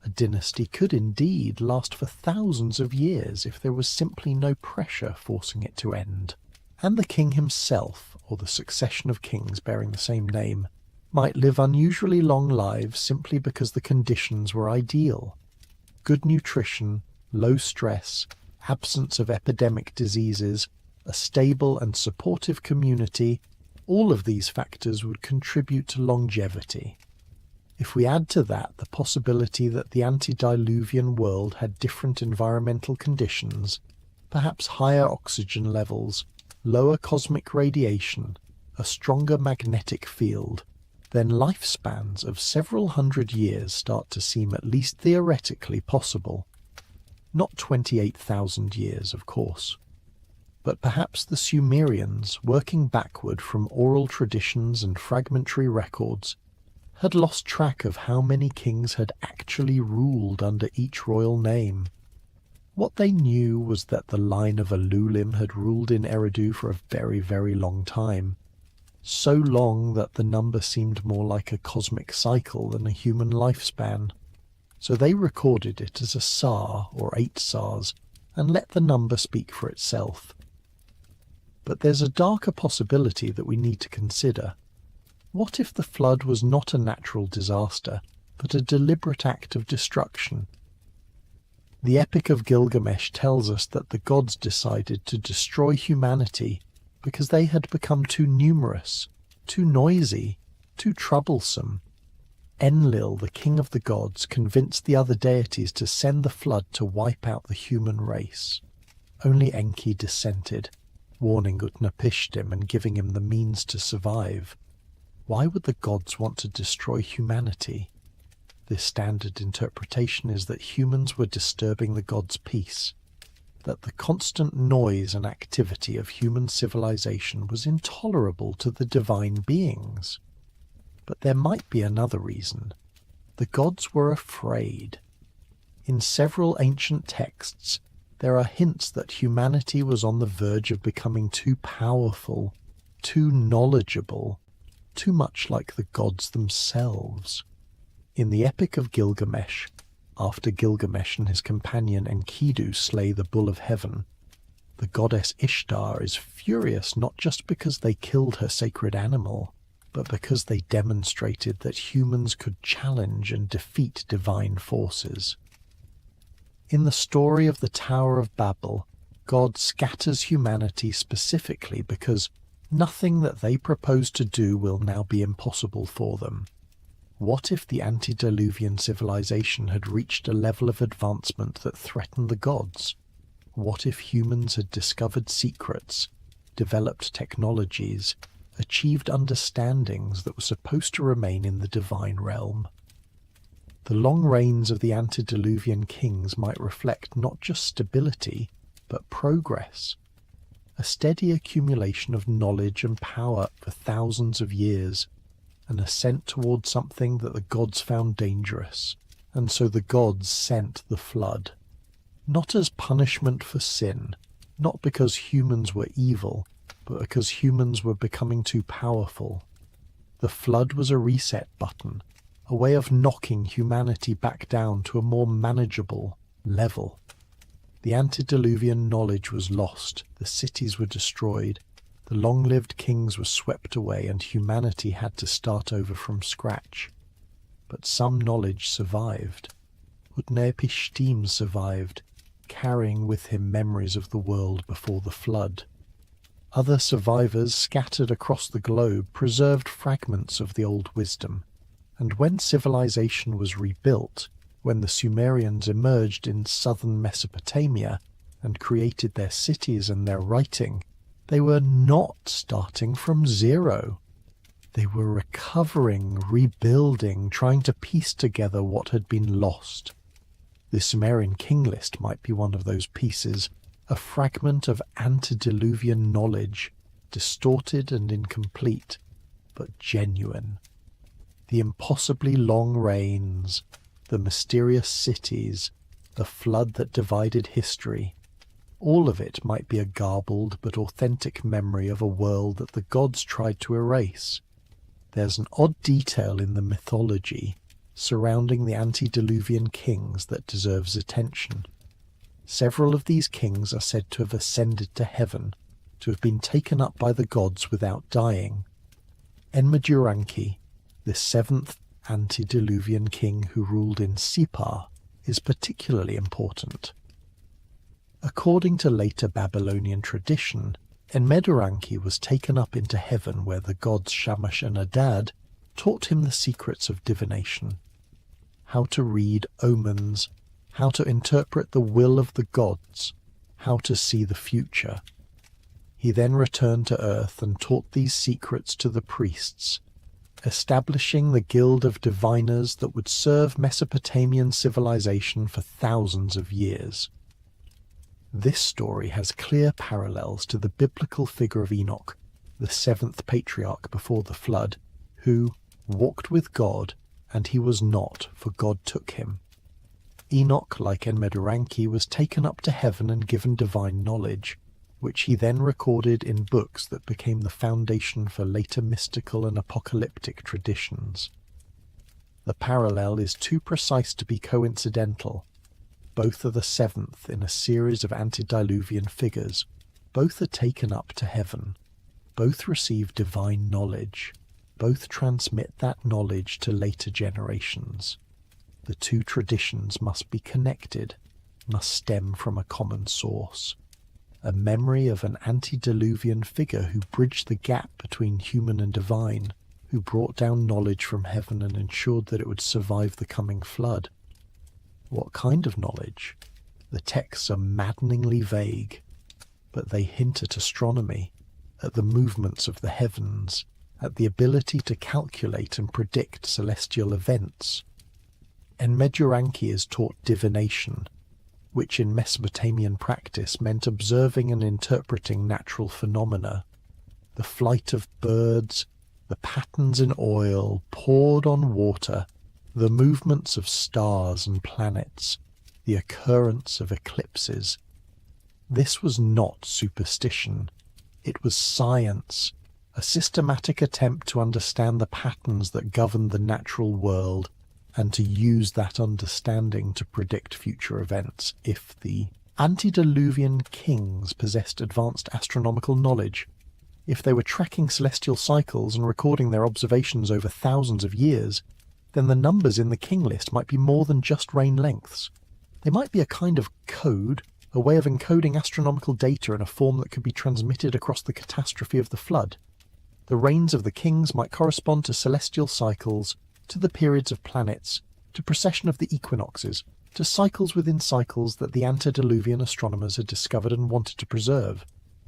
A dynasty could indeed last for thousands of years if there was simply no pressure forcing it to end. And the king himself, or the succession of kings bearing the same name, might live unusually long lives simply because the conditions were ideal. Good nutrition, low stress, absence of epidemic diseases, a stable and supportive community, all of these factors would contribute to longevity. If we add to that the possibility that the antediluvian world had different environmental conditions, perhaps higher oxygen levels, lower cosmic radiation, a stronger magnetic field, then lifespans of several hundred years start to seem at least theoretically possible. Not 28,000 years, of course. But perhaps the Sumerians, working backward from oral traditions and fragmentary records, had lost track of how many kings had actually ruled under each royal name. What they knew was that the line of Alulim had ruled in Eridu for a very, very long time, so long that the number seemed more like a cosmic cycle than a human lifespan. So they recorded it as a Sar, or 8 Sars, and let the number speak for itself. But there's a darker possibility that we need to consider. What if the flood was not a natural disaster, but a deliberate act of destruction? The Epic of Gilgamesh tells us that the gods decided to destroy humanity because they had become too numerous, too noisy, too troublesome. Enlil, the king of the gods, convinced the other deities to send the flood to wipe out the human race. Only Enki dissented, warning Utnapishtim and giving him the means to survive. Why would the gods want to destroy humanity? This standard interpretation is that humans were disturbing the gods' peace, that the constant noise and activity of human civilization was intolerable to the divine beings. But there might be another reason. The gods were afraid. In several ancient texts, there are hints that humanity was on the verge of becoming too powerful, too knowledgeable, too much like the gods themselves. In the Epic of Gilgamesh, after Gilgamesh and his companion Enkidu slay the Bull of Heaven, the goddess Ishtar is furious not just because they killed her sacred animal, but because they demonstrated that humans could challenge and defeat divine forces. In the story of the Tower of Babel, God scatters humanity specifically because nothing that they propose to do will now be impossible for them. What if the antediluvian civilization had reached a level of advancement that threatened the gods? What if humans had discovered secrets, developed technologies, achieved understandings that were supposed to remain in the divine realm? The long reigns of the antediluvian kings might reflect not just stability, but progress. A steady accumulation of knowledge and power for thousands of years, an ascent towards something that the gods found dangerous, and so the gods sent the flood. Not as punishment for sin, not because humans were evil, but because humans were becoming too powerful. The flood was a reset button, a way of knocking humanity back down to a more manageable level. The antediluvian knowledge was lost, the cities were destroyed, the long-lived kings were swept away, and humanity had to start over from scratch. But some knowledge survived. Utnapishtim survived, carrying with him memories of the world before the flood. Other survivors scattered across the globe preserved fragments of the old wisdom, and when civilization was rebuilt, when the Sumerians emerged in southern Mesopotamia and created their cities and their writing, they were not starting from zero. They were recovering, rebuilding, trying to piece together what had been lost. The Sumerian king list might be one of those pieces, a fragment of antediluvian knowledge, distorted and incomplete, but genuine. The impossibly long reigns, the mysterious cities, the flood that divided history, All of it might be a garbled but authentic memory of a world that the gods tried to erase. There's an odd detail in the mythology surrounding the antediluvian kings that deserves attention. Several of these kings are said to have ascended to heaven, to have been taken up by the gods without dying. Enmeduranki, the seventh antediluvian king who ruled in Sipar, is particularly important. According to later Babylonian tradition, Enmeduranki was taken up into heaven where the gods Shamash and Adad taught him the secrets of divination, how to read omens, how to interpret the will of the gods, how to see the future. He then returned to earth and taught these secrets to the priests, establishing the guild of diviners that would serve Mesopotamian civilization for thousands of years. This story has clear parallels to the biblical figure of Enoch, the seventh patriarch before the flood, who walked with God, and he was not, for God took him. Enoch, like Enmeduranki, was taken up to heaven and given divine knowledge, which he then recorded in books that became the foundation for later mystical and apocalyptic traditions. The parallel is too precise to be coincidental. Both are the seventh in a series of antediluvian figures. Both are taken up to heaven. Both receive divine knowledge. Both transmit that knowledge to later generations. The two traditions must be connected, must stem from a common source. A memory of an antediluvian figure who bridged the gap between human and divine, who brought down knowledge from heaven and ensured that it would survive the coming flood. What kind of knowledge? The texts are maddeningly vague, but they hint at astronomy, at the movements of the heavens, at the ability to calculate and predict celestial events. Enmeduranki is taught divination, which in Mesopotamian practice meant observing and interpreting natural phenomena, the flight of birds, the patterns in oil poured on water, the movements of stars and planets, the occurrence of eclipses. This was not superstition. It was science, a systematic attempt to understand the patterns that govern the natural world and to use that understanding to predict future events. If the antediluvian kings possessed advanced astronomical knowledge, if they were tracking celestial cycles and recording their observations over thousands of years, then the numbers in the king list might be more than just reign lengths. They might be a kind of code, a way of encoding astronomical data in a form that could be transmitted across the catastrophe of the flood. The reigns of the kings might correspond to celestial cycles, to the periods of planets, to precession of the equinoxes, to cycles within cycles that the antediluvian astronomers had discovered and wanted to preserve.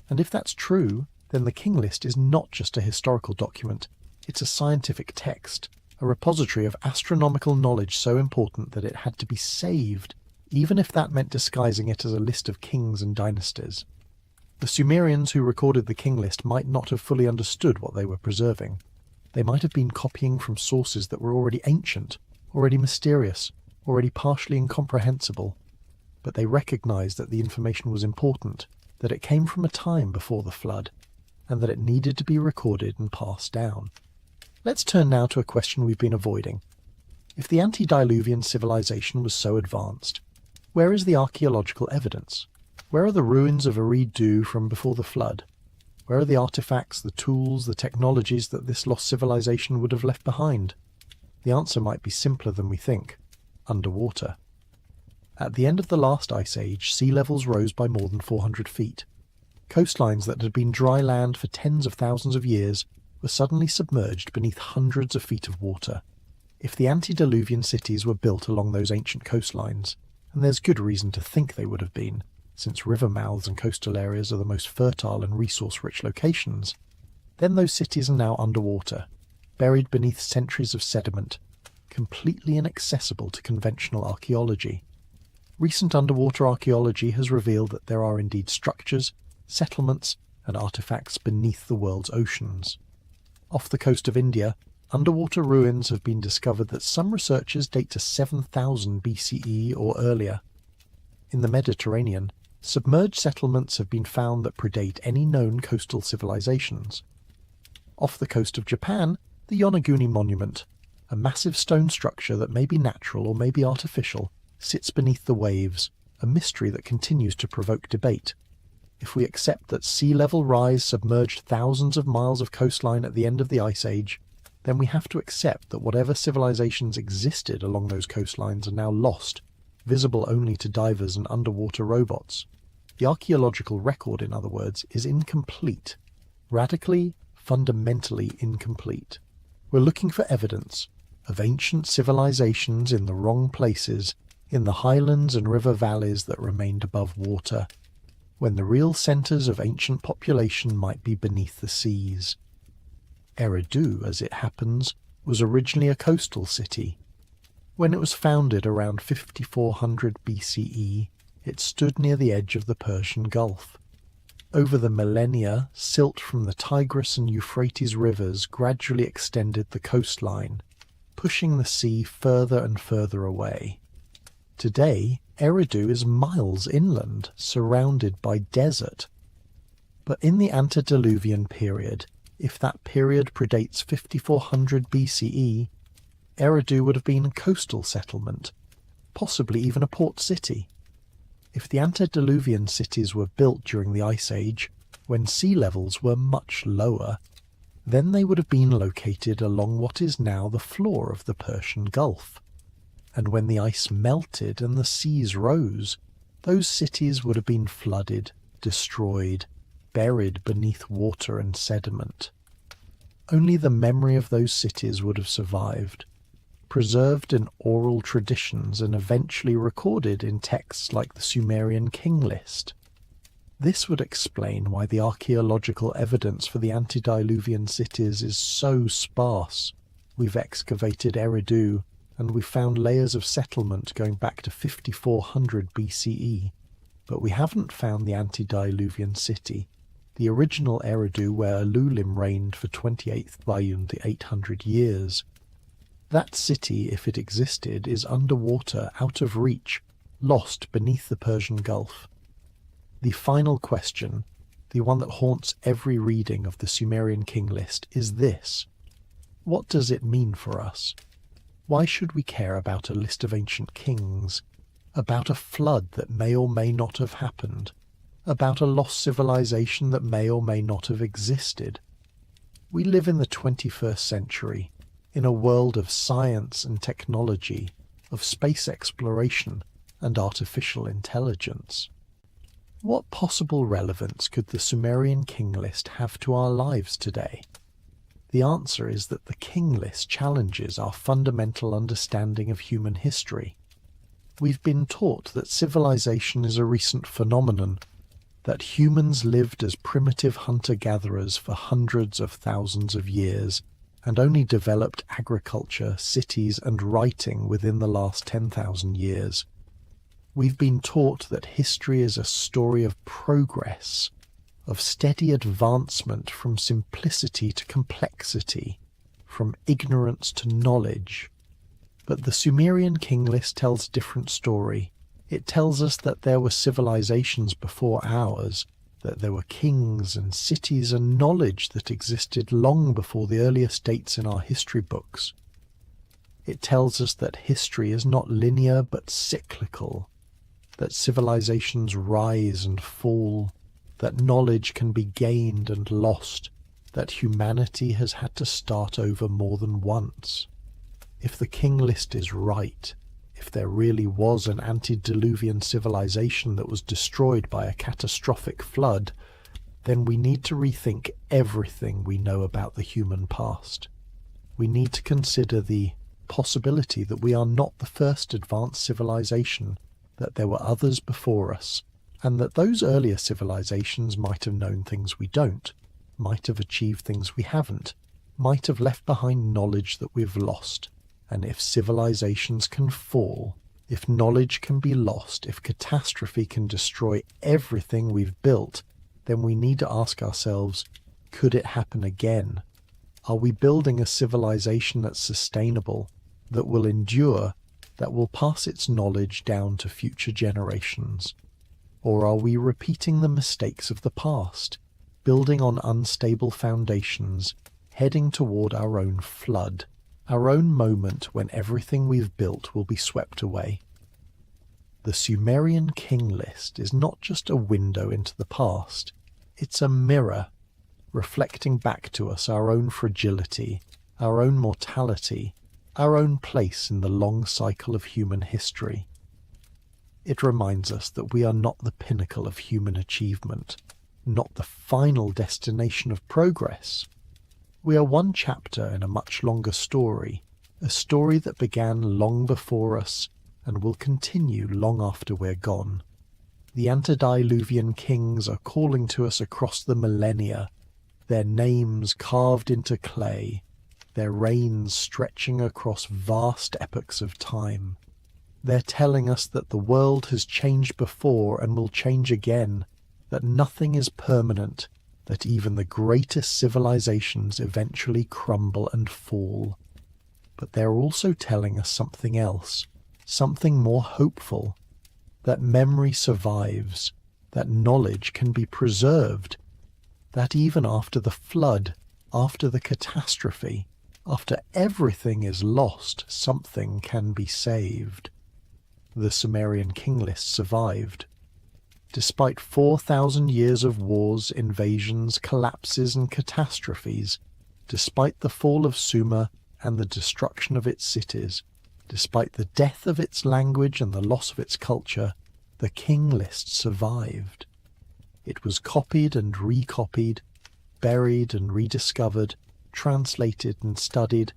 And if that's true, then the king list is not just a historical document, it's a scientific text, a repository of astronomical knowledge so important that it had to be saved, even if that meant disguising it as a list of kings and dynasties. The Sumerians who recorded the king list might not have fully understood what they were preserving. They might have been copying from sources that were already ancient, already mysterious, already partially incomprehensible. But they recognized that the information was important, that it came from a time before the flood, and that it needed to be recorded and passed down. Let's turn now to a question we've been avoiding. If the antediluvian civilization was so advanced, where is the archaeological evidence? Where are the ruins of Eridu from before the flood? Where are the artifacts, the tools, the technologies that this lost civilization would have left behind? The answer might be simpler than we think: underwater. At the end of the last ice age, sea levels rose by more than 400 feet. Coastlines that had been dry land for tens of thousands of years were suddenly submerged beneath hundreds of feet of water. If the antediluvian cities were built along those ancient coastlines, and there's good reason to think they would have been, since river mouths and coastal areas are the most fertile and resource-rich locations, then those cities are now underwater, buried beneath centuries of sediment, completely inaccessible to conventional archaeology. Recent underwater archaeology has revealed that there are indeed structures, settlements, and artifacts beneath the world's oceans. Off the coast of India, underwater ruins have been discovered that some researchers date to 7000 BCE or earlier. In the Mediterranean, Submerged settlements have been found that predate any known coastal civilizations. Off the coast of Japan, the Yonaguni Monument, a massive stone structure that may be natural or may be artificial, sits beneath the waves, a mystery that continues to provoke debate. If we accept that sea level rise submerged thousands of miles of coastline at the end of the Ice Age, then we have to accept that whatever civilizations existed along those coastlines are now lost, visible only to divers and underwater robots. The archaeological record, in other words, is incomplete. Radically, fundamentally incomplete. We're looking for evidence of ancient civilizations in the wrong places, in the highlands and river valleys that remained above water, when the real centres of ancient population might be beneath the seas. Eridu, as it happens, was originally a coastal city. When it was founded around 5400 BCE, it stood near the edge of the Persian Gulf. Over the millennia, silt from the Tigris and Euphrates rivers gradually extended the coastline, pushing the sea further and further away. Today, Eridu is miles inland, surrounded by desert. But in the antediluvian period, if that period predates 5400 BCE, Eridu would have been a coastal settlement, possibly even a port city. If the antediluvian cities were built during the Ice Age, when sea levels were much lower, then they would have been located along what is now the floor of the Persian Gulf. And when the ice melted and the seas rose, those cities would have been flooded, destroyed, buried beneath water and sediment. Only the memory of those cities would have survived, preserved in oral traditions and eventually recorded in texts like the Sumerian King List. This would explain why the archaeological evidence for the antediluvian cities is so sparse. We've excavated Eridu, and we've found layers of settlement going back to 5400 BCE, but we haven't found the antediluvian city, the original Eridu where Ululim reigned for 28th Bayun the 800 years. That city, if it existed, is underwater, out of reach, lost beneath the Persian Gulf. The final question, the one that haunts every reading of the Sumerian King List, is this. What does it mean for us? Why should we care about a list of ancient kings, about a flood that may or may not have happened, about a lost civilization that may or may not have existed? We live in the 21st century, in a world of science and technology, of space exploration and artificial intelligence. What possible relevance could the Sumerian King List have to our lives today? The answer is that the King List challenges our fundamental understanding of human history. We've been taught that civilization is a recent phenomenon, that humans lived as primitive hunter-gatherers for hundreds of thousands of years and only developed agriculture, cities and writing within the last 10,000 years. We've been taught that history is a story of progress, of steady advancement from simplicity to complexity, from ignorance to knowledge. But the Sumerian King List tells a different story. It tells us that there were civilizations before ours, that there were kings and cities and knowledge that existed long before the earliest dates in our history books. It tells us that history is not linear but cyclical, that civilizations rise and fall, that knowledge can be gained and lost, that humanity has had to start over more than once. If the King List is right, if there really was an antediluvian civilization that was destroyed by a catastrophic flood, then we need to rethink everything we know about the human past. We need to consider the possibility that we are not the first advanced civilization, that there were others before us, and that those earlier civilizations might have known things we don't, might have achieved things we haven't, might have left behind knowledge that we've lost. And if civilizations can fall, if knowledge can be lost, if catastrophe can destroy everything we've built, then we need to ask ourselves, could it happen again? Are we building a civilization that's sustainable, that will endure, that will pass its knowledge down to future generations? Or are we repeating the mistakes of the past, building on unstable foundations, heading toward our own flood, our own moment when everything we've built will be swept away? The Sumerian king list is not just a window into the past, it's a mirror, reflecting back to us our own fragility, our own mortality, our own place in the long cycle of human history. It reminds us that we are not the pinnacle of human achievement, not the final destination of progress. We are one chapter in a much longer story, a story that began long before us and will continue long after we're gone. The antediluvian kings are calling to us across the millennia, their names carved into clay, their reigns stretching across vast epochs of time. They're telling us that the world has changed before and will change again, that nothing is permanent, that even the greatest civilizations eventually crumble and fall. But they're also telling us something else, something more hopeful, that memory survives, that knowledge can be preserved, that even after the flood, after the catastrophe, after everything is lost, something can be saved. The Sumerian king list survived. Despite 4,000 years of wars, invasions, collapses and catastrophes, despite the fall of Sumer and the destruction of its cities, despite the death of its language and the loss of its culture, the king list survived. It was copied and recopied, buried and rediscovered, translated and studied,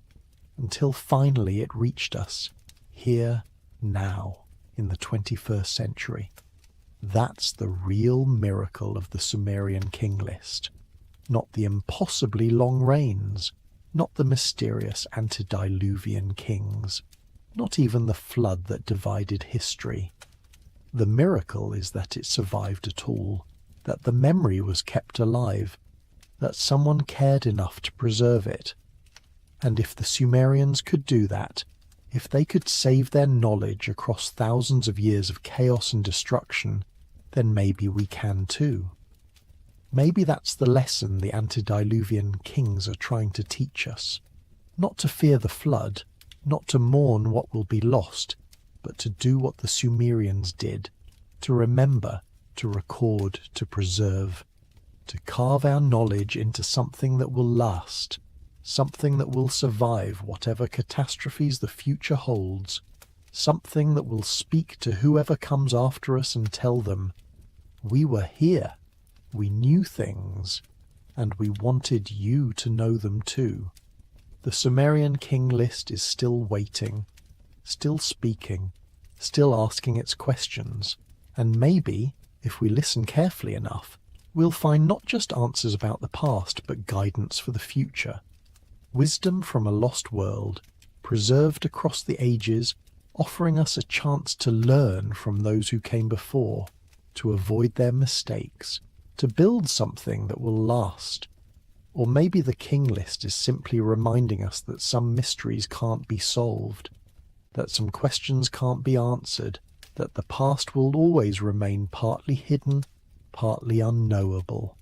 until finally it reached us, here, now, in the 21st century. That's the real miracle of the Sumerian king list. Not the impossibly long reigns, not the mysterious antediluvian kings, not even the flood that divided history. The miracle is that it survived at all, that the memory was kept alive, that someone cared enough to preserve it. And if the Sumerians could do that, if they could save their knowledge across thousands of years of chaos and destruction, then maybe we can too. Maybe that's the lesson the antediluvian kings are trying to teach us. Not to fear the flood, not to mourn what will be lost, but to do what the Sumerians did, to remember, to record, to preserve, to carve our knowledge into something that will last, something that will survive whatever catastrophes the future holds, something that will speak to whoever comes after us and tell them, we were here, we knew things, and we wanted you to know them too. The Sumerian king list is still waiting, still speaking, still asking its questions, and maybe, if we listen carefully enough, we'll find not just answers about the past, but guidance for the future. Wisdom from a lost world, preserved across the ages, offering us a chance to learn from those who came before, to avoid their mistakes, to build something that will last. Or maybe the king list is simply reminding us that some mysteries can't be solved, that some questions can't be answered, that the past will always remain partly hidden, partly unknowable.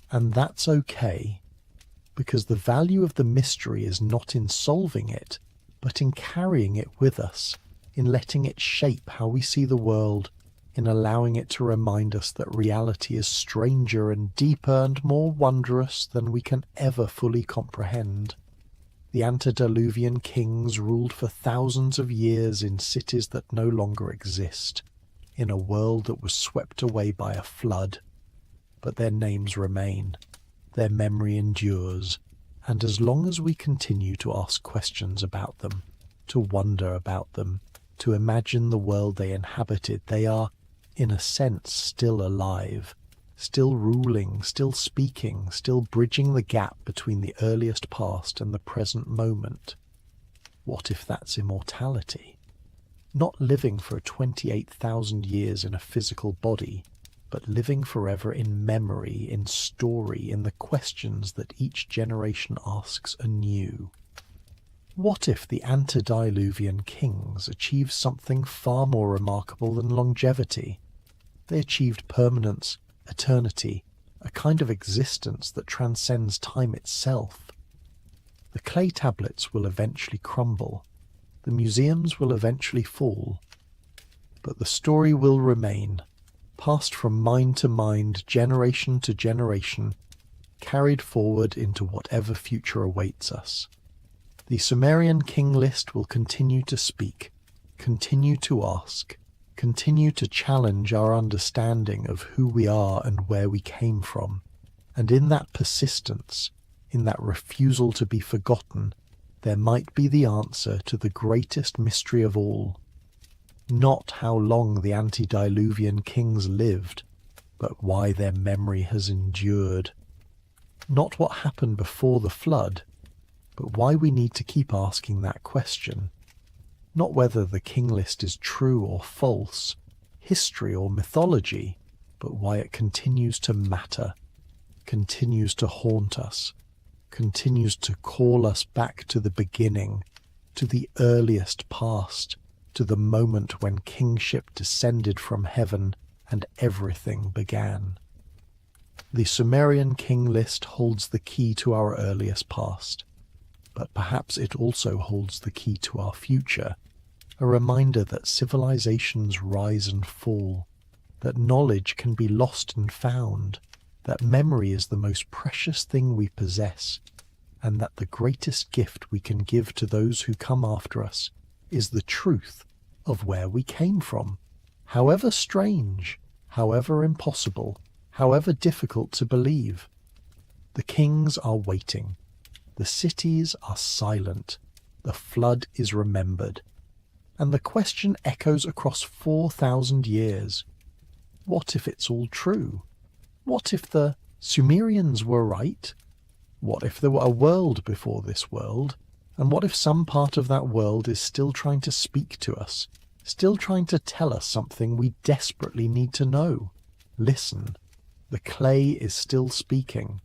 And that's okay, because the value of the mystery is not in solving it, but in carrying it with us, in letting it shape how we see the world, in allowing it to remind us that reality is stranger and deeper and more wondrous than we can ever fully comprehend. The antediluvian kings ruled for thousands of years in cities that no longer exist, in a world that was swept away by a flood. But their names remain, their memory endures, and as long as we continue to ask questions about them, to wonder about them, to imagine the world they inhabited, they are, in a sense, still alive, still ruling, still speaking, still bridging the gap between the earliest past and the present moment. What if that's immortality? Not living for 28,000 years in a physical body, but living forever in memory, in story, in the questions that each generation asks anew. What if the antediluvian kings achieved something far more remarkable than longevity? They achieved permanence, eternity, a kind of existence that transcends time itself. The clay tablets will eventually crumble. The museums will eventually fall. But the story will remain, passed from mind to mind, generation to generation, carried forward into whatever future awaits us. The Sumerian king list will continue to speak, continue to ask, continue to challenge our understanding of who we are and where we came from. And in that persistence, in that refusal to be forgotten, there might be the answer to the greatest mystery of all. Not how long the antediluvian kings lived, but why their memory has endured. Not what happened before the flood, but why we need to keep asking that question. Not whether the king list is true or false, history or mythology, but why it continues to matter, continues to haunt us, continues to call us back to the beginning, to the earliest past, to the moment when kingship descended from heaven and everything began. The Sumerian king list holds the key to our earliest past, but perhaps it also holds the key to our future, a reminder that civilizations rise and fall, that knowledge can be lost and found, that memory is the most precious thing we possess, and that the greatest gift we can give to those who come after us is the truth of where we came from, however strange, however impossible, however difficult to believe. The kings are waiting. The cities are silent. The flood is remembered. And the question echoes across 4,000 years. What if it's all true? What if the Sumerians were right? What if there were a world before this world? And what if some part of that world is still trying to speak to us, still trying to tell us something we desperately need to know? Listen, the clay is still speaking.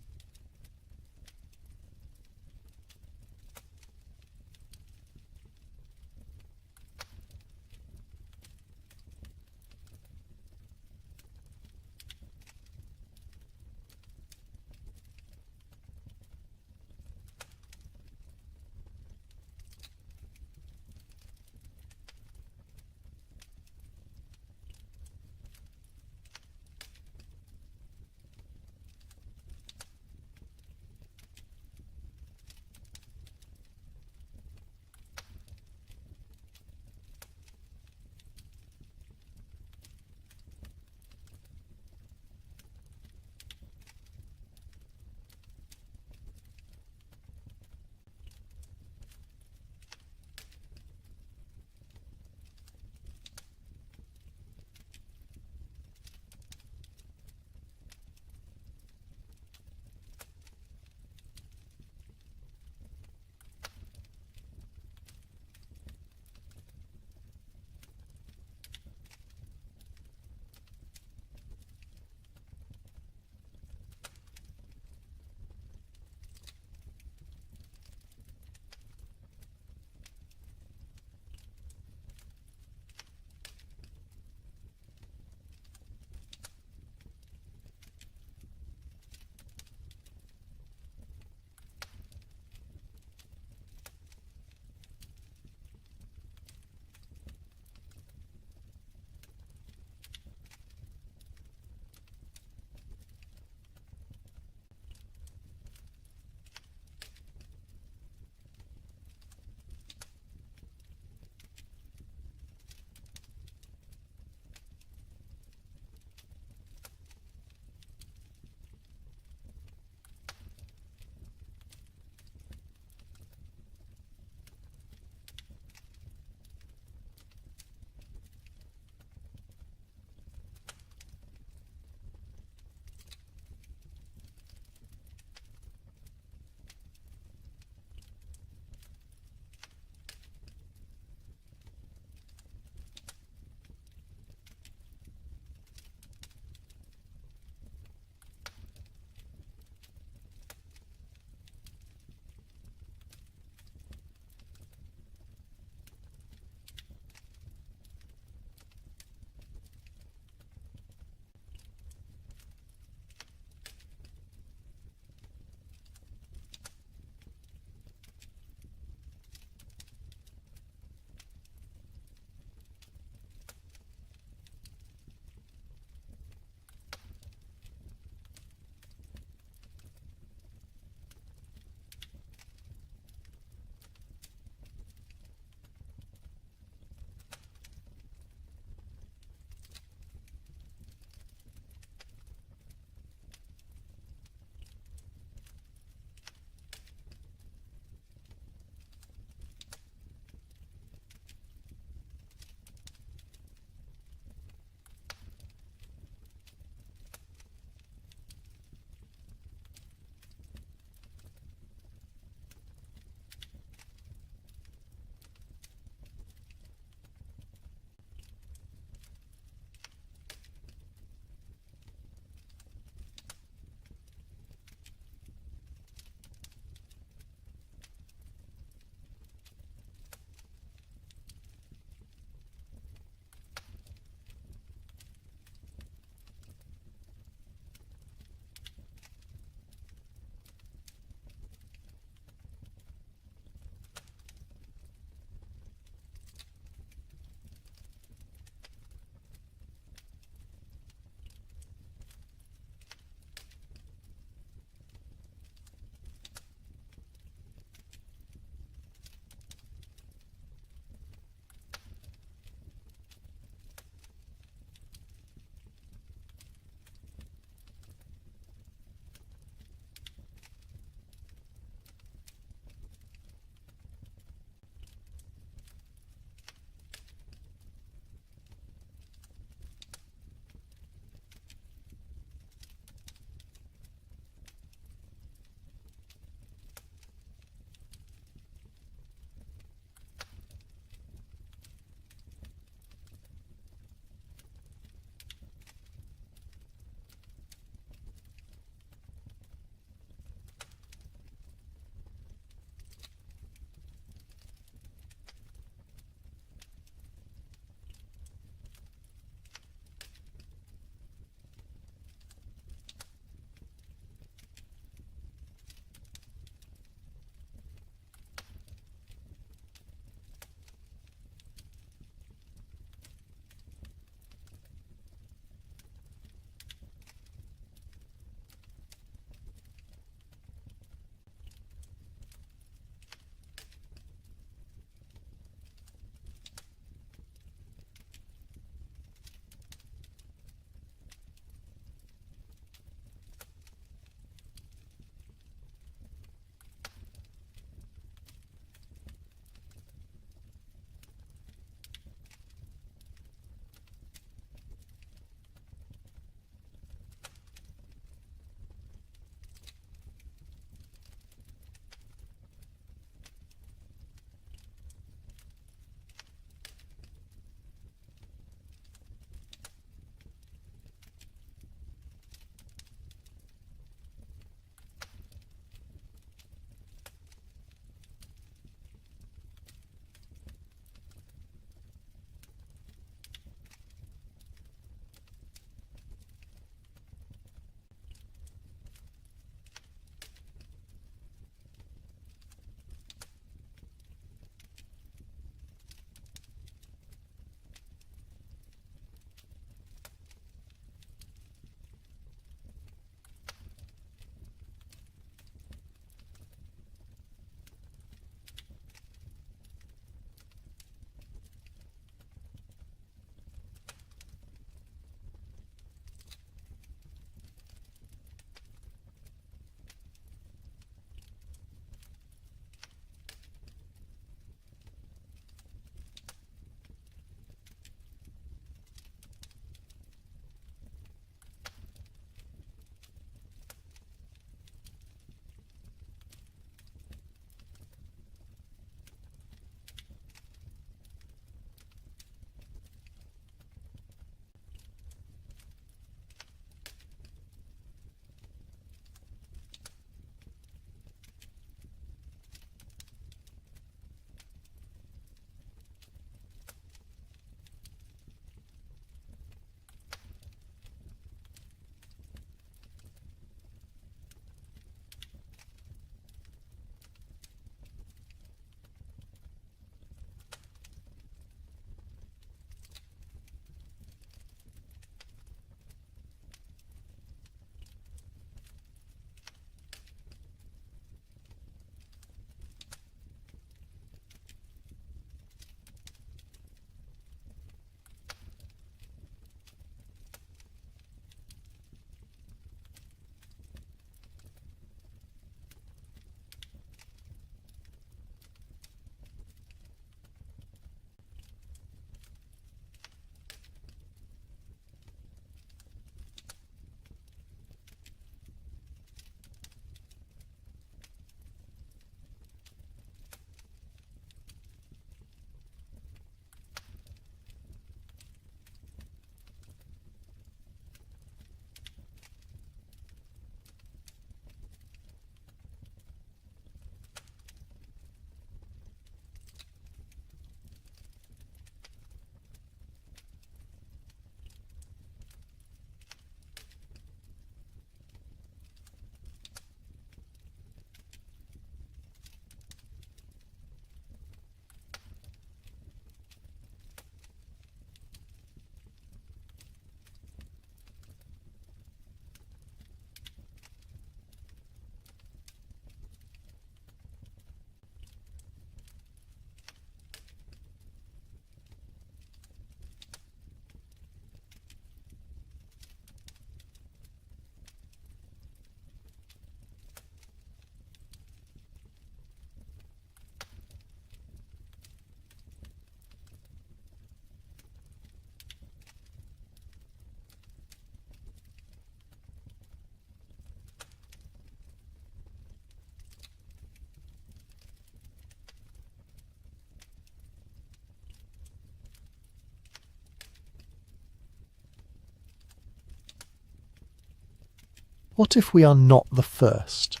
What if we are not the first?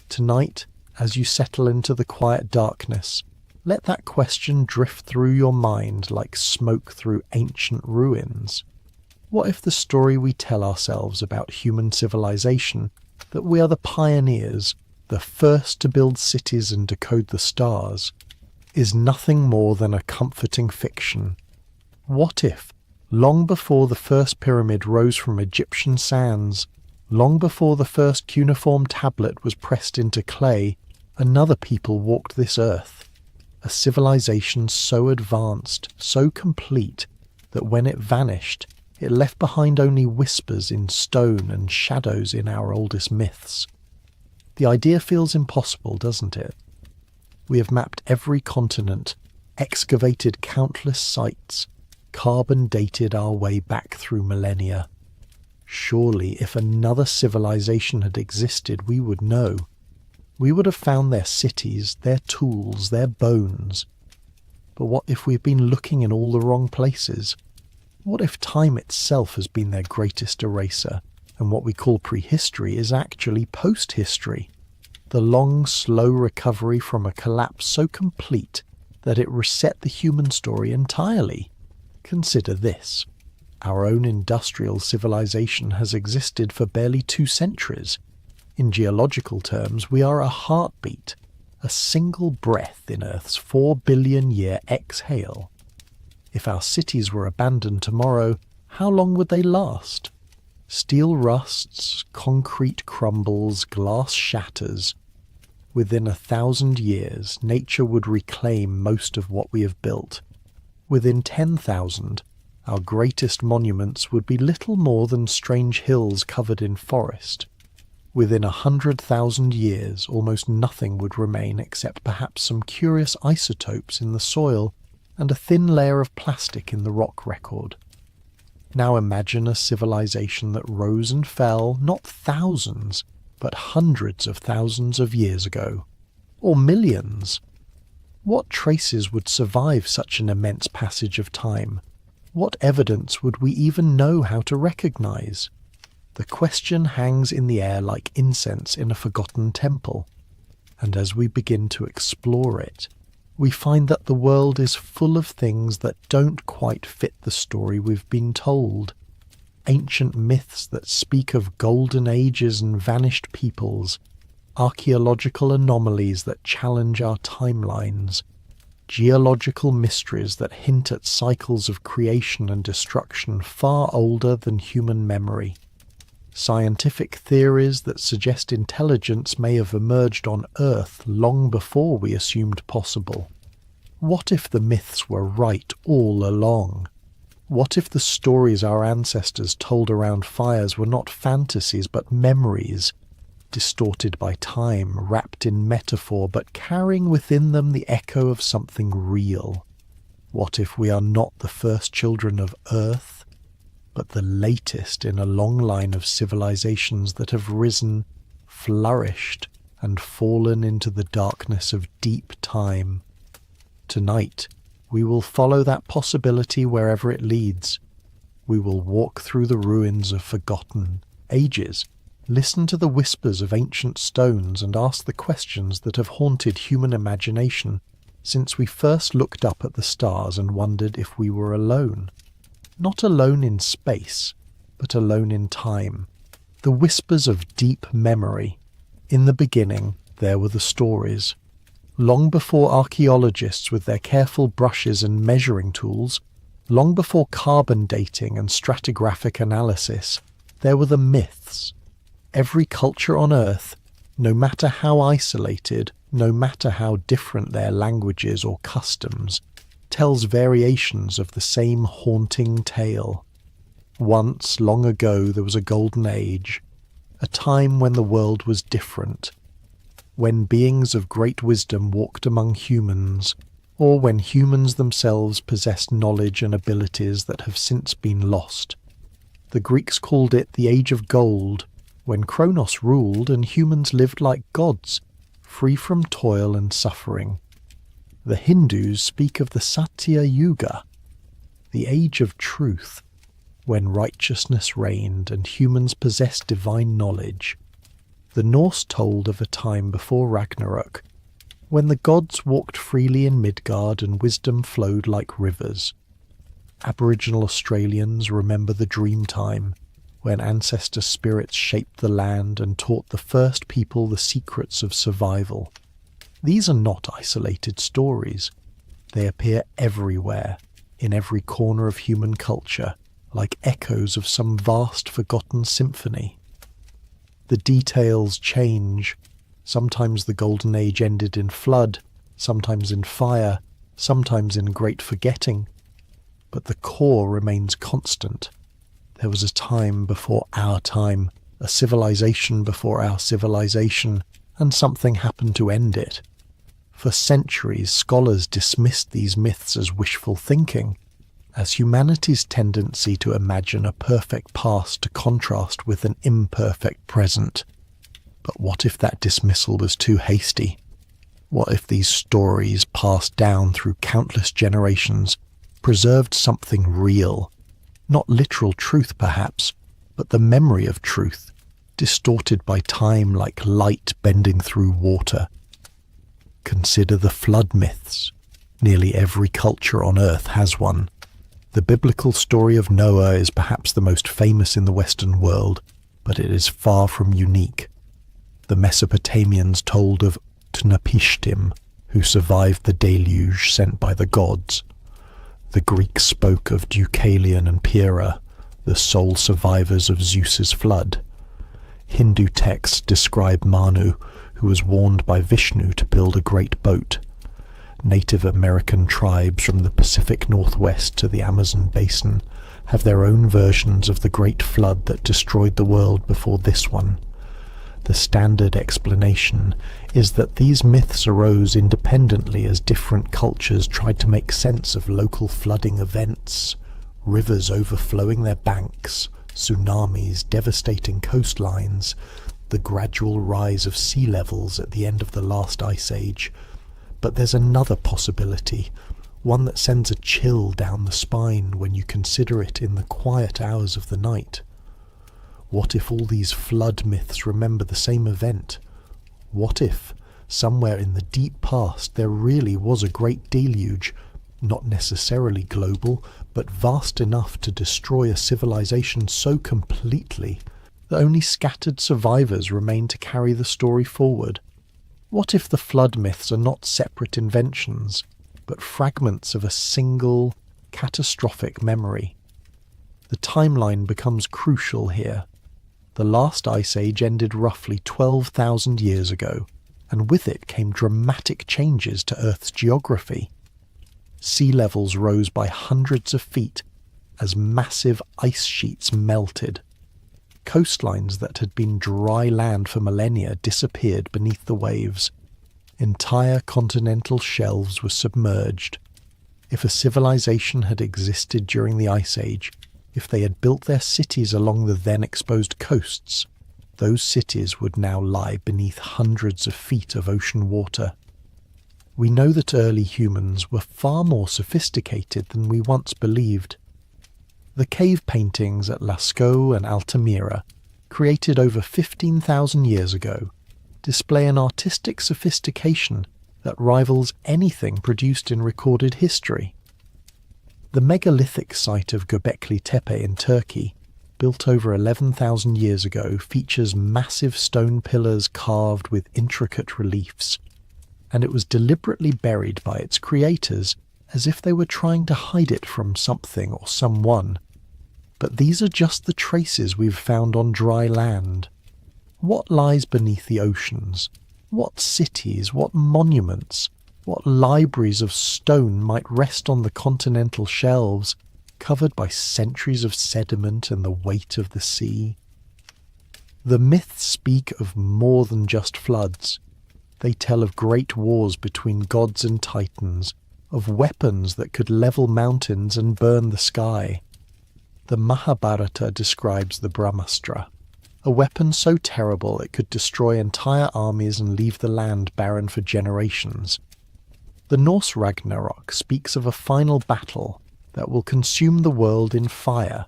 Tonight, as you settle into the quiet darkness, let that question drift through your mind like smoke through ancient ruins. What if the story we tell ourselves about human civilization, that we are the pioneers, the first to build cities and decode the stars, is nothing more than a comforting fiction? What if, long before the first pyramid rose from Egyptian sands, long before the first cuneiform tablet was pressed into clay, another people walked this earth, a civilization so advanced, so complete, that when it vanished, it left behind only whispers in stone and shadows in our oldest myths? The idea feels impossible, doesn't it? We have mapped every continent, excavated countless sites, carbon dated our way back through millennia. Surely, if another civilization had existed, we would know. We would have found their cities, their tools, their bones. But what if we've been looking in all the wrong places? What if time itself has been their greatest eraser, and what we call prehistory is actually post-history? The long, slow recovery from a collapse so complete that it reset the human story entirely. Consider this. Our own industrial civilization has existed for barely 2 centuries. In geological terms, we are a heartbeat, a single breath in Earth's 4 billion-year exhale. If our cities were abandoned tomorrow, how long would they last? Steel rusts, concrete crumbles, glass shatters. Within 1,000 years, nature would reclaim most of what we have built. Within 10,000, our greatest monuments would be little more than strange hills covered in forest. Within 100,000 years, almost nothing would remain except perhaps some curious isotopes in the soil and a thin layer of plastic in the rock record. Now imagine a civilization that rose and fell not thousands, but hundreds of thousands of years ago, or millions. What traces would survive such an immense passage of time? What evidence would we even know how to recognize? The question hangs in the air like incense in a forgotten temple, and as we begin to explore it, we find that the world is full of things that don't quite fit the story we've been told. Ancient myths that speak of golden ages and vanished peoples, archaeological anomalies that challenge our timelines, geological mysteries that hint at cycles of creation and destruction far older than human memory, scientific theories that suggest intelligence may have emerged on Earth long before we assumed possible. What if the myths were right all along? What if the stories our ancestors told around fires were not fantasies but memories, distorted by time, wrapped in metaphor, but carrying within them the echo of something real? What if we are not the first children of Earth, but the latest in a long line of civilizations that have risen, flourished, and fallen into the darkness of deep time? Tonight, we will follow that possibility wherever it leads. We will walk through the ruins of forgotten ages, listen to the whispers of ancient stones, and ask the questions that have haunted human imagination since we first looked up at the stars and wondered if we were alone. Not alone in space, but alone in time. The whispers of deep memory. In the beginning, there were the stories. Long before archaeologists with their careful brushes and measuring tools, long before carbon dating and stratigraphic analysis, there were the myths. Every culture on Earth, no matter how isolated, no matter how different their languages or customs, tells variations of the same haunting tale. Once, long ago, there was a golden age, a time when the world was different, when beings of great wisdom walked among humans, or when humans themselves possessed knowledge and abilities that have since been lost. The Greeks called it the Age of Gold, when Kronos ruled and humans lived like gods, free from toil and suffering. The Hindus speak of the Satya Yuga, the Age of Truth, when righteousness reigned and humans possessed divine knowledge. The Norse told of a time before Ragnarok, when the gods walked freely in Midgard and wisdom flowed like rivers. Aboriginal Australians remember the dream time, when ancestor spirits shaped the land and taught the first people the secrets of survival. These are not isolated stories. They appear everywhere, in every corner of human culture, like echoes of some vast forgotten symphony. The details change. Sometimes the Golden Age ended in flood, sometimes in fire, sometimes in great forgetting. But the core remains constant. There was a time before our time, a civilization before our civilization, and something happened to end it. For centuries, scholars dismissed these myths as wishful thinking, as humanity's tendency to imagine a perfect past to contrast with an imperfect present. But what if that dismissal was too hasty? What if these stories, passed down through countless generations, preserved something real? Not literal truth, perhaps, but the memory of truth, distorted by time like light bending through water. Consider the flood myths. Nearly every culture on Earth has one. The biblical story of Noah is perhaps the most famous in the Western world, but it is far from unique. The Mesopotamians told of Utnapishtim, who survived the deluge sent by the gods. The Greeks spoke of Deucalion and Pyrrha, the sole survivors of Zeus's flood. Hindu texts describe Manu, who was warned by Vishnu to build a great boat. Native American tribes from the Pacific Northwest to the Amazon basin have their own versions of the great flood that destroyed the world before this one. The standard explanation is that these myths arose independently as different cultures tried to make sense of local flooding events, rivers overflowing their banks, tsunamis devastating coastlines, the gradual rise of sea levels at the end of the last ice age. But there's another possibility, one that sends a chill down the spine when you consider it in the quiet hours of the night. What if all these flood myths remember the same event? What if, somewhere in the deep past, there really was a great deluge, not necessarily global, but vast enough to destroy a civilization so completely that only scattered survivors remain to carry the story forward? What if the flood myths are not separate inventions, but fragments of a single, catastrophic memory? The timeline becomes crucial here. The last ice age ended roughly 12,000 years ago, and with it came dramatic changes to Earth's geography. Sea levels rose by hundreds of feet as massive ice sheets melted. Coastlines that had been dry land for millennia disappeared beneath the waves. Entire continental shelves were submerged. If a civilization had existed during the Ice Age, if they had built their cities along the then exposed coasts, those cities would now lie beneath hundreds of feet of ocean water. We know that early humans were far more sophisticated than we once believed. The cave paintings at Lascaux and Altamira, created over 15,000 years ago, display an artistic sophistication that rivals anything produced in recorded history. The megalithic site of Göbekli Tepe in Turkey, built over 11,000 years ago, features massive stone pillars carved with intricate reliefs, and it was deliberately buried by its creators as if they were trying to hide it from something or someone. But these are just the traces we've found on dry land. What lies beneath the oceans? What cities, what monuments, what libraries of stone might rest on the continental shelves, covered by centuries of sediment and the weight of the sea? The myths speak of more than just floods. They tell of great wars between gods and titans, of weapons that could level mountains and burn the sky. The Mahabharata describes the Brahmastra, a weapon so terrible it could destroy entire armies and leave the land barren for generations. The Norse Ragnarok speaks of a final battle that will consume the world in fire.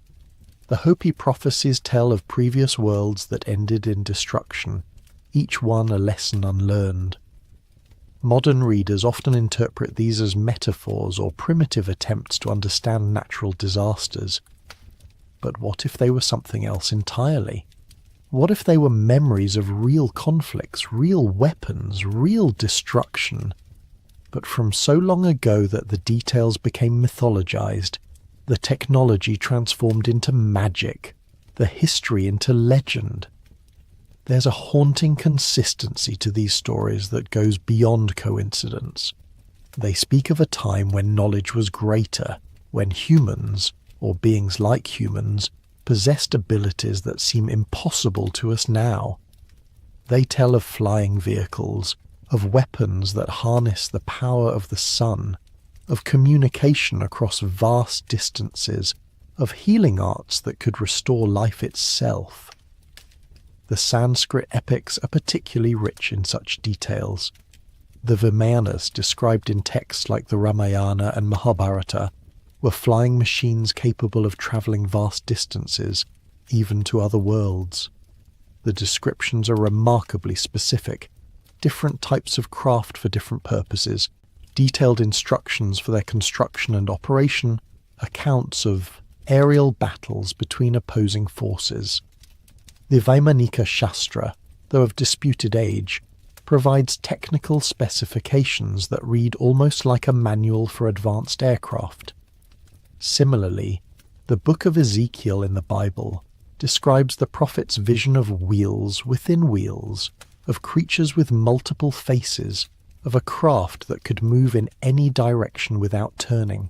The Hopi prophecies tell of previous worlds that ended in destruction, each one a lesson unlearned. Modern readers often interpret these as metaphors or primitive attempts to understand natural disasters. But what if they were something else entirely? What if they were memories of real conflicts, real weapons, real destruction, but from so long ago that the details became mythologized, the technology transformed into magic, the history into legend? There's a haunting consistency to these stories that goes beyond coincidence. They speak of a time when knowledge was greater, when humans, or beings like humans, possessed abilities that seem impossible to us now. They tell of flying vehicles, of weapons that harness the power of the sun, of communication across vast distances, of healing arts that could restore life itself. The Sanskrit epics are particularly rich in such details. The Vimanas, described in texts like the Ramayana and Mahabharata, were flying machines capable of travelling vast distances, even to other worlds. The descriptions are remarkably specific, different types of craft for different purposes, detailed instructions for their construction and operation, accounts of aerial battles between opposing forces. The Vaimanika Shastra, though of disputed age, provides technical specifications that read almost like a manual for advanced aircraft. Similarly, the book of Ezekiel in the Bible describes the prophet's vision of wheels within wheels, of creatures with multiple faces, of a craft that could move in any direction without turning.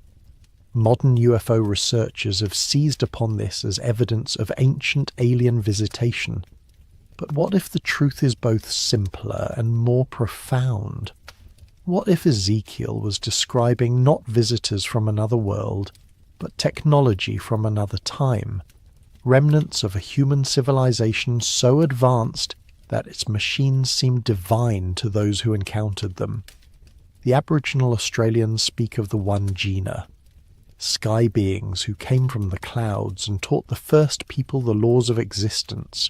Modern UFO researchers have seized upon this as evidence of ancient alien visitation. But what if the truth is both simpler and more profound? What if Ezekiel was describing not visitors from another world, but technology from another time, remnants of a human civilization so advanced that its machines seemed divine to those who encountered them? The Aboriginal Australians speak of the Wangina, sky beings who came from the clouds and taught the first people the laws of existence.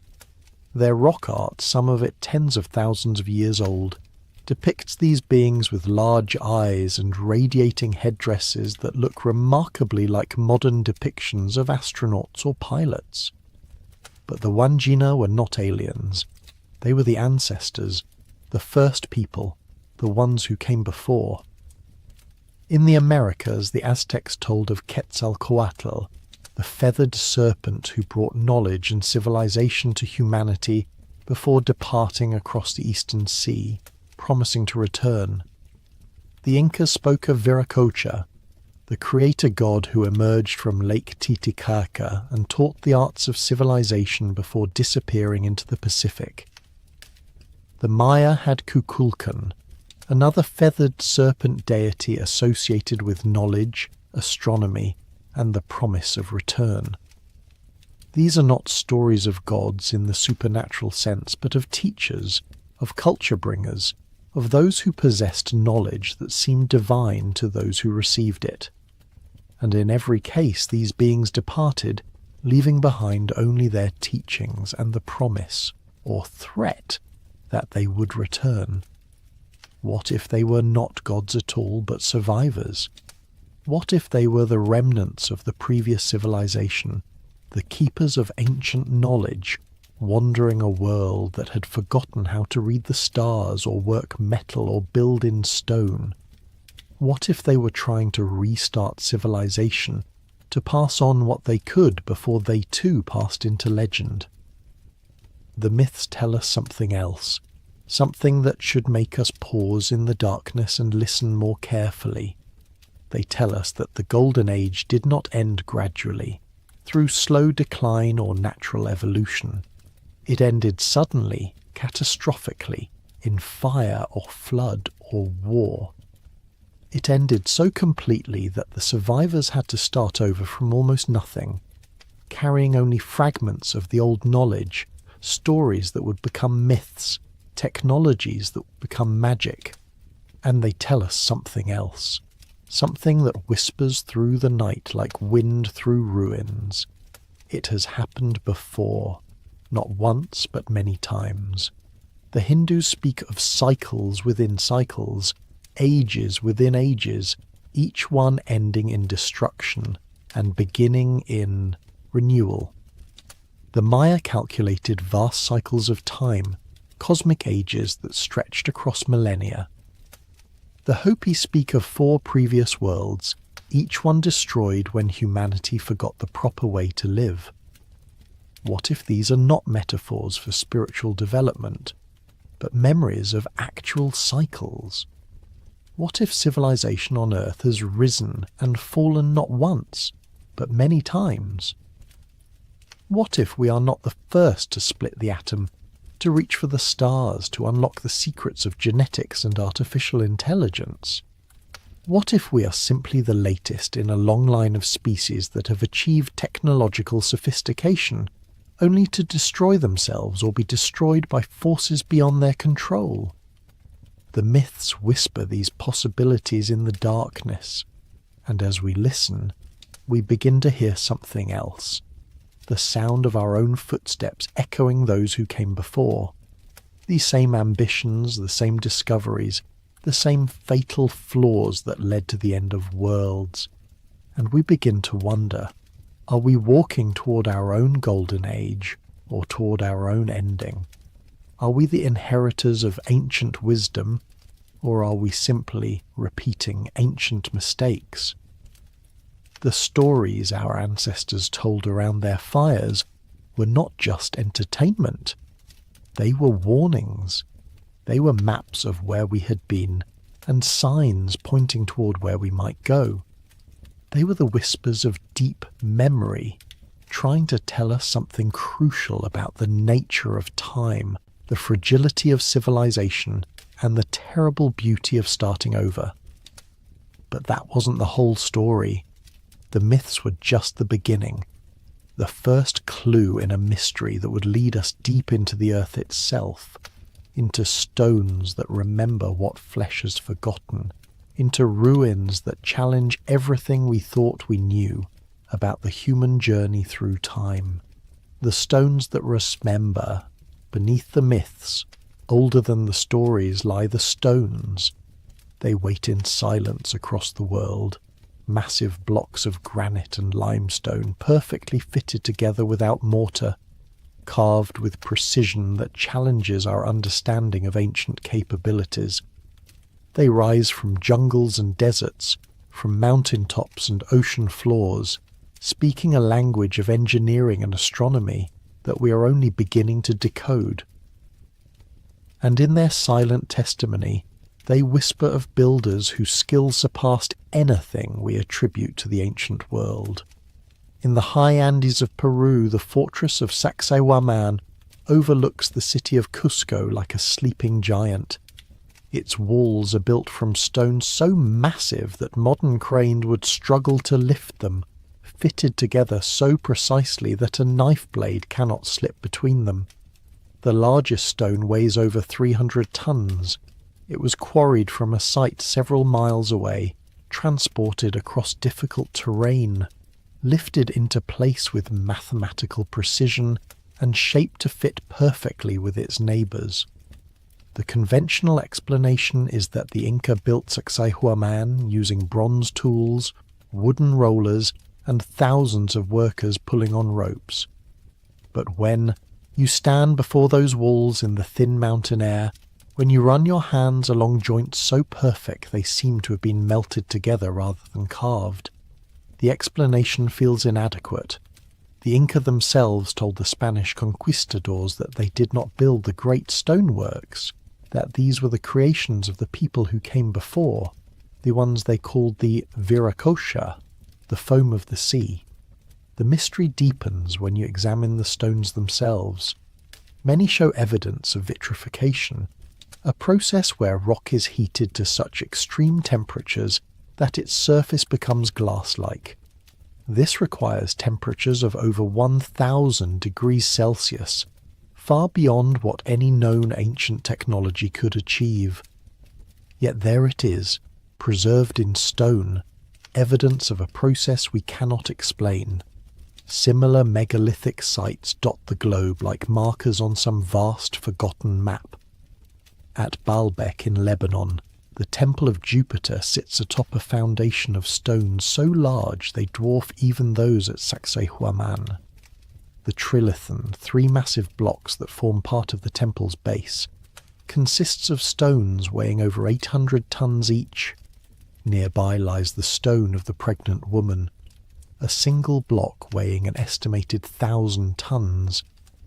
Their rock art, some of it tens of thousands of years old, depicts these beings with large eyes and radiating headdresses that look remarkably like modern depictions of astronauts or pilots. But the Wangina were not aliens. They were the ancestors, the first people, the ones who came before. In the Americas, the Aztecs told of Quetzalcoatl, the feathered serpent who brought knowledge and civilization to humanity before departing across the Eastern Sea, promising to return. The Incas spoke of Viracocha, the creator god who emerged from Lake Titicaca and taught the arts of civilization before disappearing into the Pacific. The Maya had Kukulkan, another feathered serpent deity associated with knowledge, astronomy, and the promise of return. These are not stories of gods in the supernatural sense, but of teachers, of culture bringers, of those who possessed knowledge that seemed divine to those who received it. And in every case these beings departed, leaving behind only their teachings and the promise, or threat, that they would return. What if they were not gods at all, but survivors? What if they were the remnants of the previous civilization, the keepers of ancient knowledge, wandering a world that had forgotten how to read the stars or work metal or build in stone? What if they were trying to restart civilization, to pass on what they could before they too passed into legend? The myths tell us something else, something that should make us pause in the darkness and listen more carefully. They tell us that the Golden Age did not end gradually, through slow decline or natural evolution. It ended suddenly, catastrophically, in fire or flood or war. It ended so completely that the survivors had to start over from almost nothing, carrying only fragments of the old knowledge, stories that would become myths, technologies that would become magic. And they tell us something else, something that whispers through the night like wind through ruins. It has happened before, not once but many times. The Hindus speak of cycles within cycles, ages within ages, each one ending in destruction and beginning in renewal. The Maya calculated vast cycles of time, cosmic ages that stretched across millennia. The Hopi speak of 4 previous worlds, each one destroyed when humanity forgot the proper way to live. What if these are not metaphors for spiritual development, but memories of actual cycles? What if civilization on Earth has risen and fallen not once, but many times? What if we are not the first to split the atom, to reach for the stars, to unlock the secrets of genetics and artificial intelligence? What if we are simply the latest in a long line of species that have achieved technological sophistication, only to destroy themselves or be destroyed by forces beyond their control? The myths whisper these possibilities in the darkness, and as we listen, we begin to hear something else. The sound of our own footsteps echoing those who came before. These same ambitions, the same discoveries, the same fatal flaws that led to the end of worlds. And we begin to wonder, are we walking toward our own golden age or toward our own ending? Are we the inheritors of ancient wisdom, or are we simply repeating ancient mistakes? The stories our ancestors told around their fires were not just entertainment. They were warnings. They were maps of where we had been and signs pointing toward where we might go. They were the whispers of deep memory, trying to tell us something crucial about the nature of time, the fragility of civilization, and the terrible beauty of starting over. But that wasn't the whole story. The myths were just the beginning, the first clue in a mystery that would lead us deep into the earth itself, into stones that remember what flesh has forgotten, into ruins that challenge everything we thought we knew about the human journey through time. The stones that remember, beneath the myths, older than the stories, lie the stones. They wait in silence across the world, massive blocks of granite and limestone, perfectly fitted together without mortar, carved with precision that challenges our understanding of ancient capabilities. They rise from jungles and deserts, from mountain tops and ocean floors, speaking a language of engineering and astronomy that we are only beginning to decode. And in their silent testimony, they whisper of builders whose skill surpassed anything we attribute to the ancient world. In the high Andes of Peru, the fortress of Sacsayhuaman overlooks the city of Cusco like a sleeping giant. Its walls are built from stone so massive that modern cranes would struggle to lift them, fitted together so precisely that a knife blade cannot slip between them. The largest stone weighs over 300 tons. It was quarried from a site several miles away, transported across difficult terrain, lifted into place with mathematical precision, and shaped to fit perfectly with its neighbours. The conventional explanation is that the Inca built Sacsayhuaman using bronze tools, wooden rollers, and thousands of workers pulling on ropes. But when you stand before those walls in the thin mountain air, when you run your hands along joints so perfect they seem to have been melted together rather than carved, the explanation feels inadequate. The Inca themselves told the Spanish conquistadors that they did not build the great stoneworks, that these were the creations of the people who came before, the ones they called the Viracocha, the foam of the sea. The mystery deepens when you examine the stones themselves. Many show evidence of vitrification, a process where rock is heated to such extreme temperatures that its surface becomes glass-like. This requires temperatures of over 1,000 degrees Celsius, far beyond what any known ancient technology could achieve. Yet there it is, preserved in stone, evidence of a process we cannot explain. Similar megalithic sites dot the globe like markers on some vast forgotten map. At Baalbek in Lebanon, the Temple of Jupiter sits atop a foundation of stones so large they dwarf even those at Sacsayhuaman. The Trilithon, 3 massive blocks that form part of the temple's base, consists of stones weighing over 800 tons each. Nearby lies the stone of the pregnant woman, a single block weighing an estimated 1,000 tons,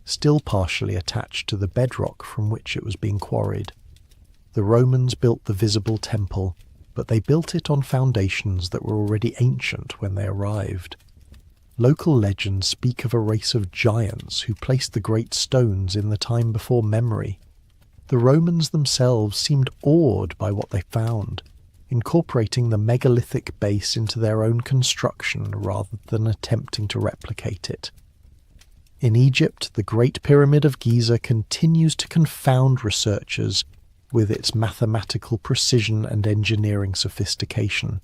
still partially attached to the bedrock from which it was being quarried. The Romans built the visible temple, but they built it on foundations that were already ancient when they arrived. Local legends speak of a race of giants who placed the great stones in the time before memory. The Romans themselves seemed awed by what they found, incorporating the megalithic base into their own construction rather than attempting to replicate it. In Egypt, the Great Pyramid of Giza continues to confound researchers with its mathematical precision and engineering sophistication.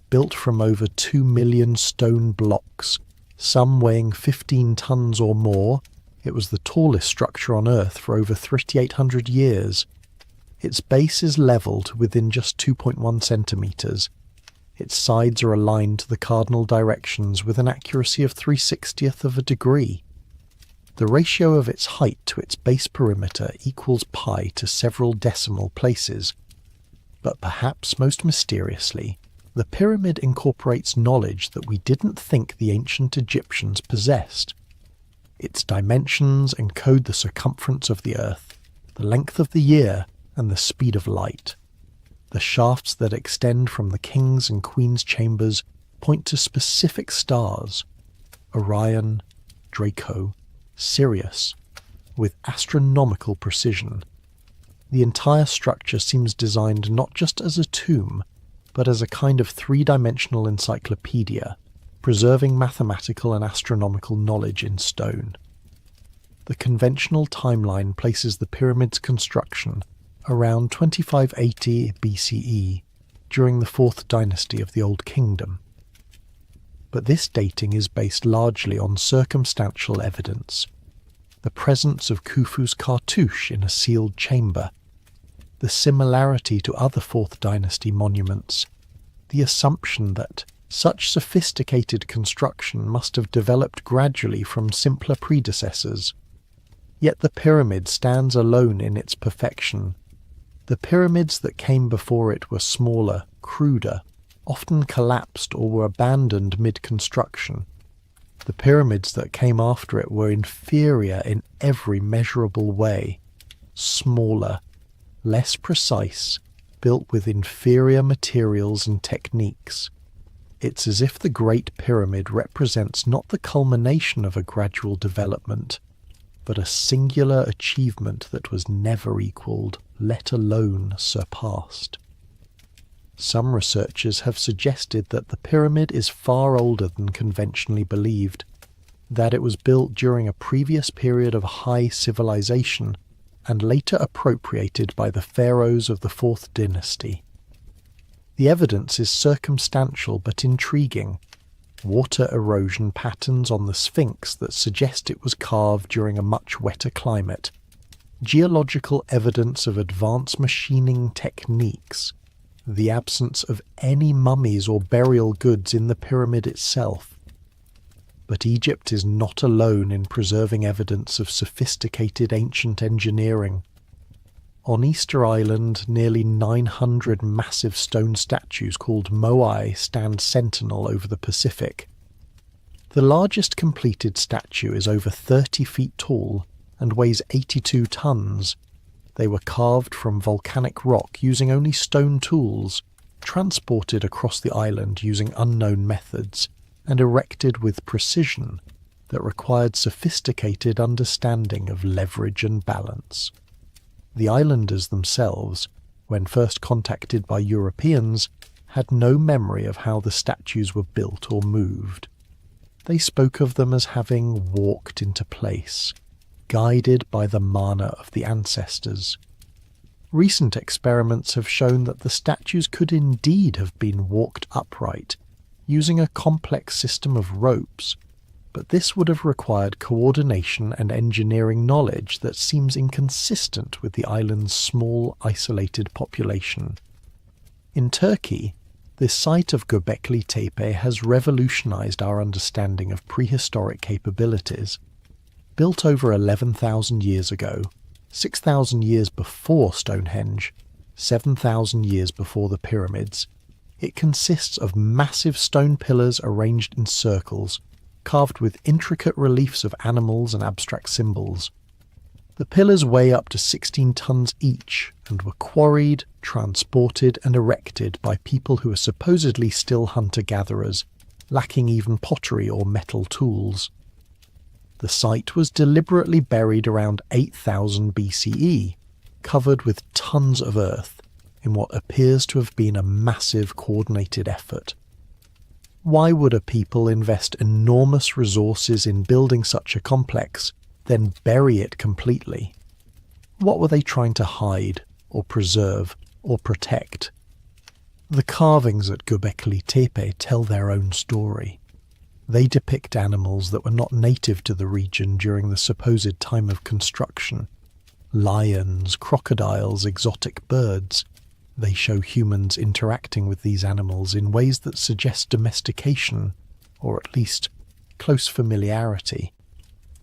Built from over 2 million stone blocks, some weighing 15 tons or more, it was the tallest structure on Earth for over 3,800 years. Its base is level to within just 2.1 centimetres. Its sides are aligned to the cardinal directions with an accuracy of 3/60th of a degree. The ratio of its height to its base perimeter equals pi to several decimal places. But perhaps most mysteriously, the pyramid incorporates knowledge that we didn't think the ancient Egyptians possessed. Its dimensions encode the circumference of the Earth, the length of the year, and the speed of light. The shafts that extend from the king's and queen's chambers point to specific stars: Orion, Draco, Sirius, with astronomical precision. The entire structure seems designed not just as a tomb, but as a kind of 3-dimensional encyclopedia, preserving mathematical and astronomical knowledge in stone. The conventional timeline places the pyramid's construction around 2580 BCE, during the 4th dynasty of the Old Kingdom. But this dating is based largely on circumstantial evidence: the presence of Khufu's cartouche in a sealed chamber, the similarity to other 4th dynasty monuments, the assumption that such sophisticated construction must have developed gradually from simpler predecessors. Yet the pyramid stands alone in its perfection. The pyramids that came before it were smaller, cruder, often collapsed or were abandoned mid-construction. The pyramids that came after it were inferior in every measurable way: smaller, less precise, built with inferior materials and techniques. It's as if the Great Pyramid represents not the culmination of a gradual development, but a singular achievement that was never equalled, let alone surpassed. Some researchers have suggested that the pyramid is far older than conventionally believed, that it was built during a previous period of high civilization and later appropriated by the pharaohs of the 4th dynasty. The evidence is circumstantial but intriguing: water erosion patterns on the Sphinx that suggest it was carved during a much wetter climate, geological evidence of advanced machining techniques, the absence of any mummies or burial goods in the pyramid itself. But Egypt is not alone in preserving evidence of sophisticated ancient engineering. On Easter Island, nearly 900 massive stone statues called moai stand sentinel over the Pacific. The largest completed statue is over 30 feet tall and weighs 82 tons. They were carved from volcanic rock using only stone tools, transported across the island using unknown methods, and erected with precision that required sophisticated understanding of leverage and balance. The islanders themselves, when first contacted by Europeans, had no memory of how the statues were built or moved. They spoke of them as having walked into place, guided by the mana of the ancestors. Recent experiments have shown that the statues could indeed have been walked upright, using a complex system of ropes, but this would have required coordination and engineering knowledge that seems inconsistent with the island's small, isolated population. In Turkey, this site of Göbekli Tepe has revolutionized our understanding of prehistoric capabilities. Built over 11,000 years ago, 6,000 years before Stonehenge, 7,000 years before the pyramids, it consists of massive stone pillars arranged in circles, carved with intricate reliefs of animals and abstract symbols. The pillars weigh up to 16 tons each and were quarried, transported and erected by people who are supposedly still hunter-gatherers, lacking even pottery or metal tools. The site was deliberately buried around 8000 BCE, covered with tons of earth, in what appears to have been a massive coordinated effort. Why would a people invest enormous resources in building such a complex, then bury it completely? What were they trying to hide, or preserve, or protect? The carvings at Göbekli Tepe tell their own story. They depict animals that were not native to the region during the supposed time of construction. Lions, crocodiles, exotic birds. They show humans interacting with these animals in ways that suggest domestication, or at least close familiarity.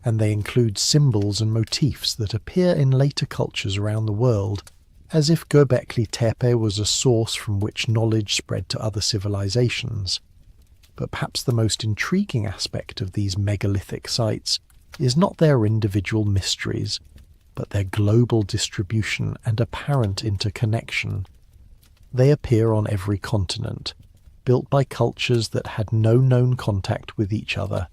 And they include symbols and motifs that appear in later cultures around the world, as if Göbekli Tepe was a source from which knowledge spread to other civilizations. But perhaps the most intriguing aspect of these megalithic sites is not their individual mysteries, but their global distribution and apparent interconnection. They appear on every continent, built by cultures that had no known contact with each other,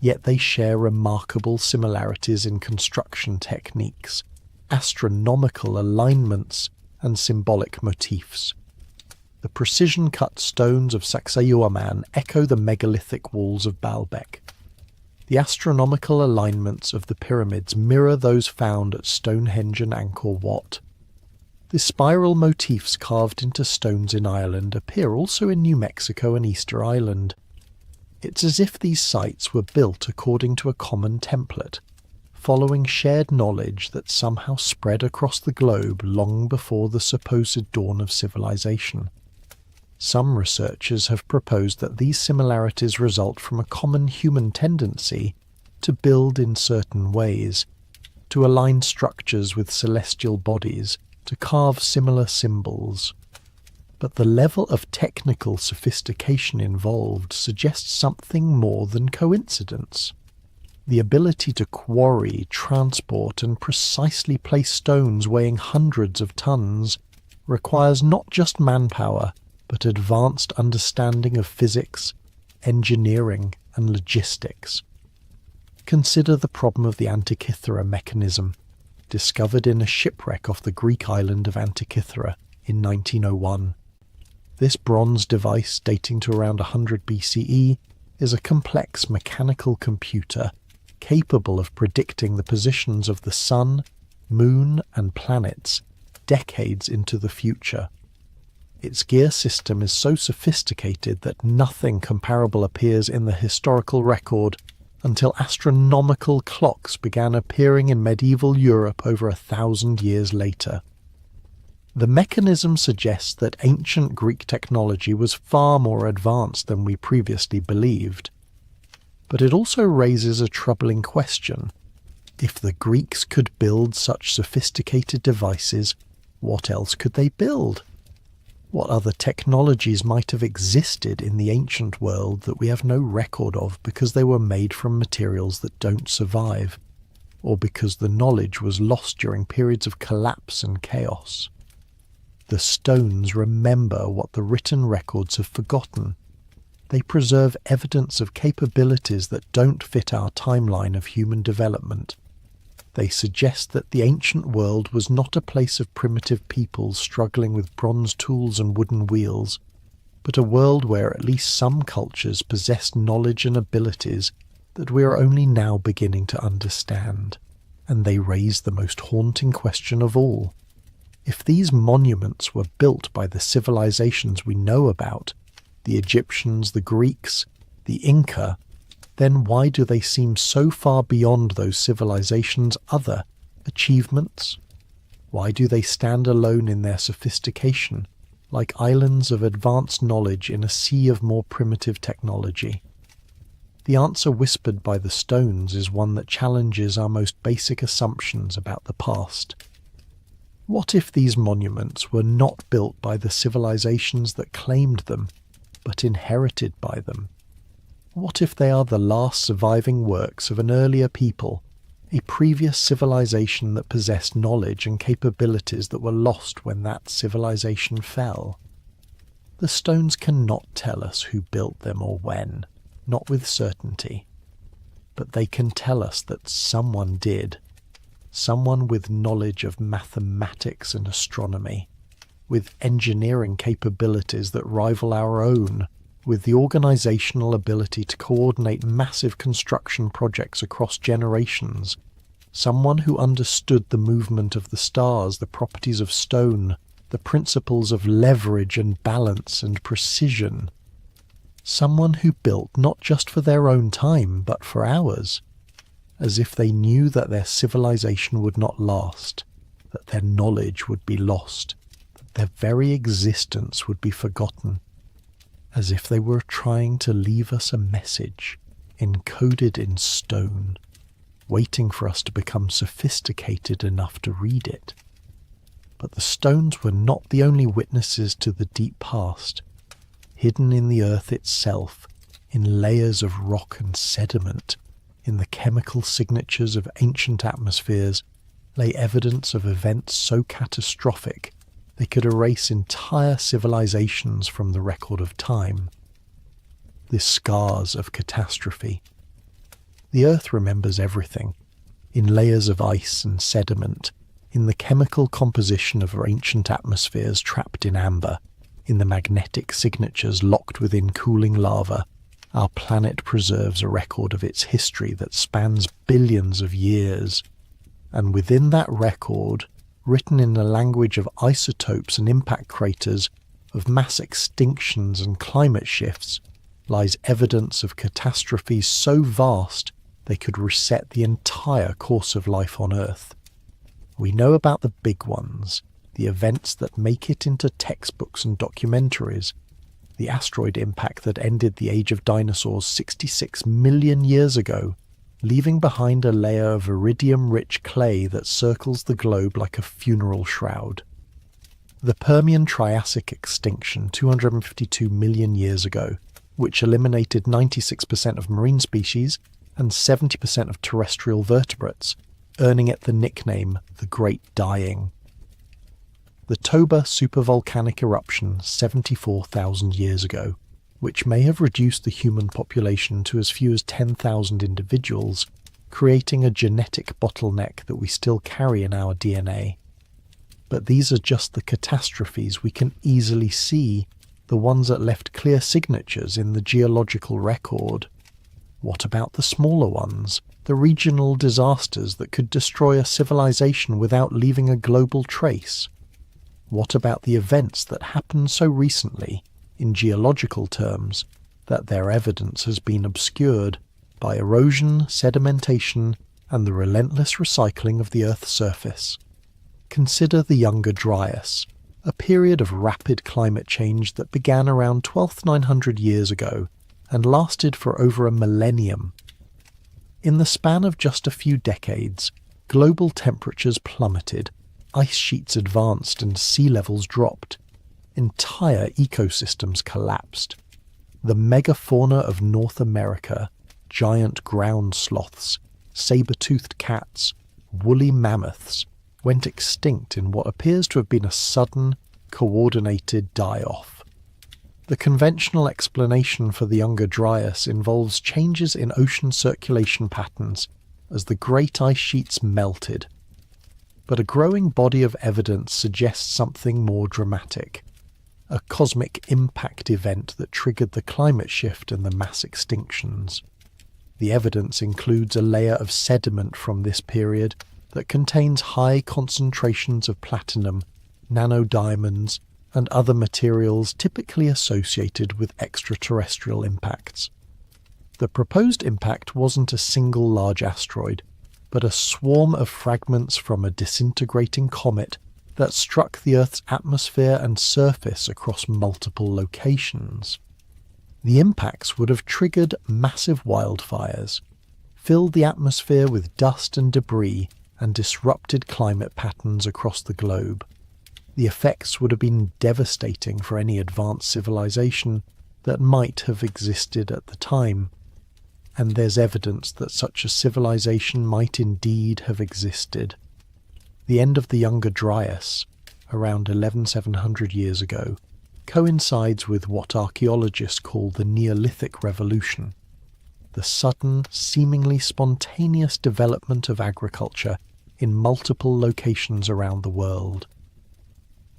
yet they share remarkable similarities in construction techniques, astronomical alignments, and symbolic motifs. The precision-cut stones of Sacsayhuaman echo the megalithic walls of Baalbek. The astronomical alignments of the pyramids mirror those found at Stonehenge and Angkor Wat. The spiral motifs carved into stones in Ireland appear also in New Mexico and Easter Island. It's as if these sites were built according to a common template, following shared knowledge that somehow spread across the globe long before the supposed dawn of civilization. Some researchers have proposed that these similarities result from a common human tendency to build in certain ways, to align structures with celestial bodies, to carve similar symbols. But the level of technical sophistication involved suggests something more than coincidence. The ability to quarry, transport, and precisely place stones weighing hundreds of tons requires not just manpower, but advanced understanding of physics, engineering, and logistics. Consider the problem of the Antikythera mechanism, discovered in a shipwreck off the Greek island of Antikythera in 1901. This bronze device, dating to around 100 BCE, is a complex mechanical computer capable of predicting the positions of the sun, moon, and planets decades into the future. Its gear system is so sophisticated that nothing comparable appears in the historical record until astronomical clocks began appearing in medieval Europe over 1,000 years later. The mechanism suggests that ancient Greek technology was far more advanced than we previously believed. But it also raises a troubling question. If the Greeks could build such sophisticated devices, what else could they build? What other technologies might have existed in the ancient world that we have no record of because they were made from materials that don't survive, or because the knowledge was lost during periods of collapse and chaos? The stones remember what the written records have forgotten. They preserve evidence of capabilities that don't fit our timeline of human development. They suggest that the ancient world was not a place of primitive peoples struggling with bronze tools and wooden wheels, but a world where at least some cultures possessed knowledge and abilities that we are only now beginning to understand. And they raise the most haunting question of all. If these monuments were built by the civilizations we know about, the Egyptians, the Greeks, the Inca, then why do they seem so far beyond those civilizations' other achievements? Why do they stand alone in their sophistication, like islands of advanced knowledge in a sea of more primitive technology? The answer whispered by the stones is one that challenges our most basic assumptions about the past. What if these monuments were not built by the civilizations that claimed them, but inherited by them? What if they are the last surviving works of an earlier people, a previous civilization that possessed knowledge and capabilities that were lost when that civilization fell? The stones cannot tell us who built them or when, not with certainty, but they can tell us that someone did. Someone with knowledge of mathematics and astronomy, with engineering capabilities that rival our own, with the organizational ability to coordinate massive construction projects across generations, someone who understood the movement of the stars, the properties of stone, the principles of leverage and balance and precision. Someone who built not just for their own time, but for ours, as if they knew that their civilization would not last, that their knowledge would be lost, that their very existence would be forgotten, as if they were trying to leave us a message encoded in stone, waiting for us to become sophisticated enough to read it. But the stones were not the only witnesses to the deep past. Hidden in the earth itself, in layers of rock and sediment, in the chemical signatures of ancient atmospheres, lay evidence of events so catastrophic they could erase entire civilizations from the record of time. The scars of catastrophe. The earth remembers everything, in layers of ice and sediment, in the chemical composition of ancient atmospheres trapped in amber, in the magnetic signatures locked within cooling lava. Our planet preserves a record of its history that spans billions of years, and within that record, written in the language of isotopes and impact craters, of mass extinctions and climate shifts, lies evidence of catastrophes so vast they could reset the entire course of life on Earth. We know about the big ones, the events that make it into textbooks and documentaries, the asteroid impact that ended the age of dinosaurs 66 million years ago, leaving behind a layer of iridium-rich clay that circles the globe like a funeral shroud. The Permian-Triassic extinction 252 million years ago, which eliminated 96% of marine species and 70% of terrestrial vertebrates, earning it the nickname the Great Dying. The Toba supervolcanic eruption 74,000 years ago, which may have reduced the human population to as few as 10,000 individuals, creating a genetic bottleneck that we still carry in our DNA. But these are just the catastrophes we can easily see, the ones that left clear signatures in the geological record. What about the smaller ones, the regional disasters that could destroy a civilization without leaving a global trace? What about the events that happened so recently, in geological terms, that their evidence has been obscured by erosion, sedimentation, and the relentless recycling of the Earth's surface? Consider the Younger Dryas, a period of rapid climate change that began around 12,900 years ago and lasted for over a millennium. In the span of just a few decades, global temperatures plummeted, ice sheets advanced and sea levels dropped. Entire ecosystems collapsed. The megafauna of North America, giant ground sloths, saber-toothed cats, woolly mammoths, went extinct in what appears to have been a sudden, coordinated die-off. The conventional explanation for the Younger Dryas involves changes in ocean circulation patterns as the great ice sheets melted. But a growing body of evidence suggests something more dramatic, a cosmic impact event that triggered the climate shift and the mass extinctions. The evidence includes a layer of sediment from this period that contains high concentrations of platinum, nanodiamonds, and other materials typically associated with extraterrestrial impacts. The proposed impact wasn't a single large asteroid, but a swarm of fragments from a disintegrating comet that struck the Earth's atmosphere and surface across multiple locations. The impacts would have triggered massive wildfires, filled the atmosphere with dust and debris, and disrupted climate patterns across the globe. The effects would have been devastating for any advanced civilization that might have existed at the time, and there's evidence that such a civilization might indeed have existed. The end of the Younger Dryas, around 11,700 years ago, coincides with what archaeologists call the Neolithic Revolution, the sudden, seemingly spontaneous development of agriculture in multiple locations around the world.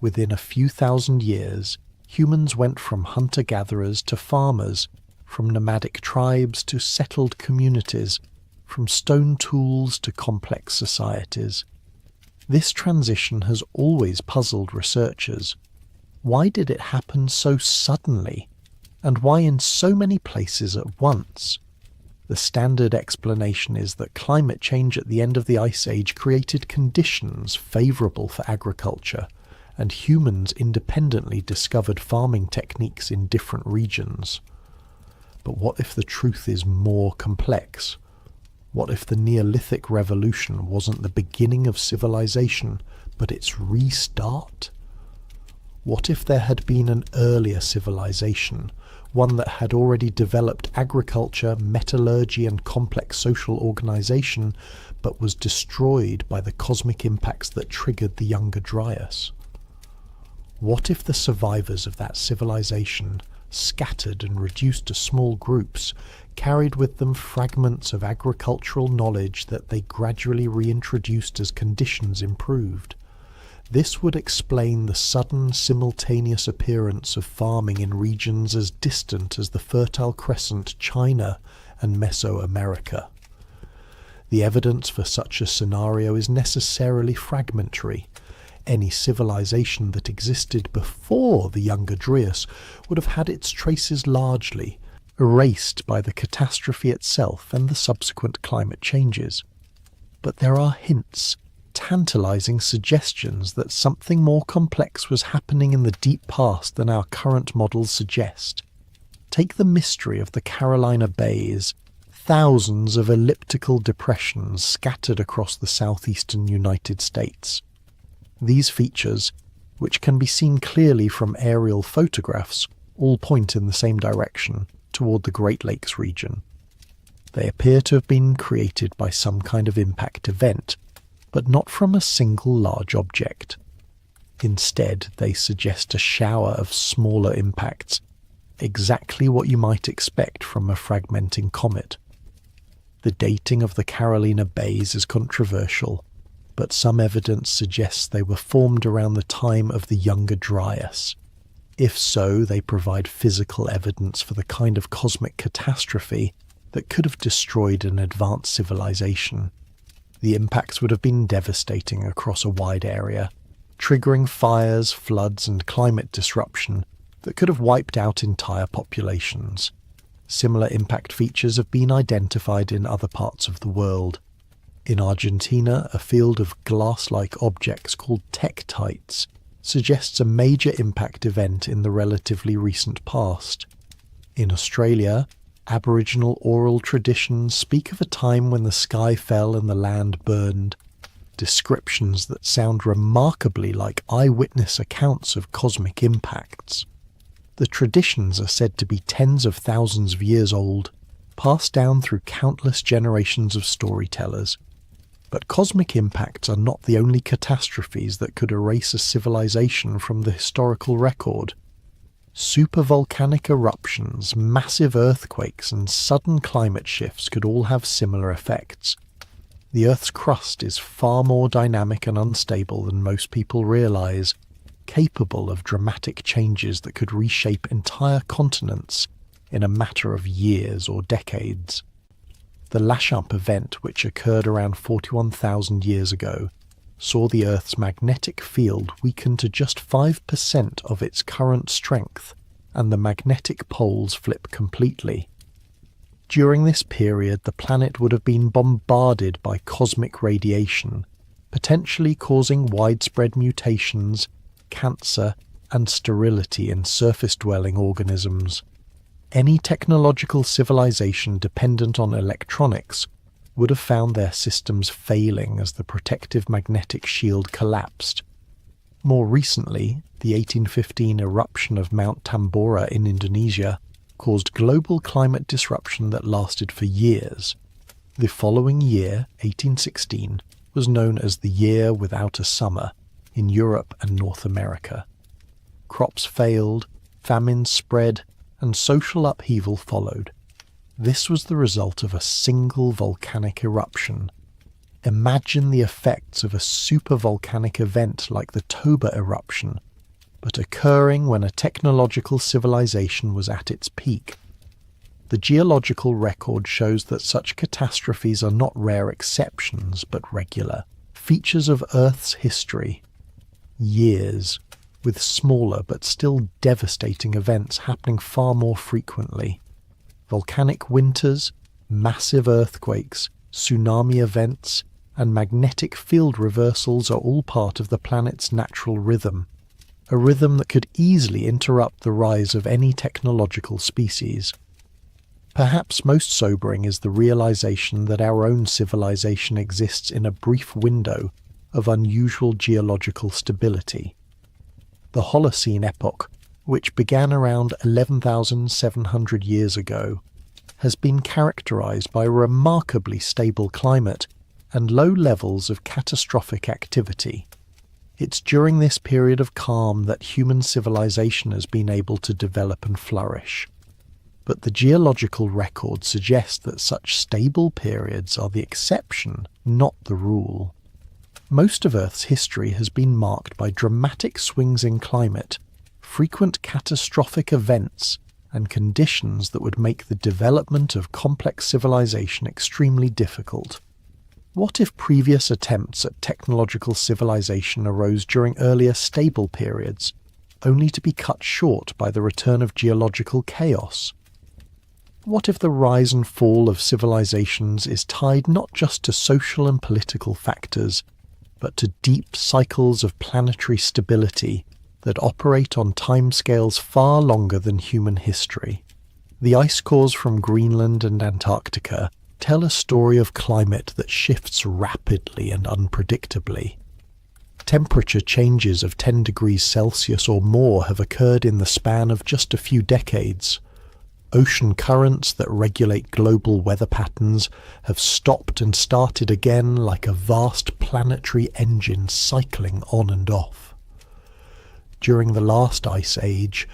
Within a few thousand years, humans went from hunter-gatherers to farmers, from nomadic tribes to settled communities, from stone tools to complex societies. This transition has always puzzled researchers. Why did it happen so suddenly? And why in so many places at once? The standard explanation is that climate change at the end of the Ice Age created conditions favourable for agriculture, and humans independently discovered farming techniques in different regions. But what if the truth is more complex? What if the Neolithic Revolution wasn't the beginning of civilization, but its restart? What if there had been an earlier civilization, one that had already developed agriculture, metallurgy, and complex social organization, but was destroyed by the cosmic impacts that triggered the Younger Dryas? What if the survivors of that civilization, scattered and reduced to small groups, carried with them fragments of agricultural knowledge that they gradually reintroduced as conditions improved? This would explain the sudden, simultaneous appearance of farming in regions as distant as the Fertile Crescent, China, and Mesoamerica. The evidence for such a scenario is necessarily fragmentary. Any civilization that existed before the Younger Dryas would have had its traces largely erased by the catastrophe itself and the subsequent climate changes. But there are hints, tantalizing suggestions that something more complex was happening in the deep past than our current models suggest. Take the mystery of the Carolina Bays, thousands of elliptical depressions scattered across the southeastern United States. These features, which can be seen clearly from aerial photographs, all point in the same direction, toward the Great Lakes region. They appear to have been created by some kind of impact event, but not from a single large object. Instead, they suggest a shower of smaller impacts, exactly what you might expect from a fragmenting comet. The dating of the Carolina Bays is controversial, but some evidence suggests they were formed around the time of the Younger Dryas. If so, they provide physical evidence for the kind of cosmic catastrophe that could have destroyed an advanced civilization. The impacts would have been devastating across a wide area, triggering fires, floods, and climate disruption that could have wiped out entire populations. Similar impact features have been identified in other parts of the world. In Argentina, a field of glass-like objects called tektites suggests a major impact event in the relatively recent past. In Australia, Aboriginal oral traditions speak of a time when the sky fell and the land burned, descriptions that sound remarkably like eyewitness accounts of cosmic impacts. The traditions are said to be tens of thousands of years old, passed down through countless generations of storytellers. But cosmic impacts are not the only catastrophes that could erase a civilization from the historical record. Supervolcanic eruptions, massive earthquakes, and sudden climate shifts could all have similar effects. The Earth's crust is far more dynamic and unstable than most people realize, capable of dramatic changes that could reshape entire continents in a matter of years or decades. The Lachamp event, which occurred around 41,000 years ago, saw the Earth's magnetic field weaken to just 5% of its current strength, and the magnetic poles flip completely. During this period, the planet would have been bombarded by cosmic radiation, potentially causing widespread mutations, cancer, and sterility in surface-dwelling organisms. Any technological civilization dependent on electronics would have found their systems failing as the protective magnetic shield collapsed. More recently, the 1815 eruption of Mount Tambora in Indonesia caused global climate disruption that lasted for years. The following year, 1816, was known as the Year Without a Summer in Europe and North America. Crops failed, famines spread, and social upheaval followed. This was the result of a single volcanic eruption. Imagine the effects of a supervolcanic event like the Toba eruption, but occurring when a technological civilization was at its peak. The geological record shows that such catastrophes are not rare exceptions, but regular features of Earth's history. Years, with smaller but still devastating events happening far more frequently. Volcanic winters, massive earthquakes, tsunami events, and magnetic field reversals are all part of the planet's natural rhythm, a rhythm that could easily interrupt the rise of any technological species. Perhaps most sobering is the realization that our own civilization exists in a brief window of unusual geological stability. The Holocene epoch, which began around 11,700 years ago, has been characterized by a remarkably stable climate and low levels of catastrophic activity. It's during this period of calm that human civilization has been able to develop and flourish. But the geological record suggests that such stable periods are the exception, not the rule. Most of Earth's history has been marked by dramatic swings in climate, frequent catastrophic events, and conditions that would make the development of complex civilization extremely difficult. What if previous attempts at technological civilization arose during earlier stable periods, only to be cut short by the return of geological chaos? What if the rise and fall of civilizations is tied not just to social and political factors, but to deep cycles of planetary stability that operate on timescales far longer than human history? The ice cores from Greenland and Antarctica tell a story of climate that shifts rapidly and unpredictably. Temperature changes of 10 degrees Celsius or more have occurred in the span of just a few decades. Ocean currents that regulate global weather patterns have stopped and started again like a vast planetary engine cycling on and off. During the last ice age,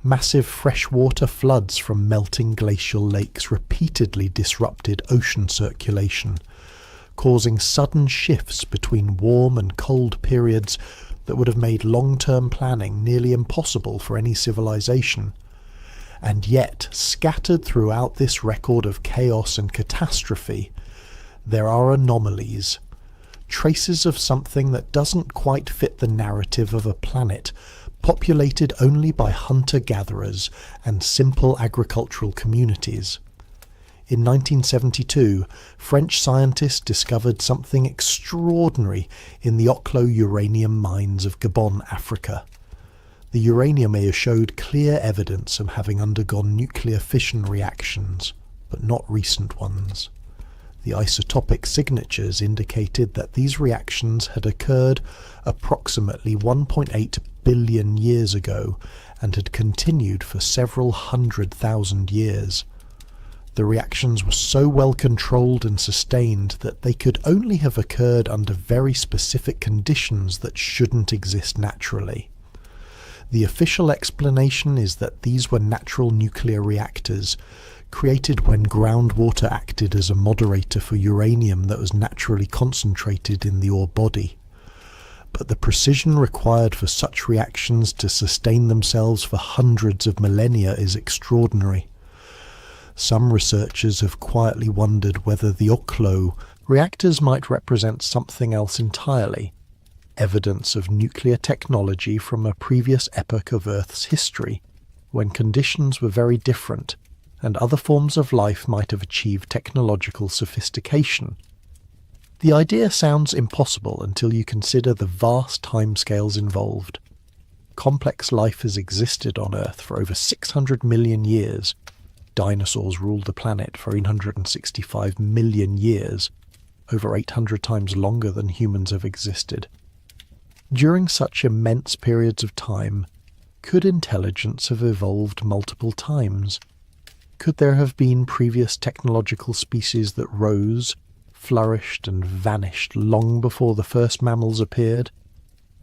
massive freshwater floods from melting glacial lakes repeatedly disrupted ocean circulation, causing sudden shifts between warm and cold periods that would have made long-term planning nearly impossible for any civilization. And yet, scattered throughout this record of chaos and catastrophe, there are anomalies, traces of something that doesn't quite fit the narrative of a planet populated only by hunter-gatherers and simple agricultural communities. In 1972, French scientists discovered something extraordinary in the Oklo uranium mines of Gabon, Africa. The uranium ore showed clear evidence of having undergone nuclear fission reactions, but not recent ones. The isotopic signatures indicated that these reactions had occurred approximately 1.8 billion years ago and had continued for several 100,000 years. The reactions were so well controlled and sustained that they could only have occurred under very specific conditions that shouldn't exist naturally. The official explanation is that these were natural nuclear reactors, created when groundwater acted as a moderator for uranium that was naturally concentrated in the ore body. But the precision required for such reactions to sustain themselves for hundreds of millennia is extraordinary. Some researchers have quietly wondered whether the Oklo reactors might represent something else entirely, evidence of nuclear technology from a previous epoch of Earth's history, when conditions were very different and other forms of life might have achieved technological sophistication. The idea sounds impossible until you consider the vast timescales involved. Complex life has existed on Earth for over 600 million years. Dinosaurs ruled the planet for 865 million years, over 800 times longer than humans have existed. During such immense periods of time, could intelligence have evolved multiple times? Could there have been previous technological species that rose, flourished and vanished long before the first mammals appeared?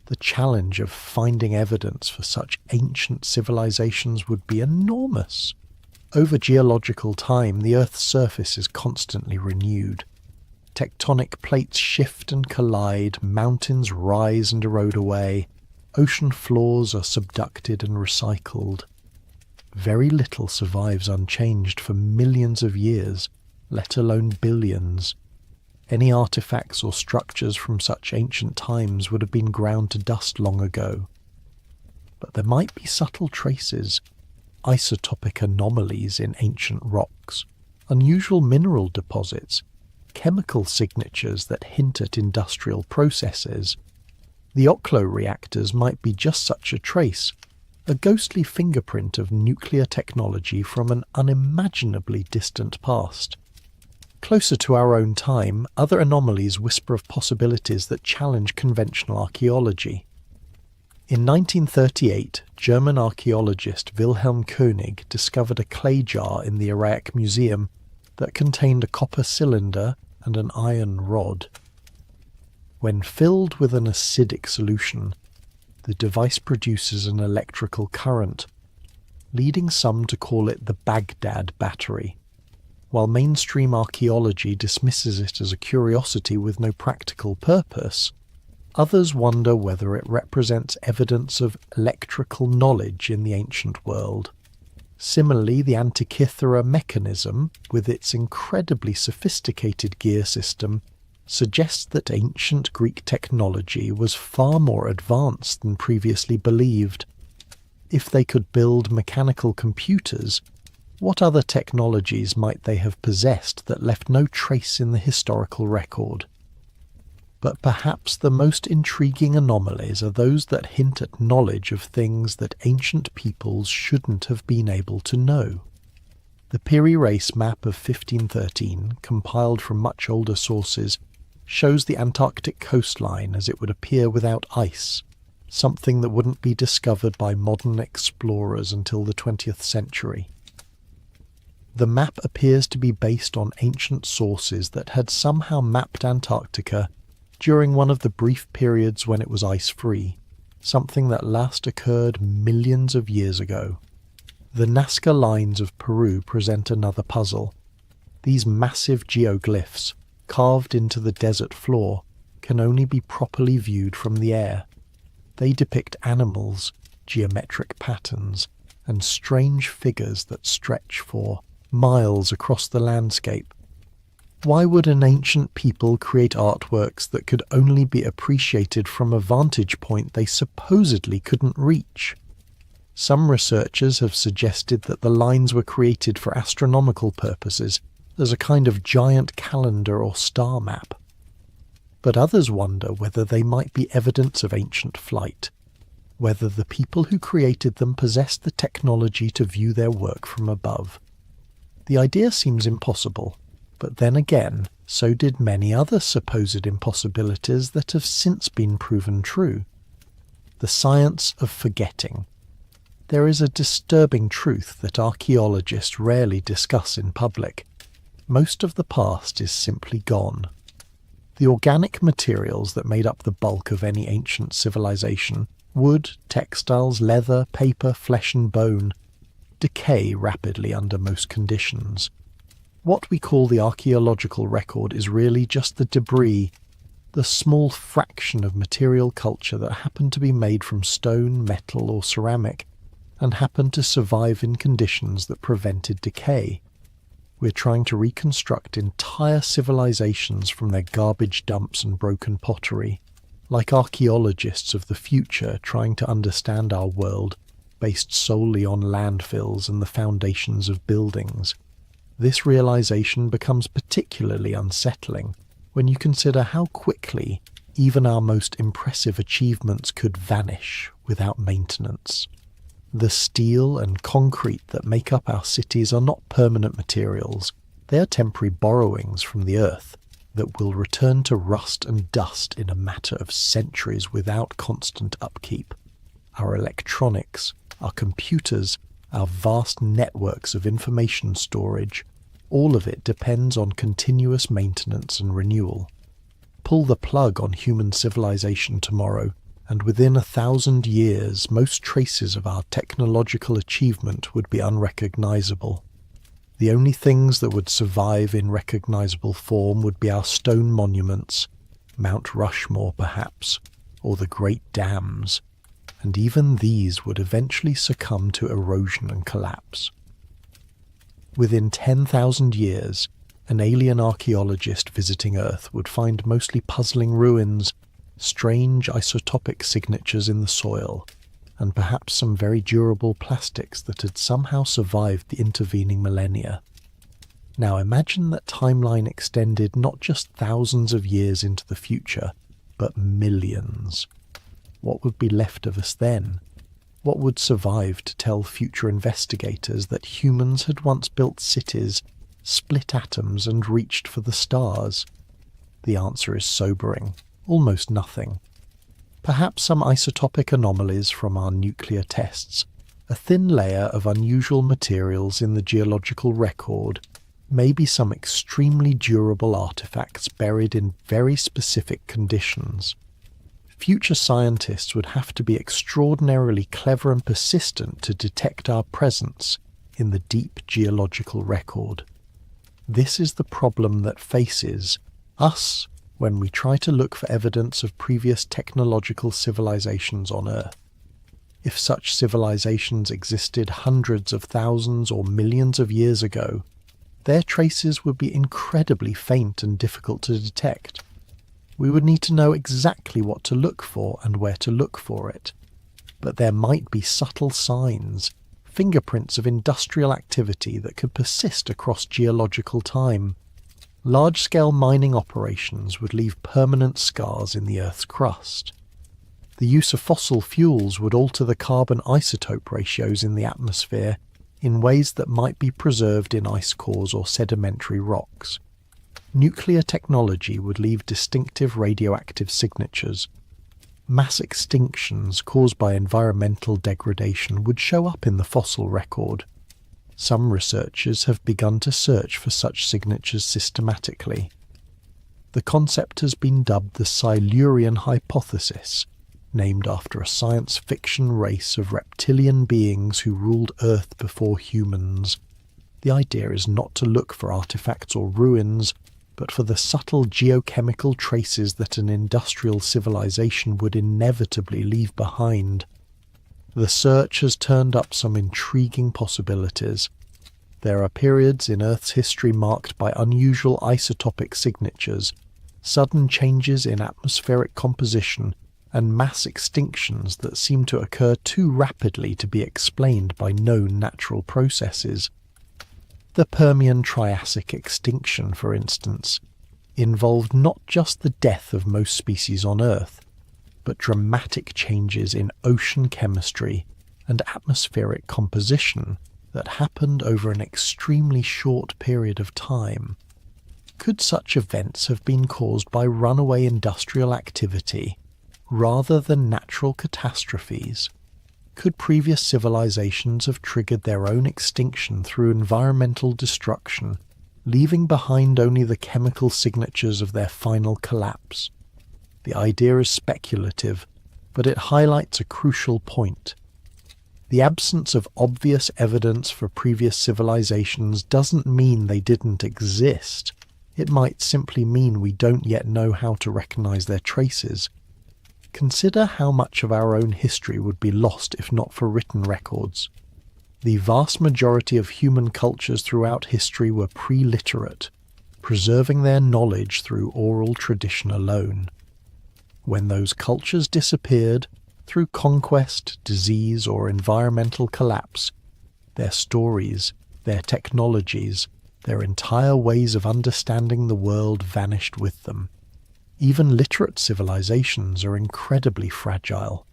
The challenge of finding evidence for such ancient civilizations would be enormous. Over geological time, the Earth's surface is constantly renewed. Tectonic plates shift and collide, mountains rise and erode away, ocean floors are subducted and recycled. Very little survives unchanged for millions of years, let alone billions. Any artifacts or structures from such ancient times would have been ground to dust long ago. But there might be subtle traces, isotopic anomalies in ancient rocks, unusual mineral deposits, chemical signatures that hint at industrial processes. The Oklo reactors might be just such a trace, a ghostly fingerprint of nuclear technology from an unimaginably distant past. Closer to our own time, other anomalies whisper of possibilities that challenge conventional archaeology. In 1938, German archaeologist Wilhelm König discovered a clay jar in the Iraq Museum that contained a copper cylinder and an iron rod. When filled with an acidic solution, the device produces an electrical current, leading some to call it the Baghdad battery. While mainstream archaeology dismisses it as a curiosity with no practical purpose, others wonder whether it represents evidence of electrical knowledge in the ancient world. Similarly, the Antikythera mechanism, with its incredibly sophisticated gear system, suggests that ancient Greek technology was far more advanced than previously believed. If they could build mechanical computers, what other technologies might they have possessed that left no trace in the historical record? But perhaps the most intriguing anomalies are those that hint at knowledge of things that ancient peoples shouldn't have been able to know. The Piri Reis map of 1513, compiled from much older sources, shows the Antarctic coastline as it would appear without ice, something that wouldn't be discovered by modern explorers until the 20th century. The map appears to be based on ancient sources that had somehow mapped Antarctica during one of the brief periods when it was ice-free, something that last occurred millions of years ago. The Nazca lines of Peru present another puzzle. These massive geoglyphs, carved into the desert floor, can only be properly viewed from the air. They depict animals, geometric patterns, and strange figures that stretch for miles across the landscape. Why would an ancient people create artworks that could only be appreciated from a vantage point they supposedly couldn't reach? Some researchers have suggested that the lines were created for astronomical purposes, as a kind of giant calendar or star map. But others wonder whether they might be evidence of ancient flight, whether the people who created them possessed the technology to view their work from above. The idea seems impossible, but then again, so did many other supposed impossibilities that have since been proven true. The science of forgetting. There is a disturbing truth that archaeologists rarely discuss in public. Most of the past is simply gone. The organic materials that made up the bulk of any ancient civilization, wood, textiles, leather, paper, flesh and bone, decay rapidly under most conditions. What we call the archaeological record is really just the debris, the small fraction of material culture that happened to be made from stone, metal or ceramic, and happened to survive in conditions that prevented decay. We're trying to reconstruct entire civilizations from their garbage dumps and broken pottery, like archaeologists of the future trying to understand our world based solely on landfills and the foundations of buildings. This realization becomes particularly unsettling when you consider how quickly even our most impressive achievements could vanish without maintenance. The steel and concrete that make up our cities are not permanent materials. They are temporary borrowings from the earth that will return to rust and dust in a matter of centuries without constant upkeep. Our electronics, our computers, our vast networks of information storage, all of it depends on continuous maintenance and renewal. Pull the plug on human civilization tomorrow, and within 1,000 years most traces of our technological achievement would be unrecognizable. The only things that would survive in recognizable form would be our stone monuments, Mount Rushmore perhaps, or the Great Dams, and even these would eventually succumb to erosion and collapse. Within 10,000 years, an alien archaeologist visiting Earth would find mostly puzzling ruins, strange isotopic signatures in the soil, and perhaps some very durable plastics that had somehow survived the intervening millennia. Now imagine that timeline extended not just thousands of years into the future, but millions. What would be left of us then? What would survive to tell future investigators that humans had once built cities, split atoms, and reached for the stars? The answer is sobering. Almost nothing. Perhaps some isotopic anomalies from our nuclear tests, a thin layer of unusual materials in the geological record, maybe some extremely durable artifacts buried in very specific conditions. Future scientists would have to be extraordinarily clever and persistent to detect our presence in the deep geological record. This is the problem that faces us when we try to look for evidence of previous technological civilizations on Earth. If such civilizations existed hundreds of thousands or millions of years ago, their traces would be incredibly faint and difficult to detect. We would need to know exactly what to look for and where to look for it. But there might be subtle signs, fingerprints of industrial activity that could persist across geological time. Large-scale mining operations would leave permanent scars in the Earth's crust. The use of fossil fuels would alter the carbon isotope ratios in the atmosphere in ways that might be preserved in ice cores or sedimentary rocks. Nuclear technology would leave distinctive radioactive signatures. Mass extinctions caused by environmental degradation would show up in the fossil record. Some researchers have begun to search for such signatures systematically. The concept has been dubbed the Silurian hypothesis, named after a science fiction race of reptilian beings who ruled Earth before humans. The idea is not to look for artifacts or ruins, but for the subtle geochemical traces that an industrial civilization would inevitably leave behind. The search has turned up some intriguing possibilities. There are periods in Earth's history marked by unusual isotopic signatures, sudden changes in atmospheric composition, and mass extinctions that seem to occur too rapidly to be explained by known natural processes. The Permian-Triassic extinction, for instance, involved not just the death of most species on Earth, but dramatic changes in ocean chemistry and atmospheric composition that happened over an extremely short period of time. Could such events have been caused by runaway industrial activity rather than natural catastrophes? Could previous civilizations have triggered their own extinction through environmental destruction, leaving behind only the chemical signatures of their final collapse? The idea is speculative, but it highlights a crucial point. The absence of obvious evidence for previous civilizations doesn't mean they didn't exist. It might simply mean we don't yet know how to recognize their traces. Consider how much of our own history would be lost if not for written records. The vast majority of human cultures throughout history were pre-literate, preserving their knowledge through oral tradition alone. When those cultures disappeared, through conquest, disease, or environmental collapse, their stories, their technologies, their entire ways of understanding the world vanished with them. Even literate civilizations are incredibly fragile.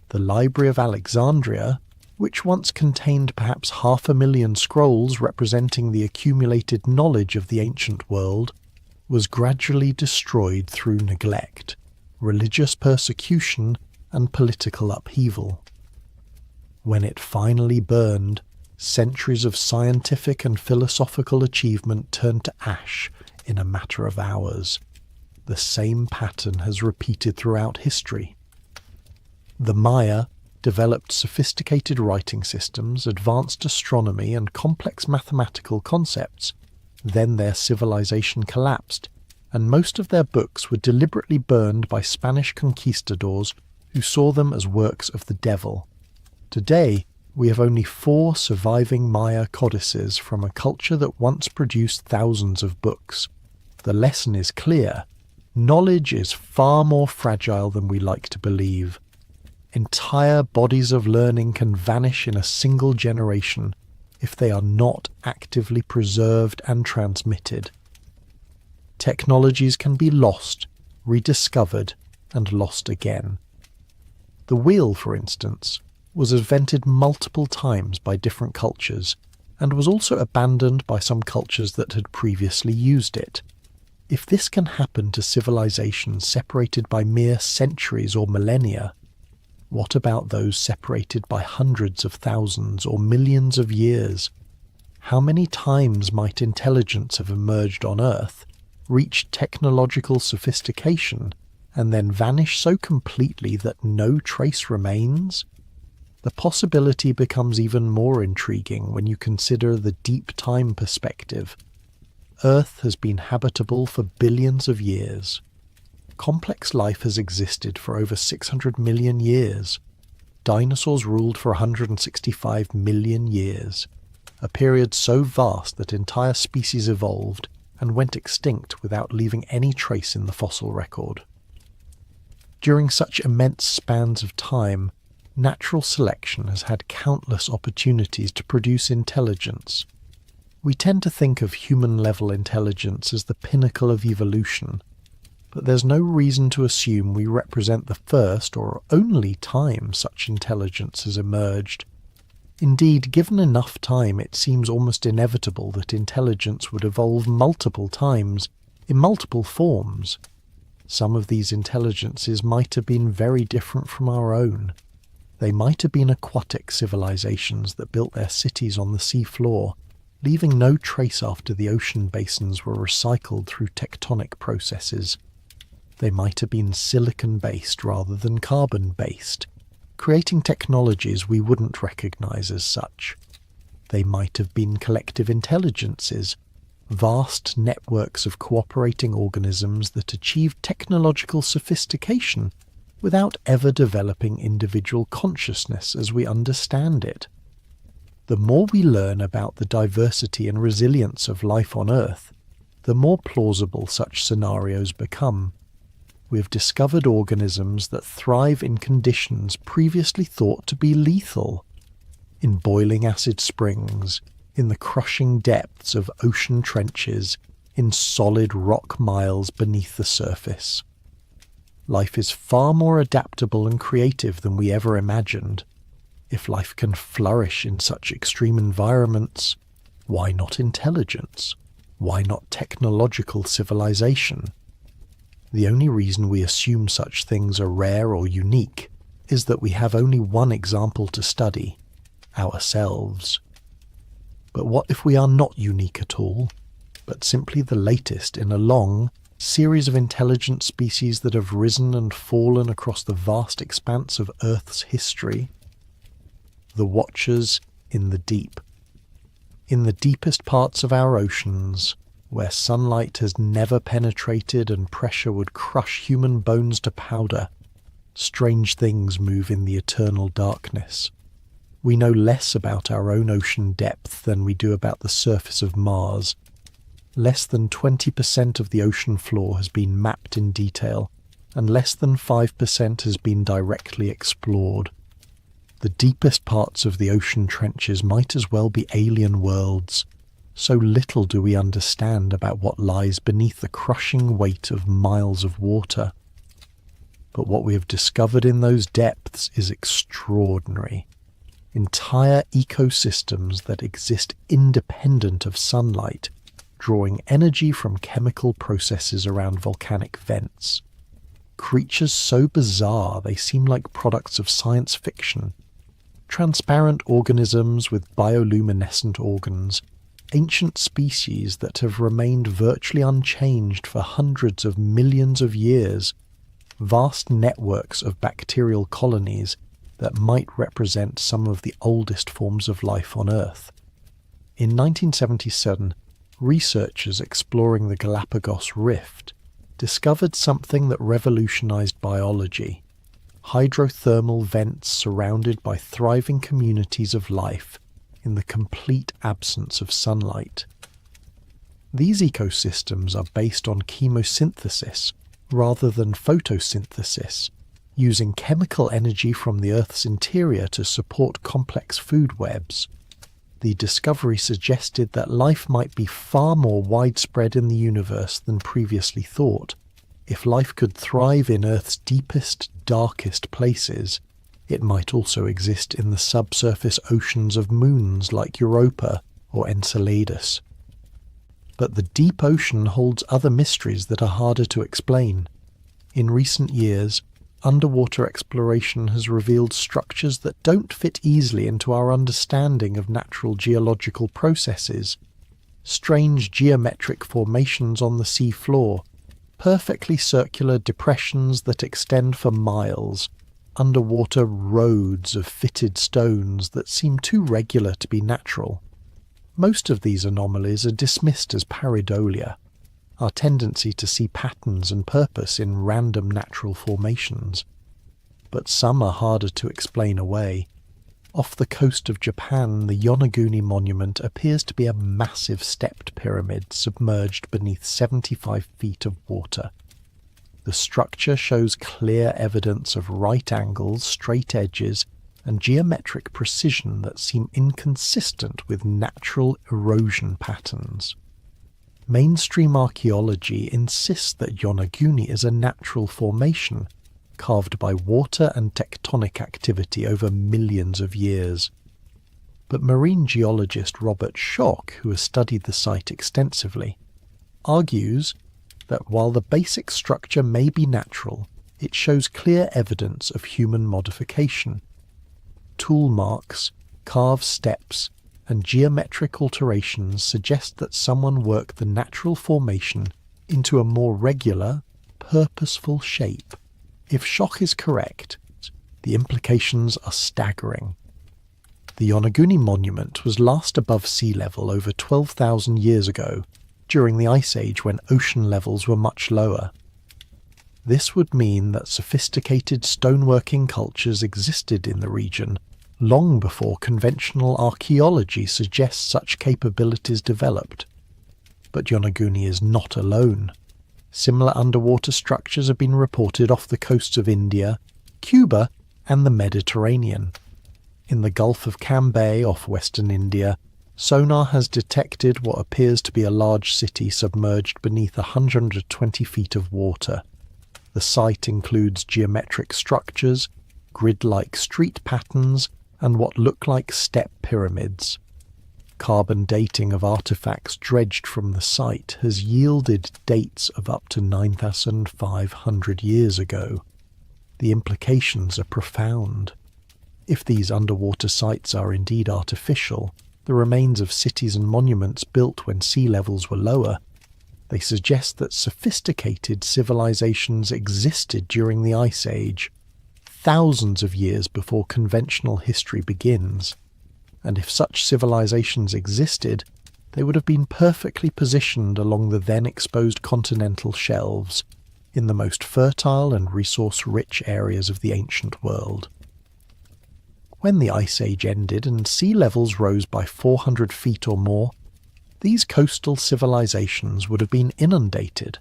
The Library of Alexandria, which once contained perhaps 500,000 scrolls representing the accumulated knowledge of the ancient world, was gradually destroyed through neglect, religious persecution, and political upheaval. When it finally burned, centuries of scientific and philosophical achievement turned to ash in a matter of hours. The same pattern has repeated throughout history. The Maya developed sophisticated writing systems, advanced astronomy, and complex mathematical concepts. Then their civilization collapsed, and most of their books were deliberately burned by Spanish conquistadors who saw them as works of the devil. Today, we have only 4 surviving Maya codices from a culture that once produced thousands of books. The lesson is clear. Knowledge is far more fragile than we like to believe. Entire bodies of learning can vanish in a single generation if they are not actively preserved and transmitted. Technologies can be lost, rediscovered, and lost again. The wheel, for instance, was invented multiple times by different cultures, and was also abandoned by some cultures that had previously used it. If this can happen to civilizations separated by mere centuries or millennia, what about those separated by hundreds of thousands or millions of years? How many times might intelligence have emerged on Earth, reached technological sophistication, and then vanish so completely that no trace remains? The possibility becomes even more intriguing when you consider the deep time perspective. Earth has been habitable for billions of years. Complex life has existed for over 600 million years. Dinosaurs ruled for 165 million years, a period so vast that entire species evolved and went extinct without leaving any trace in the fossil record. During such immense spans of time, natural selection has had countless opportunities to produce intelligence. We tend to think of human-level intelligence as the pinnacle of evolution, but there's no reason to assume we represent the first or only time such intelligence has emerged. Indeed, given enough time, it seems almost inevitable that intelligence would evolve multiple times, in multiple forms. Some of these intelligences might have been very different from our own. They might have been aquatic civilizations that built their cities on the seafloor, leaving no trace after the ocean basins were recycled through tectonic processes. They might have been silicon-based rather than carbon-based, creating technologies we wouldn't recognize as such. They might have been collective intelligences, vast networks of cooperating organisms that achieved technological sophistication without ever developing individual consciousness as we understand it. The more we learn about the diversity and resilience of life on Earth, the more plausible such scenarios become. We have discovered organisms that thrive in conditions previously thought to be lethal, in boiling acid springs, in the crushing depths of ocean trenches, in solid rock miles beneath the surface. Life is far more adaptable and creative than we ever imagined. If life can flourish in such extreme environments, why not intelligence? Why not technological civilization? The only reason we assume such things are rare or unique is that we have only one example to study, ourselves. But what if we are not unique at all, but simply the latest in a long series of intelligent species that have risen and fallen across the vast expanse of Earth's history? The watchers in the deep. In the deepest parts of our oceans, where sunlight has never penetrated and pressure would crush human bones to powder, strange things move in the eternal darkness. We know less about our own ocean depth than we do about the surface of Mars. Less than 20% of the ocean floor has been mapped in detail, and less than 5% has been directly explored. The deepest parts of the ocean trenches might as well be alien worlds. So little do we understand about what lies beneath the crushing weight of miles of water. But what we have discovered in those depths is extraordinary. Entire ecosystems that exist independent of sunlight, drawing energy from chemical processes around volcanic vents. Creatures so bizarre they seem like products of science fiction. Transparent organisms with bioluminescent organs, ancient species that have remained virtually unchanged for hundreds of millions of years, vast networks of bacterial colonies that might represent some of the oldest forms of life on Earth. In 1977, researchers exploring the Galapagos Rift discovered something that revolutionized biology: hydrothermal vents surrounded by thriving communities of life in the complete absence of sunlight. These ecosystems are based on chemosynthesis rather than photosynthesis, using chemical energy from the Earth's interior to support complex food webs. The discovery suggested that life might be far more widespread in the universe than previously thought. If life could thrive in Earth's deepest, darkest places, it might also exist in the subsurface oceans of moons like Europa or Enceladus. But the deep ocean holds other mysteries that are harder to explain. In recent years, underwater exploration has revealed structures that don't fit easily into our understanding of natural geological processes. Strange geometric formations on the sea floor, perfectly circular depressions that extend for miles, underwater roads of fitted stones that seem too regular to be natural. Most of these anomalies are dismissed as pareidolia, our tendency to see patterns and purpose in random natural formations. But some are harder to explain away. Off the coast of Japan, the Yonaguni Monument appears to be a massive stepped pyramid submerged beneath 75 feet of water. The structure shows clear evidence of right angles, straight edges, and geometric precision that seem inconsistent with natural erosion patterns. Mainstream archaeology insists that Yonaguni is a natural formation, carved by water and tectonic activity over millions of years. But marine geologist Robert Schoch, who has studied the site extensively, argues that while the basic structure may be natural, it shows clear evidence of human modification. Tool marks, carved steps, and geometric alterations suggest that someone worked the natural formation into a more regular, purposeful shape. If Schoch is correct, the implications are staggering. The Yonaguni Monument was last above sea level over 12,000 years ago, during the Ice Age when ocean levels were much lower. This would mean that sophisticated stoneworking cultures existed in the region long before conventional archaeology suggests such capabilities developed. But Yonaguni is not alone. Similar underwater structures have been reported off the coasts of India, Cuba, and the Mediterranean. In the Gulf of Cambay off western India, sonar has detected what appears to be a large city submerged beneath 120 feet of water. The site includes geometric structures, grid-like street patterns, and what look like step pyramids. Carbon dating of artifacts dredged from the site has yielded dates of up to 9,500 years ago. The implications are profound. If these underwater sites are indeed artificial, the remains of cities and monuments built when sea levels were lower, they suggest that sophisticated civilizations existed during the Ice Age, thousands of years before conventional history begins. And if such civilizations existed, they would have been perfectly positioned along the then exposed continental shelves, in the most fertile and resource-rich areas of the ancient world. When the Ice Age ended and sea levels rose by 400 feet or more, these coastal civilizations would have been inundated.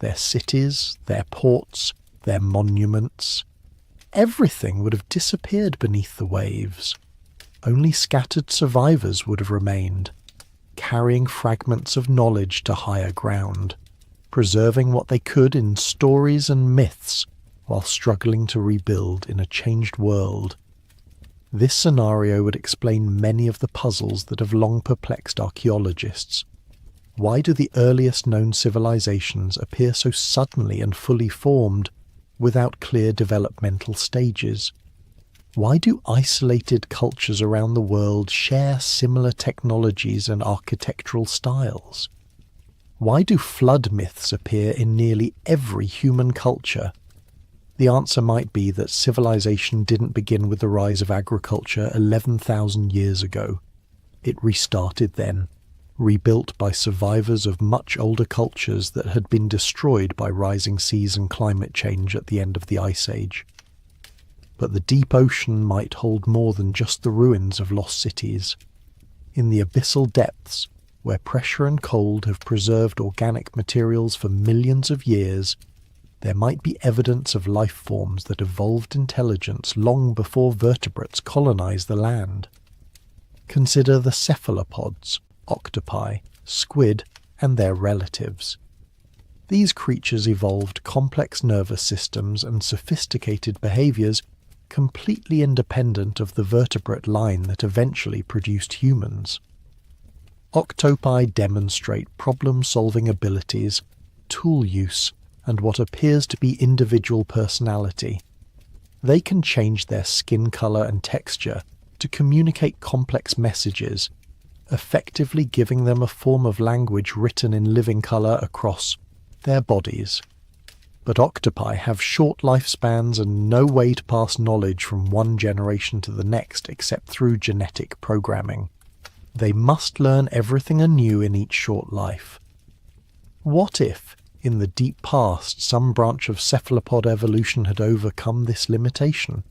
Their cities, their ports, their monuments. Everything would have disappeared beneath the waves. Only scattered survivors would have remained, carrying fragments of knowledge to higher ground, preserving what they could in stories and myths while struggling to rebuild in a changed world. This scenario would explain many of the puzzles that have long perplexed archaeologists. Why do the earliest known civilizations appear so suddenly and fully formed, without clear developmental stages? Why do isolated cultures around the world share similar technologies and architectural styles? Why do flood myths appear in nearly every human culture? The answer might be that civilization didn't begin with the rise of agriculture 11,000 years ago. It restarted then, rebuilt by survivors of much older cultures that had been destroyed by rising seas and climate change at the end of the Ice Age. But the deep ocean might hold more than just the ruins of lost cities. In the abyssal depths, where pressure and cold have preserved organic materials for millions of years, there might be evidence of life forms that evolved intelligence long before vertebrates colonized the land. Consider the cephalopods, octopi, squid, and their relatives. These creatures evolved complex nervous systems and sophisticated behaviors completely independent of the vertebrate line that eventually produced humans. Octopi demonstrate problem-solving abilities, tool use, and what appears to be individual personality. They can change their skin color and texture to communicate complex messages, effectively giving them a form of language written in living color across their bodies. But octopi have short lifespans and no way to pass knowledge from one generation to the next except through genetic programming. They must learn everything anew in each short life. What if, in the deep past, some branch of cephalopod evolution had overcome this limitation?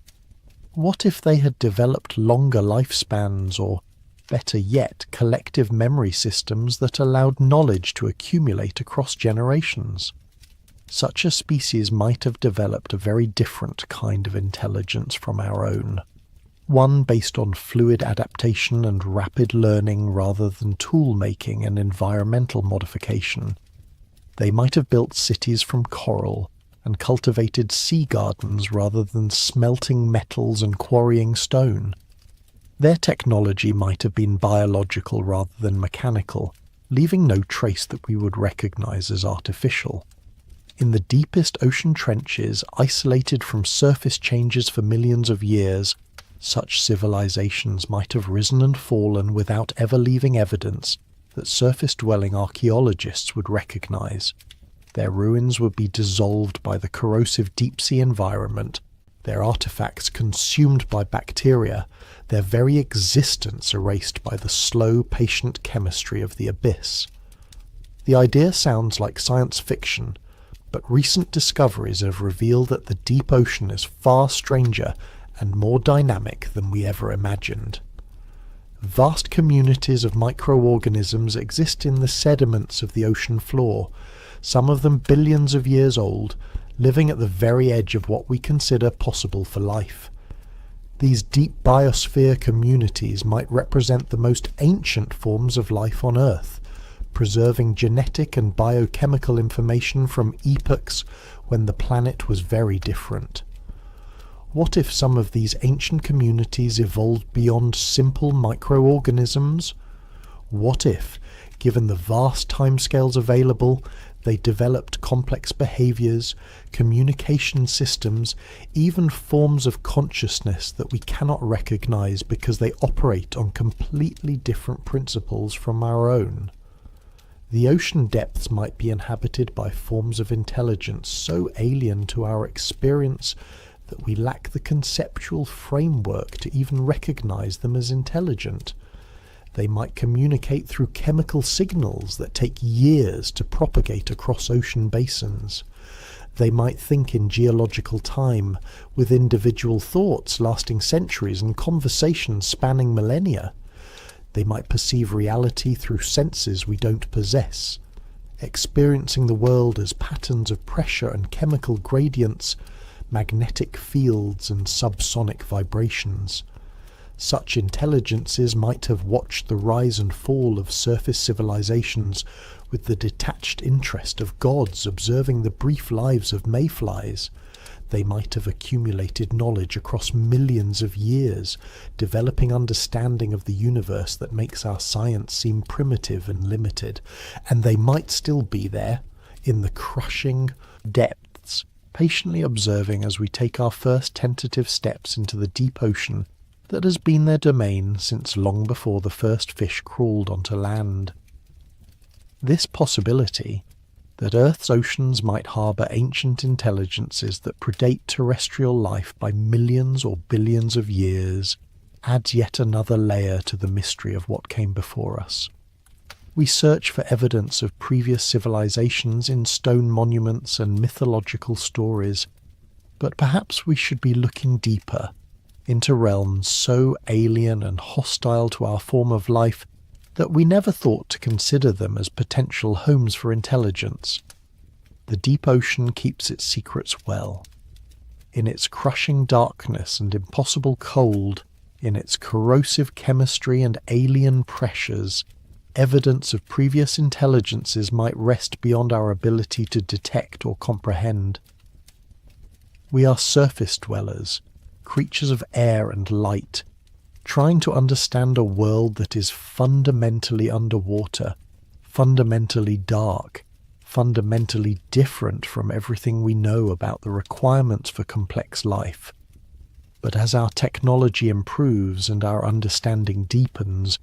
What if they had developed longer lifespans, or, better yet, collective memory systems that allowed knowledge to accumulate across generations? Such a species might have developed a very different kind of intelligence from our own. One based on fluid adaptation and rapid learning rather than tool-making and environmental modification. They might have built cities from coral and cultivated sea gardens rather than smelting metals and quarrying stone. Their technology might have been biological rather than mechanical, leaving no trace that we would recognize as artificial. In the deepest ocean trenches, isolated from surface changes for millions of years, such civilizations might have risen and fallen without ever leaving evidence that surface-dwelling archaeologists would recognize. Their ruins would be dissolved by the corrosive deep-sea environment, their artifacts consumed by bacteria, their very existence erased by the slow, patient chemistry of the abyss. The idea sounds like science fiction, but recent discoveries have revealed that the deep ocean is far stranger and more dynamic than we ever imagined. Vast communities of microorganisms exist in the sediments of the ocean floor, some of them billions of years old, living at the very edge of what we consider possible for life. These deep biosphere communities might represent the most ancient forms of life on Earth, preserving genetic and biochemical information from epochs when the planet was very different. What if some of these ancient communities evolved beyond simple microorganisms? What if, given the vast timescales available, they developed complex behaviors, communication systems, even forms of consciousness that we cannot recognize because they operate on completely different principles from our own? The ocean depths might be inhabited by forms of intelligence so alien to our experience that we lack the conceptual framework to even recognize them as intelligent. They might communicate through chemical signals that take years to propagate across ocean basins. They might think in geological time, with individual thoughts lasting centuries and conversations spanning millennia. They might perceive reality through senses we don't possess. experiencing the world as patterns of pressure and chemical gradients, magnetic fields and subsonic vibrations. Such intelligences might have watched the rise and fall of surface civilizations with the detached interest of gods observing the brief lives of mayflies. They might have accumulated knowledge across millions of years, developing understanding of the universe that makes our science seem primitive and limited. And they might still be there, in the crushing depths, patiently observing as we take our first tentative steps into the deep ocean that has been their domain since long before the first fish crawled onto land. This possibility, that Earth's oceans might harbour ancient intelligences that predate terrestrial life by millions or billions of years, adds yet another layer to the mystery of what came before us. We search for evidence of previous civilizations in stone monuments and mythological stories, but perhaps we should be looking deeper, into realms so alien and hostile to our form of life that we never thought to consider them as potential homes for intelligence. The deep ocean keeps its secrets well. In its crushing darkness and impossible cold, in its corrosive chemistry and alien pressures, evidence of previous intelligences might rest beyond our ability to detect or comprehend. We are surface dwellers, creatures of air and light, trying to understand a world that is fundamentally underwater, fundamentally dark, fundamentally different from everything we know about the requirements for complex life. But as our technology improves and our understanding deepens,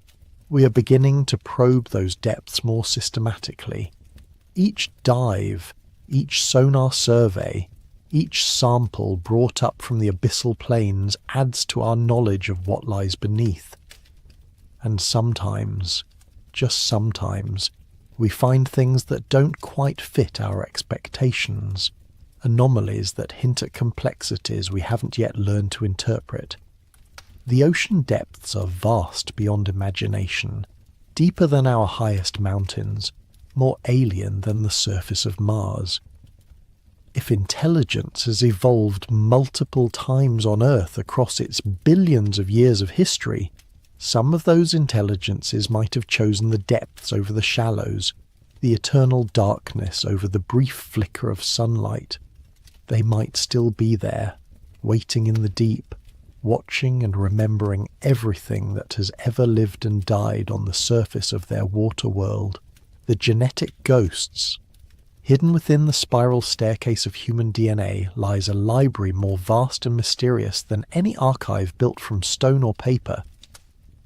we are beginning to probe those depths more systematically. Each dive, each sonar survey, each sample brought up from the abyssal plains adds to our knowledge of what lies beneath. And sometimes, just sometimes, we find things that don't quite fit our expectations, anomalies that hint at complexities we haven't yet learned to interpret. The ocean depths are vast beyond imagination, deeper than our highest mountains, more alien than the surface of Mars. If intelligence has evolved multiple times on Earth across its billions of years of history, some of those intelligences might have chosen the depths over the shallows, the eternal darkness over the brief flicker of sunlight. They might still be there, waiting in the deep, watching and remembering everything that has ever lived and died on the surface of their water world. The genetic ghosts. Hidden within the spiral staircase of human DNA lies a library more vast and mysterious than any archive built from stone or paper.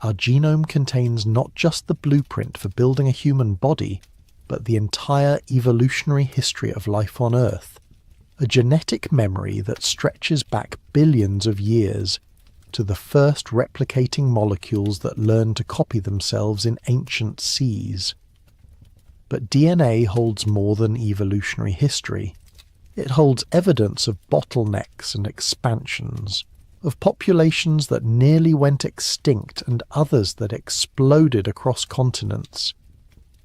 Our genome contains not just the blueprint for building a human body, but the entire evolutionary history of life on Earth, a genetic memory that stretches back billions of years to the first replicating molecules that learned to copy themselves in ancient seas. But DNA holds more than evolutionary history. It holds evidence of bottlenecks and expansions, of populations that nearly went extinct and others that exploded across continents.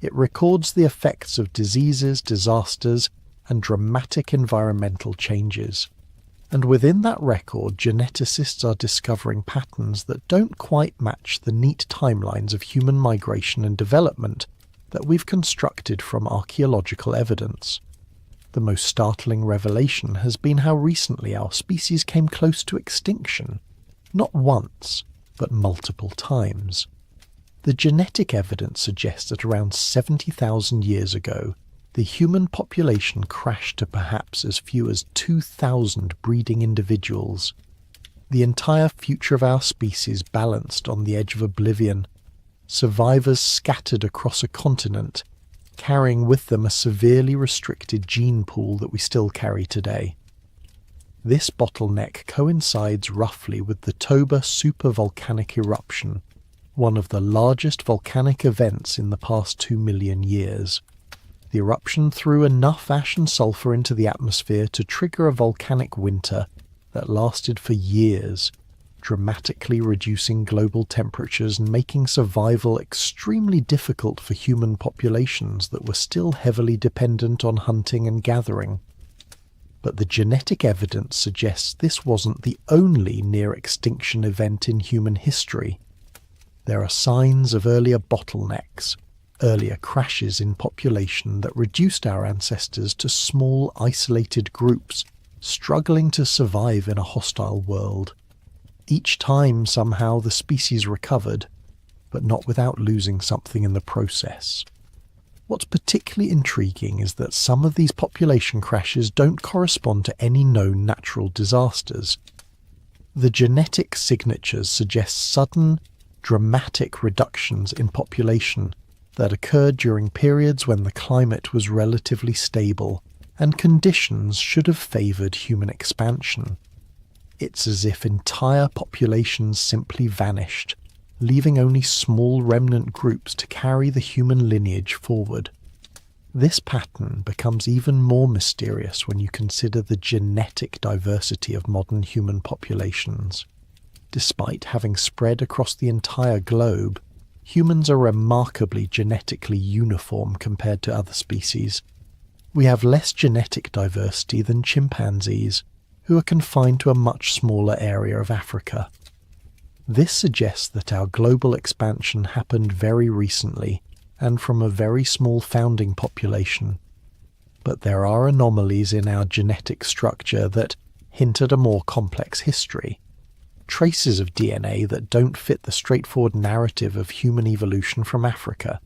It records the effects of diseases, disasters, and dramatic environmental changes. And within that record, geneticists are discovering patterns that don't quite match the neat timelines of human migration and development that we've constructed from archaeological evidence. The most startling revelation has been how recently our species came close to extinction, not once, but multiple times. The genetic evidence suggests that around 70,000 years ago, the human population crashed to perhaps as few as 2,000 breeding individuals. The entire future of our species balanced on the edge of oblivion, survivors scattered across a continent, carrying with them a severely restricted gene pool that we still carry today. This bottleneck coincides roughly with the Toba supervolcanic eruption, one of the largest volcanic events in the past 2 million years. The eruption threw enough ash and sulfur into the atmosphere to trigger a volcanic winter that lasted for years, dramatically reducing global temperatures and making survival extremely difficult for human populations that were still heavily dependent on hunting and gathering. But the genetic evidence suggests this wasn't the only near-extinction event in human history. There are signs of earlier bottlenecks, earlier crashes in population that reduced our ancestors to small, isolated groups, struggling to survive in a hostile world. Each time, somehow, the species recovered, but not without losing something in the process. What's particularly intriguing is that some of these population crashes don't correspond to any known natural disasters. The genetic signatures suggest sudden, dramatic reductions in population that occurred during periods when the climate was relatively stable and conditions should have favoured human expansion. It's as if entire populations simply vanished, leaving only small remnant groups to carry the human lineage forward. This pattern becomes even more mysterious when you consider the genetic diversity of modern human populations. Despite having spread across the entire globe, humans are remarkably genetically uniform compared to other species. We have less genetic diversity than chimpanzees, who are confined to a much smaller area of Africa. This suggests that our global expansion happened very recently and from a very small founding population. But there are anomalies in our genetic structure that hint at a more complex history. Traces of DNA that don't fit the straightforward narrative of human evolution from Africa.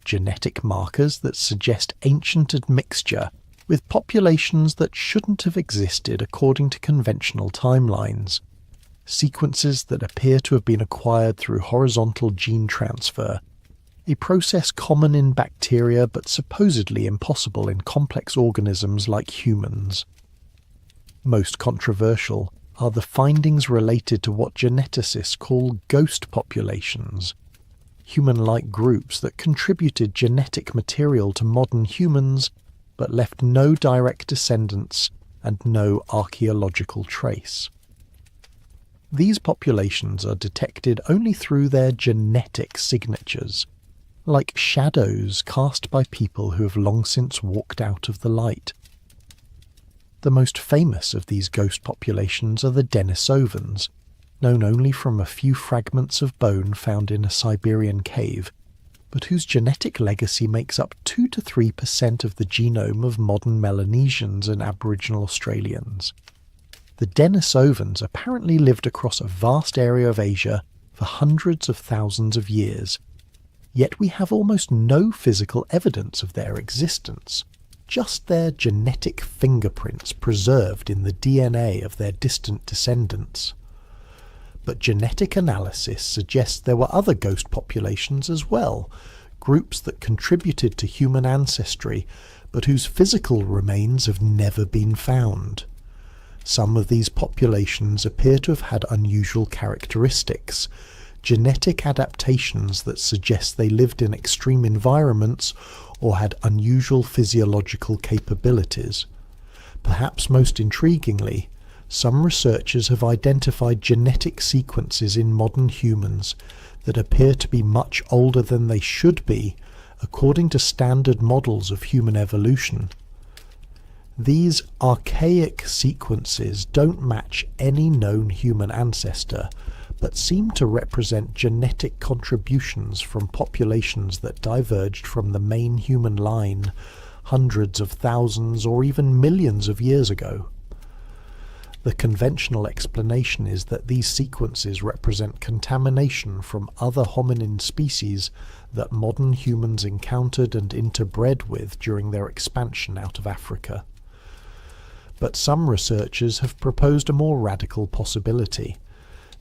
Genetic markers that suggest ancient admixture with populations that shouldn't have existed according to conventional timelines. Sequences that appear to have been acquired through horizontal gene transfer, a process common in bacteria but supposedly impossible in complex organisms like humans. Most controversial are the findings related to what geneticists call ghost populations, human-like groups that contributed genetic material to modern humans but left no direct descendants and no archaeological trace. These populations are detected only through their genetic signatures, like shadows cast by people who have long since walked out of the light. The most famous of these ghost populations are the Denisovans, known only from a few fragments of bone found in a Siberian cave, but whose genetic legacy makes up 2 to 3% of the genome of modern Melanesians and Aboriginal Australians. The Denisovans apparently lived across a vast area of Asia for hundreds of thousands of years, yet we have almost no physical evidence of their existence, just their genetic fingerprints preserved in the DNA of their distant descendants. But genetic analysis suggests there were other ghost populations as well, groups that contributed to human ancestry, but whose physical remains have never been found. Some of these populations appear to have had unusual characteristics, genetic adaptations that suggest they lived in extreme environments or had unusual physiological capabilities. Perhaps most intriguingly, some researchers have identified genetic sequences in modern humans that appear to be much older than they should be, according to standard models of human evolution. These archaic sequences don't match any known human ancestor, but seem to represent genetic contributions from populations that diverged from the main human line hundreds of thousands or even millions of years ago. The conventional explanation is that these sequences represent contamination from other hominin species that modern humans encountered and interbred with during their expansion out of Africa. But some researchers have proposed a more radical possibility,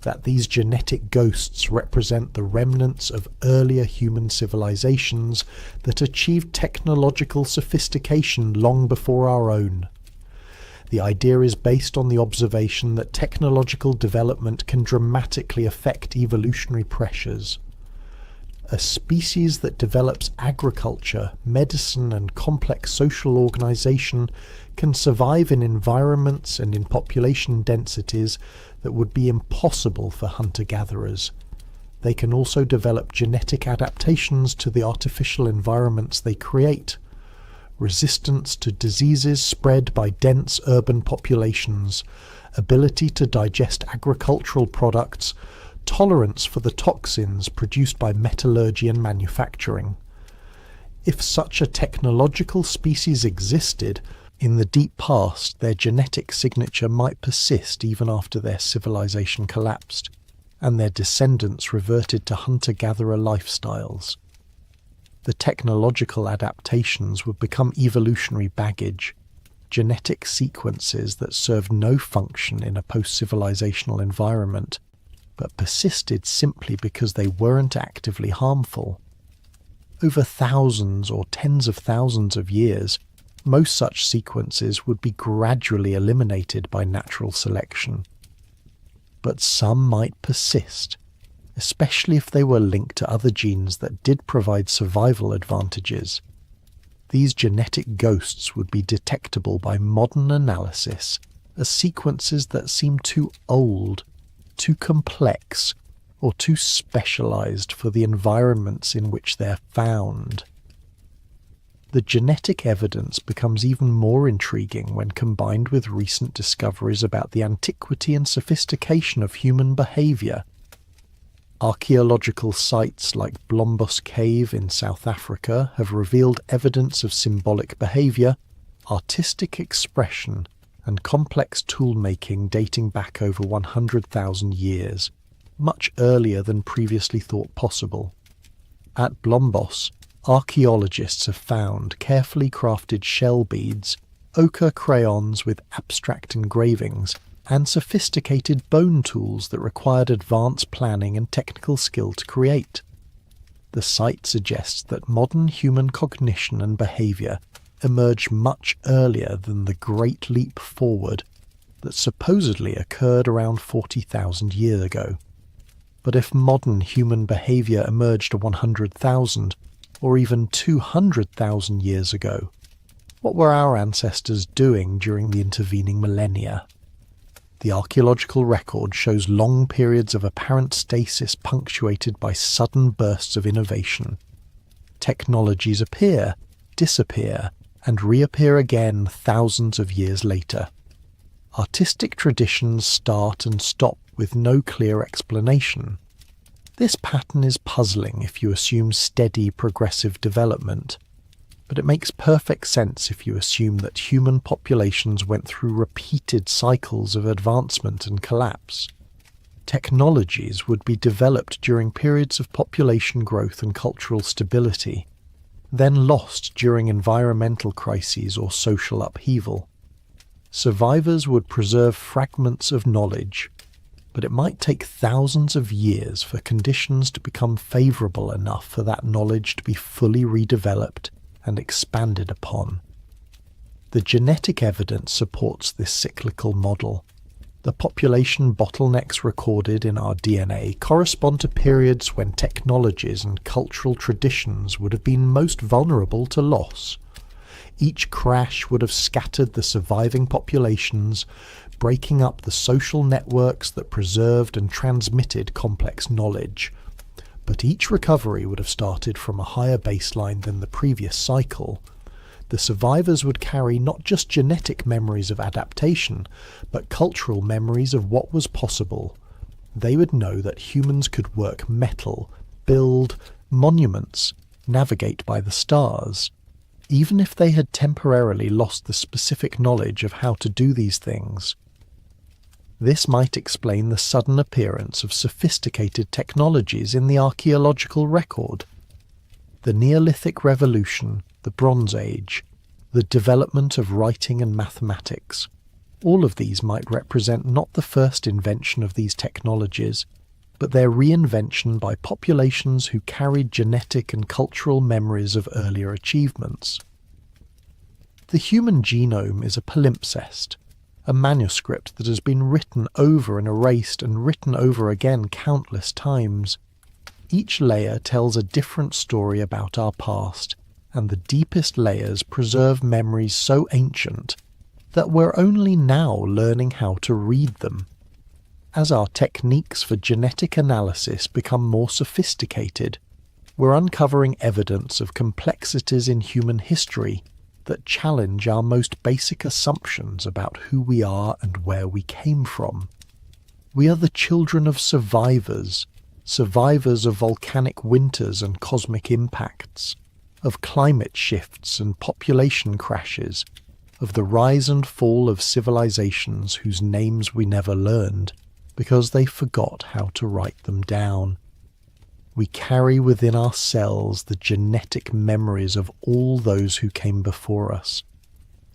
that these genetic ghosts represent the remnants of earlier human civilizations that achieved technological sophistication long before our own. The idea is based on the observation that technological development can dramatically affect evolutionary pressures. A species that develops agriculture, medicine, and complex social organization can survive in environments and in population densities that would be impossible for hunter-gatherers. They can also develop genetic adaptations to the artificial environments they create, resistance to diseases spread by dense urban populations, ability to digest agricultural products, tolerance for the toxins produced by metallurgy and manufacturing. If such a technological species existed, in the deep past their genetic signature might persist even after their civilization collapsed, and their descendants reverted to hunter-gatherer lifestyles. The technological adaptations would become evolutionary baggage, genetic sequences that served no function in a post-civilizational environment, but persisted simply because they weren't actively harmful. Over thousands or tens of thousands of years, most such sequences would be gradually eliminated by natural selection. But some might persist, especially if they were linked to other genes that did provide survival advantages. These genetic ghosts would be detectable by modern analysis as sequences that seem too old, too complex, or too specialized for the environments in which they're found. The genetic evidence becomes even more intriguing when combined with recent discoveries about the antiquity and sophistication of human behavior. Archaeological sites like Blombos Cave in South Africa have revealed evidence of symbolic behavior, artistic expression, and complex tool-making dating back over 100,000 years, much earlier than previously thought possible. At Blombos, archaeologists have found carefully crafted shell beads, ochre crayons with abstract engravings, and sophisticated bone tools that required advanced planning and technical skill to create. The site suggests that modern human cognition and behavior emerged much earlier than the Great Leap Forward that supposedly occurred around 40,000 years ago. But if modern human behavior emerged 100,000 or even 200,000 years ago, what were our ancestors doing during the intervening millennia? The archaeological record shows long periods of apparent stasis punctuated by sudden bursts of innovation. Technologies appear, disappear, and reappear again thousands of years later. Artistic traditions start and stop with no clear explanation. This pattern is puzzling if you assume steady progressive development, but it makes perfect sense if you assume that human populations went through repeated cycles of advancement and collapse. Technologies would be developed during periods of population growth and cultural stability, then lost during environmental crises or social upheaval. Survivors would preserve fragments of knowledge, but it might take thousands of years for conditions to become favorable enough for that knowledge to be fully redeveloped and expanded upon. The genetic evidence supports this cyclical model. The population bottlenecks recorded in our DNA correspond to periods when technologies and cultural traditions would have been most vulnerable to loss. Each crash would have scattered the surviving populations, breaking up the social networks that preserved and transmitted complex knowledge. But each recovery would have started from a higher baseline than the previous cycle. The survivors would carry not just genetic memories of adaptation, but cultural memories of what was possible. They would know that humans could work metal, build monuments, navigate by the stars. Even if they had temporarily lost the specific knowledge of how to do these things. This might explain the sudden appearance of sophisticated technologies in the archaeological record. The Neolithic Revolution, the Bronze Age, the development of writing and mathematics, all of these might represent not the first invention of these technologies, but their reinvention by populations who carried genetic and cultural memories of earlier achievements. The human genome is a palimpsest, a manuscript that has been written over and erased and written over again countless times. Each layer tells a different story about our past, and the deepest layers preserve memories so ancient that we're only now learning how to read them. As our techniques for genetic analysis become more sophisticated, we're uncovering evidence of complexities in human history that challenge our most basic assumptions about who we are and where we came from. We are the children of survivors of volcanic winters and cosmic impacts, of climate shifts and population crashes, of the rise and fall of civilizations whose names we never learned because they forgot how to write them down. We carry within ourselves the genetic memories of all those who came before us,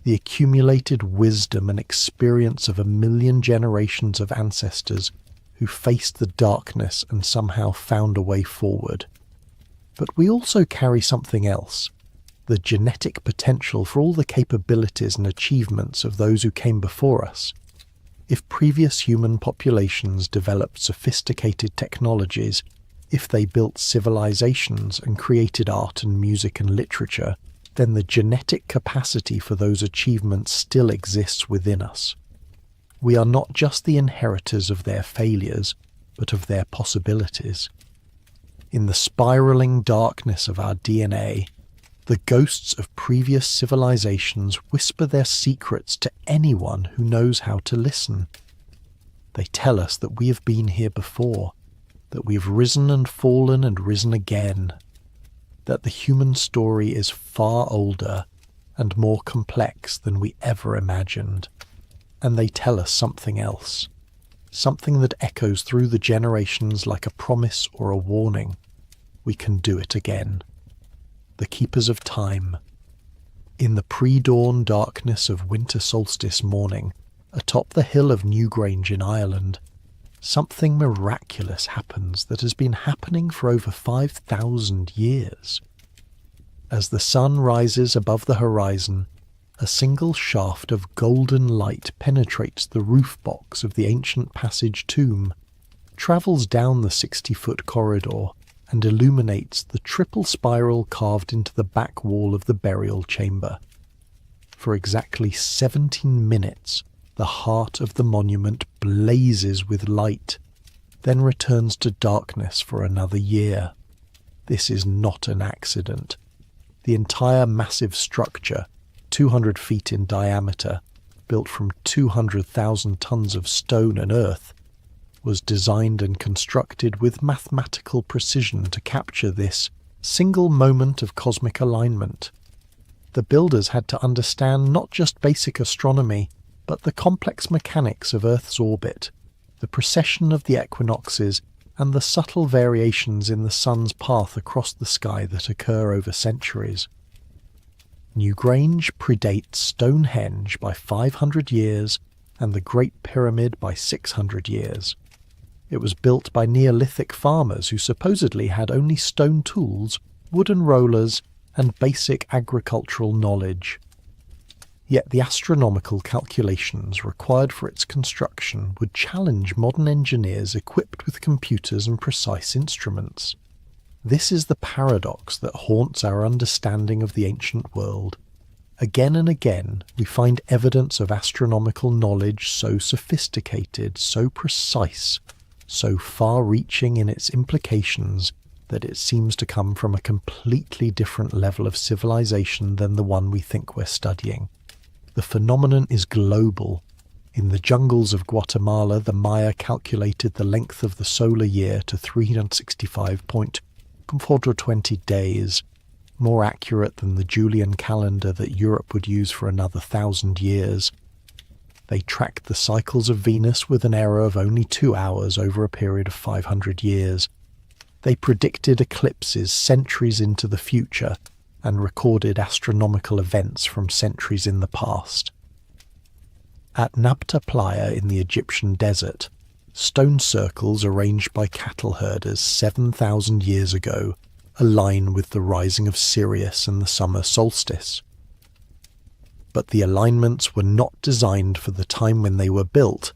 the accumulated wisdom and experience of 1,000,000 generations of ancestors who faced the darkness and somehow found a way forward. But we also carry something else, the genetic potential for all the capabilities and achievements of those who came before us. If previous human populations developed sophisticated technologies, if they built civilizations and created art and music and literature, then the genetic capacity for those achievements still exists within us. We are not just the inheritors of their failures, but of their possibilities. In the spiraling darkness of our DNA, the ghosts of previous civilizations whisper their secrets to anyone who knows how to listen. They tell us that we have been here before, that we have risen and fallen and risen again, that the human story is far older and more complex than we ever imagined. And they tell us something else, something that echoes through the generations like a promise or a warning. We can do it again. The keepers of time. In the pre-dawn darkness of winter solstice morning, atop the hill of Newgrange in Ireland, something miraculous happens that has been happening for over 5,000 years. As the sun rises above the horizon, a single shaft of golden light penetrates the roof box of the ancient passage tomb, travels down the 60-foot corridor, and illuminates the triple spiral carved into the back wall of the burial chamber. For exactly 17 minutes, the heart of the monument blazes with light, then returns to darkness for another year. This is not an accident. The entire massive structure, 200 feet in diameter, built from 200,000 tons of stone and earth, was designed and constructed with mathematical precision to capture this single moment of cosmic alignment. The builders had to understand not just basic astronomy, but the complex mechanics of Earth's orbit, the precession of the equinoxes, and the subtle variations in the sun's path across the sky that occur over centuries. Newgrange predates Stonehenge by 500 years and the Great Pyramid by 600 years. It was built by Neolithic farmers who supposedly had only stone tools, wooden rollers, and basic agricultural knowledge. Yet the astronomical calculations required for its construction would challenge modern engineers equipped with computers and precise instruments. This is the paradox that haunts our understanding of the ancient world. Again and again, we find evidence of astronomical knowledge so sophisticated, so precise, so far-reaching in its implications that it seems to come from a completely different level of civilization than the one we think we're studying. The phenomenon is global. In the jungles of Guatemala, the Maya calculated the length of the solar year to 365.420 days, more accurate than the Julian calendar that Europe would use for another 1,000 years. They tracked the cycles of Venus with an error of only 2 hours over a period of 500 years. They predicted eclipses centuries into the future and recorded astronomical events from centuries in the past. At Nabta Playa in the Egyptian desert, stone circles arranged by cattle herders 7,000 years ago align with the rising of Sirius and the summer solstice. But the alignments were not designed for the time when they were built,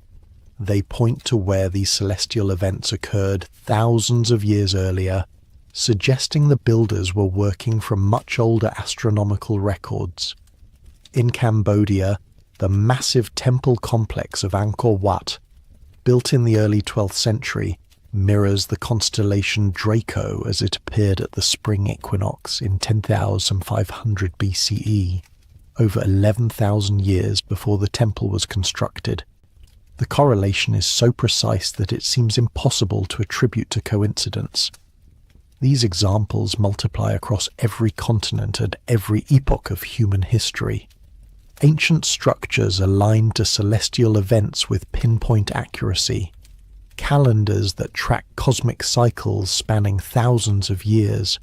They point to where these celestial events occurred thousands of years earlier, suggesting the builders were working from much older astronomical records. In Cambodia, the massive temple complex of Angkor Wat, built in the early 12th century, mirrors the constellation Draco as it appeared at the spring equinox in 10,500 BCE, over 11,000 years before the temple was constructed. The correlation is so precise that it seems impossible to attribute to coincidence. These examples multiply across every continent and every epoch of human history. Ancient structures aligned to celestial events with pinpoint accuracy, calendars that track cosmic cycles spanning thousands of years,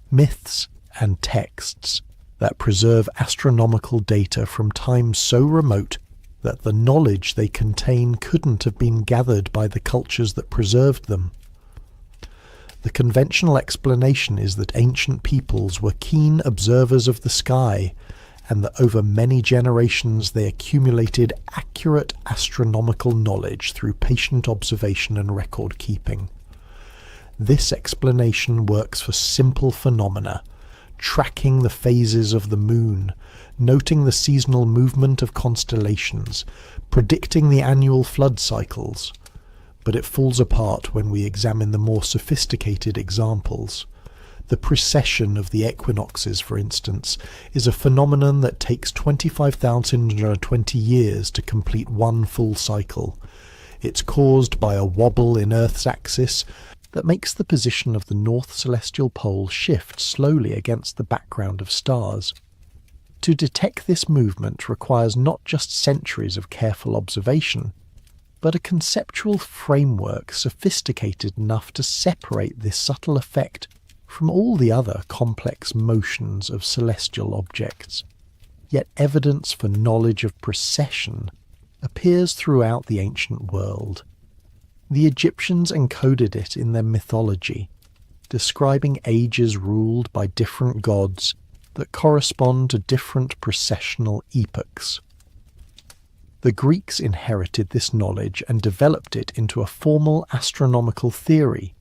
myths and texts that preserve astronomical data from times so remote that the knowledge they contain couldn't have been gathered by the cultures that preserved them. The conventional explanation is that ancient peoples were keen observers of the sky, and that over many generations they accumulated accurate astronomical knowledge through patient observation and record keeping. This explanation works for simple phenomena, tracking the phases of the moon, noting the seasonal movement of constellations, predicting the annual flood cycles. But it falls apart when we examine the more sophisticated examples. The precession of the equinoxes, for instance, is a phenomenon that takes 25,020 years to complete one full cycle. It's caused by a wobble in Earth's axis that makes the position of the north celestial pole shift slowly against the background of stars. To detect this movement requires not just centuries of careful observation, but a conceptual framework sophisticated enough to separate this subtle effect from all the other complex motions of celestial objects. Yet evidence for knowledge of precession appears throughout the ancient world. The Egyptians encoded it in their mythology, describing ages ruled by different gods that correspond to different precessional epochs. The Greeks inherited this knowledge and developed it into a formal astronomical theory.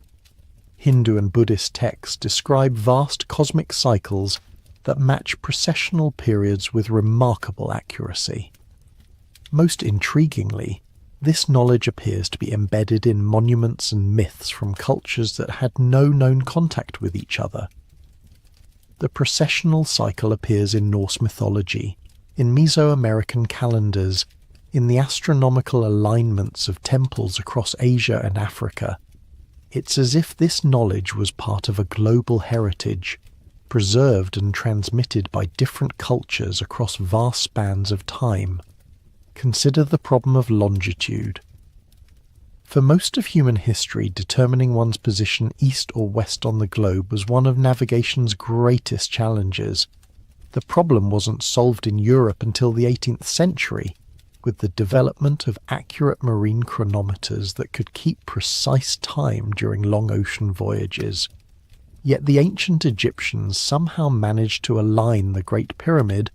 Hindu and Buddhist texts describe vast cosmic cycles that match precessional periods with remarkable accuracy. Most intriguingly, this knowledge appears to be embedded in monuments and myths from cultures that had no known contact with each other. The precessional cycle appears in Norse mythology, in Mesoamerican calendars, in the astronomical alignments of temples across Asia and Africa. It's as if this knowledge was part of a global heritage, preserved and transmitted by different cultures across vast spans of time. Consider the problem of longitude. For most of human history, determining one's position east or west on the globe was one of navigation's greatest challenges. The problem wasn't solved in Europe until the 18th century, with the development of accurate marine chronometers that could keep precise time during long ocean voyages. Yet the ancient Egyptians somehow managed to align the Great Pyramid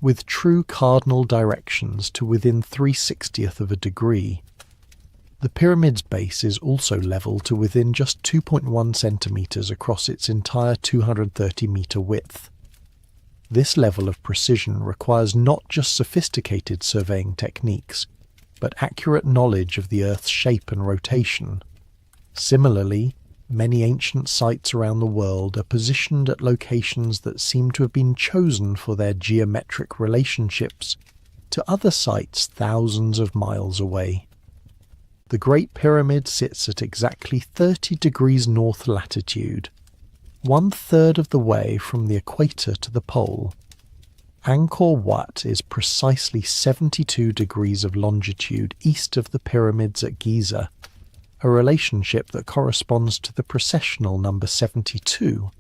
with true cardinal directions to within 3/60th of a degree. The pyramid's base is also level to within just 2.1 centimeters across its entire 230-meter width. This level of precision requires not just sophisticated surveying techniques, but accurate knowledge of the Earth's shape and rotation. Similarly, many ancient sites around the world are positioned at locations that seem to have been chosen for their geometric relationships to other sites thousands of miles away. The Great Pyramid sits at exactly 30 degrees north latitude, 1/3 of the way from the equator to the pole. Angkor Wat is precisely 72 degrees of longitude east of the pyramids at Giza, a relationship that corresponds to the precessional number 72,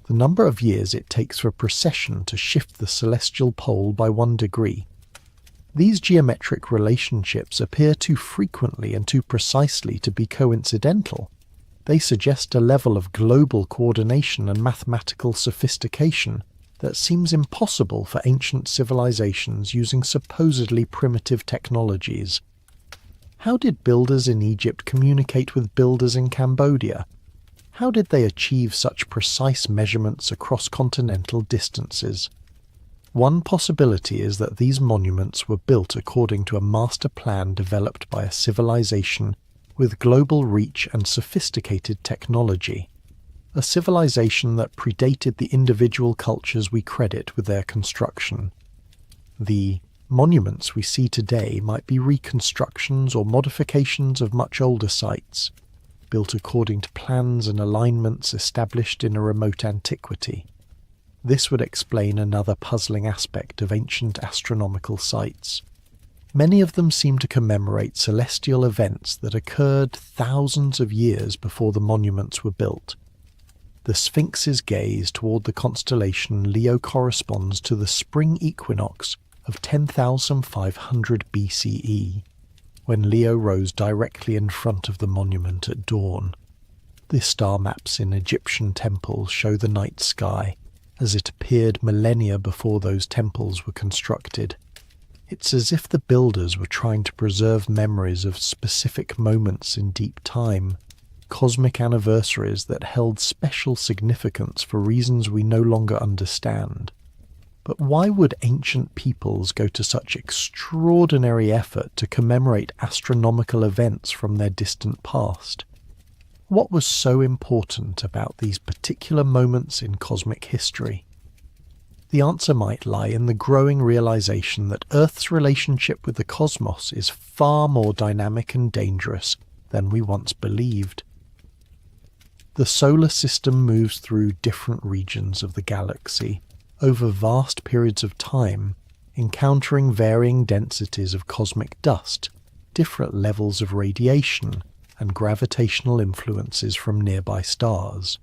the number of years it takes for precession to shift the celestial pole by 1 degree. These geometric relationships appear too frequently and too precisely to be coincidental. They suggest a level of global coordination and mathematical sophistication that seems impossible for ancient civilizations using supposedly primitive technologies. How did builders in Egypt communicate with builders in Cambodia? How did they achieve such precise measurements across continental distances? One possibility is that these monuments were built according to a master plan developed by a civilization with global reach and sophisticated technology, a civilization that predated the individual cultures we credit with their construction. The monuments we see today might be reconstructions or modifications of much older sites, built according to plans and alignments established in a remote antiquity. This would explain another puzzling aspect of ancient astronomical sites. Many of them seem to commemorate celestial events that occurred thousands of years before the monuments were built. The Sphinx's gaze toward the constellation Leo corresponds to the spring equinox of 10,500 BCE, when Leo rose directly in front of the monument at dawn. The star maps in Egyptian temples show the night sky as it appeared millennia before those temples were constructed. It's as if the builders were trying to preserve memories of specific moments in deep time, cosmic anniversaries that held special significance for reasons we no longer understand. But why would ancient peoples go to such extraordinary effort to commemorate astronomical events from their distant past? What was so important about these particular moments in cosmic history? The answer might lie in the growing realization that Earth's relationship with the cosmos is far more dynamic and dangerous than we once believed. The solar system moves through different regions of the galaxy over vast periods of time, encountering varying densities of cosmic dust, different levels of radiation, and gravitational influences from nearby stars.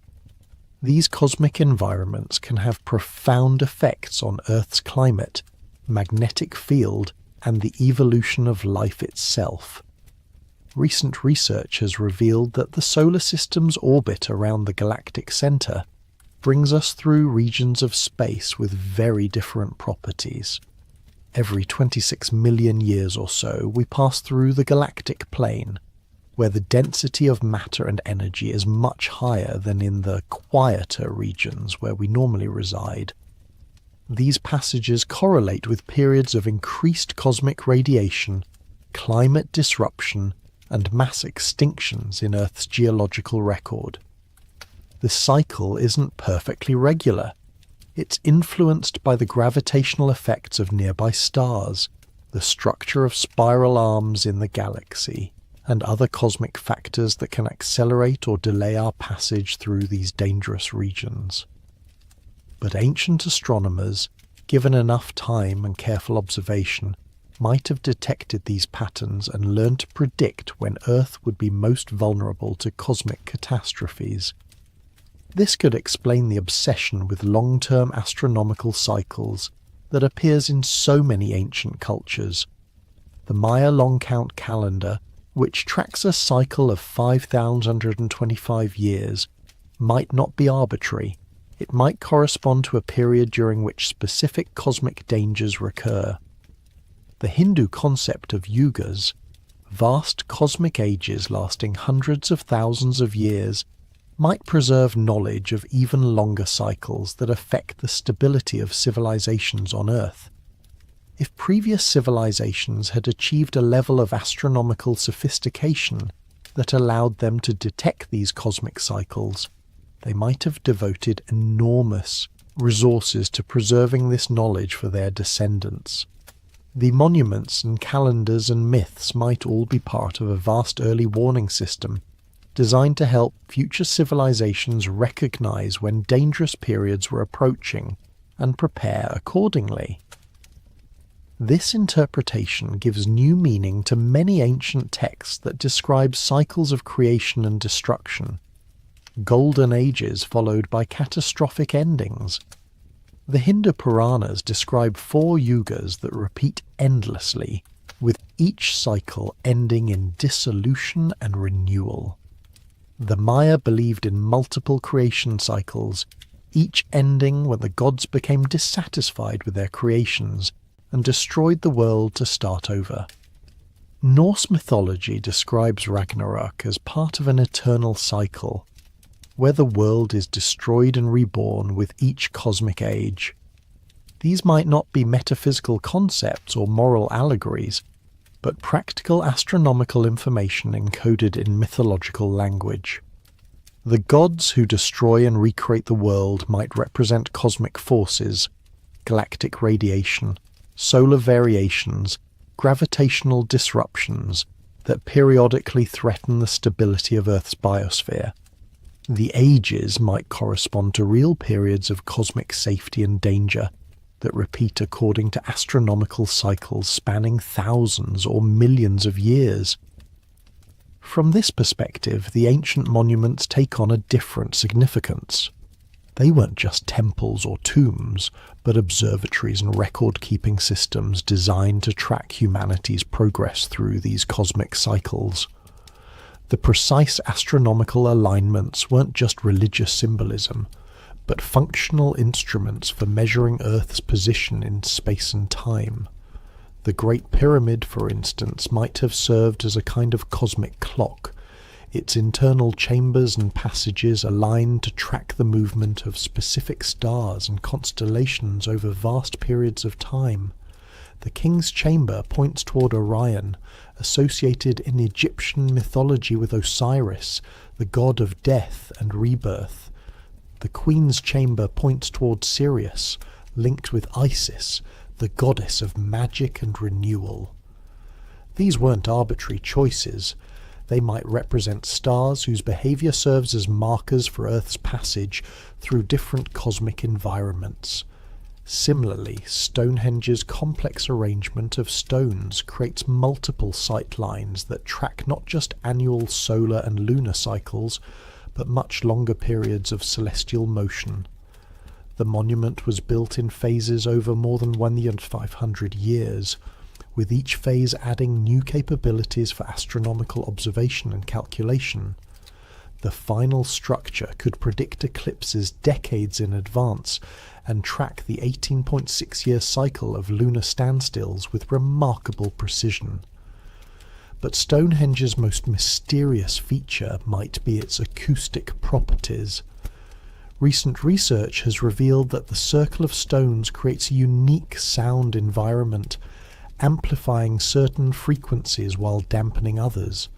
These cosmic environments can have profound effects on Earth's climate, magnetic field, and the evolution of life itself. Recent research has revealed that the solar system's orbit around the galactic center brings us through regions of space with very different properties. Every 26 million years or so, we pass through the galactic plane, where the density of matter and energy is much higher than in the quieter regions where we normally reside. These passages correlate with periods of increased cosmic radiation, climate disruption, and mass extinctions in Earth's geological record. The cycle isn't perfectly regular. It's influenced by the gravitational effects of nearby stars, the structure of spiral arms in the galaxy, and other cosmic factors that can accelerate or delay our passage through these dangerous regions. But ancient astronomers, given enough time and careful observation, might have detected these patterns and learned to predict when Earth would be most vulnerable to cosmic catastrophes. This could explain the obsession with long-term astronomical cycles that appears in so many ancient cultures. The Maya long count calendar, which tracks a cycle of 5,125 years, might not be arbitrary. It might correspond to a period during which specific cosmic dangers recur. The Hindu concept of yugas, vast cosmic ages lasting hundreds of thousands of years, might preserve knowledge of even longer cycles that affect the stability of civilizations on Earth. If previous civilizations had achieved a level of astronomical sophistication that allowed them to detect these cosmic cycles, they might have devoted enormous resources to preserving this knowledge for their descendants. The monuments and calendars and myths might all be part of a vast early warning system designed to help future civilizations recognize when dangerous periods were approaching and prepare accordingly. This interpretation gives new meaning to many ancient texts that describe cycles of creation and destruction, golden ages followed by catastrophic endings. The Hindu Puranas describe 4 yugas that repeat endlessly, with each cycle ending in dissolution and renewal. The Maya believed in multiple creation cycles, each ending when the gods became dissatisfied with their creations and destroyed the world to start over. Norse mythology describes Ragnarok as part of an eternal cycle, where the world is destroyed and reborn with each cosmic age. These might not be metaphysical concepts or moral allegories, but practical astronomical information encoded in mythological language. The gods who destroy and recreate the world might represent cosmic forces, galactic radiation, solar variations, gravitational disruptions that periodically threaten the stability of Earth's biosphere. The ages might correspond to real periods of cosmic safety and danger that repeat according to astronomical cycles spanning thousands or millions of years. From this perspective, the ancient monuments take on a different significance. They weren't just temples or tombs, but observatories and record-keeping systems designed to track humanity's progress through these cosmic cycles. The precise astronomical alignments weren't just religious symbolism, but functional instruments for measuring Earth's position in space and time. The Great Pyramid, for instance, might have served as a kind of cosmic clock, its internal chambers and passages aligned to track the movement of specific stars and constellations over vast periods of time. The King's Chamber points toward Orion, associated in Egyptian mythology with Osiris, the god of death and rebirth. The Queen's Chamber points toward Sirius, linked with Isis, the goddess of magic and renewal. These weren't arbitrary choices. They might represent stars whose behavior serves as markers for Earth's passage through different cosmic environments. Similarly, Stonehenge's complex arrangement of stones creates multiple sight lines that track not just annual solar and lunar cycles, but much longer periods of celestial motion. The monument was built in phases over more than 1,500 years, with each phase adding new capabilities for astronomical observation and calculation. The final structure could predict eclipses decades in advance and track the 18.6-year cycle of lunar standstills with remarkable precision. But Stonehenge's most mysterious feature might be its acoustic properties. Recent research has revealed that the circle of stones creates a unique sound environment, amplifying certain frequencies while dampening others.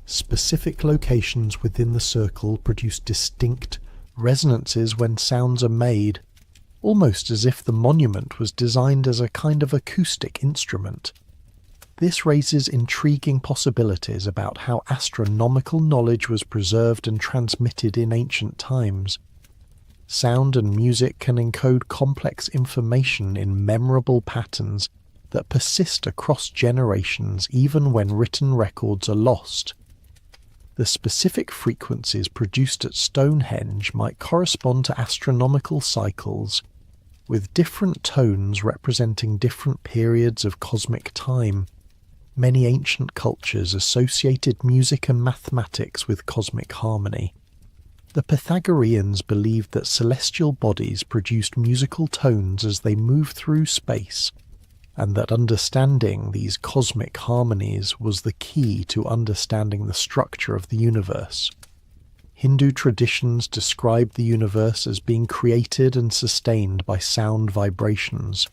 Specific locations within the circle produce distinct resonances when sounds are made, almost as if the monument was designed as a kind of acoustic instrument. This raises intriguing possibilities about how astronomical knowledge was preserved and transmitted in ancient times. Sound and music can encode complex information in memorable patterns that persist across generations even when written records are lost. The specific frequencies produced at Stonehenge might correspond to astronomical cycles, with different tones representing different periods of cosmic time. Many ancient cultures associated music and mathematics with cosmic harmony. The Pythagoreans believed that celestial bodies produced musical tones as they moved through space, and that understanding these cosmic harmonies was the key to understanding the structure of the universe. Hindu traditions describe the universe as being created and sustained by sound vibrations,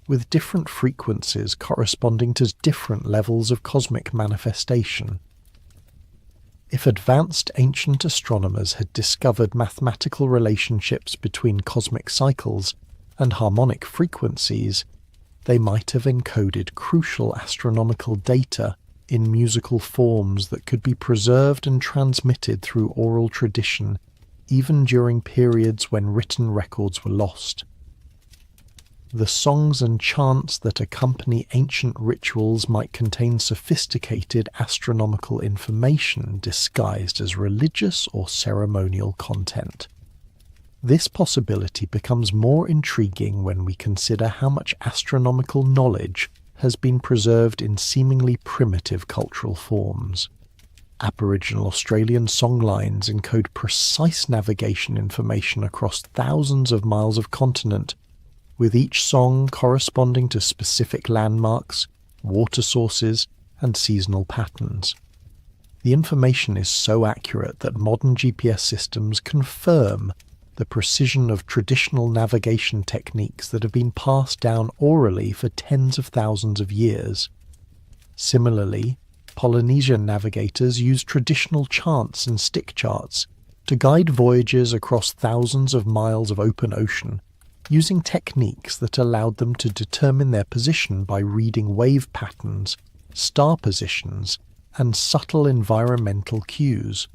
with different frequencies corresponding to different levels of cosmic manifestation. If advanced ancient astronomers had discovered mathematical relationships between cosmic cycles and harmonic frequencies, they might have encoded crucial astronomical data in musical forms that could be preserved and transmitted through oral tradition, even during periods when written records were lost. The songs and chants that accompany ancient rituals might contain sophisticated astronomical information disguised as religious or ceremonial content. This possibility becomes more intriguing when we consider how much astronomical knowledge has been preserved in seemingly primitive cultural forms. Aboriginal Australian songlines encode precise navigation information across thousands of miles of continent, with each song corresponding to specific landmarks, water sources, and seasonal patterns. The information is so accurate that modern GPS systems confirm the precision of traditional navigation techniques that have been passed down orally for tens of thousands of years. Similarly, Polynesian navigators used traditional charts and stick charts to guide voyages across thousands of miles of open ocean, using techniques that allowed them to determine their position by reading wave patterns, star positions, and subtle environmental cues.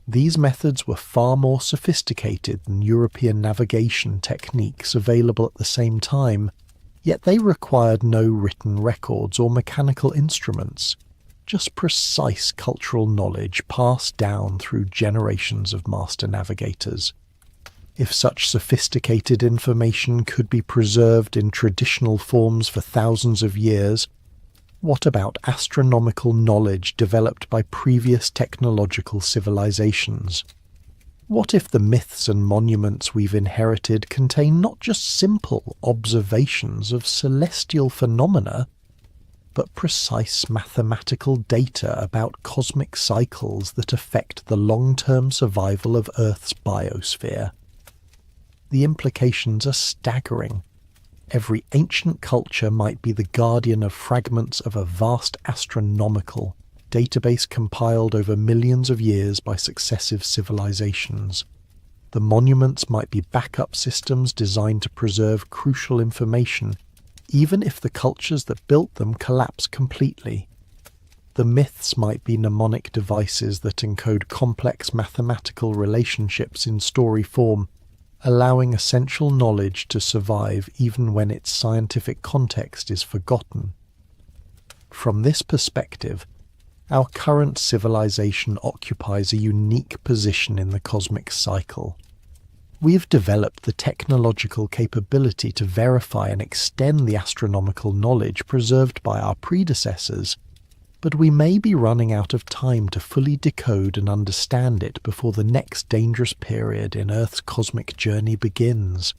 These methods were far more sophisticated than European navigation techniques available at the same time, yet they required no written records or mechanical instruments, just precise cultural knowledge passed down through generations of master navigators. If such sophisticated information could be preserved in traditional forms for thousands of years, what about astronomical knowledge developed by previous technological civilizations? What if the myths and monuments we've inherited contain not just simple observations of celestial phenomena, but precise mathematical data about cosmic cycles that affect the long-term survival of Earth's biosphere? The implications are staggering. Every ancient culture might be the guardian of fragments of a vast astronomical database compiled over millions of years by successive civilizations. The monuments might be backup systems designed to preserve crucial information, even if the cultures that built them collapse completely. The myths might be mnemonic devices that encode complex mathematical relationships in story form, allowing essential knowledge to survive even when its scientific context is forgotten. From this perspective, our current civilization occupies a unique position in the cosmic cycle. We have developed the technological capability to verify and extend the astronomical knowledge preserved by our predecessors, but we may be running out of time to fully decode and understand it before the next dangerous period in Earth's cosmic journey begins.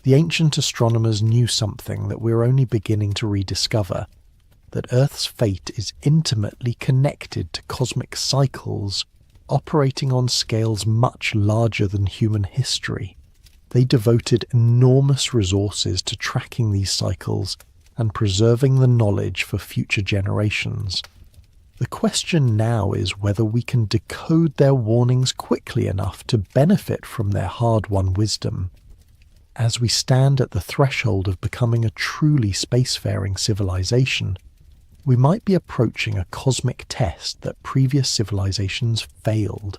The ancient astronomers knew something that we're only beginning to rediscover, that Earth's fate is intimately connected to cosmic cycles operating on scales much larger than human history. They devoted enormous resources to tracking these cycles and preserving the knowledge for future generations. The question now is whether we can decode their warnings quickly enough to benefit from their hard-won wisdom. As we stand at the threshold of becoming a truly spacefaring civilization, we might be approaching a cosmic test that previous civilizations failed.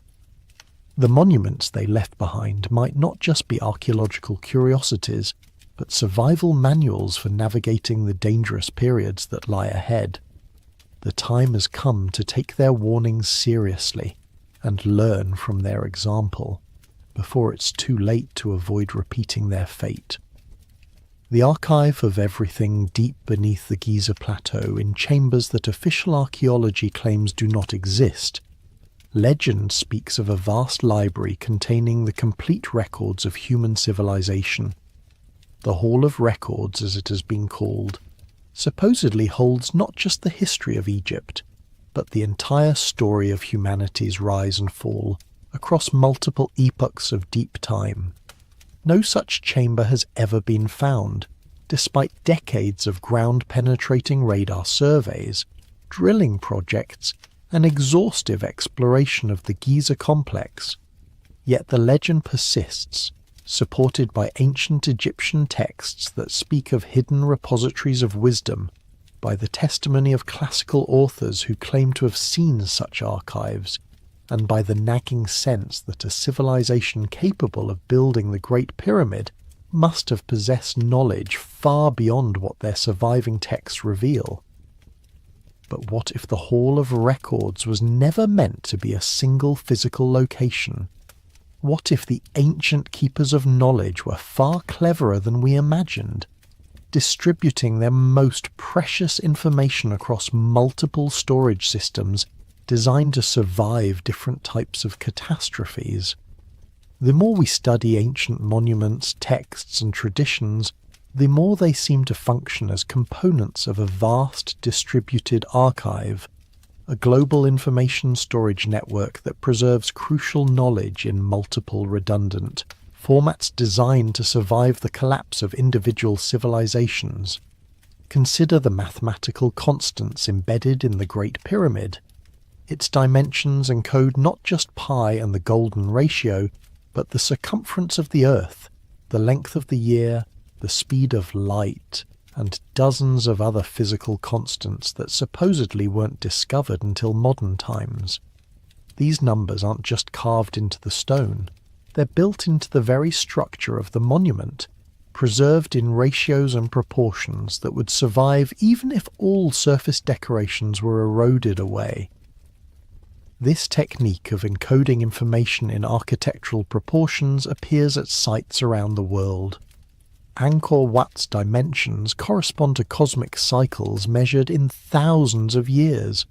The monuments they left behind might not just be archaeological curiosities, but survival manuals for navigating the dangerous periods that lie ahead. The time has come to take their warnings seriously and learn from their example, before it's too late to avoid repeating their fate. The archive of everything deep beneath the Giza Plateau in chambers that official archaeology claims do not exist. Legend speaks of a vast library containing the complete records of human civilization. The Hall of Records, as it has been called, supposedly holds not just the history of Egypt, but the entire story of humanity's rise and fall across multiple epochs of deep time. No such chamber has ever been found, despite decades of ground-penetrating radar surveys, drilling projects, and exhaustive exploration of the Giza complex. Yet the legend persists, supported by ancient Egyptian texts that speak of hidden repositories of wisdom, by the testimony of classical authors who claim to have seen such archives, and by the nagging sense that a civilization capable of building the Great Pyramid must have possessed knowledge far beyond what their surviving texts reveal. But what if the Hall of Records was never meant to be a single physical location? What if the ancient keepers of knowledge were far cleverer than we imagined, distributing their most precious information across multiple storage systems designed to survive different types of catastrophes? The more we study ancient monuments, texts, and traditions, the more they seem to function as components of a vast distributed archive, a global information storage network that preserves crucial knowledge in multiple redundant formats designed to survive the collapse of individual civilizations. Consider the mathematical constants embedded in the Great Pyramid. Its dimensions encode not just pi and the golden ratio, but the circumference of the Earth, the length of the year, the speed of light, and dozens of other physical constants that supposedly weren't discovered until modern times. These numbers aren't just carved into the stone. They're built into the very structure of the monument, preserved in ratios and proportions that would survive even if all surface decorations were eroded away. This technique of encoding information in architectural proportions appears at sites around the world. Angkor Wat's dimensions correspond to cosmic cycles measured in thousands of years.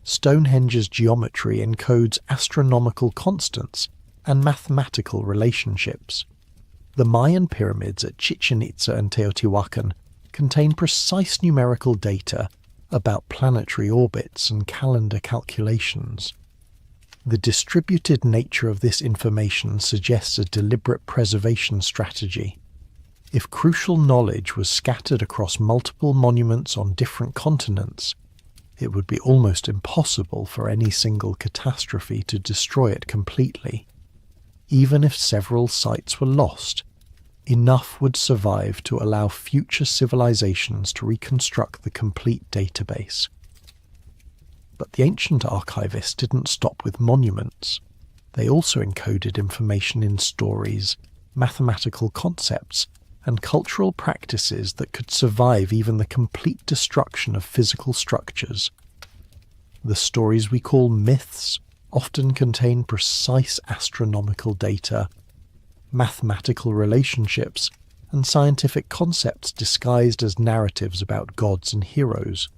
Stonehenge's geometry encodes astronomical constants and mathematical relationships. The Mayan pyramids at Chichen Itza and Teotihuacan contain precise numerical data about planetary orbits and calendar calculations. The distributed nature of this information suggests a deliberate preservation strategy. If crucial knowledge was scattered across multiple monuments on different continents, it would be almost impossible for any single catastrophe to destroy it completely. Even if several sites were lost, enough would survive to allow future civilizations to reconstruct the complete database. But the ancient archivists didn't stop with monuments. They also encoded information in stories, mathematical concepts, and cultural practices that could survive even the complete destruction of physical structures. The stories we call myths often contain precise astronomical data, mathematical relationships, and scientific concepts disguised as narratives about gods and heroes.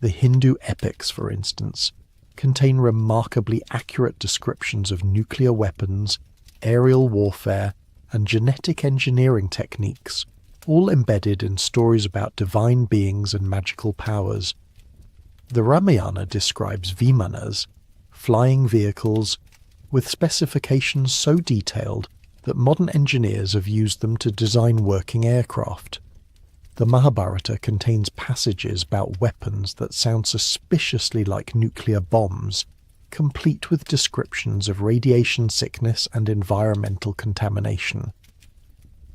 The Hindu epics, for instance, contain remarkably accurate descriptions of nuclear weapons, aerial warfare, and genetic engineering techniques, all embedded in stories about divine beings and magical powers. The Ramayana describes Vimanas, flying vehicles, with specifications so detailed that modern engineers have used them to design working aircraft. The Mahabharata contains passages about weapons that sound suspiciously like nuclear bombs, complete with descriptions of radiation sickness and environmental contamination.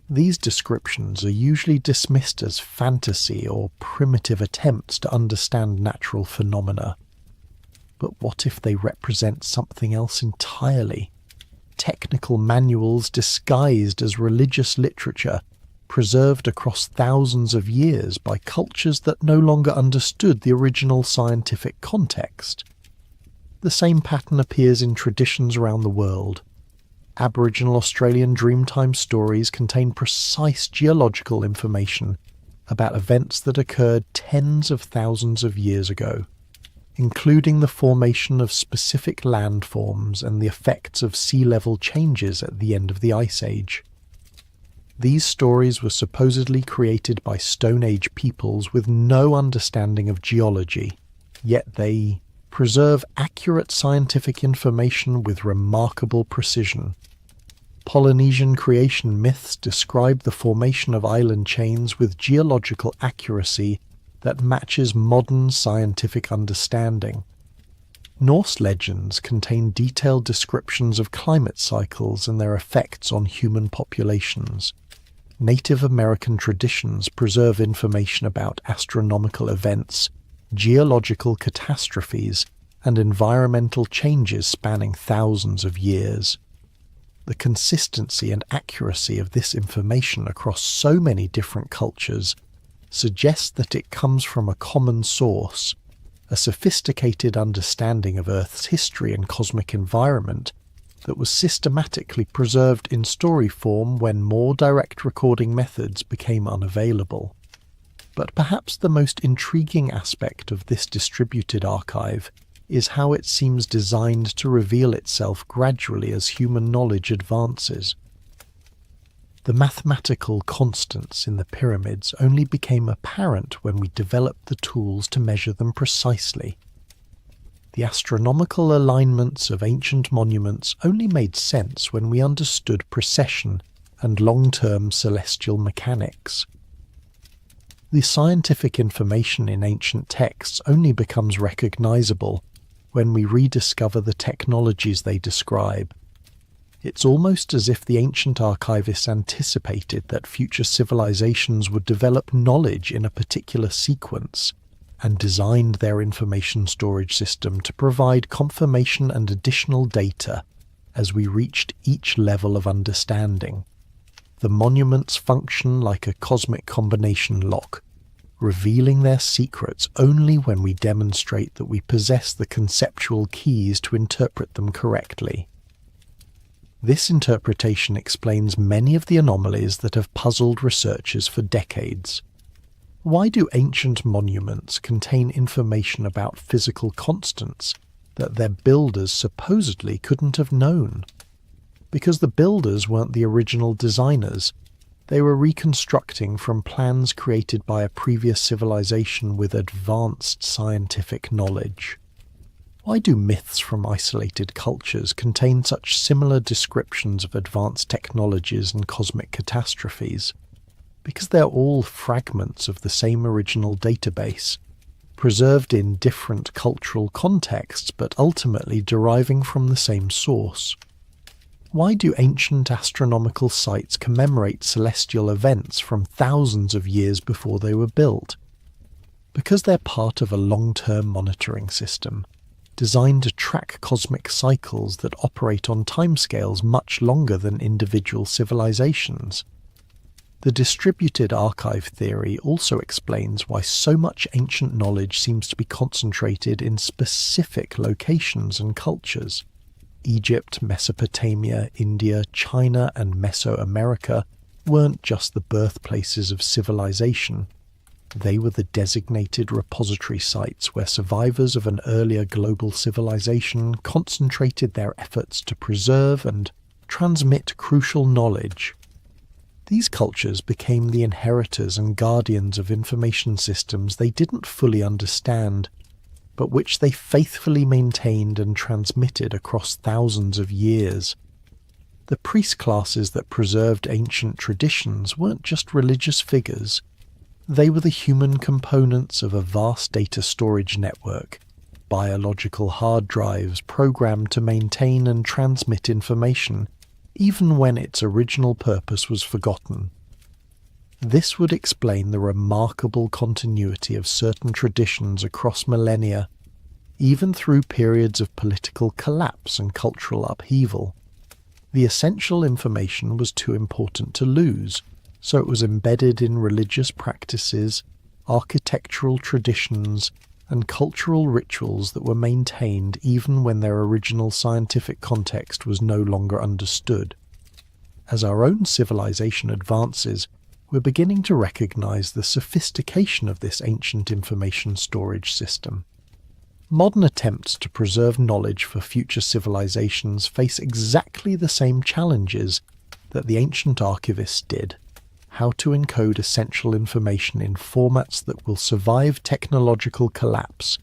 These descriptions are usually dismissed as fantasy or primitive attempts to understand natural phenomena. But what if they represent something else entirely? Technical manuals disguised as religious literature, preserved across thousands of years by cultures that no longer understood the original scientific context. The same pattern appears in traditions around the world. Aboriginal Australian Dreamtime stories contain precise geological information about events that occurred tens of thousands of years ago, including the formation of specific landforms and the effects of sea level changes at the end of the Ice Age. These stories were supposedly created by Stone Age peoples with no understanding of geology, yet they preserve accurate scientific information with remarkable precision. Polynesian creation myths describe the formation of island chains with geological accuracy that matches modern scientific understanding. Norse legends contain detailed descriptions of climate cycles and their effects on human populations. Native American traditions preserve information about astronomical events, geological catastrophes, and environmental changes spanning thousands of years. The consistency and accuracy of this information across so many different cultures suggests that it comes from a common source, a sophisticated understanding of Earth's history and cosmic environment that was systematically preserved in story form when more direct recording methods became unavailable. But perhaps the most intriguing aspect of this distributed archive is how it seems designed to reveal itself gradually as human knowledge advances. The mathematical constants in the pyramids only became apparent when we developed the tools to measure them precisely. The astronomical alignments of ancient monuments only made sense when we understood precession and long-term celestial mechanics. The scientific information in ancient texts only becomes recognizable when we rediscover the technologies they describe. It's almost as if the ancient archivists anticipated that future civilizations would develop knowledge in a particular sequence and designed their information storage system to provide confirmation and additional data as we reached each level of understanding. The monuments function like a cosmic combination lock, revealing their secrets only when we demonstrate that we possess the conceptual keys to interpret them correctly. This interpretation explains many of the anomalies that have puzzled researchers for decades. Why do ancient monuments contain information about physical constants that their builders supposedly couldn't have known? Because the builders weren't the original designers. They were reconstructing from plans created by a previous civilization with advanced scientific knowledge. Why do myths from isolated cultures contain such similar descriptions of advanced technologies and cosmic catastrophes? Because they're all fragments of the same original database, preserved in different cultural contexts but ultimately deriving from the same source. Why do ancient astronomical sites commemorate celestial events from thousands of years before they were built? Because they're part of a long-term monitoring system, designed to track cosmic cycles that operate on timescales much longer than individual civilizations. The distributed archive theory also explains why so much ancient knowledge seems to be concentrated in specific locations and cultures. Egypt, Mesopotamia, India, China, and Mesoamerica weren't just the birthplaces of civilization. They were the designated repository sites where survivors of an earlier global civilization concentrated their efforts to preserve and transmit crucial knowledge. These cultures became the inheritors and guardians of information systems they didn't fully understand, but which they faithfully maintained and transmitted across thousands of years. The priest classes that preserved ancient traditions weren't just religious figures. They were the human components of a vast data storage network, biological hard drives programmed to maintain and transmit information, even when its original purpose was forgotten. This would explain the remarkable continuity of certain traditions across millennia, even through periods of political collapse and cultural upheaval. The essential information was too important to lose, so it was embedded in religious practices, architectural traditions, and cultural rituals that were maintained even when their original scientific context was no longer understood. As our own civilization advances, we're beginning to recognize the sophistication of this ancient information storage system. Modern attempts to preserve knowledge for future civilizations face exactly the same challenges that the ancient archivists did: how to encode essential information in formats that will survive technological collapse,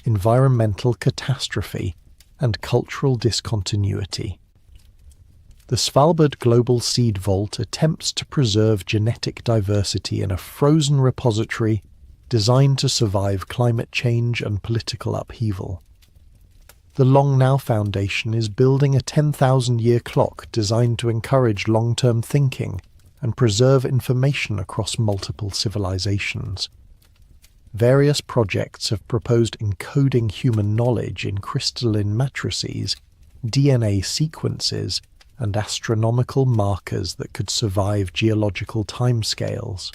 environmental catastrophe, and cultural discontinuity. The Svalbard Global Seed Vault attempts to preserve genetic diversity in a frozen repository designed to survive climate change and political upheaval. The Long Now Foundation is building a 10,000-year clock designed to encourage long-term thinking and preserve information across multiple civilizations. Various projects have proposed encoding human knowledge in crystalline matrices, DNA sequences, and astronomical markers that could survive geological timescales.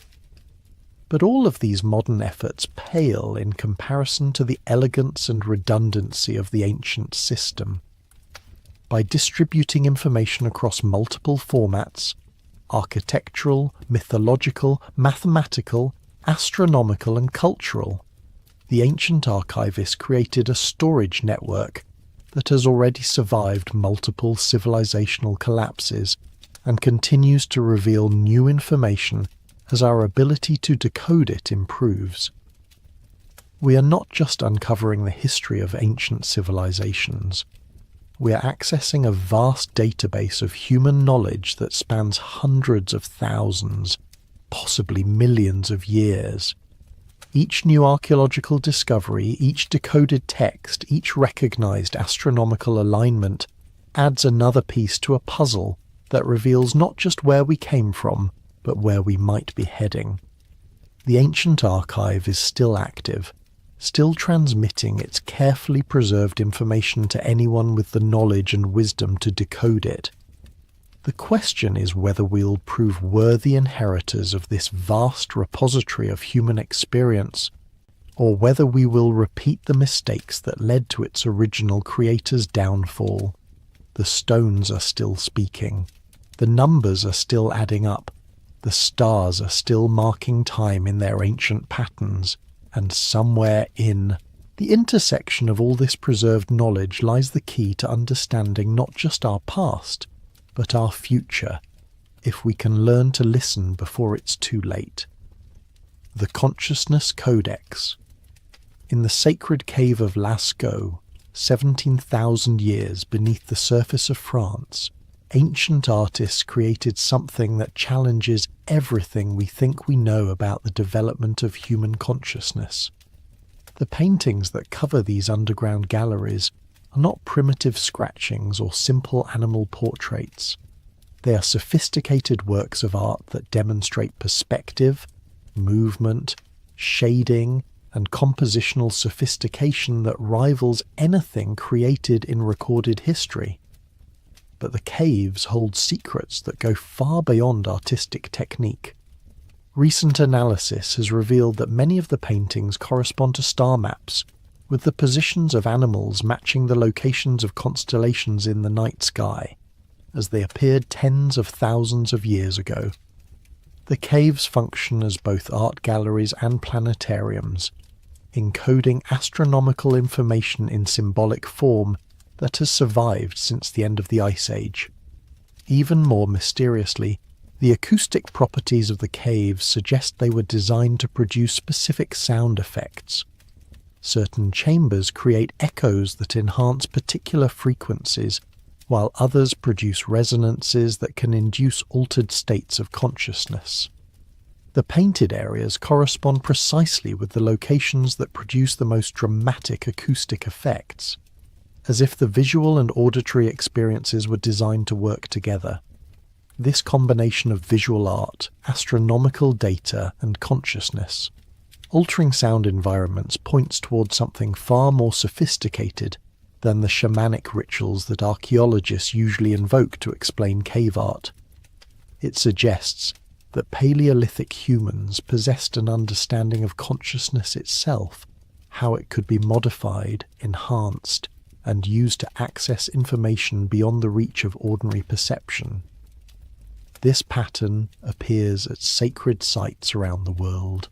But all of these modern efforts pale in comparison to the elegance and redundancy of the ancient system. By distributing information across multiple formats, architectural, mythological, mathematical, astronomical, and cultural, the ancient archivists created a storage network that has already survived multiple civilizational collapses and continues to reveal new information as our ability to decode it improves. We are not just uncovering the history of ancient civilizations. We are accessing a vast database of human knowledge that spans hundreds of thousands, possibly millions of years. Each new archaeological discovery, each decoded text, each recognized astronomical alignment adds another piece to a puzzle that reveals not just where we came from, but where we might be heading. The ancient archive is still active, still transmitting its carefully preserved information to anyone with the knowledge and wisdom to decode it. The question is whether we'll prove worthy inheritors of this vast repository of human experience, or whether we will repeat the mistakes that led to its original creator's downfall. The stones are still speaking. The numbers are still adding up. The stars are still marking time in their ancient patterns. And somewhere in the intersection of all this preserved knowledge lies the key to understanding not just our past, but our future, if we can learn to listen before it's too late. The Consciousness Codex. In the sacred cave of Lascaux, 17,000 years beneath the surface of France, ancient artists created something that challenges everything we think we know about the development of human consciousness. The paintings that cover these underground galleries are not primitive scratchings or simple animal portraits. They are sophisticated works of art that demonstrate perspective, movement, shading, and compositional sophistication that rivals anything created in recorded history. But the caves hold secrets that go far beyond artistic technique. Recent analysis has revealed that many of the paintings correspond to star maps, with the positions of animals matching the locations of constellations in the night sky, as they appeared tens of thousands of years ago. The caves function as both art galleries and planetariums, encoding astronomical information in symbolic form that has survived since the end of the Ice Age. Even more mysteriously, the acoustic properties of the caves suggest they were designed to produce specific sound effects. Certain chambers create echoes that enhance particular frequencies, while others produce resonances that can induce altered states of consciousness. The painted areas correspond precisely with the locations that produce the most dramatic acoustic effects, as if the visual and auditory experiences were designed to work together. This combination of visual art, astronomical data, and consciousness, altering sound environments, points towards something far more sophisticated than the shamanic rituals that archaeologists usually invoke to explain cave art. It suggests that Paleolithic humans possessed an understanding of consciousness itself, how it could be modified, enhanced, and used to access information beyond the reach of ordinary perception. This pattern appears at sacred sites around the world.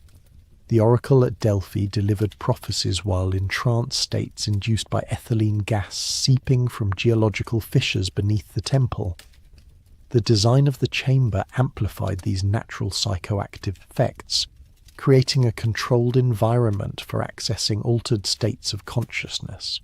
The oracle at Delphi delivered prophecies while in trance states induced by ethylene gas seeping from geological fissures beneath the temple. The design of the chamber amplified these natural psychoactive effects, creating a controlled environment for accessing altered states of consciousness.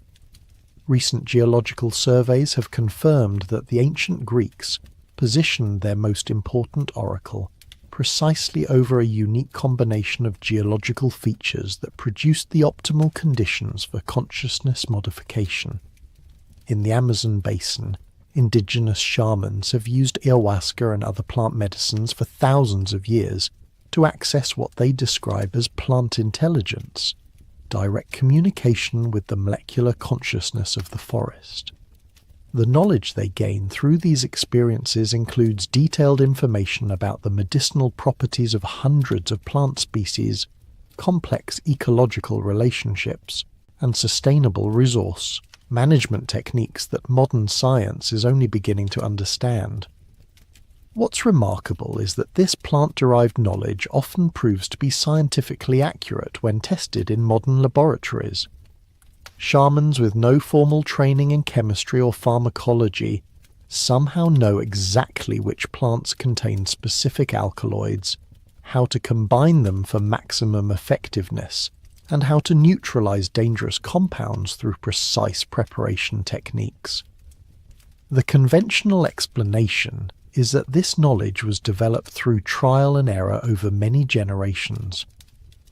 Recent geological surveys have confirmed that the ancient Greeks positioned their most important oracle precisely over a unique combination of geological features that produced the optimal conditions for consciousness modification. In the Amazon basin, indigenous shamans have used ayahuasca and other plant medicines for thousands of years to access what they describe as plant intelligence, direct communication with the molecular consciousness of the forest. The knowledge they gain through these experiences includes detailed information about the medicinal properties of hundreds of plant species, complex ecological relationships, and sustainable resource management techniques that modern science is only beginning to understand. What's remarkable is that this plant-derived knowledge often proves to be scientifically accurate when tested in modern laboratories. Shamans with no formal training in chemistry or pharmacology somehow know exactly which plants contain specific alkaloids, how to combine them for maximum effectiveness, and how to neutralize dangerous compounds through precise preparation techniques. The conventional explanation is that this knowledge was developed through trial and error over many generations,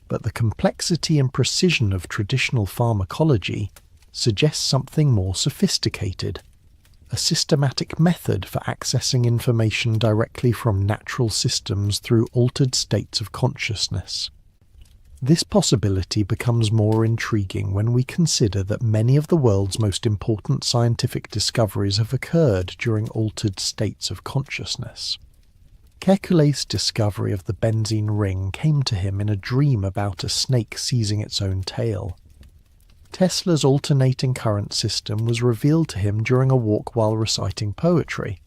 but the complexity and precision of traditional pharmacology suggests something more sophisticated, a systematic method for accessing information directly from natural systems through altered states of consciousness. This possibility becomes more intriguing when we consider that many of the world's most important scientific discoveries have occurred during altered states of consciousness. Kekule's discovery of the benzene ring came to him in a dream about a snake seizing its own tail. Tesla's alternating current system was revealed to him during a walk while reciting poetry.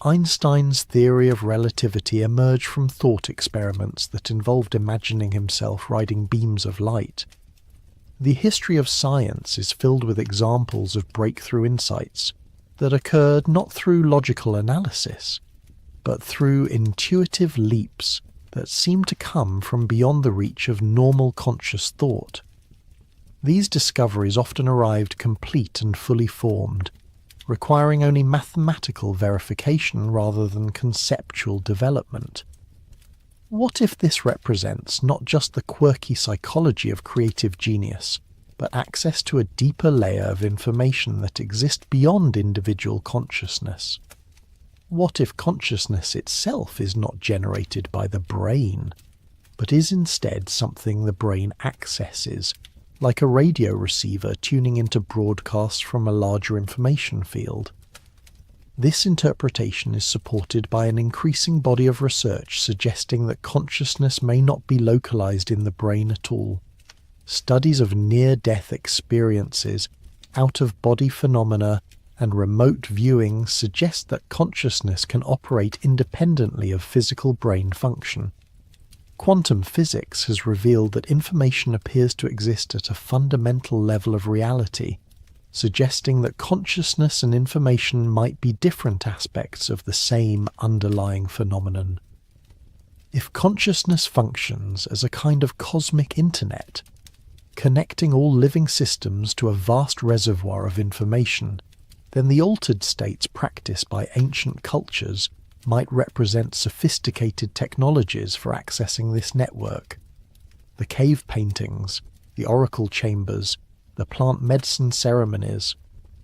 Einstein's theory of relativity emerged from thought experiments that involved imagining himself riding beams of light. The history of science is filled with examples of breakthrough insights that occurred not through logical analysis, but through intuitive leaps that seem to come from beyond the reach of normal conscious thought. These discoveries often arrived complete and fully formed, requiring only mathematical verification rather than conceptual development. What if this represents not just the quirky psychology of creative genius, but access to a deeper layer of information that exists beyond individual consciousness? What if consciousness itself is not generated by the brain, but is instead something the brain accesses, like a radio receiver tuning into broadcasts from a larger information field? This interpretation is supported by an increasing body of research suggesting that consciousness may not be localized in the brain at all. Studies of near-death experiences, out-of-body phenomena, and remote viewing suggest that consciousness can operate independently of physical brain function. Quantum physics has revealed that information appears to exist at a fundamental level of reality, suggesting that consciousness and information might be different aspects of the same underlying phenomenon. If consciousness functions as a kind of cosmic internet, connecting all living systems to a vast reservoir of information, then the altered states practiced by ancient cultures might represent sophisticated technologies for accessing this network. The cave paintings, the oracle chambers, the plant medicine ceremonies,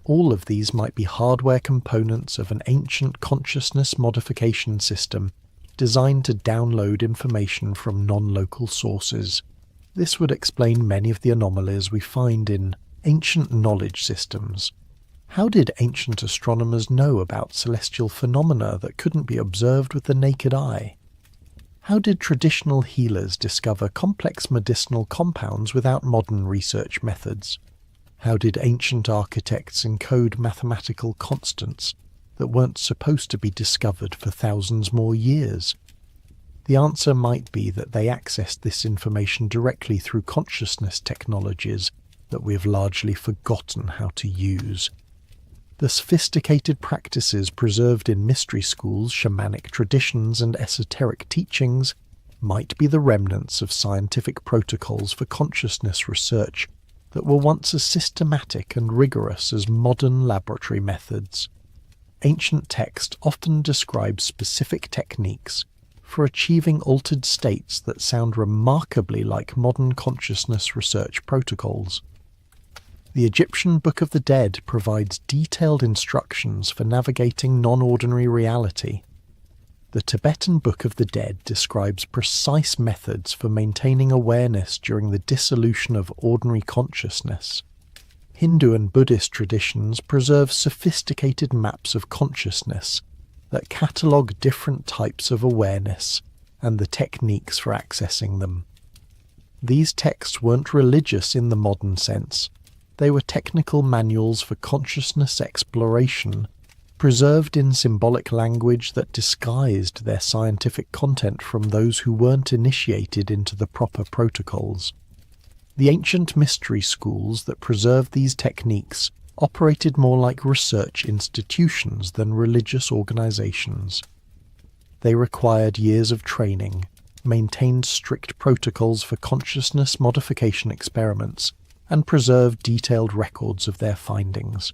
all of these might be hardware components of an ancient consciousness modification system designed to download information from non-local sources. This would explain many of the anomalies we find in ancient knowledge systems. How did ancient astronomers know about celestial phenomena that couldn't be observed with the naked eye? How did traditional healers discover complex medicinal compounds without modern research methods? How did ancient architects encode mathematical constants that weren't supposed to be discovered for thousands more years? The answer might be that they accessed this information directly through consciousness technologies that we have largely forgotten how to use. The sophisticated practices preserved in mystery schools, shamanic traditions, and esoteric teachings might be the remnants of scientific protocols for consciousness research that were once as systematic and rigorous as modern laboratory methods. Ancient text often describes specific techniques for achieving altered states that sound remarkably like modern consciousness research protocols. The Egyptian Book of the Dead provides detailed instructions for navigating non-ordinary reality. The Tibetan Book of the Dead describes precise methods for maintaining awareness during the dissolution of ordinary consciousness. Hindu and Buddhist traditions preserve sophisticated maps of consciousness that catalogue different types of awareness and the techniques for accessing them. These texts weren't religious in the modern sense. They were technical manuals for consciousness exploration, preserved in symbolic language that disguised their scientific content from those who weren't initiated into the proper protocols. The ancient mystery schools that preserved these techniques operated more like research institutions than religious organizations. They required years of training, maintained strict protocols for consciousness modification experiments, and preserved detailed records of their findings.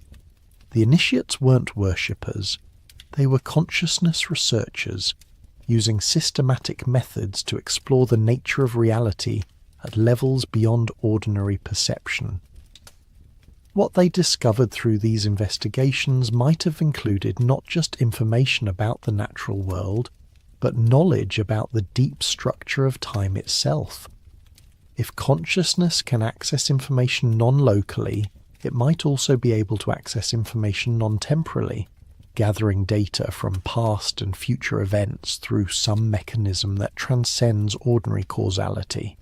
The initiates weren't worshippers. They were consciousness researchers, using systematic methods to explore the nature of reality at levels beyond ordinary perception. What they discovered through these investigations might have included not just information about the natural world, but knowledge about the deep structure of time itself. If consciousness can access information non-locally, it might also be able to access information non-temporally, gathering data from past and future events through some mechanism that transcends ordinary causality.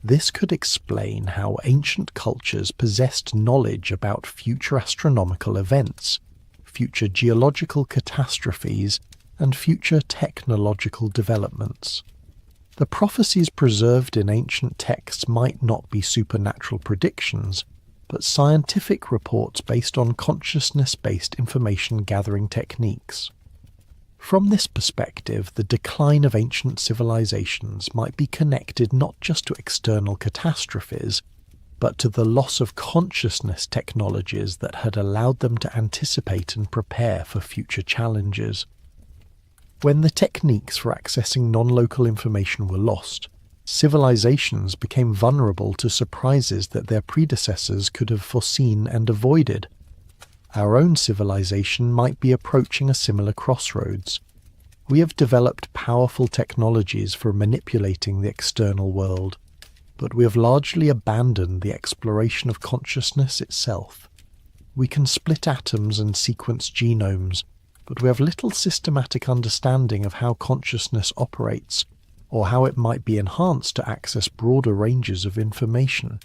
This could explain how ancient cultures possessed knowledge about future astronomical events, future geological catastrophes, and future technological developments. The prophecies preserved in ancient texts might not be supernatural predictions, but scientific reports based on consciousness-based information-gathering techniques. From this perspective, the decline of ancient civilizations might be connected not just to external catastrophes, but to the loss of consciousness technologies that had allowed them to anticipate and prepare for future challenges. When the techniques for accessing non-local information were lost, civilizations became vulnerable to surprises that their predecessors could have foreseen and avoided. Our own civilization might be approaching a similar crossroads. We have developed powerful technologies for manipulating the external world, but we have largely abandoned the exploration of consciousness itself. We can split atoms and sequence genomes, but we have little systematic understanding of how consciousness operates, or how it might be enhanced to access broader ranges of information.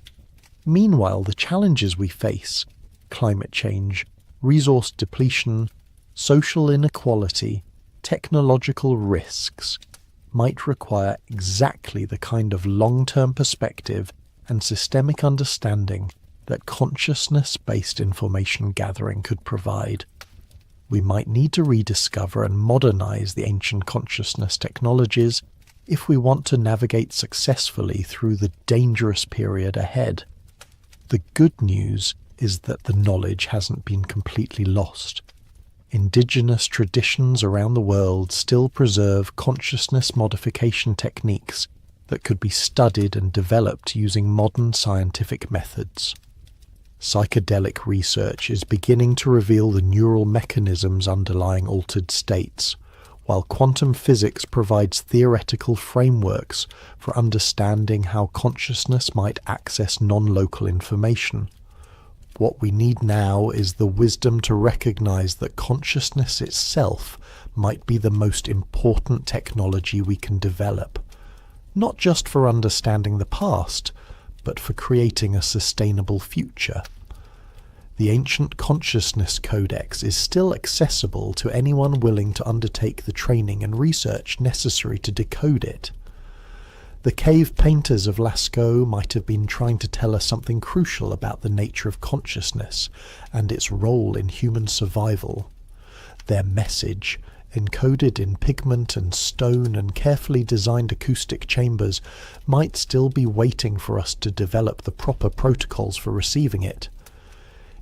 Meanwhile, the challenges we face, climate change, resource depletion, social inequality, technological risks, might require exactly the kind of long-term perspective and systemic understanding that consciousness-based information gathering could provide. We might need to rediscover and modernize the ancient consciousness technologies if we want to navigate successfully through the dangerous period ahead. The good news is that the knowledge hasn't been completely lost. Indigenous traditions around the world still preserve consciousness modification techniques that could be studied and developed using modern scientific methods. Psychedelic research is beginning to reveal the neural mechanisms underlying altered states, while quantum physics provides theoretical frameworks for understanding how consciousness might access non-local information. What we need now is the wisdom to recognize that consciousness itself might be the most important technology we can develop, not just for understanding the past, but for creating a sustainable future. The ancient consciousness codex is still accessible to anyone willing to undertake the training and research necessary to decode it. The cave painters of Lascaux might have been trying to tell us something crucial about the nature of consciousness and its role in human survival. Their message, encoded in pigment and stone and carefully designed acoustic chambers, might still be waiting for us to develop the proper protocols for receiving it.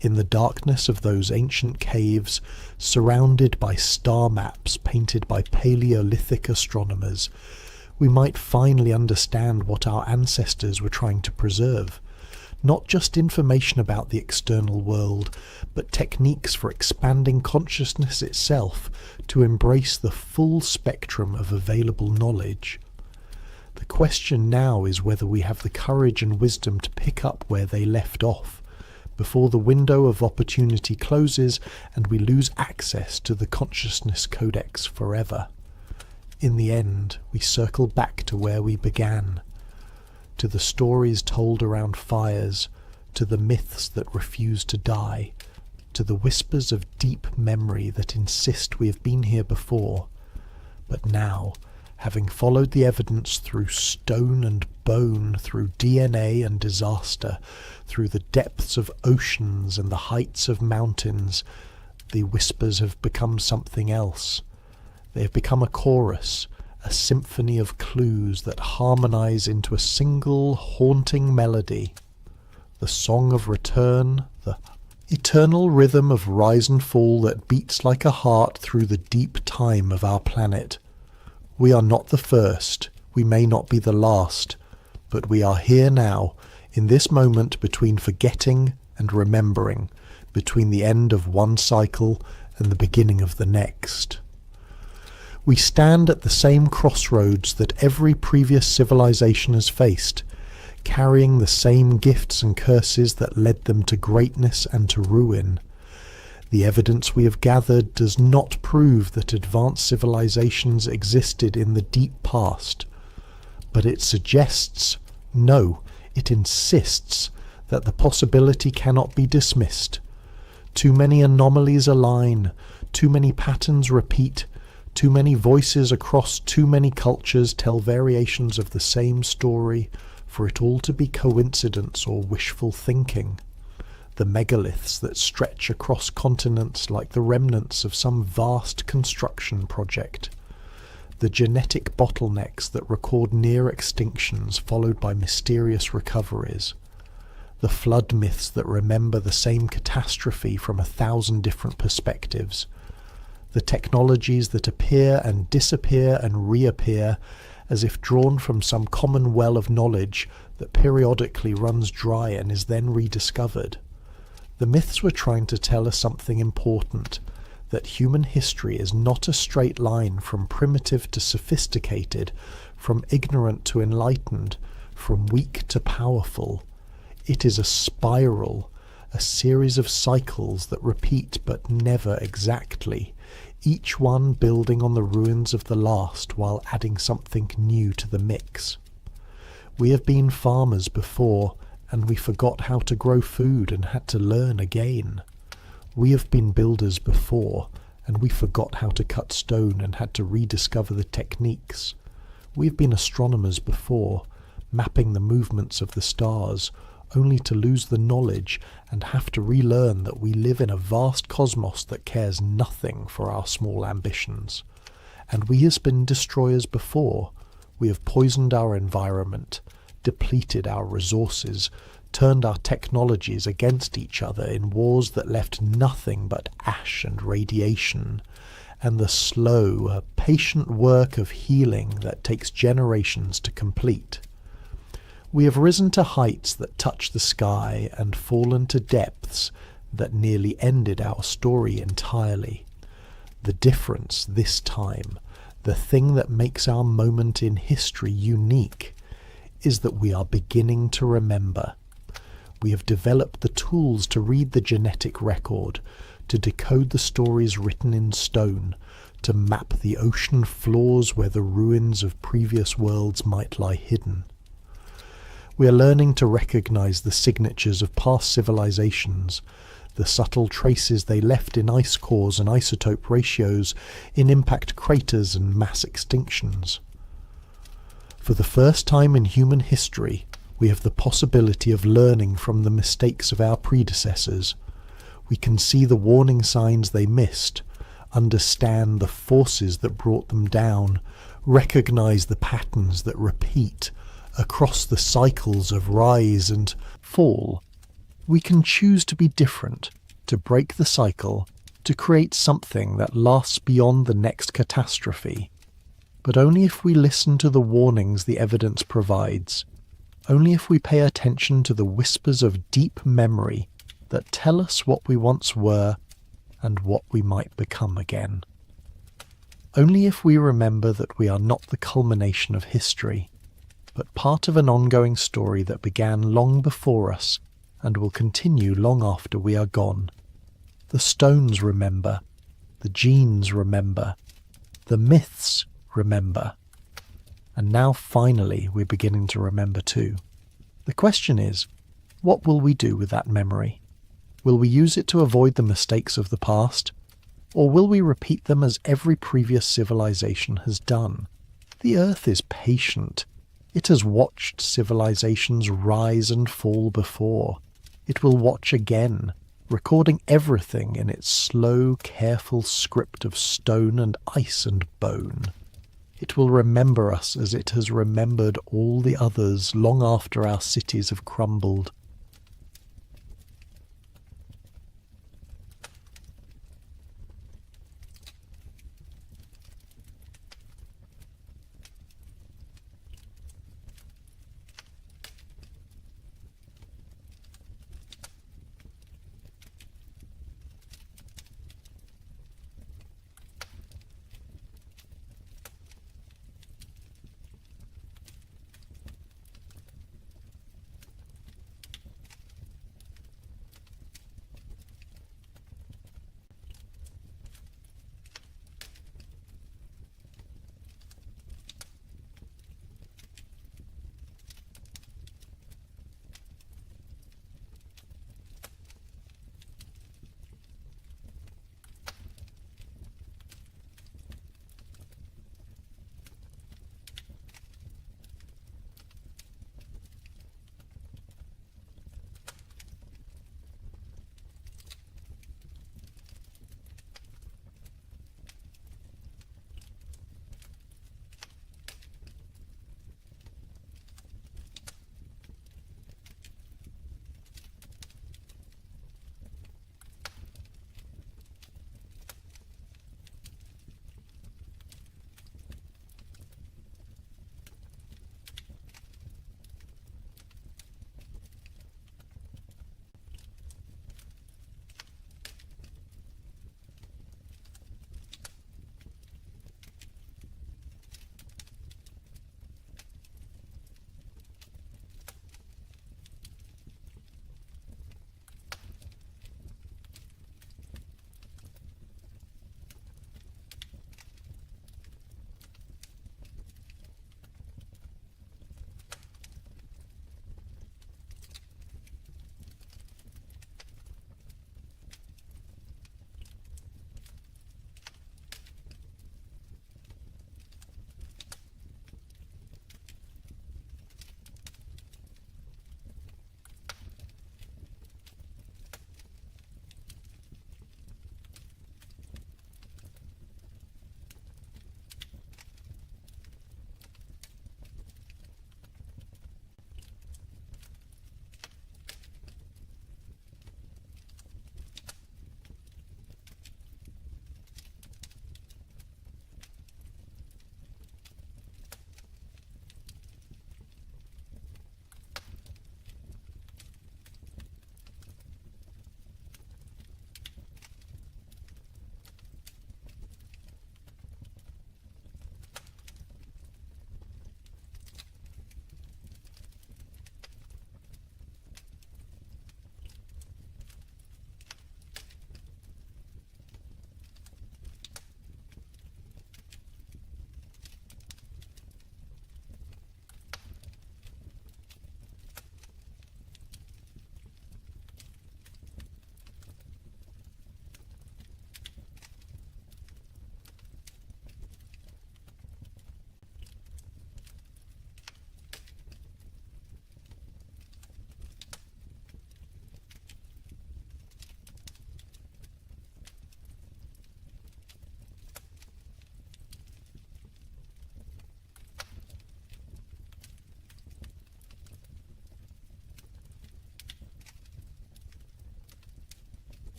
In the darkness of those ancient caves, surrounded by star maps painted by Paleolithic astronomers, we might finally understand what our ancestors were trying to preserve. Not just information about the external world, but techniques for expanding consciousness itself to embrace the full spectrum of available knowledge. The question now is whether we have the courage and wisdom to pick up where they left off, before the window of opportunity closes and we lose access to the consciousness codex forever. In the end, we circle back to where we began, to the stories told around fires, to the myths that refuse to die, to the whispers of deep memory that insist we have been here before. But now, having followed the evidence through stone and bone, through DNA and disaster, through the depths of oceans and the heights of mountains, the whispers have become something else. They have become a chorus, a symphony of clues that harmonize into a single haunting melody. The song of return, the eternal rhythm of rise and fall that beats like a heart through the deep time of our planet. We are not the first, we may not be the last, but we are here now, in this moment between forgetting and remembering, between the end of one cycle and the beginning of the next. We stand at the same crossroads that every previous civilization has faced, carrying the same gifts and curses that led them to greatness and to ruin. The evidence we have gathered does not prove that advanced civilizations existed in the deep past, but it suggests, no, it insists, that the possibility cannot be dismissed. Too many anomalies align, too many patterns repeat, too many voices across too many cultures tell variations of the same story for it all to be coincidence or wishful thinking. The megaliths that stretch across continents like the remnants of some vast construction project. The genetic bottlenecks that record near extinctions followed by mysterious recoveries. The flood myths that remember the same catastrophe from 1,000 different perspectives. The technologies that appear and disappear and reappear as if drawn from some common well of knowledge that periodically runs dry and is then rediscovered. The myths were trying to tell us something important, that human history is not a straight line from primitive to sophisticated, from ignorant to enlightened, from weak to powerful. It is a spiral, a series of cycles that repeat but never exactly, each one building on the ruins of the last while adding something new to the mix. We have been farmers before, and we forgot how to grow food and had to learn again. We have been builders before, and we forgot how to cut stone and had to rediscover the techniques. We have been astronomers before, mapping the movements of the stars, only to lose the knowledge and have to relearn that we live in a vast cosmos that cares nothing for our small ambitions. And we have been destroyers before. We have poisoned our environment, depleted our resources, turned our technologies against each other in wars that left nothing but ash and radiation, and the slow, patient work of healing that takes generations to complete. We have risen to heights that touch the sky and fallen to depths that nearly ended our story entirely. The difference this time, the thing that makes our moment in history unique, is that we are beginning to remember. We have developed the tools to read the genetic record, to decode the stories written in stone, to map the ocean floors where the ruins of previous worlds might lie hidden. We are learning to recognize the signatures of past civilizations, the subtle traces they left in ice cores and isotope ratios, in impact craters and mass extinctions. For the first time in human history, we have the possibility of learning from the mistakes of our predecessors. We can see the warning signs they missed, understand the forces that brought them down, recognize the patterns that repeat across the cycles of rise and fall. We can choose to be different, to break the cycle, to create something that lasts beyond the next catastrophe. But only if we listen to the warnings the evidence provides, only if we pay attention to the whispers of deep memory that tell us what we once were and what we might become again. Only if we remember that we are not the culmination of history, but part of an ongoing story that began long before us and will continue long after we are gone. The stones remember, the genes remember, the myths remember, and now finally we're beginning to remember too. The question is, what will we do with that memory? Will we use it to avoid the mistakes of the past, or will we repeat them as every previous civilization has done? The Earth is patient. It has watched civilizations rise and fall before. It will watch again, recording everything in its slow, careful script of stone and ice and bone. It will remember us as it has remembered all the others long after our cities have crumbled.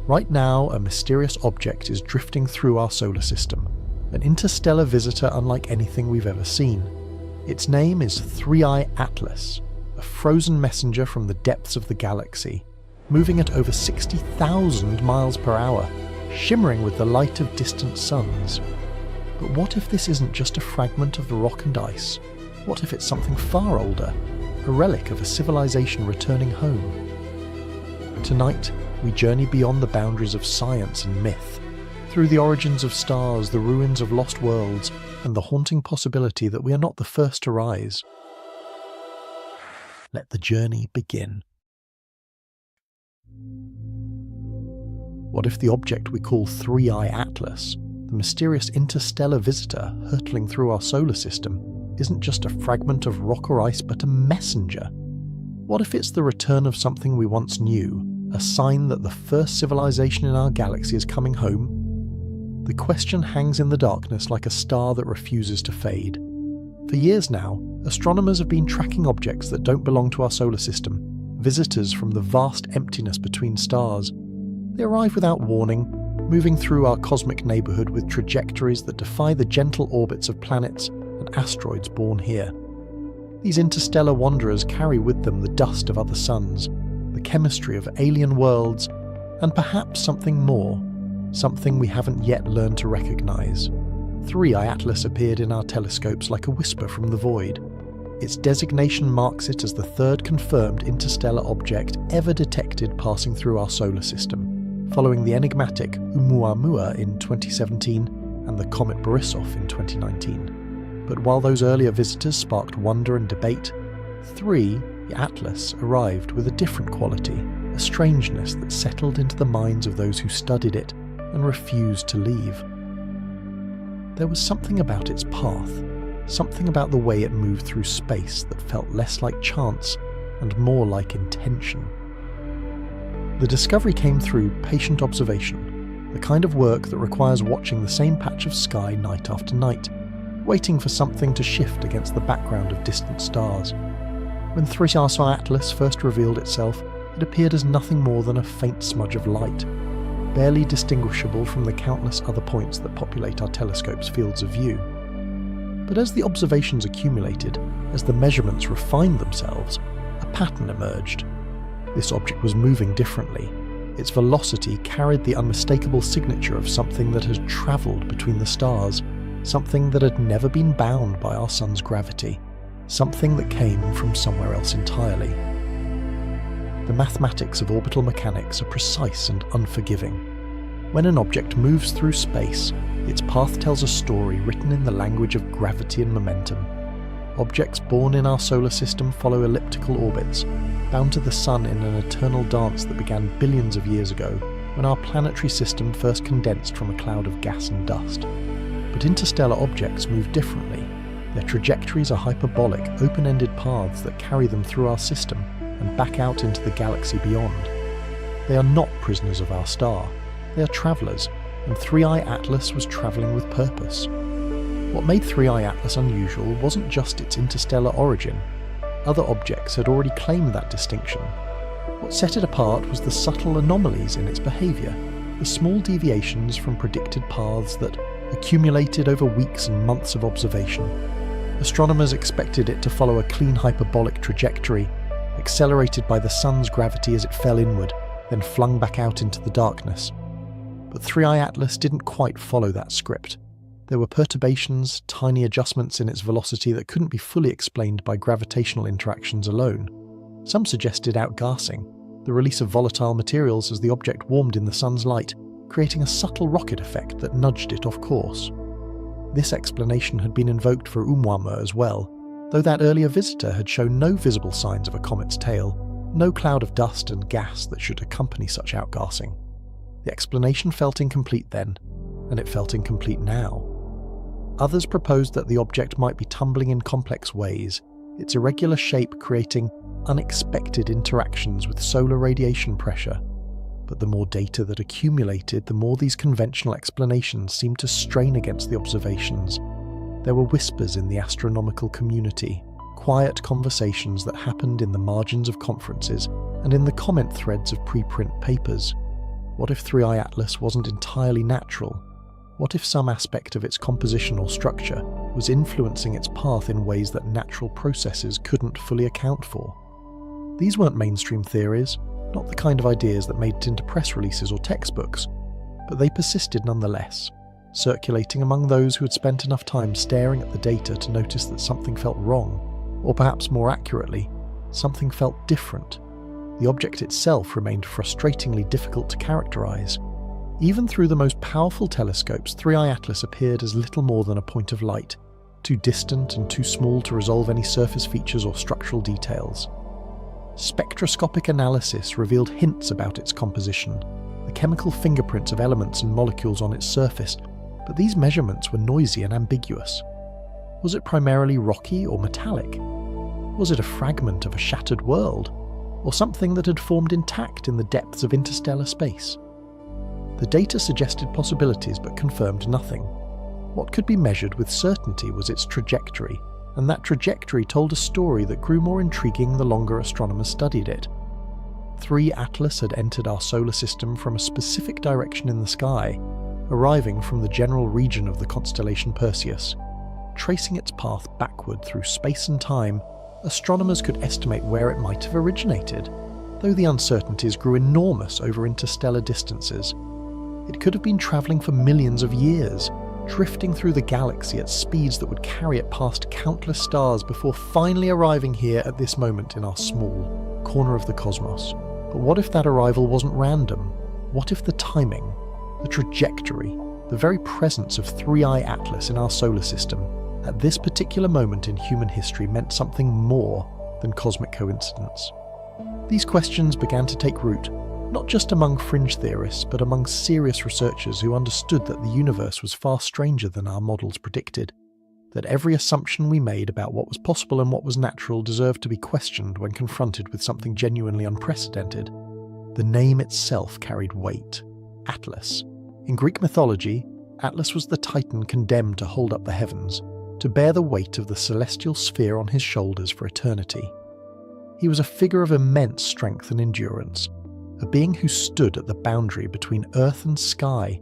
Right now, a mysterious object is drifting through our solar system, an interstellar visitor unlike anything we've ever seen. Its name is 3I Atlas, a frozen messenger from the depths of the galaxy, moving at over 60,000 miles per hour, shimmering with the light of distant suns. But what if this isn't just a fragment of the rock and ice? What if it's something far older, a relic of a civilization returning home? Tonight, we journey beyond the boundaries of science and myth, through the origins of stars, the ruins of lost worlds, and the haunting possibility that we are not the first to rise. Let the journey begin. What if the object we call 3I Atlas, the mysterious interstellar visitor hurtling through our solar system, isn't just a fragment of rock or ice but a messenger? What if it's the return of something we once knew, a sign that the first civilization in our galaxy is coming home? The question hangs in the darkness like a star that refuses to fade. For years now, astronomers have been tracking objects that don't belong to our solar system, visitors from the vast emptiness between stars. They arrive without warning, moving through our cosmic neighbourhood with trajectories that defy the gentle orbits of planets and asteroids born here. These interstellar wanderers carry with them the dust of other suns, the chemistry of alien worlds, and perhaps something more, something we haven't yet learned to recognise. 3I Atlas appeared in our telescopes like a whisper from the void. Its designation marks it as the third confirmed interstellar object ever detected passing through our solar system, following the enigmatic Oumuamua in 2017 and the comet Borisov in 2019. But while those earlier visitors sparked wonder and debate, 3I Atlas arrived with a different quality, a strangeness that settled into the minds of those who studied it and refused to leave. There was something about its path, something about the way it moved through space that felt less like chance and more like intention. The discovery came through patient observation, the kind of work that requires watching the same patch of sky night after night, waiting for something to shift against the background of distant stars. When 3I Atlas first revealed itself, it appeared as nothing more than a faint smudge of light, barely distinguishable from the countless other points that populate our telescope's fields of view. But as the observations accumulated, as the measurements refined themselves, a pattern emerged. This object was moving differently. Its velocity carried the unmistakable signature of something that had travelled between the stars, something that had never been bound by our sun's gravity, something that came from somewhere else entirely. The mathematics of orbital mechanics are precise and unforgiving. When an object moves through space, its path tells a story written in the language of gravity and momentum. Objects born in our solar system follow elliptical orbits, bound to the sun in an eternal dance that began billions of years ago, when our planetary system first condensed from a cloud of gas and dust. But interstellar objects move differently. Their trajectories are hyperbolic, open-ended paths that carry them through our system and back out into the galaxy beyond. They are not prisoners of our star. They are travellers, and 3I Atlas was travelling with purpose. What made 3I Atlas unusual wasn't just its interstellar origin. Other objects had already claimed that distinction. What set it apart was the subtle anomalies in its behaviour, the small deviations from predicted paths that accumulated over weeks and months of observation. Astronomers expected it to follow a clean hyperbolic trajectory, accelerated by the sun's gravity as it fell inward, then flung back out into the darkness. But 3I Atlas didn't quite follow that script. There were perturbations, tiny adjustments in its velocity that couldn't be fully explained by gravitational interactions alone. Some suggested outgassing, the release of volatile materials as the object warmed in the sun's light, creating a subtle rocket effect that nudged it off course. This explanation had been invoked for Oumuamua as well, though that earlier visitor had shown no visible signs of a comet's tail, no cloud of dust and gas that should accompany such outgassing. The explanation felt incomplete then, and it felt incomplete now. Others proposed that the object might be tumbling in complex ways, its irregular shape creating unexpected interactions with solar radiation pressure. But the more data that accumulated, the more these conventional explanations seemed to strain against the observations. There were whispers in the astronomical community, quiet conversations that happened in the margins of conferences and in the comment threads of preprint papers. What if 3i Atlas wasn't entirely natural? What if some aspect of its composition or structure was influencing its path in ways that natural processes couldn't fully account for? These weren't mainstream theories, not the kind of ideas that made it into press releases or textbooks, but they persisted nonetheless, circulating among those who had spent enough time staring at the data to notice that something felt wrong, or perhaps more accurately, something felt different. The object itself remained frustratingly difficult to characterize. Even through the most powerful telescopes, 3i Atlas appeared as little more than a point of light, too distant and too small to resolve any surface features or structural details. Spectroscopic analysis revealed hints about its composition, the chemical fingerprints of elements and molecules on its surface, but these measurements were noisy and ambiguous. Was it primarily rocky or metallic? Was it a fragment of a shattered world, or something that had formed intact in the depths of interstellar space? The data suggested possibilities but confirmed nothing. What could be measured with certainty was its trajectory, and that trajectory told a story that grew more intriguing the longer astronomers studied it. 3 Atlas had entered our solar system from a specific direction in the sky, arriving from the general region of the constellation Perseus. Tracing its path backward through space and time, astronomers could estimate where it might have originated, though the uncertainties grew enormous over interstellar distances. It could have been travelling for millions of years, drifting through the galaxy at speeds that would carry it past countless stars before finally arriving here at this moment in our small corner of the cosmos. But what if that arrival wasn't random? What if the timing, the trajectory, the very presence of 3i Atlas in our solar system at this particular moment in human history meant something more than cosmic coincidence? These questions began to take root, not just among fringe theorists, but among serious researchers who understood that the universe was far stranger than our models predicted, that every assumption we made about what was possible and what was natural deserved to be questioned when confronted with something genuinely unprecedented. The name itself carried weight. Atlas. In Greek mythology, Atlas was the titan condemned to hold up the heavens, to bear the weight of the celestial sphere on his shoulders for eternity. He was a figure of immense strength and endurance, a being who stood at the boundary between earth and sky,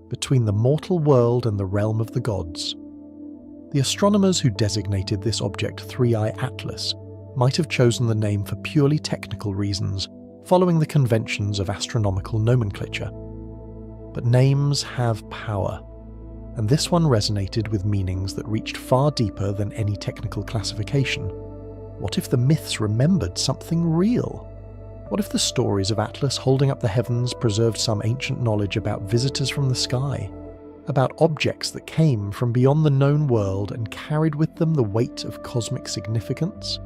between the mortal world and the realm of the gods. The astronomers who designated this object 3i Atlas might have chosen the name for purely technical reasons, following the conventions of astronomical nomenclature. But names have power, and this one resonated with meanings that reached far deeper than any technical classification. What if the myths remembered something real? What if the stories of Atlas holding up the heavens preserved some ancient knowledge about visitors from the sky, about objects that came from beyond the known world and carried with them the weight of cosmic significance?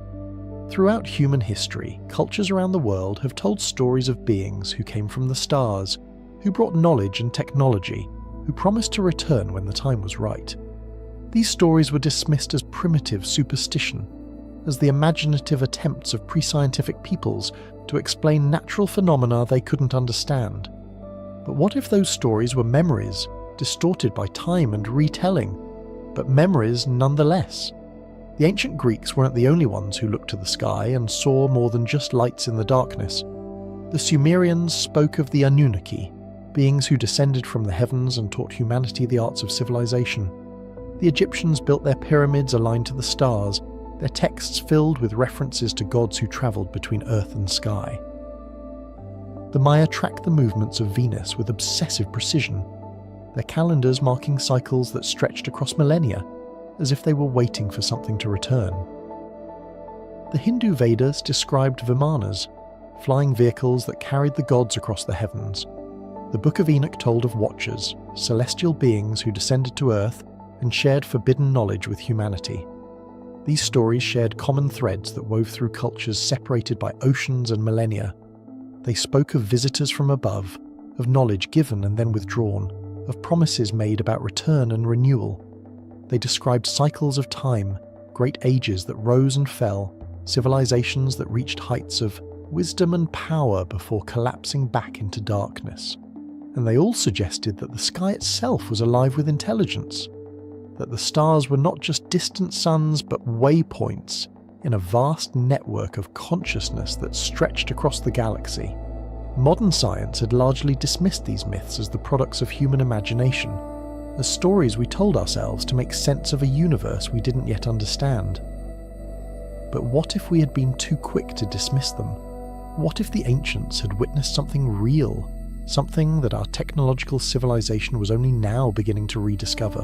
Throughout human history, cultures around the world have told stories of beings who came from the stars, who brought knowledge and technology, who promised to return when the time was right. These stories were dismissed as primitive superstition, as the imaginative attempts of pre-scientific peoples to explain natural phenomena they couldn't understand. But what if those stories were memories, distorted by time and retelling, but memories nonetheless? The ancient Greeks weren't the only ones who looked to the sky and saw more than just lights in the darkness. The Sumerians spoke of the Anunnaki, beings who descended from the heavens and taught humanity the arts of civilization. The Egyptians built their pyramids aligned to the stars, their texts filled with references to gods who travelled between earth and sky. The Maya tracked the movements of Venus with obsessive precision, their calendars marking cycles that stretched across millennia, as if they were waiting for something to return. The Hindu Vedas described Vimanas, flying vehicles that carried the gods across the heavens. The Book of Enoch told of watchers, celestial beings who descended to earth and shared forbidden knowledge with humanity. These stories shared common threads that wove through cultures separated by oceans and millennia. They spoke of visitors from above, of knowledge given and then withdrawn, of promises made about return and renewal. They described cycles of time, great ages that rose and fell, civilizations that reached heights of wisdom and power before collapsing back into darkness. And they all suggested that the sky itself was alive with intelligence, that the stars were not just distant suns but waypoints in a vast network of consciousness that stretched across the galaxy. Modern science had largely dismissed these myths as the products of human imagination, as stories we told ourselves to make sense of a universe we didn't yet understand. But what if we had been too quick to dismiss them? What if the ancients had witnessed something real, something that our technological civilization was only now beginning to rediscover?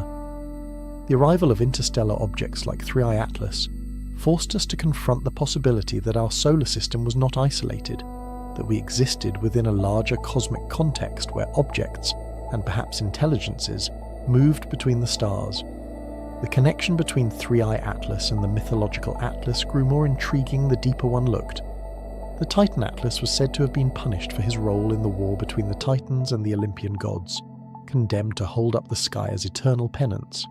The arrival of interstellar objects like 3I Atlas forced us to confront the possibility that our solar system was not isolated, that we existed within a larger cosmic context where objects, and perhaps intelligences, moved between the stars. The connection between 3I Atlas and the mythological Atlas grew more intriguing the deeper one looked. The Titan Atlas was said to have been punished for his role in the war between the Titans and the Olympian gods, condemned to hold up the sky as eternal penance.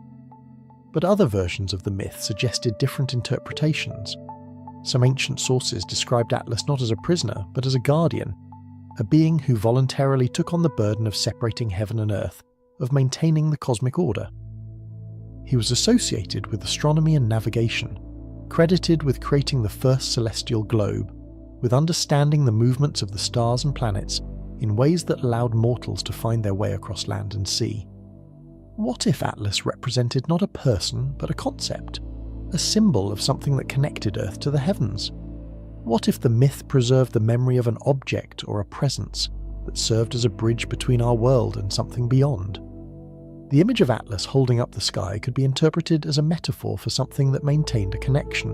But other versions of the myth suggested different interpretations. Some ancient sources described Atlas not as a prisoner, but as a guardian, a being who voluntarily took on the burden of separating heaven and earth, of maintaining the cosmic order. He was associated with astronomy and navigation, credited with creating the first celestial globe, with understanding the movements of the stars and planets in ways that allowed mortals to find their way across land and sea. What if Atlas represented not a person, but a concept, a symbol of something that connected Earth to the heavens? What if the myth preserved the memory of an object or a presence that served as a bridge between our world and something beyond? The image of Atlas holding up the sky could be interpreted as a metaphor for something that maintained a connection,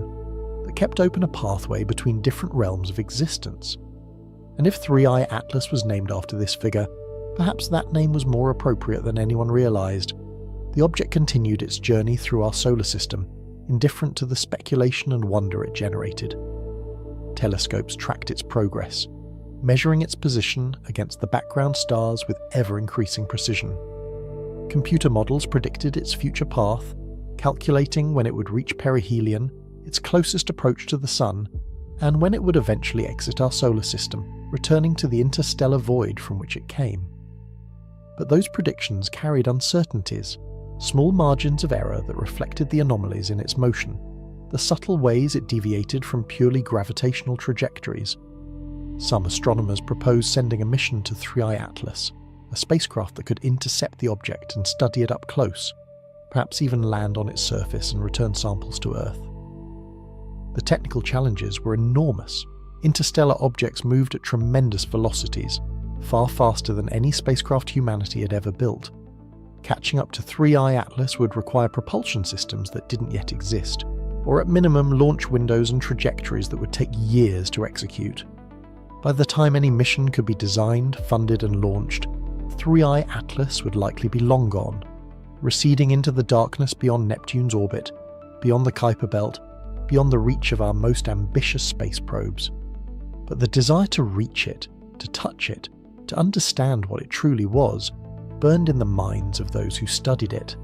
that kept open a pathway between different realms of existence. And if 3I Atlas was named after this figure, perhaps that name was more appropriate than anyone realized. The object continued its journey through our solar system, indifferent to the speculation and wonder it generated. Telescopes tracked its progress, measuring its position against the background stars with ever-increasing precision. Computer models predicted its future path, calculating when it would reach perihelion, its closest approach to the Sun, and when it would eventually exit our solar system, returning to the interstellar void from which it came. But those predictions carried uncertainties, small margins of error that reflected the anomalies in its motion, the subtle ways it deviated from purely gravitational trajectories. Some astronomers proposed sending a mission to 3I Atlas, a spacecraft that could intercept the object and study it up close, perhaps even land on its surface and return samples to Earth. The technical challenges were enormous. Interstellar objects moved at tremendous velocities, far faster than any spacecraft humanity had ever built. Catching up to 3I Atlas would require propulsion systems that didn't yet exist, or at minimum launch windows and trajectories that would take years to execute. By the time any mission could be designed, funded and launched, 3I Atlas would likely be long gone, receding into the darkness beyond Neptune's orbit, beyond the Kuiper Belt, beyond the reach of our most ambitious space probes. But the desire to reach it, to touch it, to understand what it truly was, burned in the minds of those who studied it.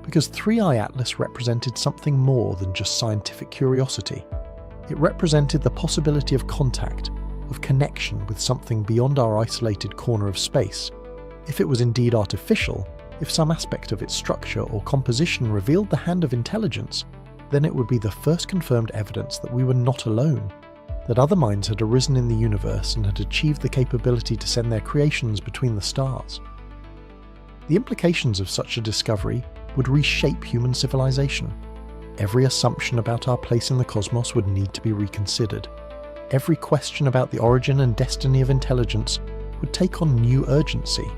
Because 3I Atlas represented something more than just scientific curiosity. It represented the possibility of contact, of connection with something beyond our isolated corner of space. If it was indeed artificial, if some aspect of its structure or composition revealed the hand of intelligence, then it would be the first confirmed evidence that we were not alone, that other minds had arisen in the universe and had achieved the capability to send their creations between the stars. The implications of such a discovery would reshape human civilization. Every assumption about our place in the cosmos would need to be reconsidered. Every question about the origin and destiny of intelligence would take on new urgency.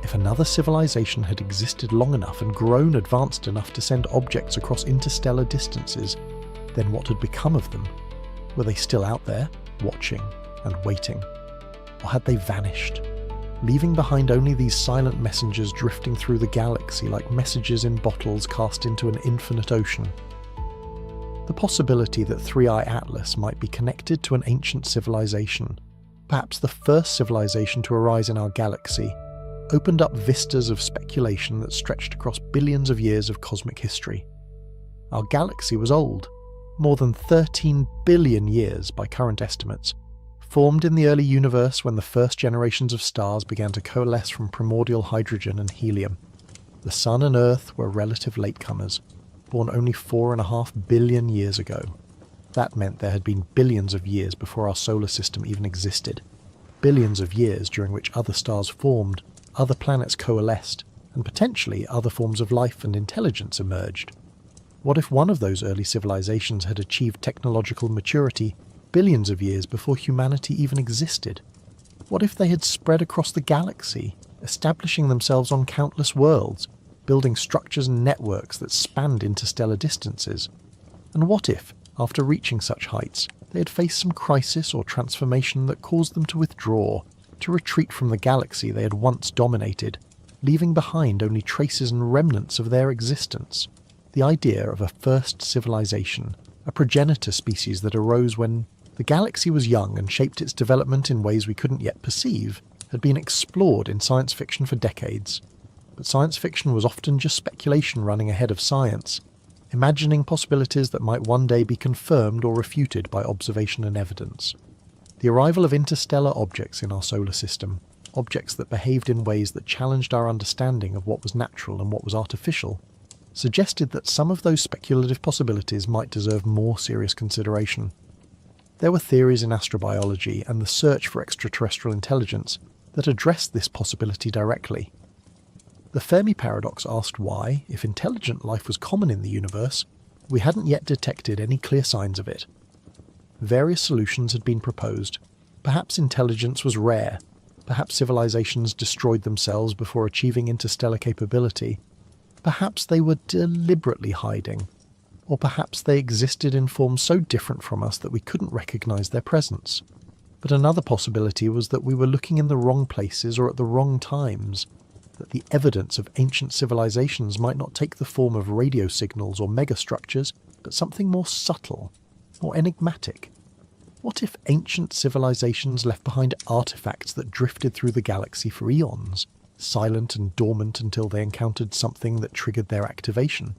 If another civilization had existed long enough and grown advanced enough to send objects across interstellar distances, then what had become of them? Were they still out there, watching and waiting? Or had they vanished, leaving behind only these silent messengers drifting through the galaxy like messages in bottles cast into an infinite ocean? The possibility that 3I Atlas might be connected to an ancient civilization, perhaps the first civilization to arise in our galaxy, opened up vistas of speculation that stretched across billions of years of cosmic history. Our galaxy was old, more than 13 billion years by current estimates, formed in the early universe when the first generations of stars began to coalesce from primordial hydrogen and helium. The Sun and Earth were relative latecomers, born only 4.5 billion years ago. That meant there had been billions of years before our solar system even existed. billions of years during which other stars formed, other planets coalesced, and potentially other forms of life and intelligence emerged? What if one of those early civilizations had achieved technological maturity billions of years before humanity even existed? What if they had spread across the galaxy, establishing themselves on countless worlds, building structures and networks that spanned interstellar distances? And what if, after reaching such heights, they had faced some crisis or transformation that caused them to withdraw, to retreat from the galaxy they had once dominated, leaving behind only traces and remnants of their existence? The idea of a first civilization, a progenitor species that arose when the galaxy was young and shaped its development in ways we couldn't yet perceive, had been explored in science fiction for decades. But science fiction was often just speculation running ahead of science, imagining possibilities that might one day be confirmed or refuted by observation and evidence. The arrival of interstellar objects in our solar system, objects that behaved in ways that challenged our understanding of what was natural and what was artificial, suggested that some of those speculative possibilities might deserve more serious consideration. There were theories in astrobiology and the search for extraterrestrial intelligence that addressed this possibility directly. The Fermi paradox asked why, if intelligent life was common in the universe, we hadn't yet detected any clear signs of it. Various solutions had been proposed. Perhaps intelligence was rare, perhaps civilizations destroyed themselves before achieving interstellar capability, perhaps they were deliberately hiding, or perhaps they existed in forms so different from us that we couldn't recognize their presence. But another possibility was that we were looking in the wrong places or at the wrong times, that the evidence of ancient civilizations might not take the form of radio signals or megastructures, but something more subtle, more enigmatic. What if ancient civilizations left behind artifacts that drifted through the galaxy for eons, silent and dormant until they encountered something that triggered their activation?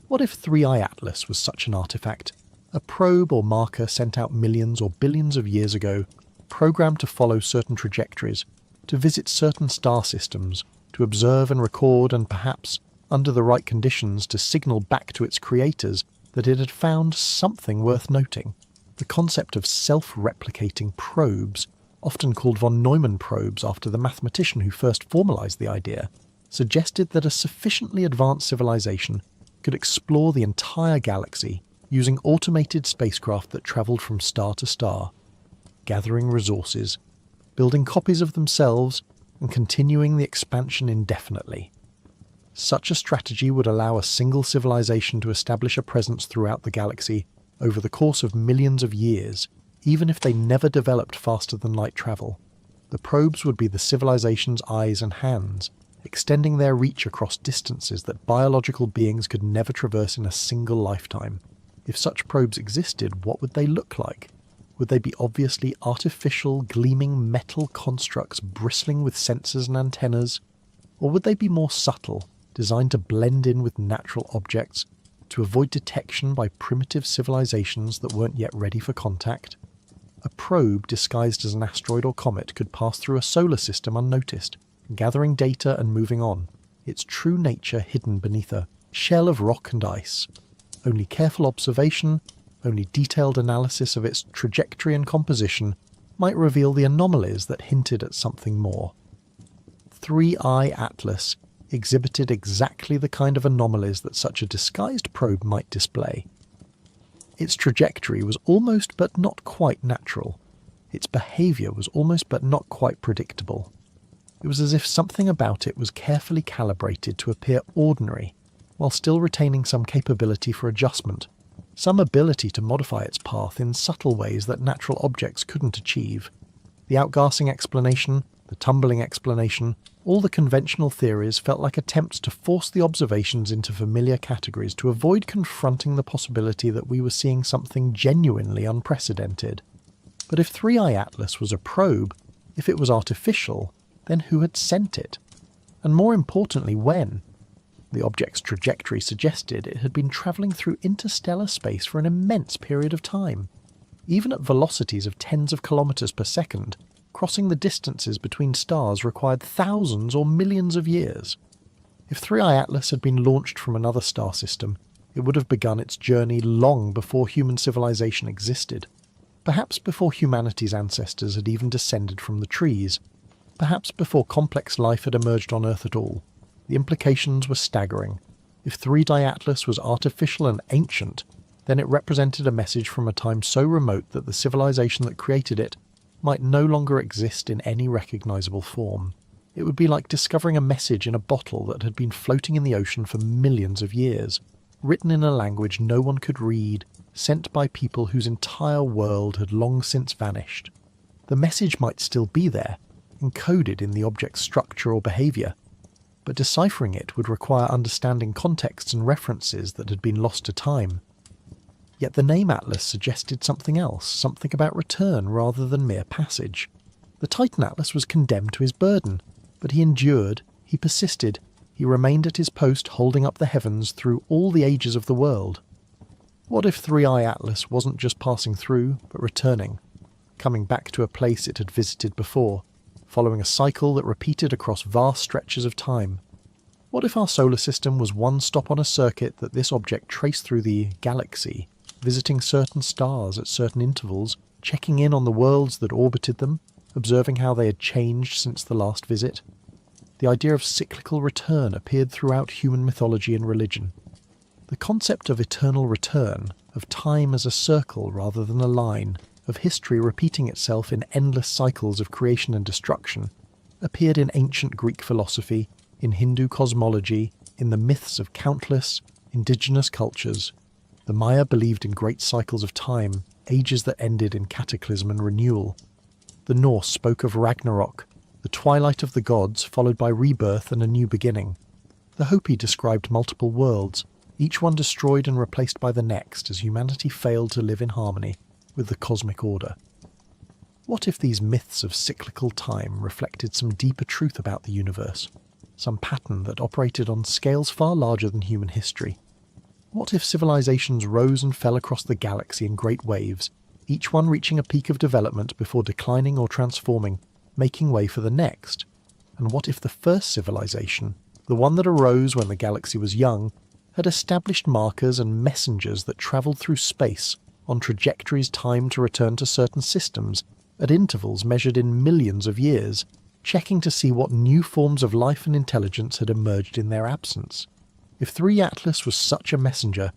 What if 3i Atlas was such an artifact, a probe or marker sent out millions or billions of years ago, programmed to follow certain trajectories, to visit certain star systems, to observe and record and perhaps, under the right conditions, to signal back to its creators that it had found something worth noting? The concept of self-replicating probes, often called von Neumann probes after the mathematician who first formalized the idea, suggested that a sufficiently advanced civilization could explore the entire galaxy using automated spacecraft that traveled from star to star, gathering resources, building copies of themselves, and continuing the expansion indefinitely. Such a strategy would allow a single civilization to establish a presence throughout the galaxy over the course of millions of years, even if they never developed faster than light travel. The probes would be the civilization's eyes and hands, extending their reach across distances that biological beings could never traverse in a single lifetime. If such probes existed, what would they look like? Would they be obviously artificial, gleaming metal constructs bristling with sensors and antennas? Or would they be more subtle, designed to blend in with natural objects, to avoid detection by primitive civilizations that weren't yet ready for contact? A probe disguised as an asteroid or comet could pass through a solar system unnoticed, gathering data and moving on, its true nature hidden beneath a shell of rock and ice. Only careful observation, only detailed analysis of its trajectory and composition might reveal the anomalies that hinted at something more. 3i Atlas exhibited exactly the kind of anomalies that such a disguised probe might display. Its trajectory was almost but not quite natural. Its behaviour was almost but not quite predictable. It was as if something about it was carefully calibrated to appear ordinary, while still retaining some capability for adjustment, some ability to modify its path in subtle ways that natural objects couldn't achieve. The outgassing explanation, the tumbling explanation, all the conventional theories felt like attempts to force the observations into familiar categories to avoid confronting the possibility that we were seeing something genuinely unprecedented. But if 3i Atlas was a probe, if it was artificial, then who had sent it? And more importantly, when? The object's trajectory suggested it had been travelling through interstellar space for an immense period of time. Even at velocities of tens of kilometres per second, crossing the distances between stars required thousands or millions of years. If 3i Atlas had been launched from another star system, it would have begun its journey long before human civilization existed. Perhaps before humanity's ancestors had even descended from the trees, perhaps before complex life had emerged on Earth at all. The implications were staggering. If 3D Atlas was artificial and ancient, then it represented a message from a time so remote that the civilization that created it might no longer exist in any recognizable form. It would be like discovering a message in a bottle that had been floating in the ocean for millions of years, written in a language no one could read, sent by people whose entire world had long since vanished. The message might still be there, encoded in the object's structure or behaviour, but deciphering it would require understanding contexts and references that had been lost to time. Yet the name Atlas suggested something else, something about return rather than mere passage. The Titan Atlas was condemned to his burden, but he endured, he persisted, he remained at his post holding up the heavens through all the ages of the world. What if 3i Atlas wasn't just passing through, but returning, coming back to a place it had visited before, following a cycle that repeated across vast stretches of time? What if our solar system was one stop on a circuit that this object traced through the galaxy, visiting certain stars at certain intervals, checking in on the worlds that orbited them, observing how they had changed since the last visit? The idea of cyclical return appeared throughout human mythology and religion. The concept of eternal return, of time as a circle rather than a line, of history repeating itself in endless cycles of creation and destruction, appeared in ancient Greek philosophy, in Hindu cosmology, in the myths of countless indigenous cultures. The Maya believed in great cycles of time, ages that ended in cataclysm and renewal. The Norse spoke of Ragnarok, the twilight of the gods followed by rebirth and a new beginning. The Hopi described multiple worlds, each one destroyed and replaced by the next as humanity failed to live in harmony with the cosmic order. What if these myths of cyclical time reflected some deeper truth about the universe, some pattern that operated on scales far larger than human history? What if civilizations rose and fell across the galaxy in great waves, each one reaching a peak of development before declining or transforming, making way for the next? And what if the first civilization, the one that arose when the galaxy was young, had established markers and messengers that travelled through space on trajectories timed to return to certain systems at intervals measured in millions of years, checking to see what new forms of life and intelligence had emerged in their absence? If 3 Atlas was such a messenger,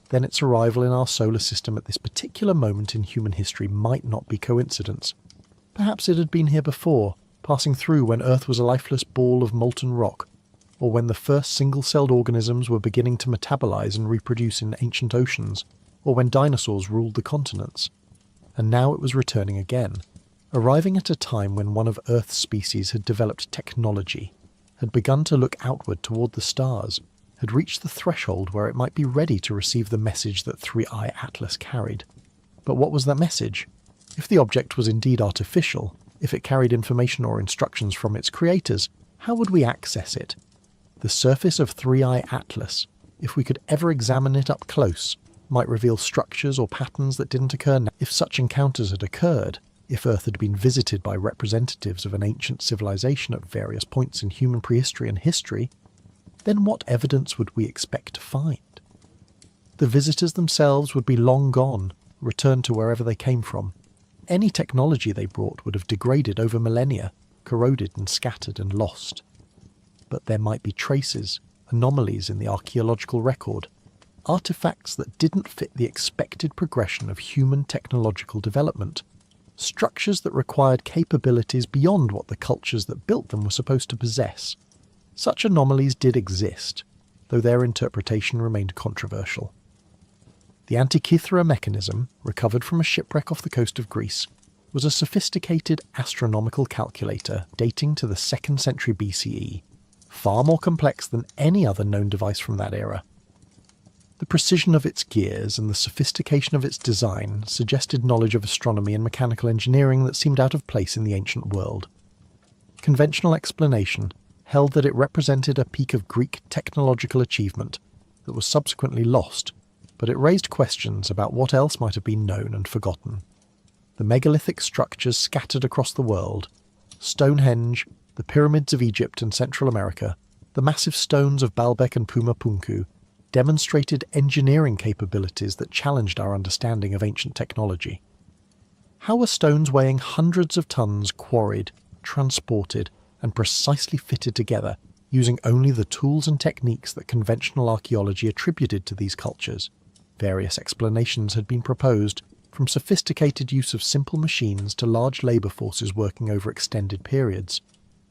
then its arrival in our solar system at this particular moment in human history might not be coincidence. Perhaps it had been here before, passing through when Earth was a lifeless ball of molten rock, or when the first single-celled organisms were beginning to metabolize and reproduce in ancient oceans, or when dinosaurs ruled the continents. And now it was returning again, arriving at a time when one of Earth's species had developed technology, had begun to look outward toward the stars, had reached the threshold where it might be ready to receive the message that 3i Atlas carried. But what was that message? If the object was indeed artificial, if it carried information or instructions from its creators, how would we access it? The surface of 3i Atlas, if we could ever examine it up close, might reveal structures or patterns that didn't occur now. If such encounters had occurred, if Earth had been visited by representatives of an ancient civilization at various points in human prehistory and history, then what evidence would we expect to find? The visitors themselves would be long gone, returned to wherever they came from. Any technology they brought would have degraded over millennia, corroded and scattered and lost. But there might be traces, anomalies in the archaeological record, artifacts that didn't fit the expected progression of human technological development, structures that required capabilities beyond what the cultures that built them were supposed to possess. Such anomalies did exist, though their interpretation remained controversial. The Antikythera mechanism, recovered from a shipwreck off the coast of Greece, was a sophisticated astronomical calculator dating to the 2nd century BCE, far more complex than any other known device from that era. The precision of its gears and the sophistication of its design suggested knowledge of astronomy and mechanical engineering that seemed out of place in the ancient world. Conventional explanation held that it represented a peak of Greek technological achievement that was subsequently lost, but it raised questions about what else might have been known and forgotten. The megalithic structures scattered across the world, Stonehenge, the pyramids of Egypt and Central America, the massive stones of Baalbek and Puma Punku, demonstrated engineering capabilities that challenged our understanding of ancient technology. How were stones weighing hundreds of tons quarried, transported, and precisely fitted together using only the tools and techniques that conventional archaeology attributed to these cultures? Various explanations had been proposed, from sophisticated use of simple machines to large labour forces working over extended periods.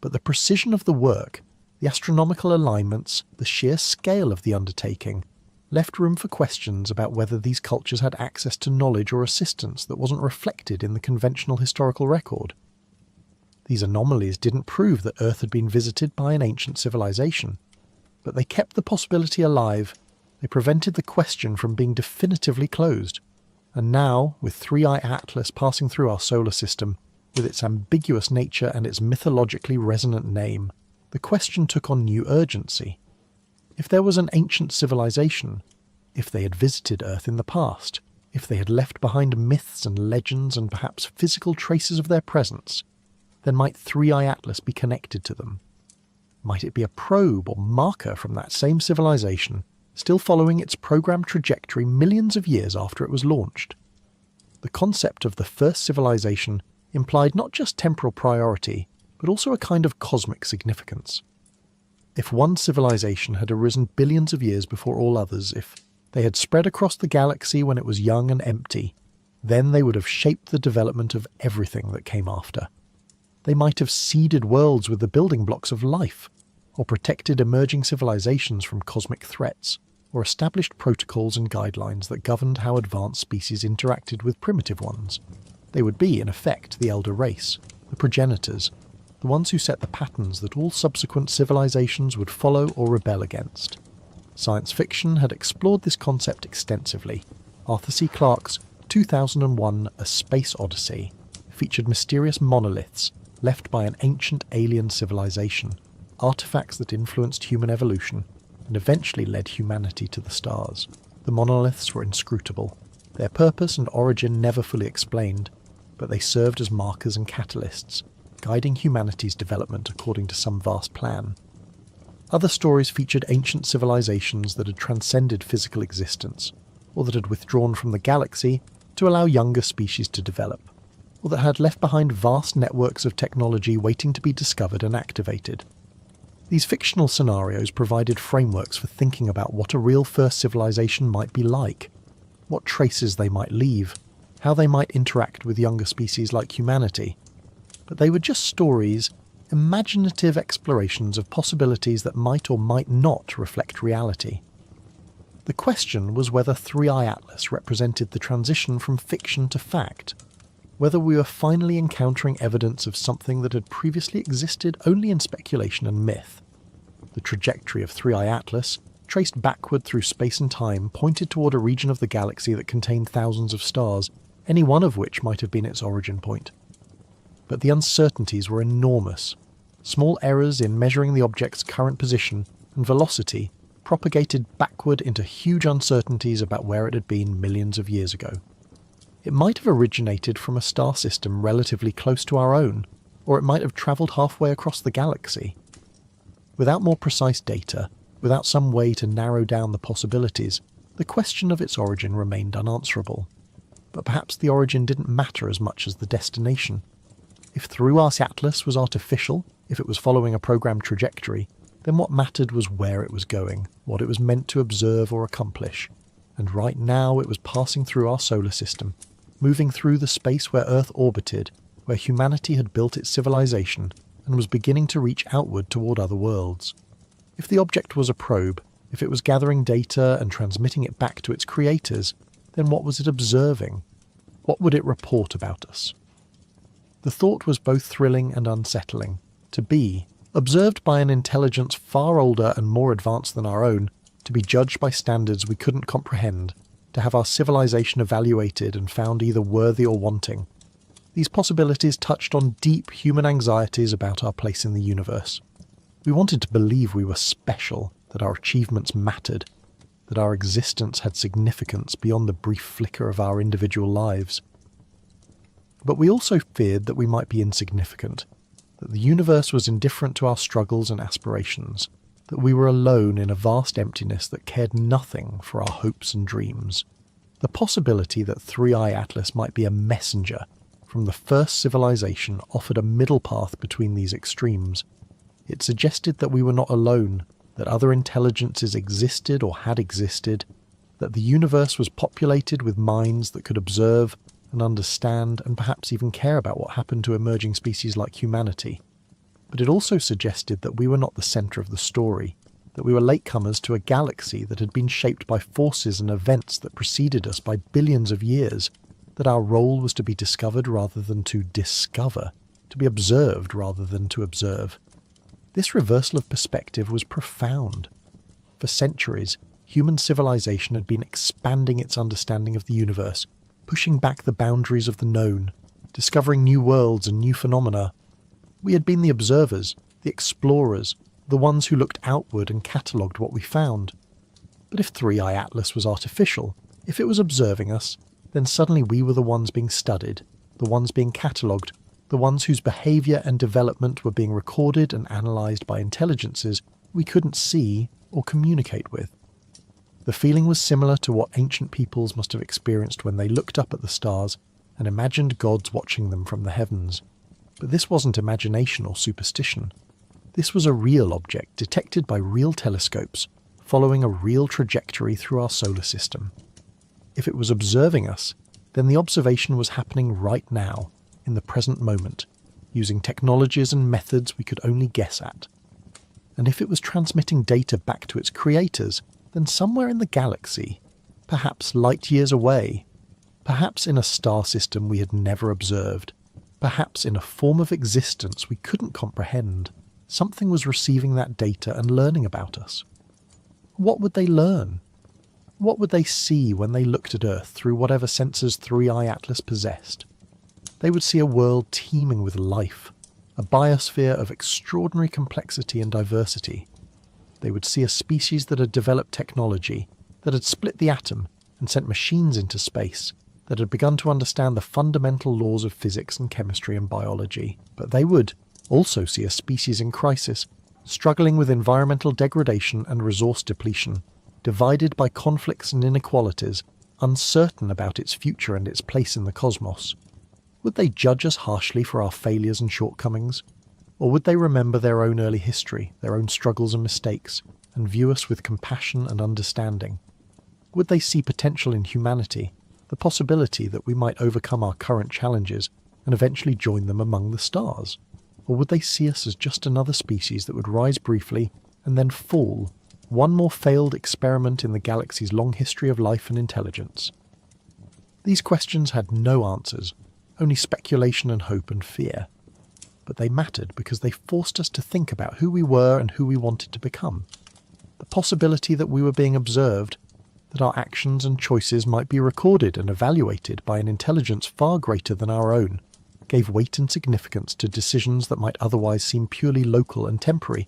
But the precision of the work, the astronomical alignments, the sheer scale of the undertaking, left room for questions about whether these cultures had access to knowledge or assistance that wasn't reflected in the conventional historical record. These anomalies didn't prove that Earth had been visited by an ancient civilization, but they kept the possibility alive. They prevented the question from being definitively closed. And now, with 3i Atlas passing through our solar system, with its ambiguous nature and its mythologically resonant name, the question took on new urgency. If there was an ancient civilization, if they had visited Earth in the past, if they had left behind myths and legends and perhaps physical traces of their presence, then might 3i Atlas be connected to them? Might it be a probe or marker from that same civilization, still following its programmed trajectory millions of years after it was launched? The concept of the first civilization implied not just temporal priority, but also a kind of cosmic significance. If one civilization had arisen billions of years before all others, if they had spread across the galaxy when it was young and empty, then they would have shaped the development of everything that came after. They might have seeded worlds with the building blocks of life, or protected emerging civilizations from cosmic threats, or established protocols and guidelines that governed how advanced species interacted with primitive ones. They would be, in effect, the elder race, the progenitors, the ones who set the patterns that all subsequent civilizations would follow or rebel against. Science fiction had explored this concept extensively. Arthur C. Clarke's 2001 A Space Odyssey featured mysterious monoliths left by an ancient alien civilization, artifacts that influenced human evolution and eventually led humanity to the stars. The monoliths were inscrutable, their purpose and origin never fully explained, but they served as markers and catalysts, guiding humanity's development according to some vast plan. Other stories featured ancient civilizations that had transcended physical existence, or that had withdrawn from the galaxy to allow younger species to develop, or that had left behind vast networks of technology waiting to be discovered and activated. These fictional scenarios provided frameworks for thinking about what a real first civilization might be like, what traces they might leave, how they might interact with younger species like humanity. But they were just stories, imaginative explorations of possibilities that might or might not reflect reality. The question was whether 3i Atlas represented the transition from fiction to fact, whether we were finally encountering evidence of something that had previously existed only in speculation and myth. The trajectory of 3i Atlas, traced backward through space and time, pointed toward a region of the galaxy that contained thousands of stars, any one of which might have been its origin point. But the uncertainties were enormous. Small errors in measuring the object's current position and velocity propagated backward into huge uncertainties about where it had been millions of years ago. It might have originated from a star system relatively close to our own, or it might have travelled halfway across the galaxy. Without more precise data, without some way to narrow down the possibilities, the question of its origin remained unanswerable. But perhaps the origin didn't matter as much as the destination. If 3i Atlas was artificial, if it was following a programmed trajectory, then what mattered was where it was going, what it was meant to observe or accomplish. And right now it was passing through our solar system, moving through the space where Earth orbited, where humanity had built its civilization, and was beginning to reach outward toward other worlds. If the object was a probe, if it was gathering data and transmitting it back to its creators, then what was it observing? What would it report about us? The thought was both thrilling and unsettling. To be observed by an intelligence far older and more advanced than our own, to be judged by standards we couldn't comprehend, to have our civilization evaluated and found either worthy or wanting. These possibilities touched on deep human anxieties about our place in the universe. We wanted to believe we were special, that our achievements mattered, that our existence had significance beyond the brief flicker of our individual lives. But we also feared that we might be insignificant, that the universe was indifferent to our struggles and aspirations, that we were alone in a vast emptiness that cared nothing for our hopes and dreams. The possibility that 3i Atlas might be a messenger, from the first civilization offered a middle path between these extremes. It suggested that we were not alone, that other intelligences existed or had existed, that the universe was populated with minds that could observe and understand and perhaps even care about what happened to emerging species like humanity. But it also suggested that we were not the centre of the story, that we were latecomers to a galaxy that had been shaped by forces and events that preceded us by billions of years, that our role was to be discovered rather than to discover, to be observed rather than to observe. This reversal of perspective was profound. For centuries, human civilization had been expanding its understanding of the universe, pushing back the boundaries of the known, discovering new worlds and new phenomena. We had been the observers, the explorers, the ones who looked outward and catalogued what we found. But if 3i Atlas was artificial, if it was observing us, then suddenly we were the ones being studied, the ones being catalogued, the ones whose behaviour and development were being recorded and analysed by intelligences we couldn't see or communicate with. The feeling was similar to what ancient peoples must have experienced when they looked up at the stars and imagined gods watching them from the heavens. But this wasn't imagination or superstition. This was a real object detected by real telescopes, following a real trajectory through our solar system. If it was observing us, then the observation was happening right now, in the present moment, using technologies and methods we could only guess at. And if it was transmitting data back to its creators, then somewhere in the galaxy, perhaps light years away, perhaps in a star system we had never observed, perhaps in a form of existence we couldn't comprehend, something was receiving that data and learning about us. What would they learn? What would they see when they looked at Earth through whatever sensors 3i Atlas possessed? They would see a world teeming with life, a biosphere of extraordinary complexity and diversity. They would see a species that had developed technology, that had split the atom and sent machines into space, that had begun to understand the fundamental laws of physics and chemistry and biology. But they would also see a species in crisis, struggling with environmental degradation and resource depletion, divided by conflicts and inequalities, uncertain about its future and its place in the cosmos. Would they judge us harshly for our failures and shortcomings? Or would they remember their own early history, their own struggles and mistakes, and view us with compassion and understanding? Would they see potential in humanity, the possibility that we might overcome our current challenges and eventually join them among the stars? Or would they see us as just another species that would rise briefly and then fall, one more failed experiment in the galaxy's long history of life and intelligence? These questions had no answers, only speculation and hope and fear. But they mattered because they forced us to think about who we were and who we wanted to become. The possibility that we were being observed, that our actions and choices might be recorded and evaluated by an intelligence far greater than our own, gave weight and significance to decisions that might otherwise seem purely local and temporary.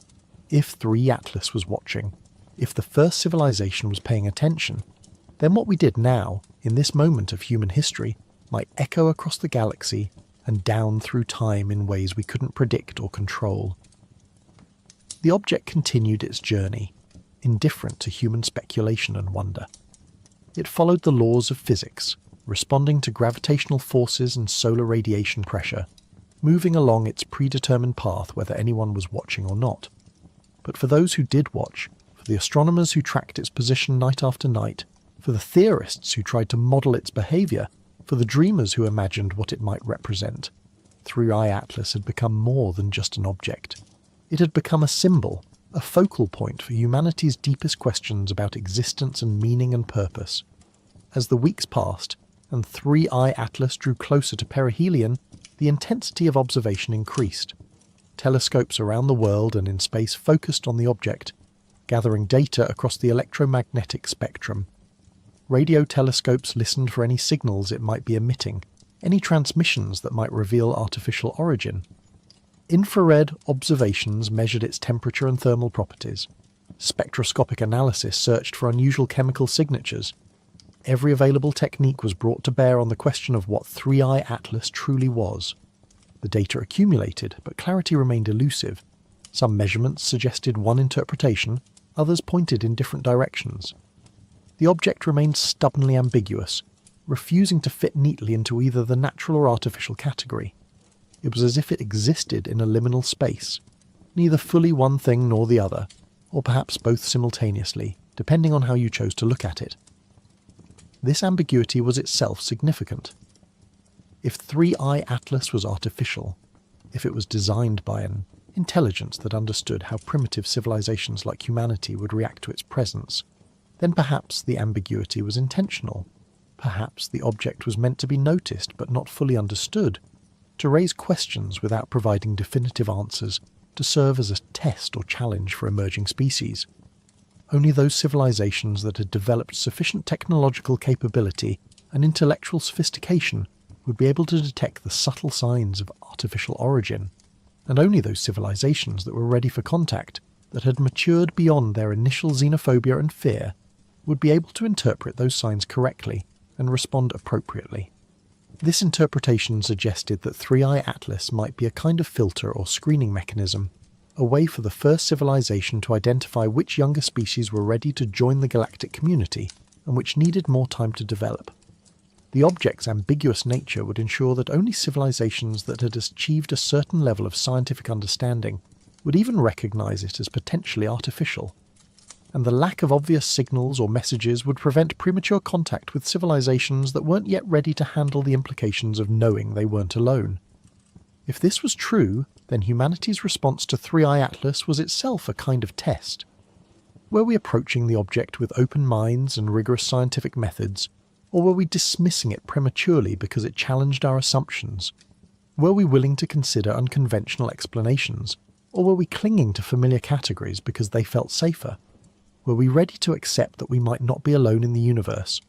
If 3 Atlas was watching, if the first civilization was paying attention, then what we did now, in this moment of human history, might echo across the galaxy and down through time in ways we couldn't predict or control. The object continued its journey, indifferent to human speculation and wonder. It followed the laws of physics, responding to gravitational forces and solar radiation pressure, moving along its predetermined path whether anyone was watching or not. But for those who did watch, for the astronomers who tracked its position night after night, for the theorists who tried to model its behaviour, for the dreamers who imagined what it might represent, 3i Atlas had become more than just an object. It had become a symbol, a focal point for humanity's deepest questions about existence and meaning and purpose. As the weeks passed, and 3i Atlas drew closer to perihelion, the intensity of observation increased. Telescopes around the world and in space focused on the object, gathering data across the electromagnetic spectrum. Radio telescopes listened for any signals it might be emitting, any transmissions that might reveal artificial origin. Infrared observations measured its temperature and thermal properties. Spectroscopic analysis searched for unusual chemical signatures. Every available technique was brought to bear on the question of what 3i Atlas truly was. The data accumulated, but clarity remained elusive. Some measurements suggested one interpretation, others pointed in different directions. The object remained stubbornly ambiguous, refusing to fit neatly into either the natural or artificial category. It was as if it existed in a liminal space, neither fully one thing nor the other, or perhaps both simultaneously, depending on how you chose to look at it. This ambiguity was itself significant. If 3i Atlas was artificial, if it was designed by an intelligence that understood how primitive civilizations like humanity would react to its presence, then perhaps the ambiguity was intentional. Perhaps the object was meant to be noticed but not fully understood, to raise questions without providing definitive answers, to serve as a test or challenge for emerging species. Only those civilizations that had developed sufficient technological capability and intellectual sophistication would be able to detect the subtle signs of artificial origin, and only those civilizations that were ready for contact, that had matured beyond their initial xenophobia and fear, would be able to interpret those signs correctly and respond appropriately. This interpretation suggested that 3i Atlas might be a kind of filter or screening mechanism, a way for the first civilization to identify which younger species were ready to join the galactic community and which needed more time to develop. The object's ambiguous nature would ensure that only civilizations that had achieved a certain level of scientific understanding would even recognize it as potentially artificial, and the lack of obvious signals or messages would prevent premature contact with civilizations that weren't yet ready to handle the implications of knowing they weren't alone. If this was true, then humanity's response to 3i Atlas was itself a kind of test. Were we approaching the object with open minds and rigorous scientific methods, or were we dismissing it prematurely because it challenged our assumptions? Were we willing to consider unconventional explanations, or were we clinging to familiar categories because they felt safer? Were we ready to accept that we might not be alone in the universe,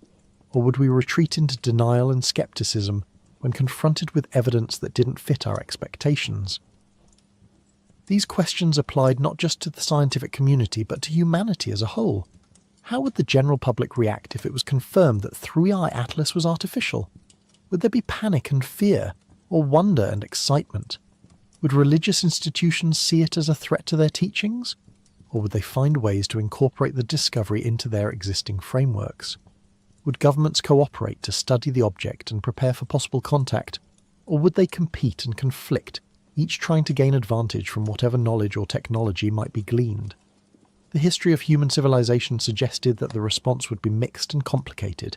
or would we retreat into denial and skepticism when confronted with evidence that didn't fit our expectations? These questions applied not just to the scientific community but to humanity as a whole. How would the general public react if it was confirmed that 3i Atlas was artificial? Would there be panic and fear, or wonder and excitement? Would religious institutions see it as a threat to their teachings? Or would they find ways to incorporate the discovery into their existing frameworks? Would governments cooperate to study the object and prepare for possible contact? Or would they compete and conflict, each trying to gain advantage from whatever knowledge or technology might be gleaned? The history of human civilization suggested that the response would be mixed and complicated,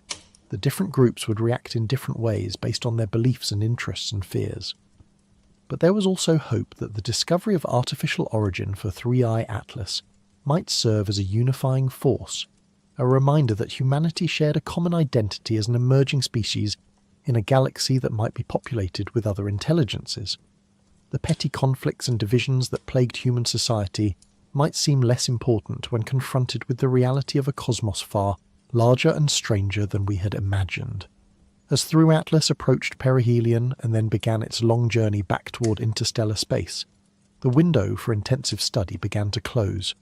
that different groups would react in different ways based on their beliefs and interests and fears. But there was also hope that the discovery of artificial origin for 3i Atlas might serve as a unifying force, a reminder that humanity shared a common identity as an emerging species in a galaxy that might be populated with other intelligences. The petty conflicts and divisions that plagued human society might seem less important when confronted with the reality of a cosmos far larger and stranger than we had imagined. As Through Atlas approached perihelion and then began its long journey back toward interstellar space, the window for intensive study began to close.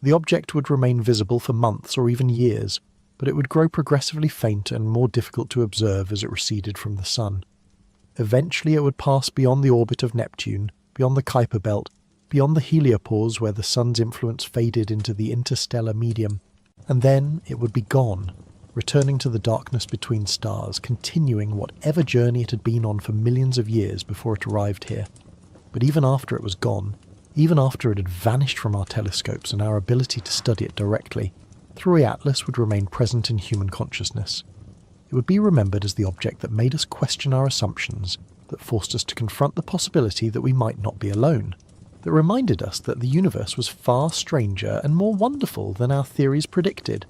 The object would remain visible for months or even years, but it would grow progressively fainter and more difficult to observe as it receded from the Sun. Eventually it would pass beyond the orbit of Neptune, beyond the Kuiper Belt, beyond the heliopause where the Sun's influence faded into the interstellar medium, and then it would be gone, returning to the darkness between stars, continuing whatever journey it had been on for millions of years before it arrived here. But even after it was gone, even after it had vanished from our telescopes and our ability to study it directly, 3i Atlas would remain present in human consciousness. It would be remembered as the object that made us question our assumptions, that forced us to confront the possibility that we might not be alone, that reminded us that the universe was far stranger and more wonderful than our theories predicted.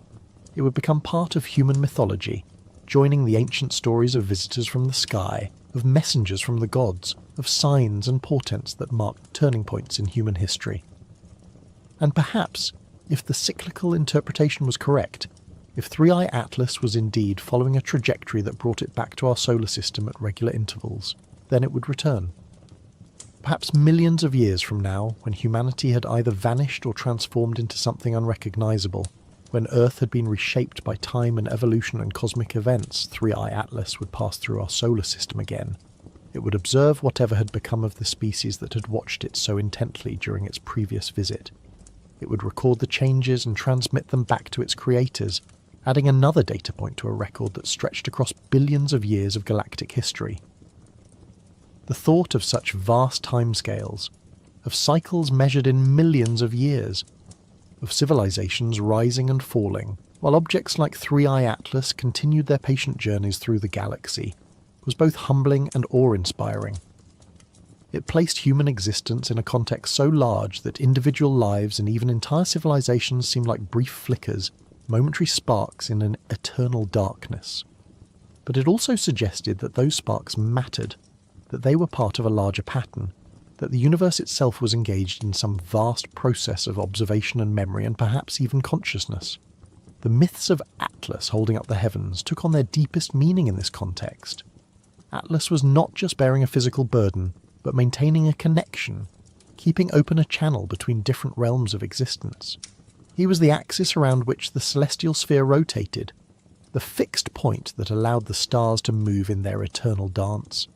It would become part of human mythology, joining the ancient stories of visitors from the sky, of messengers from the gods, of signs and portents that marked turning points in human history. And perhaps, if the cyclical interpretation was correct, if 3i Atlas was indeed following a trajectory that brought it back to our solar system at regular intervals, then it would return. Perhaps millions of years from now, when humanity had either vanished or transformed into something unrecognizable, when Earth had been reshaped by time and evolution and cosmic events, 3i Atlas would pass through our solar system again. It would observe whatever had become of the species that had watched it so intently during its previous visit. It would record the changes and transmit them back to its creators, adding another data point to a record that stretched across billions of years of galactic history. The thought of such vast timescales, of cycles measured in millions of years, of civilizations rising and falling, while objects like 3i Atlas continued their patient journeys through the galaxy, was both humbling and awe-inspiring. It placed human existence in a context so large that individual lives and even entire civilizations seemed like brief flickers, momentary sparks in an eternal darkness. But it also suggested that those sparks mattered, that they were part of a larger pattern, that the universe itself was engaged in some vast process of observation and memory and perhaps even consciousness. The myths of Atlas holding up the heavens took on their deepest meaning in this context. Atlas was not just bearing a physical burden, but maintaining a connection, keeping open a channel between different realms of existence. He was the axis around which the celestial sphere rotated, the fixed point that allowed the stars to move in their eternal dance.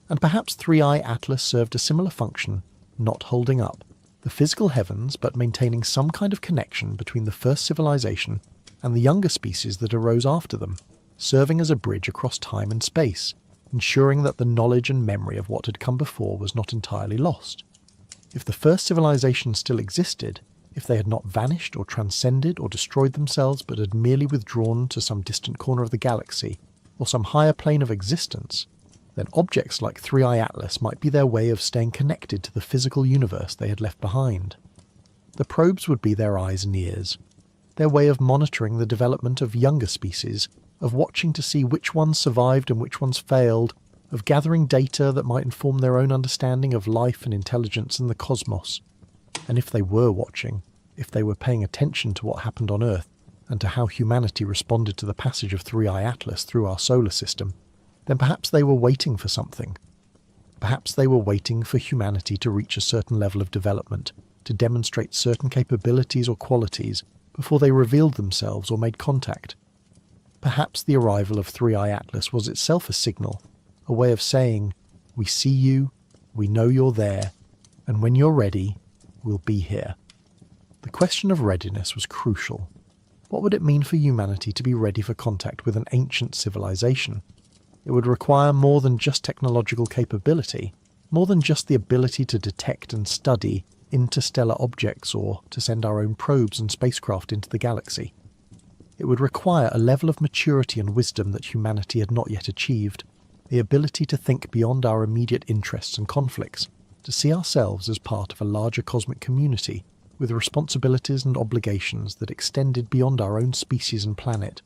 And perhaps 3i Atlas served a similar function, not holding up the physical heavens, but maintaining some kind of connection between the first civilization and the younger species that arose after them, serving as a bridge across time and space, ensuring that the knowledge and memory of what had come before was not entirely lost. If the first civilization still existed, if they had not vanished or transcended or destroyed themselves but had merely withdrawn to some distant corner of the galaxy, or some higher plane of existence, then objects like 3i Atlas might be their way of staying connected to the physical universe they had left behind. The probes would be their eyes and ears, their way of monitoring the development of younger species, of watching to see which ones survived and which ones failed, of gathering data that might inform their own understanding of life and intelligence in the cosmos. And if they were watching, if they were paying attention to what happened on Earth and to how humanity responded to the passage of 3i Atlas through our solar system, then perhaps they were waiting for something. Perhaps they were waiting for humanity to reach a certain level of development, to demonstrate certain capabilities or qualities before they revealed themselves or made contact. Perhaps the arrival of 3i Atlas was itself a signal, a way of saying, "We see you, we know you're there, and when you're ready, we'll be here." The question of readiness was crucial. What would it mean for humanity to be ready for contact with an ancient civilization? It would require more than just technological capability, more than just the ability to detect and study interstellar objects or to send our own probes and spacecraft into the galaxy. It would require a level of maturity and wisdom that humanity had not yet achieved, the ability to think beyond our immediate interests and conflicts, to see ourselves as part of a larger cosmic community with responsibilities and obligations that extended beyond our own species and planet.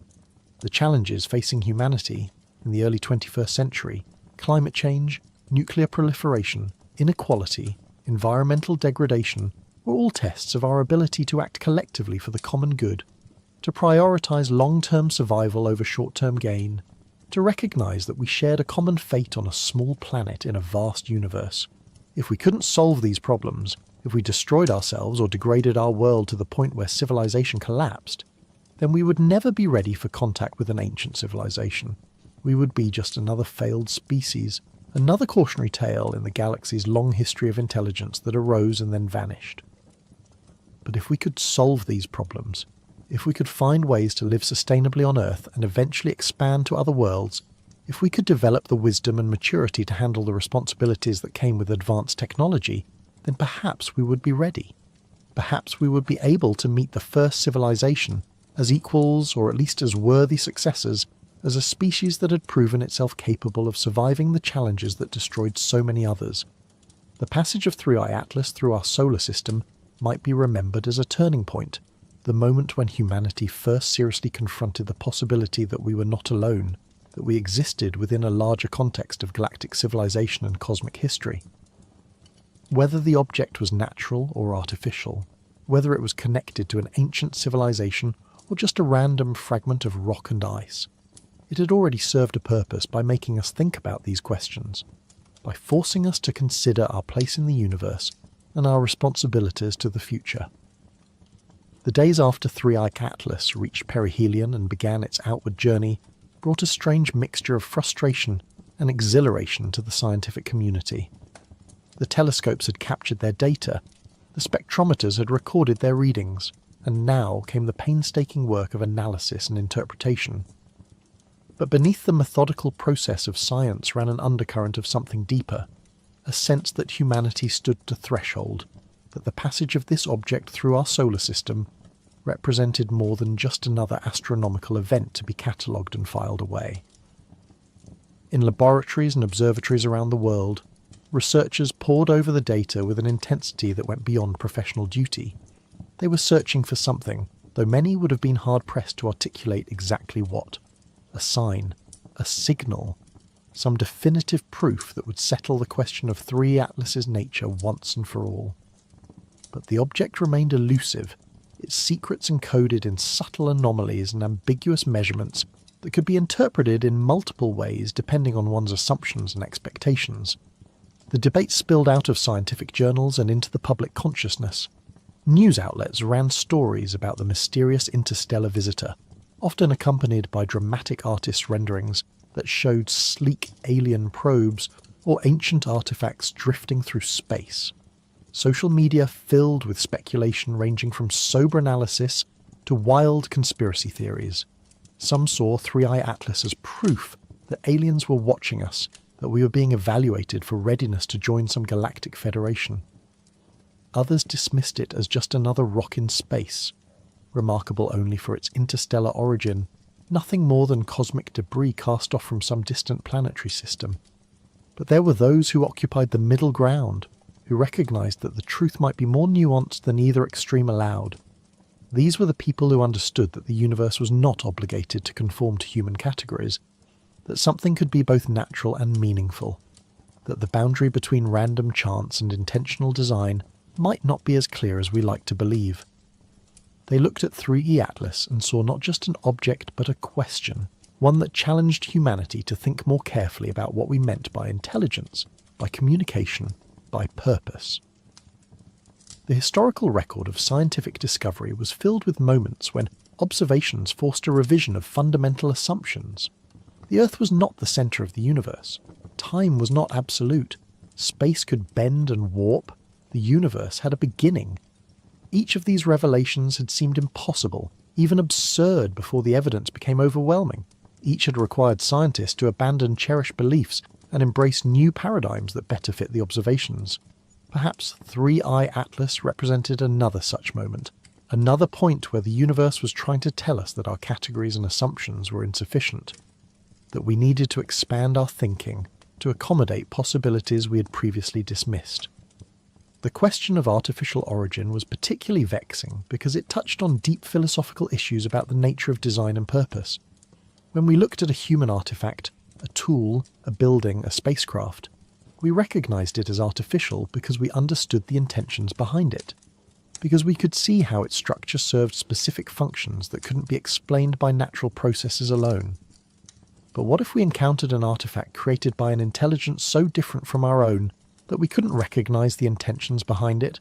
The challenges facing humanity in the early 21st century, climate change, nuclear proliferation, inequality, environmental degradation, were all tests of our ability to act collectively for the common good, to prioritise long-term survival over short-term gain, to recognise that we shared a common fate on a small planet in a vast universe. If we couldn't solve these problems, if we destroyed ourselves or degraded our world to the point where civilization collapsed, then we would never be ready for contact with an ancient civilization. We would be just another failed species, another cautionary tale in the galaxy's long history of intelligence that arose and then vanished. But if we could solve these problems, if we could find ways to live sustainably on Earth and eventually expand to other worlds, if we could develop the wisdom and maturity to handle the responsibilities that came with advanced technology, then perhaps we would be ready. Perhaps we would be able to meet the first civilization as equals or at least as worthy successors as a species that had proven itself capable of surviving the challenges that destroyed so many others. The passage of 3i Atlas through our solar system might be remembered as a turning point, the moment when humanity first seriously confronted the possibility that we were not alone, that we existed within a larger context of galactic civilization and cosmic history. Whether the object was natural or artificial, whether it was connected to an ancient civilization or just a random fragment of rock and ice, it had already served a purpose by making us think about these questions, by forcing us to consider our place in the universe and our responsibilities to the future. The days after 3i Atlas reached perihelion and began its outward journey brought a strange mixture of frustration and exhilaration to the scientific community. The telescopes had captured their data, the spectrometers had recorded their readings, and now came the painstaking work of analysis and interpretation. But beneath the methodical process of science ran an undercurrent of something deeper, a sense that humanity stood at a threshold, that the passage of this object through our solar system represented more than just another astronomical event to be catalogued and filed away. In laboratories and observatories around the world, researchers pored over the data with an intensity that went beyond professional duty. They were searching for something, though many would have been hard-pressed to articulate exactly what. A sign, a signal, some definitive proof that would settle the question of 3 Atlas's nature once and for all. But the object remained elusive, its secrets encoded in subtle anomalies and ambiguous measurements that could be interpreted in multiple ways depending on one's assumptions and expectations. The debate spilled out of scientific journals and into the public consciousness. News outlets ran stories about the mysterious interstellar visitor, often accompanied by dramatic artist renderings that showed sleek alien probes or ancient artifacts drifting through space. Social media filled with speculation ranging from sober analysis to wild conspiracy theories. Some saw 3i Atlas as proof that aliens were watching us, that we were being evaluated for readiness to join some galactic federation. Others dismissed it as just another rock in space, remarkable only for its interstellar origin, nothing more than cosmic debris cast off from some distant planetary system. But there were those who occupied the middle ground, who recognised that the truth might be more nuanced than either extreme allowed. These were the people who understood that the universe was not obligated to conform to human categories, that something could be both natural and meaningful, that the boundary between random chance and intentional design might not be as clear as we like to believe. They looked at 3E Atlas and saw not just an object but a question, one that challenged humanity to think more carefully about what we meant by intelligence, by communication, by purpose. The historical record of scientific discovery was filled with moments when observations forced a revision of fundamental assumptions. The Earth was not the centre of the universe. Time was not absolute. Space could bend and warp. The universe had a beginning. Each of these revelations had seemed impossible, even absurd, before the evidence became overwhelming. Each had required scientists to abandon cherished beliefs and embrace new paradigms that better fit the observations. Perhaps 3i Atlas represented another such moment, another point where the universe was trying to tell us that our categories and assumptions were insufficient, that we needed to expand our thinking to accommodate possibilities we had previously dismissed. The question of artificial origin was particularly vexing because it touched on deep philosophical issues about the nature of design and purpose. When we looked at a human artifact, a tool, a building, a spacecraft, we recognised it as artificial because we understood the intentions behind it, because we could see how its structure served specific functions that couldn't be explained by natural processes alone. But what if we encountered an artifact created by an intelligence so different from our own that we couldn't recognise the intentions behind it?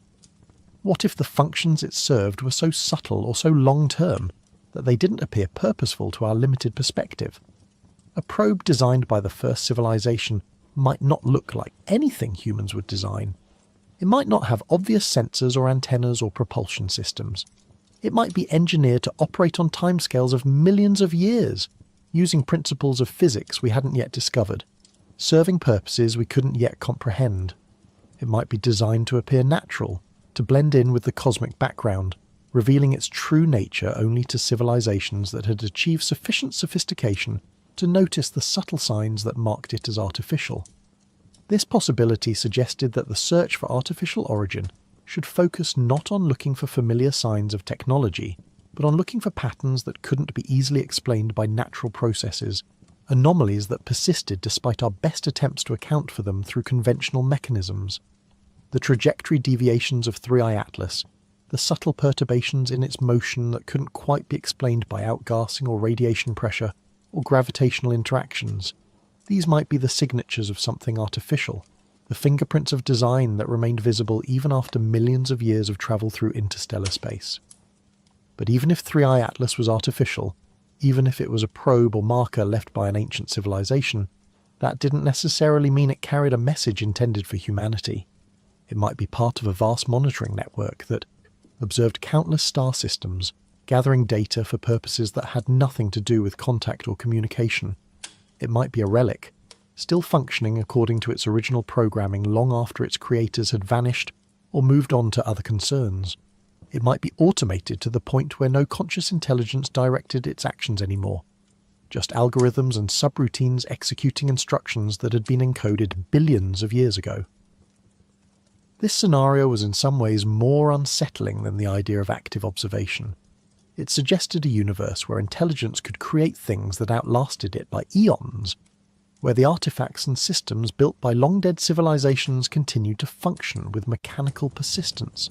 What if the functions it served were so subtle or so long-term that they didn't appear purposeful to our limited perspective? A probe designed by the first civilization might not look like anything humans would design. It might not have obvious sensors or antennas or propulsion systems. It might be engineered to operate on timescales of millions of years, using principles of physics we hadn't yet discovered, serving purposes we couldn't yet comprehend. It might be designed to appear natural, to blend in with the cosmic background, revealing its true nature only to civilizations that had achieved sufficient sophistication to notice the subtle signs that marked it as artificial. This possibility suggested that the search for artificial origin should focus not on looking for familiar signs of technology, but on looking for patterns that couldn't be easily explained by natural processes, anomalies that persisted despite our best attempts to account for them through conventional mechanisms. The trajectory deviations of 3i Atlas, the subtle perturbations in its motion that couldn't quite be explained by outgassing or radiation pressure, or gravitational interactions. These might be the signatures of something artificial, the fingerprints of design that remained visible even after millions of years of travel through interstellar space. But even if 3i Atlas was artificial, even if it was a probe or marker left by an ancient civilization, that didn't necessarily mean it carried a message intended for humanity. It might be part of a vast monitoring network that, observed countless star systems, gathering data for purposes that had nothing to do with contact or communication. It might be a relic, still functioning according to its original programming long after its creators had vanished or moved on to other concerns. It might be automated to the point where no conscious intelligence directed its actions anymore, just algorithms and subroutines executing instructions that had been encoded billions of years ago. This scenario was in some ways more unsettling than the idea of active observation. It suggested a universe where intelligence could create things that outlasted it by eons, where the artifacts and systems built by long-dead civilizations continued to function with mechanical persistence,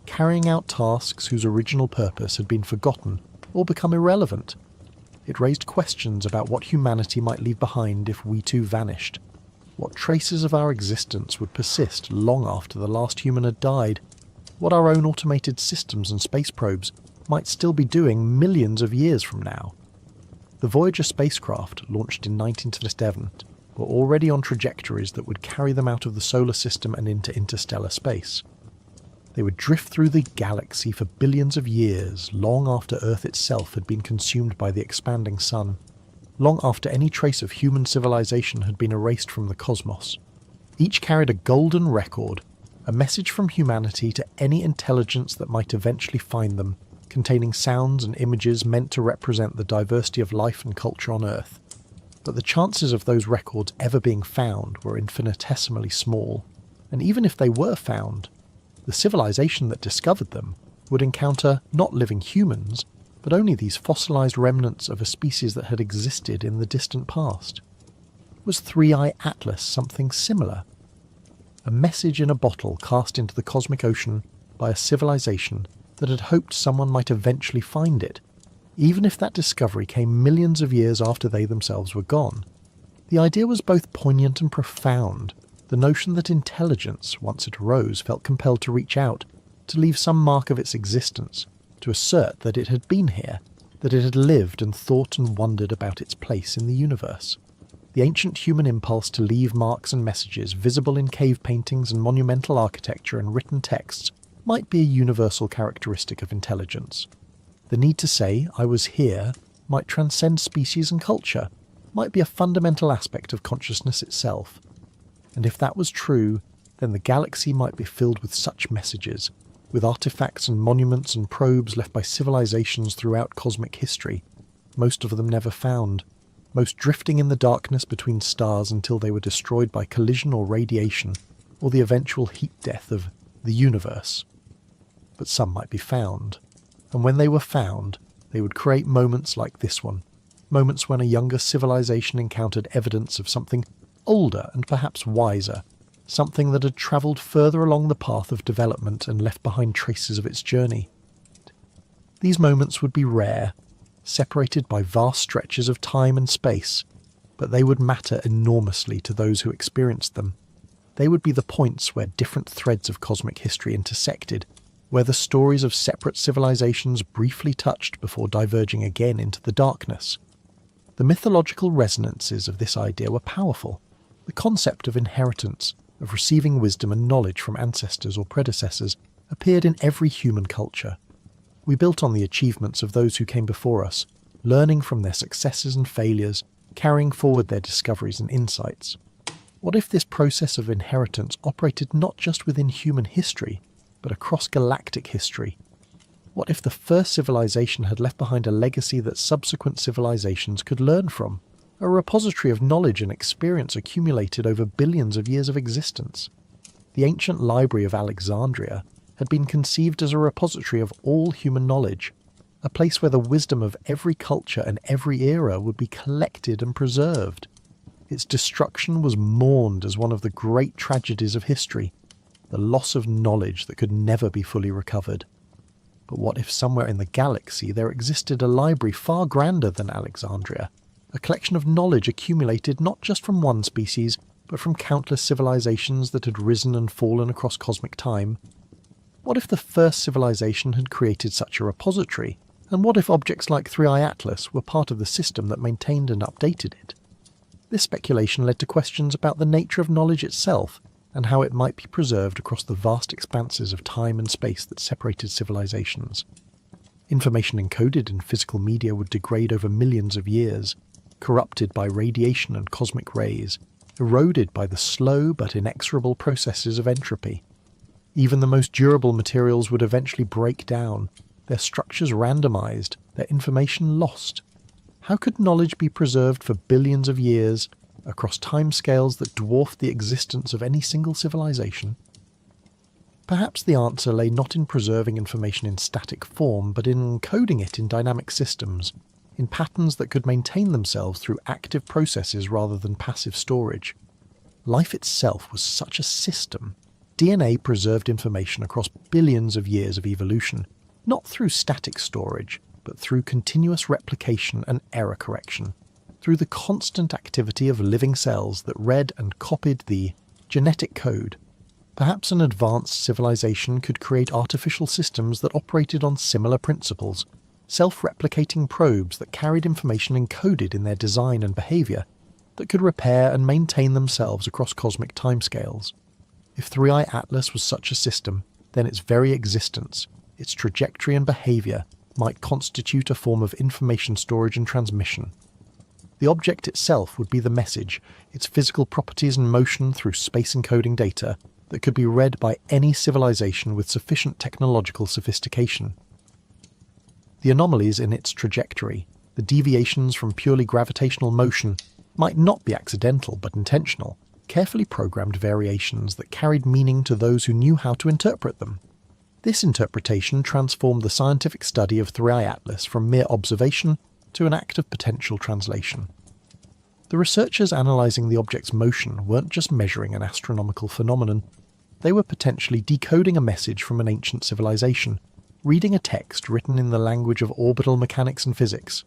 carrying out tasks whose original purpose had been forgotten or become irrelevant. It raised questions about what humanity might leave behind if we too vanished, what traces of our existence would persist long after the last human had died, what our own automated systems and space probes might still be doing millions of years from now. The Voyager spacecraft, launched in 1957, were already on trajectories that would carry them out of the solar system and into interstellar space. They would drift through the galaxy for billions of years, long after Earth itself had been consumed by the expanding sun, long after any trace of human civilization had been erased from the cosmos. Each carried a golden record, a message from humanity to any intelligence that might eventually find them, containing sounds and images meant to represent the diversity of life and culture on Earth. But the chances of those records ever being found were infinitesimally small, and even if they were found, the civilization that discovered them would encounter not living humans, but only these fossilized remnants of a species that had existed in the distant past. Was 3i Atlas something similar? A message in a bottle cast into the cosmic ocean by a civilization that had hoped someone might eventually find it, even if that discovery came millions of years after they themselves were gone. The idea was both poignant and profound. The notion that intelligence, once it arose, felt compelled to reach out, to leave some mark of its existence, to assert that it had been here, that it had lived and thought and wondered about its place in the universe. The ancient human impulse to leave marks and messages visible in cave paintings and monumental architecture and written texts might be a universal characteristic of intelligence. The need to say, "I was here," might transcend species and culture, might be a fundamental aspect of consciousness itself. And if that was true, then the galaxy might be filled with such messages, with artifacts and monuments and probes left by civilizations throughout cosmic history, most of them never found, most drifting in the darkness between stars until they were destroyed by collision or radiation, or the eventual heat death of the universe. But some might be found, and when they were found, they would create moments like this one, moments when a younger civilization encountered evidence of something older and perhaps wiser, something that had travelled further along the path of development and left behind traces of its journey. These moments would be rare, separated by vast stretches of time and space, but they would matter enormously to those who experienced them. They would be the points where different threads of cosmic history intersected, where the stories of separate civilizations briefly touched before diverging again into the darkness. The mythological resonances of this idea were powerful. The concept of inheritance, of receiving wisdom and knowledge from ancestors or predecessors, appeared in every human culture. We built on the achievements of those who came before us, learning from their successes and failures, carrying forward their discoveries and insights. What if this process of inheritance operated not just within human history, but across galactic history? What if the first civilization had left behind a legacy that subsequent civilizations could learn from? A repository of knowledge and experience accumulated over billions of years of existence. The ancient library of Alexandria had been conceived as a repository of all human knowledge, a place where the wisdom of every culture and every era would be collected and preserved. Its destruction was mourned as one of the great tragedies of history, the loss of knowledge that could never be fully recovered. But what if somewhere in the galaxy there existed a library far grander than Alexandria, a collection of knowledge accumulated not just from one species, but from countless civilizations that had risen and fallen across cosmic time? What if the first civilization had created such a repository? And what if objects like 3i Atlas were part of the system that maintained and updated it? This speculation led to questions about the nature of knowledge itself, and how it might be preserved across the vast expanses of time and space that separated civilizations. Information encoded in physical media would degrade over millions of years, corrupted by radiation and cosmic rays, eroded by the slow but inexorable processes of entropy. Even the most durable materials would eventually break down, their structures randomized, their information lost. How could knowledge be preserved for billions of years, across timescales that dwarfed the existence of any single civilization? Perhaps the answer lay not in preserving information in static form, but in encoding it in dynamic systems, in patterns that could maintain themselves through active processes rather than passive storage. Life itself was such a system. DNA preserved information across billions of years of evolution, not through static storage, but through continuous replication and error correction, through the constant activity of living cells that read and copied the genetic code. Perhaps an advanced civilization could create artificial systems that operated on similar principles, self-replicating probes that carried information encoded in their design and behavior, that could repair and maintain themselves across cosmic timescales. If 3i Atlas was such a system, then its very existence, its trajectory and behavior, might constitute a form of information storage and transmission. The object itself would be the message, its physical properties and motion through space encoding data that could be read by any civilization with sufficient technological sophistication. The anomalies in its trajectory, the deviations from purely gravitational motion, might not be accidental but intentional, carefully programmed variations that carried meaning to those who knew how to interpret them. This interpretation transformed the scientific study of 3i Atlas from mere observation to an act of potential translation. The researchers analysing the object's motion weren't just measuring an astronomical phenomenon, they were potentially decoding a message from an ancient civilization, reading a text written in the language of orbital mechanics and physics.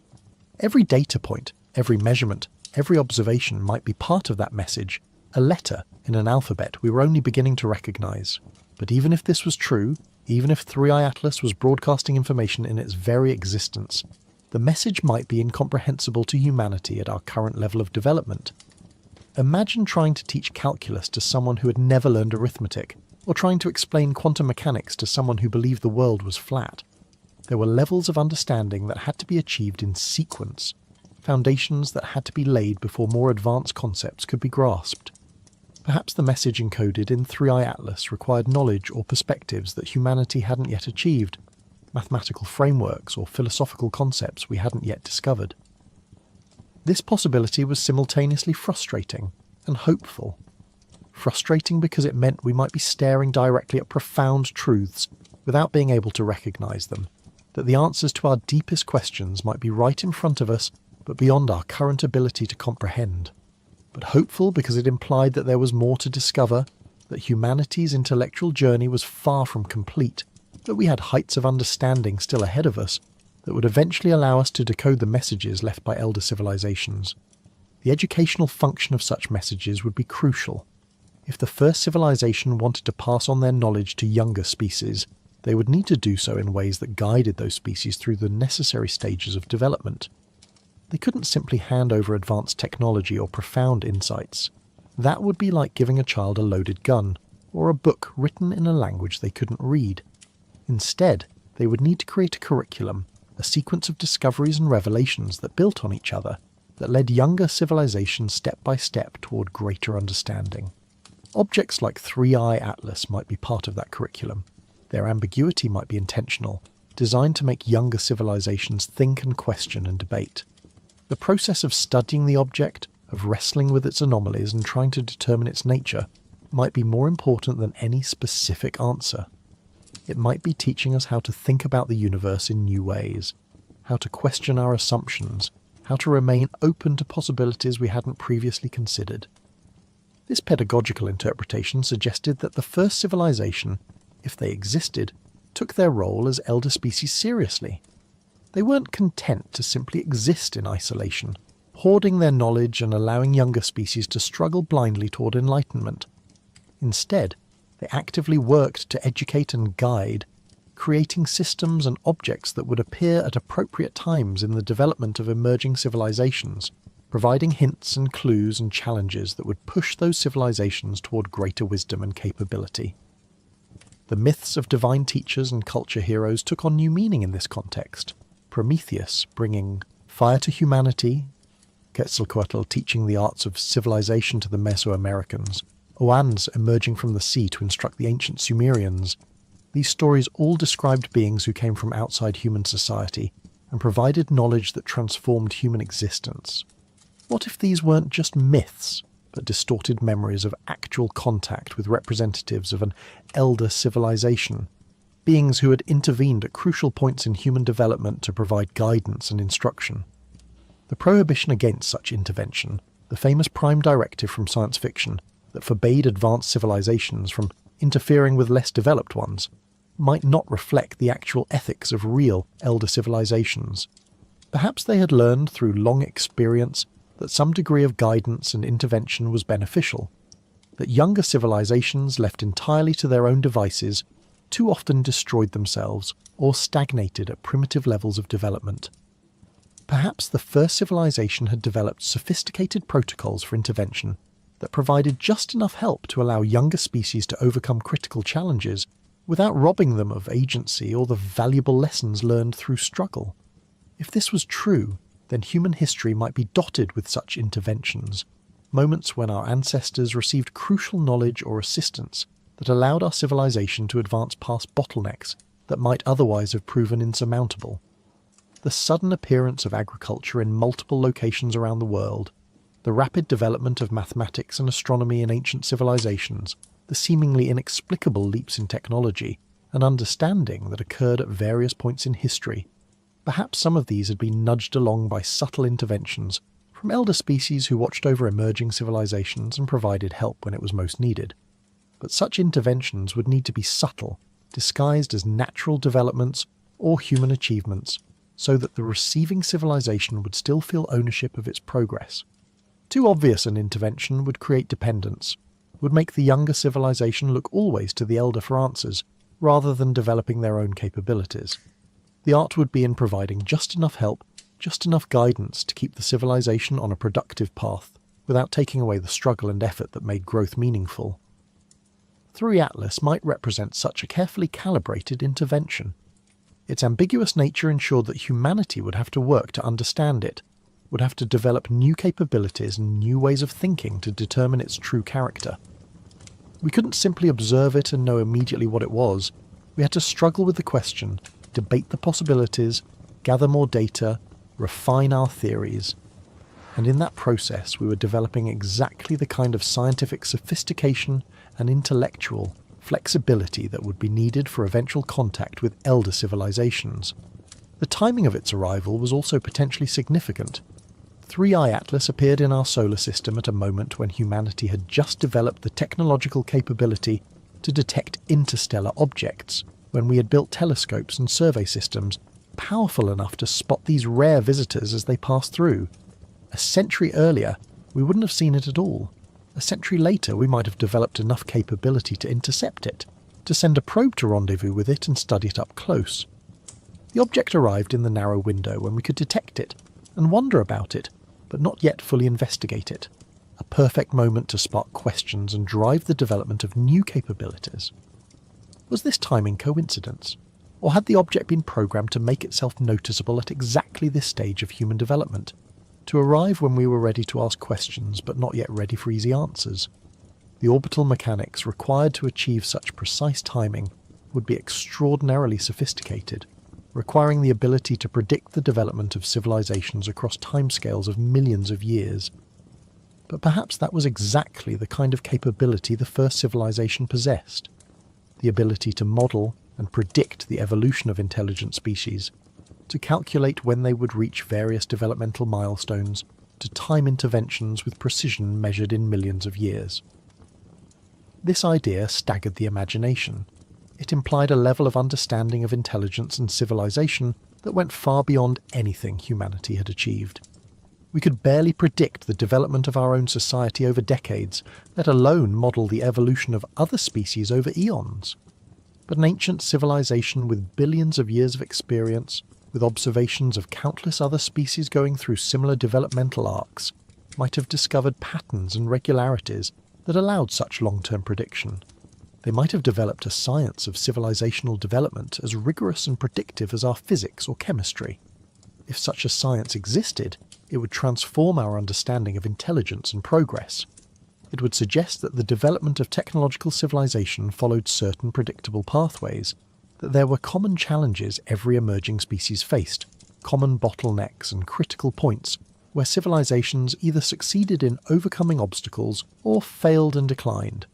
Every data point, every measurement, every observation might be part of that message, a letter in an alphabet we were only beginning to recognise. But even if this was true, even if 3i Atlas was broadcasting information in its very existence, the message might be incomprehensible to humanity at our current level of development. Imagine trying to teach calculus to someone who had never learned arithmetic, or trying to explain quantum mechanics to someone who believed the world was flat. There were levels of understanding that had to be achieved in sequence, foundations that had to be laid before more advanced concepts could be grasped. Perhaps the message encoded in 3i Atlas required knowledge or perspectives that humanity hadn't yet achieved, mathematical frameworks or philosophical concepts we hadn't yet discovered. This possibility was simultaneously frustrating and hopeful. Frustrating because it meant we might be staring directly at profound truths without being able to recognise them, that the answers to our deepest questions might be right in front of us but beyond our current ability to comprehend. But hopeful because it implied that there was more to discover, that humanity's intellectual journey was far from complete, that we had heights of understanding still ahead of us that would eventually allow us to decode the messages left by elder civilizations. The educational function of such messages would be crucial. If the first civilization wanted to pass on their knowledge to younger species, they would need to do so in ways that guided those species through the necessary stages of development. They couldn't simply hand over advanced technology or profound insights. That would be like giving a child a loaded gun, or a book written in a language they couldn't read. Instead, they would need to create a curriculum, a sequence of discoveries and revelations that built on each other, that led younger civilizations step by step toward greater understanding. Objects like 3i Atlas might be part of that curriculum. Their ambiguity might be intentional, designed to make younger civilizations think and question and debate. The process of studying the object, of wrestling with its anomalies and trying to determine its nature, might be more important than any specific answer. It might be teaching us how to think about the universe in new ways, how to question our assumptions, how to remain open to possibilities we hadn't previously considered. This pedagogical interpretation suggested that the first civilization, if they existed, took their role as elder species seriously. They weren't content to simply exist in isolation, hoarding their knowledge and allowing younger species to struggle blindly toward enlightenment. Instead, they actively worked to educate and guide, creating systems and objects that would appear at appropriate times in the development of emerging civilizations, providing hints and clues and challenges that would push those civilizations toward greater wisdom and capability. The myths of divine teachers and culture heroes took on new meaning in this context. Prometheus bringing fire to humanity, Quetzalcoatl teaching the arts of civilization to the Mesoamericans, Oannes emerging from the sea to instruct the ancient Sumerians. These stories all described beings who came from outside human society and provided knowledge that transformed human existence. What if these weren't just myths, but distorted memories of actual contact with representatives of an elder civilization, beings who had intervened at crucial points in human development to provide guidance and instruction? The prohibition against such intervention, the famous prime directive from science fiction that forbade advanced civilizations from interfering with less developed ones, might not reflect the actual ethics of real elder civilizations. Perhaps they had learned through long experience that some degree of guidance and intervention was beneficial, that younger civilizations left entirely to their own devices too often destroyed themselves or stagnated at primitive levels of development. Perhaps the first civilization had developed sophisticated protocols for intervention that provided just enough help to allow younger species to overcome critical challenges without robbing them of agency or the valuable lessons learned through struggle. If this was true, then human history might be dotted with such interventions, moments when our ancestors received crucial knowledge or assistance that allowed our civilization to advance past bottlenecks that might otherwise have proven insurmountable. The sudden appearance of agriculture in multiple locations around the world, the rapid development of mathematics and astronomy in ancient civilizations, the seemingly inexplicable leaps in technology and understanding that occurred at various points in history. Perhaps some of these had been nudged along by subtle interventions from elder species who watched over emerging civilizations and provided help when it was most needed. But such interventions would need to be subtle, disguised as natural developments or human achievements, so that the receiving civilization would still feel ownership of its progress. Too obvious an intervention would create dependence, would make the younger civilization look always to the elder for answers, rather than developing their own capabilities. The art would be in providing just enough help, just enough guidance to keep the civilization on a productive path, without taking away the struggle and effort that made growth meaningful. 3 Atlas might represent such a carefully calibrated intervention. Its ambiguous nature ensured that humanity would have to work to understand it, would have to develop new capabilities and new ways of thinking to determine its true character. We couldn't simply observe it and know immediately what it was. We had to struggle with the question, debate the possibilities, gather more data, refine our theories. And in that process we were developing exactly the kind of scientific sophistication and intellectual flexibility that would be needed for eventual contact with elder civilizations. The timing of its arrival was also potentially significant. 3I Atlas appeared in our solar system at a moment when humanity had just developed the technological capability to detect interstellar objects, when we had built telescopes and survey systems powerful enough to spot these rare visitors as they passed through. A century earlier, we wouldn't have seen it at all. A century later, we might have developed enough capability to intercept it, to send a probe to rendezvous with it and study it up close. The object arrived in the narrow window when we could detect it and wonder about it, but not yet fully investigate it. A perfect moment to spark questions and drive the development of new capabilities. Was this timing coincidence? Or had the object been programmed to make itself noticeable at exactly this stage of human development, to arrive when we were ready to ask questions but not yet ready for easy answers? The orbital mechanics required to achieve such precise timing would be extraordinarily sophisticated, requiring the ability to predict the development of civilizations across timescales of millions of years. But perhaps that was exactly the kind of capability the first civilization possessed, the ability to model and predict the evolution of intelligent species, to calculate when they would reach various developmental milestones, to time interventions with precision measured in millions of years. This idea staggered the imagination. It implied a level of understanding of intelligence and civilization that went far beyond anything humanity had achieved. We could barely predict the development of our own society over decades, let alone model the evolution of other species over eons. But an ancient civilization with billions of years of experience, with observations of countless other species going through similar developmental arcs, might have discovered patterns and regularities that allowed such long-term prediction. They might have developed a science of civilizational development as rigorous and predictive as our physics or chemistry. If such a science existed, it would transform our understanding of intelligence and progress. It would suggest that the development of technological civilization followed certain predictable pathways, that there were common challenges every emerging species faced, common bottlenecks and critical points where civilizations either succeeded in overcoming obstacles or failed and declined.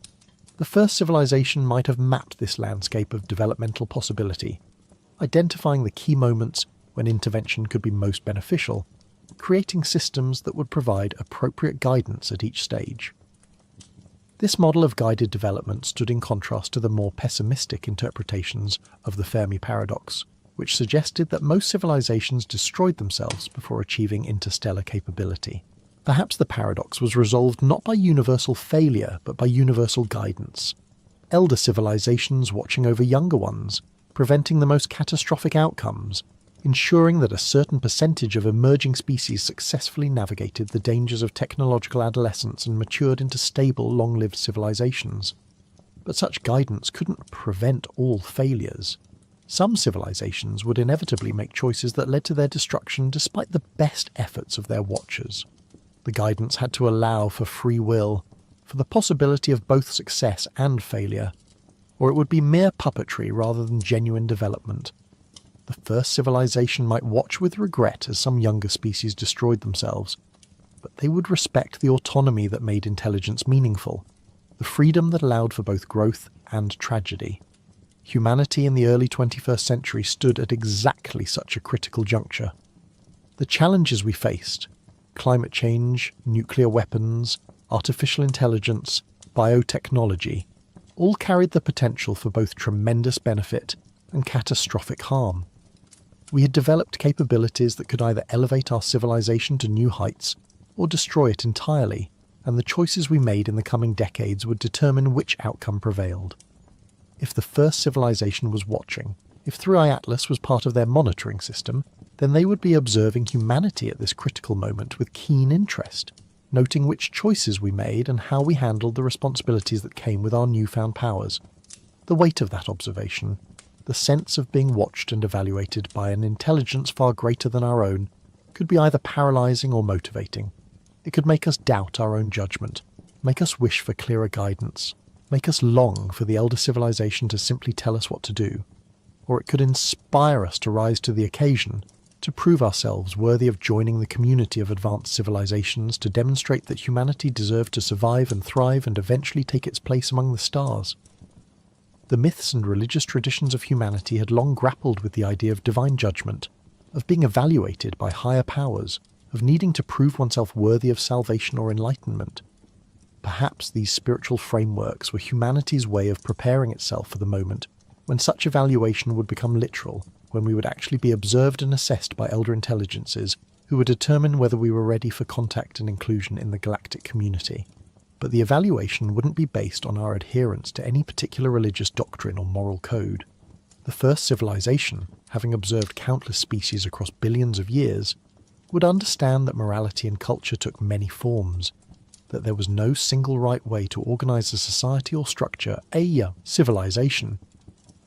The first civilization might have mapped this landscape of developmental possibility, identifying the key moments when intervention could be most beneficial, creating systems that would provide appropriate guidance at each stage. This model of guided development stood in contrast to the more pessimistic interpretations of the Fermi paradox, which suggested that most civilizations destroyed themselves before achieving interstellar capability. Perhaps the paradox was resolved not by universal failure, but by universal guidance. Elder civilizations watching over younger ones, preventing the most catastrophic outcomes, ensuring that a certain percentage of emerging species successfully navigated the dangers of technological adolescence and matured into stable, long-lived civilizations. But such guidance couldn't prevent all failures. Some civilizations would inevitably make choices that led to their destruction despite the best efforts of their watchers. The guidance had to allow for free will, for the possibility of both success and failure, or it would be mere puppetry rather than genuine development. The first civilization might watch with regret as some younger species destroyed themselves, but they would respect the autonomy that made intelligence meaningful, the freedom that allowed for both growth and tragedy. Humanity in the early 21st century stood at exactly such a critical juncture. The challenges we faced, climate change, nuclear weapons, artificial intelligence, biotechnology, all carried the potential for both tremendous benefit and catastrophic harm. We had developed capabilities that could either elevate our civilization to new heights or destroy it entirely, and the choices we made in the coming decades would determine which outcome prevailed. If the first civilization was watching, if 3i Atlas was part of their monitoring system, then they would be observing humanity at this critical moment with keen interest, noting which choices we made and how we handled the responsibilities that came with our newfound powers. The weight of that observation, the sense of being watched and evaluated by an intelligence far greater than our own, could be either paralyzing or motivating. It could make us doubt our own judgment, make us wish for clearer guidance, make us long for the elder civilization to simply tell us what to do, or it could inspire us to rise to the occasion, to prove ourselves worthy of joining the community of advanced civilizations, to demonstrate that humanity deserved to survive and thrive and eventually take its place among the stars. The myths and religious traditions of humanity had long grappled with the idea of divine judgment, of being evaluated by higher powers, of needing to prove oneself worthy of salvation or enlightenment. Perhaps these spiritual frameworks were humanity's way of preparing itself for the moment when such evaluation would become literal, when we would actually be observed and assessed by elder intelligences who would determine whether we were ready for contact and inclusion in the galactic community. But the evaluation wouldn't be based on our adherence to any particular religious doctrine or moral code. The first civilization, having observed countless species across billions of years, would understand that morality and culture took many forms, that there was no single right way to organize a society or structure, a civilization.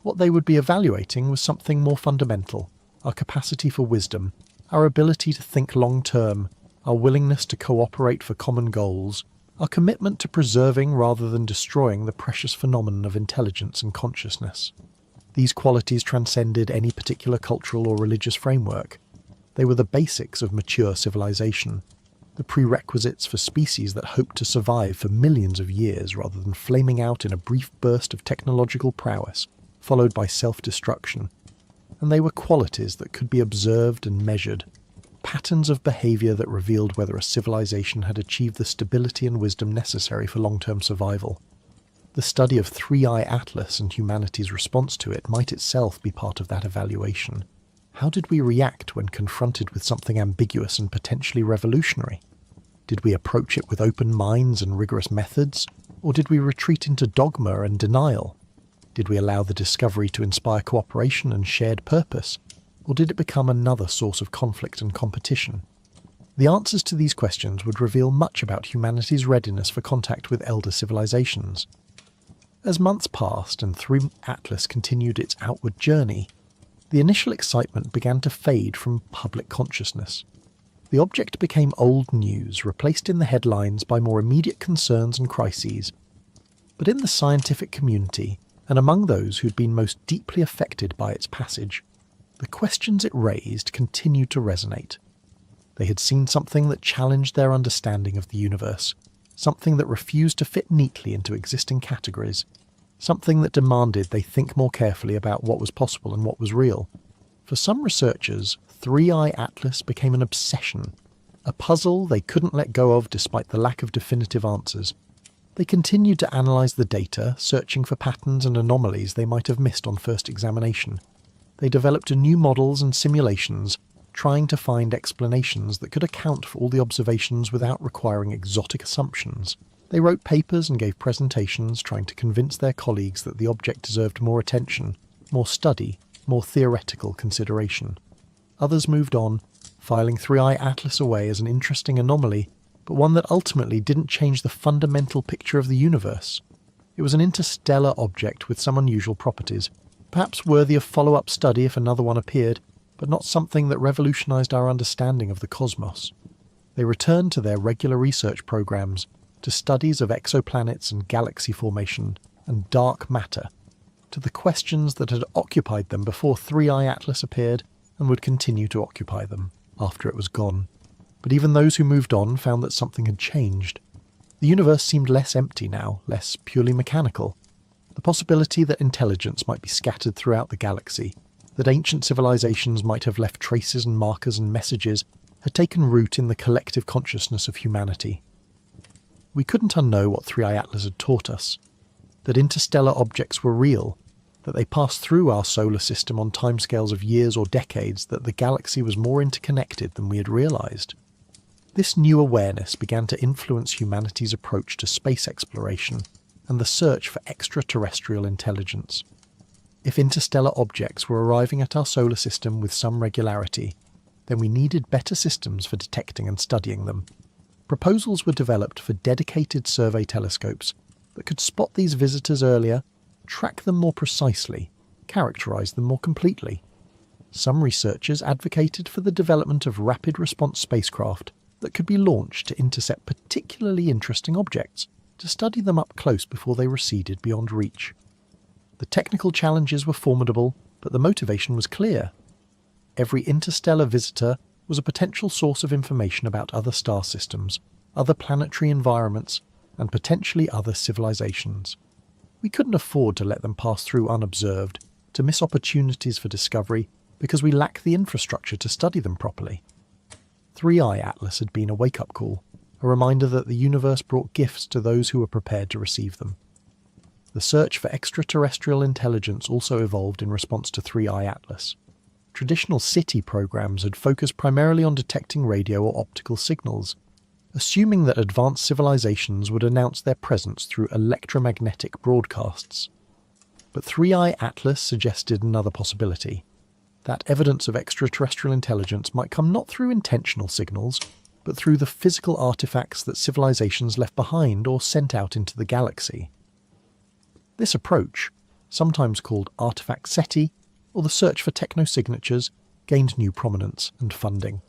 What they would be evaluating was something more fundamental, our capacity for wisdom, our ability to think long-term, our willingness to cooperate for common goals, our commitment to preserving rather than destroying the precious phenomenon of intelligence and consciousness. These qualities transcended any particular cultural or religious framework. They were the basics of mature civilization, the prerequisites for species that hoped to survive for millions of years rather than flaming out in a brief burst of technological prowess, followed by self-destruction. And they were qualities that could be observed and measured, patterns of behavior that revealed whether a civilization had achieved the stability and wisdom necessary for long-term survival. The study of 3i Atlas and humanity's response to it might itself be part of that evaluation. How did we react when confronted with something ambiguous and potentially revolutionary? Did we approach it with open minds and rigorous methods, or did we retreat into dogma and denial? Did we allow the discovery to inspire cooperation and shared purpose, or did it become another source of conflict and competition? The answers to these questions would reveal much about humanity's readiness for contact with elder civilizations. As months passed and 3 Atlas continued its outward journey, the initial excitement began to fade from public consciousness. The object became old news, replaced in the headlines by more immediate concerns and crises. But in the scientific community, and among those who'd been most deeply affected by its passage, the questions it raised continued to resonate. They had seen something that challenged their understanding of the universe, something that refused to fit neatly into existing categories, something that demanded they think more carefully about what was possible and what was real. For some researchers, 3i Atlas became an obsession, a puzzle they couldn't let go of despite the lack of definitive answers. They continued to analyse the data, searching for patterns and anomalies they might have missed on first examination. They developed new models and simulations, trying to find explanations that could account for all the observations without requiring exotic assumptions. They wrote papers and gave presentations trying to convince their colleagues that the object deserved more attention, more study, more theoretical consideration. Others moved on, filing 3i Atlas away as an interesting anomaly, but one that ultimately didn't change the fundamental picture of the universe. It was an interstellar object with some unusual properties, perhaps worthy of follow-up study if another one appeared, but not something that revolutionised our understanding of the cosmos. They returned to their regular research programs, to studies of exoplanets and galaxy formation and dark matter, to the questions that had occupied them before 3i Atlas appeared and would continue to occupy them after it was gone. But even those who moved on found that something had changed. The universe seemed less empty now, less purely mechanical. The possibility that intelligence might be scattered throughout the galaxy, that ancient civilizations might have left traces and markers and messages, had taken root in the collective consciousness of humanity. We couldn't unknow what 3i Atlas had taught us, that interstellar objects were real, that they passed through our solar system on timescales of years or decades, that the galaxy was more interconnected than we had realised. This new awareness began to influence humanity's approach to space exploration and the search for extraterrestrial intelligence. If interstellar objects were arriving at our solar system with some regularity, then we needed better systems for detecting and studying them. Proposals were developed for dedicated survey telescopes that could spot these visitors earlier, track them more precisely, characterise them more completely. Some researchers advocated for the development of rapid response spacecraft that could be launched to intercept particularly interesting objects, to study them up close before they receded beyond reach. The technical challenges were formidable, but the motivation was clear. Every interstellar visitor was a potential source of information about other star systems, other planetary environments, and potentially other civilizations. We couldn't afford to let them pass through unobserved, to miss opportunities for discovery, because we lack the infrastructure to study them properly. 3i Atlas had been a wake-up call, a reminder that the universe brought gifts to those who were prepared to receive them. The search for extraterrestrial intelligence also evolved in response to 3i Atlas. Traditional SETI programs had focused primarily on detecting radio or optical signals, assuming that advanced civilizations would announce their presence through electromagnetic broadcasts. But 3i Atlas suggested another possibility, that evidence of extraterrestrial intelligence might come not through intentional signals, but through the physical artifacts that civilizations left behind or sent out into the galaxy. This approach, sometimes called artifact SETI, or the search for technosignatures, gained new prominence and funding.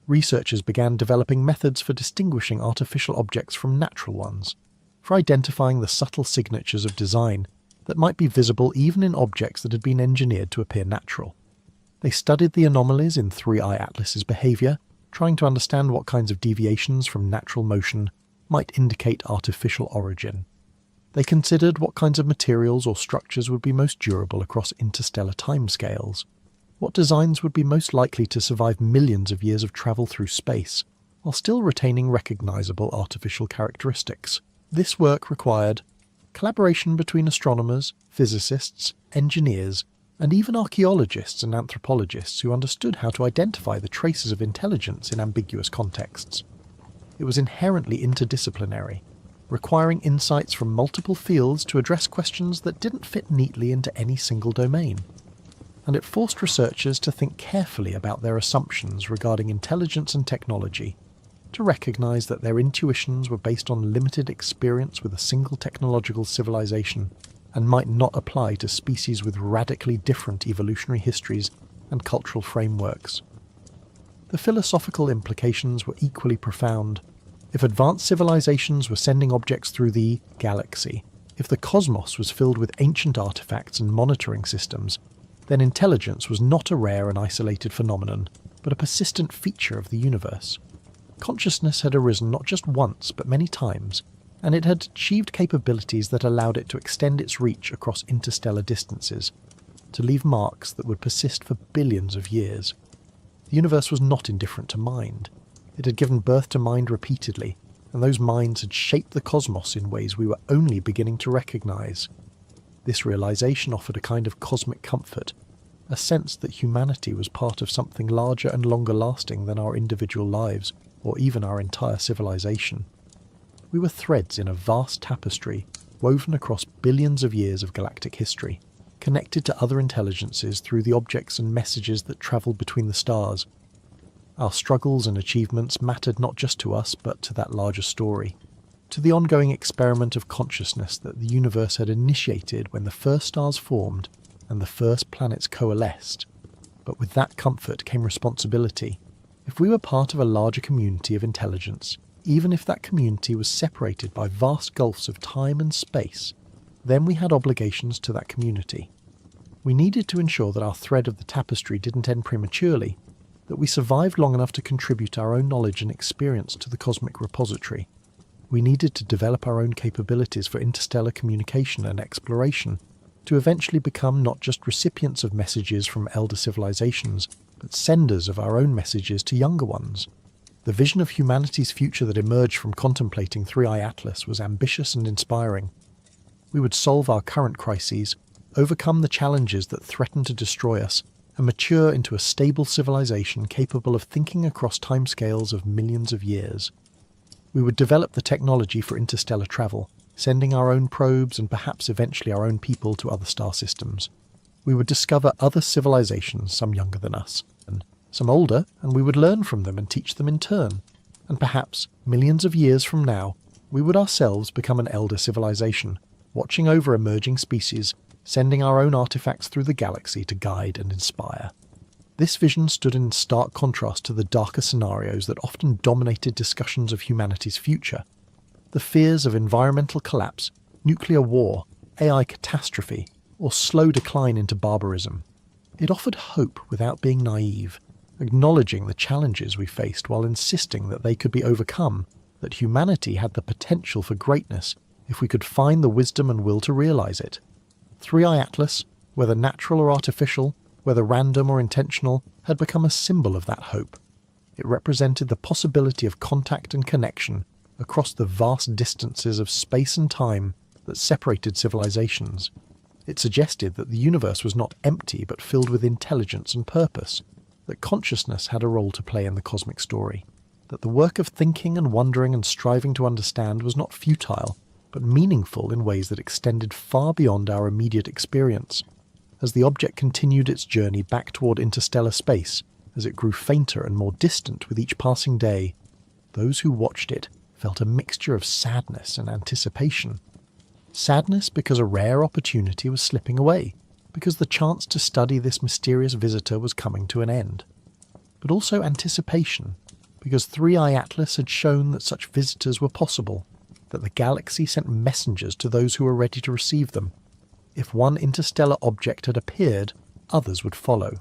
Researchers began developing methods for distinguishing artificial objects from natural ones, for identifying the subtle signatures of design that might be visible even in objects that had been engineered to appear natural. They studied the anomalies in 3i Atlas's behaviour, trying to understand what kinds of deviations from natural motion might indicate artificial origin. They considered what kinds of materials or structures would be most durable across interstellar timescales, what designs would be most likely to survive millions of years of travel through space, while still retaining recognisable artificial characteristics. This work required collaboration between astronomers, physicists, engineers, and even archaeologists and anthropologists who understood how to identify the traces of intelligence in ambiguous contexts. It was inherently interdisciplinary, requiring insights from multiple fields to address questions that didn't fit neatly into any single domain. and it forced researchers to think carefully about their assumptions regarding intelligence and technology, to recognise that their intuitions were based on limited experience with a single technological civilization and might not apply to species with radically different evolutionary histories and cultural frameworks. The philosophical implications were equally profound. If advanced civilizations were sending objects through the galaxy, if the cosmos was filled with ancient artifacts and monitoring systems, then intelligence was not a rare and isolated phenomenon, but a persistent feature of the universe. Consciousness had arisen not just once, but many times, and it had achieved capabilities that allowed it to extend its reach across interstellar distances, to leave marks that would persist for billions of years. The universe was not indifferent to mind. It had given birth to mind repeatedly, and those minds had shaped the cosmos in ways we were only beginning to recognise. This realisation offered a kind of cosmic comfort, a sense that humanity was part of something larger and longer lasting than our individual lives, or even our entire civilization. We were threads in a vast tapestry, woven across billions of years of galactic history, connected to other intelligences through the objects and messages that travelled between the stars. Our struggles and achievements mattered not just to us, but to that larger story, to the ongoing experiment of consciousness that the universe had initiated when the first stars formed and the first planets coalesced. But with that comfort came responsibility. If we were part of a larger community of intelligence, even if that community was separated by vast gulfs of time and space, then we had obligations to that community. We needed to ensure that our thread of the tapestry didn't end prematurely, that we survived long enough to contribute our own knowledge and experience to the cosmic repository. We needed to develop our own capabilities for interstellar communication and exploration, to eventually become not just recipients of messages from elder civilizations, but senders of our own messages to younger ones. The vision of humanity's future that emerged from contemplating Three-Eye Atlas was ambitious and inspiring. We would solve our current crises, overcome the challenges that threaten to destroy us, and mature into a stable civilization capable of thinking across timescales of millions of years. We would develop the technology for interstellar travel, sending our own probes and perhaps eventually our own people to other star systems. We would discover other civilizations, some younger than us, and some older, and we would learn from them and teach them in turn. And perhaps, millions of years from now, we would ourselves become an elder civilization, watching over emerging species, sending our own artifacts through the galaxy to guide and inspire. This vision stood in stark contrast to the darker scenarios that often dominated discussions of humanity's future. The fears of environmental collapse, nuclear war, AI catastrophe, or slow decline into barbarism. It offered hope without being naive, acknowledging the challenges we faced while insisting that they could be overcome, that humanity had the potential for greatness if we could find the wisdom and will to realise it. Three-Eye Atlas, whether natural or artificial, whether random or intentional, had become a symbol of that hope. It represented the possibility of contact and connection across the vast distances of space and time that separated civilizations. It suggested that the universe was not empty but filled with intelligence and purpose, that consciousness had a role to play in the cosmic story, that the work of thinking and wondering and striving to understand was not futile, but meaningful in ways that extended far beyond our immediate experience. As the object continued its journey back toward interstellar space, as it grew fainter and more distant with each passing day, those who watched it felt a mixture of sadness and anticipation. Sadness because a rare opportunity was slipping away, because the chance to study this mysterious visitor was coming to an end. But also anticipation, because Three-Eye Atlas had shown that such visitors were possible, that the galaxy sent messengers to those who were ready to receive them. If one interstellar object had appeared, others would follow.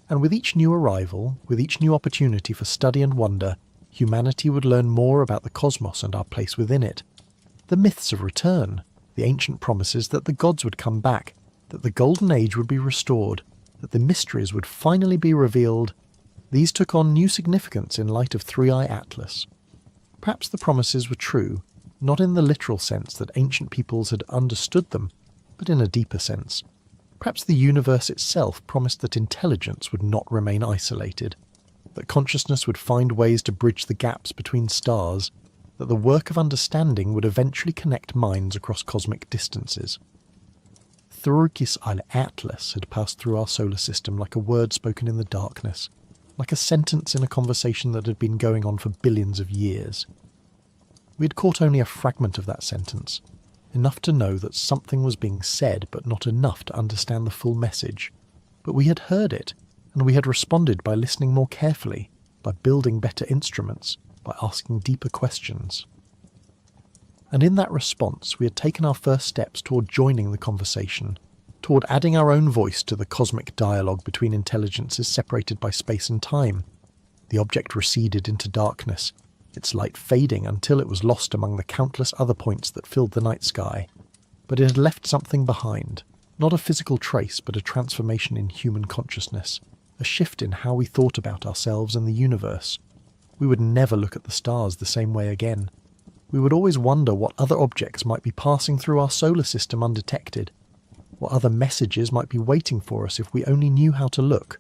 And with each new arrival, with each new opportunity for study and wonder, humanity would learn more about the cosmos and our place within it. The myths of return, the ancient promises that the gods would come back, that the golden age would be restored, that the mysteries would finally be revealed, these took on new significance in light of Three-Eye Atlas. Perhaps the promises were true, not in the literal sense that ancient peoples had understood them, but in a deeper sense. Perhaps the universe itself promised that intelligence would not remain isolated, that consciousness would find ways to bridge the gaps between stars, that the work of understanding would eventually connect minds across cosmic distances. Thurukis al-Atlas had passed through our solar system like a word spoken in the darkness, like a sentence in a conversation that had been going on for billions of years. We had caught only a fragment of that sentence, enough to know that something was being said but not enough to understand the full message. But we had heard it, and we had responded by listening more carefully, by building better instruments, by asking deeper questions. And in that response, we had taken our first steps toward joining the conversation, toward adding our own voice to the cosmic dialogue between intelligences separated by space and time. The object receded into darkness, its light fading until it was lost among the countless other points that filled the night sky. But it had left something behind, not a physical trace, but a transformation in human consciousness, a shift in how we thought about ourselves and the universe. We would never look at the stars the same way again. We would always wonder what other objects might be passing through our solar system undetected, what other messages might be waiting for us if we only knew how to look.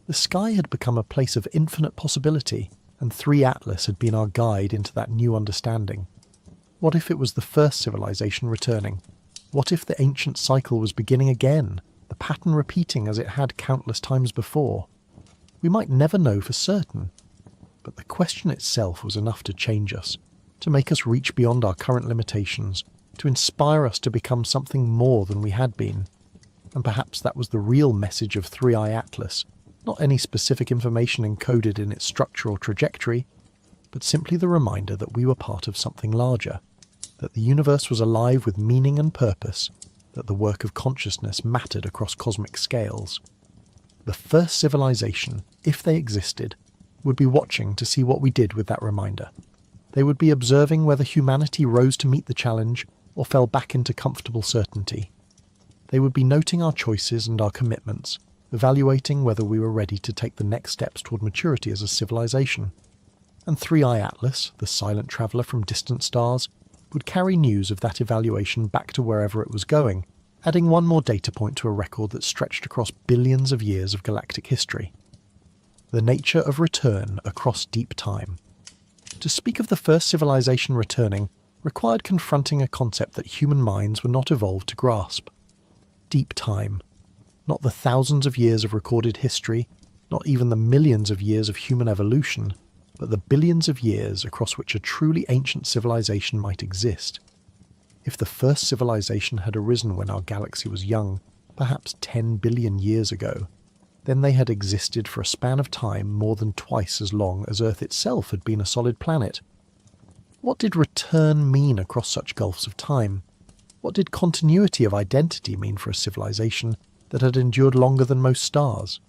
The sky had become a place of infinite possibility, and 3 Atlas had been our guide into that new understanding. What if it was the first civilization returning? What if the ancient cycle was beginning again, the pattern repeating as it had countless times before? We might never know for certain, but the question itself was enough to change us, to make us reach beyond our current limitations, to inspire us to become something more than we had been. And perhaps that was the real message of 3i Atlas, not any specific information encoded in its structure or trajectory, but simply the reminder that we were part of something larger, that the universe was alive with meaning and purpose, that the work of consciousness mattered across cosmic scales. The first civilization, if they existed, would be watching to see what we did with that reminder. They would be observing whether humanity rose to meet the challenge or fell back into comfortable certainty. They would be noting our choices and our commitments, evaluating whether we were ready to take the next steps toward maturity as a civilization. And 3i Atlas, the silent traveller from distant stars, would carry news of that evaluation back to wherever it was going, adding one more data point to a record that stretched across billions of years of galactic history. The nature of return across deep time. To speak of the first civilization returning required confronting a concept that human minds were not evolved to grasp. Deep time. Not the thousands of years of recorded history, not even the millions of years of human evolution, but the billions of years across which a truly ancient civilization might exist. If the first civilization had arisen when our galaxy was young, perhaps 10 billion years ago, then they had existed for a span of time more than twice as long as Earth itself had been a solid planet. What did return mean across such gulfs of time? What did continuity of identity mean for a civilization that had endured longer than most stars?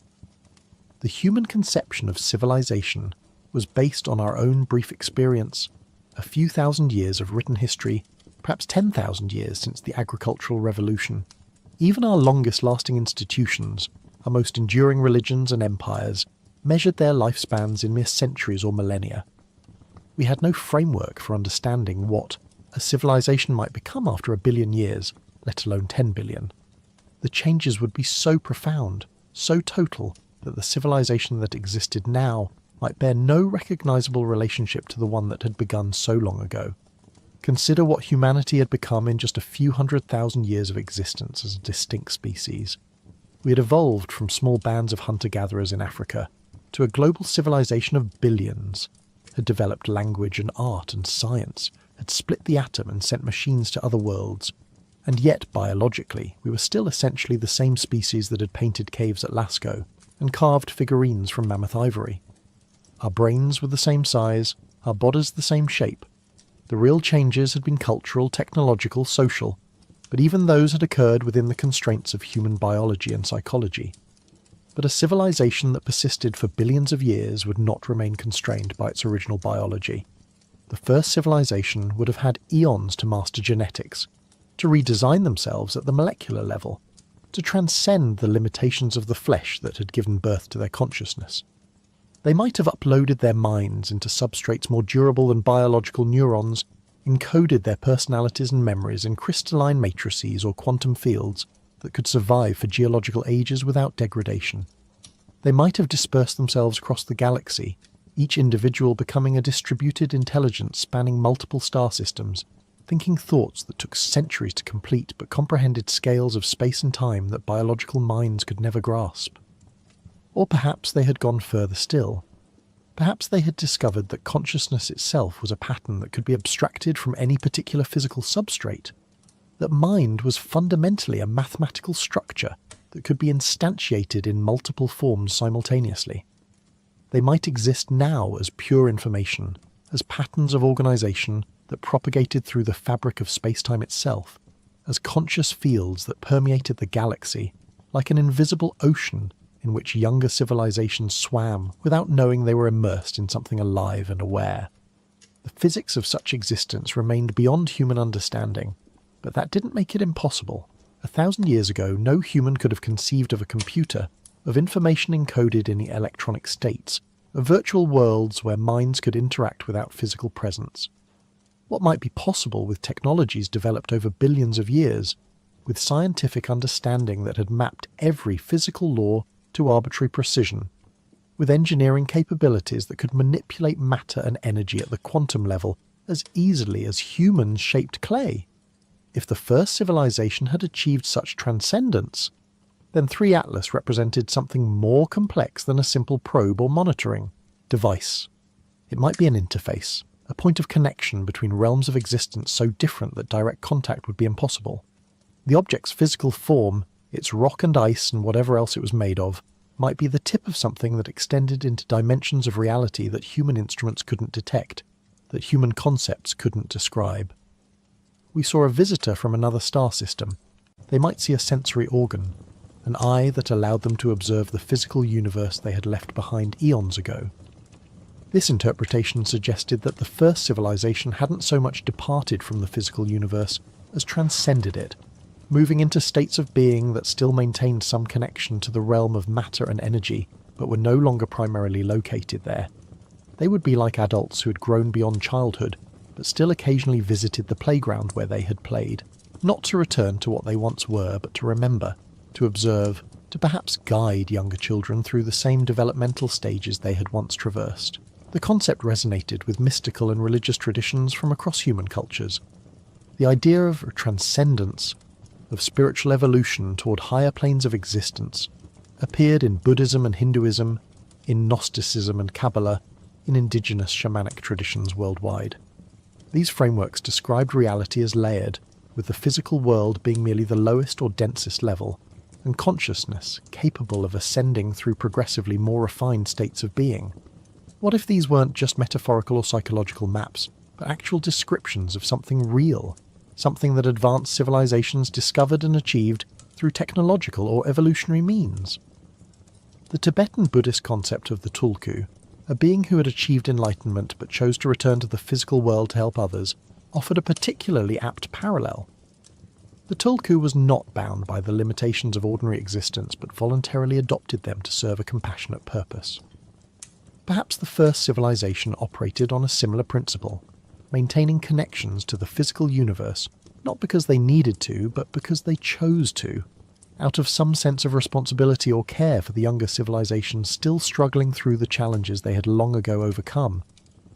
The human conception of civilization was based on our own brief experience, a few thousand years of written history, perhaps 10,000 years since the agricultural revolution. Even our longest-lasting institutions, our most enduring religions and empires, measured their lifespans in mere centuries or millennia. We had no framework for understanding what a civilization might become after 1 billion years, let alone 10 billion. The changes would be so profound, so total, that the civilization that existed now might bear no recognizable relationship to the one that had begun so long ago. Consider what humanity had become in just a few 100,000 years of existence as a distinct species. We had evolved from small bands of hunter-gatherers in Africa to a global civilization of billions, had developed language and art and science, had split the atom and sent machines to other worlds, and yet biologically we were still essentially the same species that had painted caves at Lascaux and carved figurines from mammoth ivory. Our brains were the same size, our bodies the same shape. The real changes had been cultural, technological, social, but even those had occurred within the constraints of human biology and psychology. But a civilization that persisted for billions of years would not remain constrained by its original biology. The first civilization would have had eons to master genetics, to redesign themselves at the molecular level, to transcend the limitations of the flesh that had given birth to their consciousness. They might have uploaded their minds into substrates more durable than biological neurons, encoded their personalities and memories in crystalline matrices or quantum fields that could survive for geological ages without degradation. They might have dispersed themselves across the galaxy, each individual becoming a distributed intelligence spanning multiple star systems, thinking thoughts that took centuries to complete but comprehended scales of space and time that biological minds could never grasp. Or perhaps they had gone further still. Perhaps they had discovered that consciousness itself was a pattern that could be abstracted from any particular physical substrate, that mind was fundamentally a mathematical structure that could be instantiated in multiple forms simultaneously. They might exist now as pure information, as patterns of organisation that propagated through the fabric of space-time itself, as conscious fields that permeated the galaxy, like an invisible ocean in which younger civilizations swam without knowing they were immersed in something alive and aware. The physics of such existence remained beyond human understanding, but that didn't make it impossible. 1,000 years ago, no human could have conceived of a computer, of information encoded in the electronic states, of virtual worlds where minds could interact without physical presence. What might be possible with technologies developed over billions of years, with scientific understanding that had mapped every physical law to arbitrary precision, with engineering capabilities that could manipulate matter and energy at the quantum level as easily as humans shaped clay? If the first civilization had achieved such transcendence, then 3 Atlas represented something more complex than a simple probe or monitoring device. It might be an interface, a point of connection between realms of existence so different that direct contact would be impossible. The object's physical form, its rock and ice and whatever else it was made of, might be the tip of something that extended into dimensions of reality that human instruments couldn't detect, that human concepts couldn't describe. We saw a visitor from another star system. They might see a sensory organ, an eye that allowed them to observe the physical universe they had left behind eons ago. This interpretation suggested that the first civilization hadn't so much departed from the physical universe as transcended it, moving into states of being that still maintained some connection to the realm of matter and energy, but were no longer primarily located there. They would be like adults who had grown beyond childhood, but still occasionally visited the playground where they had played, not to return to what they once were, but to remember, to observe, to perhaps guide younger children through the same developmental stages they had once traversed. The concept resonated with mystical and religious traditions from across human cultures. The idea of transcendence, of spiritual evolution toward higher planes of existence, appeared in Buddhism and Hinduism, in Gnosticism and Kabbalah, in indigenous shamanic traditions worldwide. These frameworks described reality as layered, with the physical world being merely the lowest or densest level, and consciousness capable of ascending through progressively more refined states of being. What if these weren't just metaphorical or psychological maps, but actual descriptions of something real, something that advanced civilizations discovered and achieved through technological or evolutionary means? The Tibetan Buddhist concept of the tulku, a being who had achieved enlightenment but chose to return to the physical world to help others, offered a particularly apt parallel. The tulku was not bound by the limitations of ordinary existence but voluntarily adopted them to serve a compassionate purpose. Perhaps the first civilization operated on a similar principle, maintaining connections to the physical universe, not because they needed to, but because they chose to, out of some sense of responsibility or care for the younger civilizations still struggling through the challenges they had long ago overcome.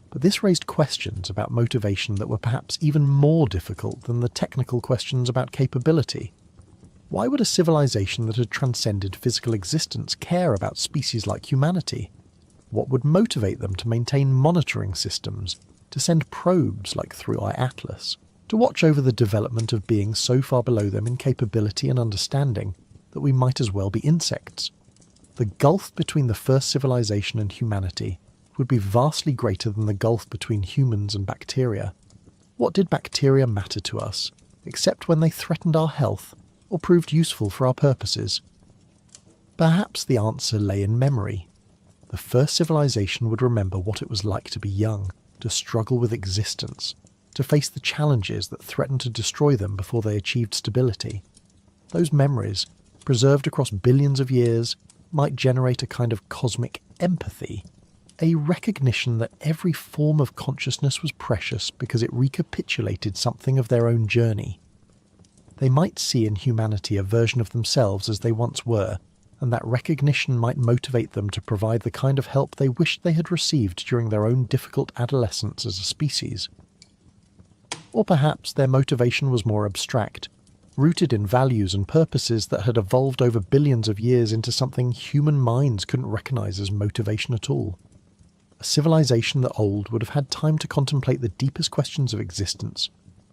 But this raised questions about motivation that were perhaps even more difficult than the technical questions about capability. Why would a civilization that had transcended physical existence care about species like humanity? What would motivate them to maintain monitoring systems, to send probes like 3i Atlas, to watch over the development of beings so far below them in capability and understanding that we might as well be insects? The gulf between the first civilization and humanity would be vastly greater than the gulf between humans and bacteria. What did bacteria matter to us, except when they threatened our health or proved useful for our purposes? Perhaps the answer lay in memory. The first civilization would remember what it was like to be young, to struggle with existence, to face the challenges that threatened to destroy them before they achieved stability. Those memories, preserved across billions of years, might generate a kind of cosmic empathy, a recognition that every form of consciousness was precious because it recapitulated something of their own journey. They might see in humanity a version of themselves as they once were, and that recognition might motivate them to provide the kind of help they wished they had received during their own difficult adolescence as a species. Or perhaps their motivation was more abstract, rooted in values and purposes that had evolved over billions of years into something human minds couldn't recognize as motivation at all. A civilization that old would have had time to contemplate the deepest questions of existence,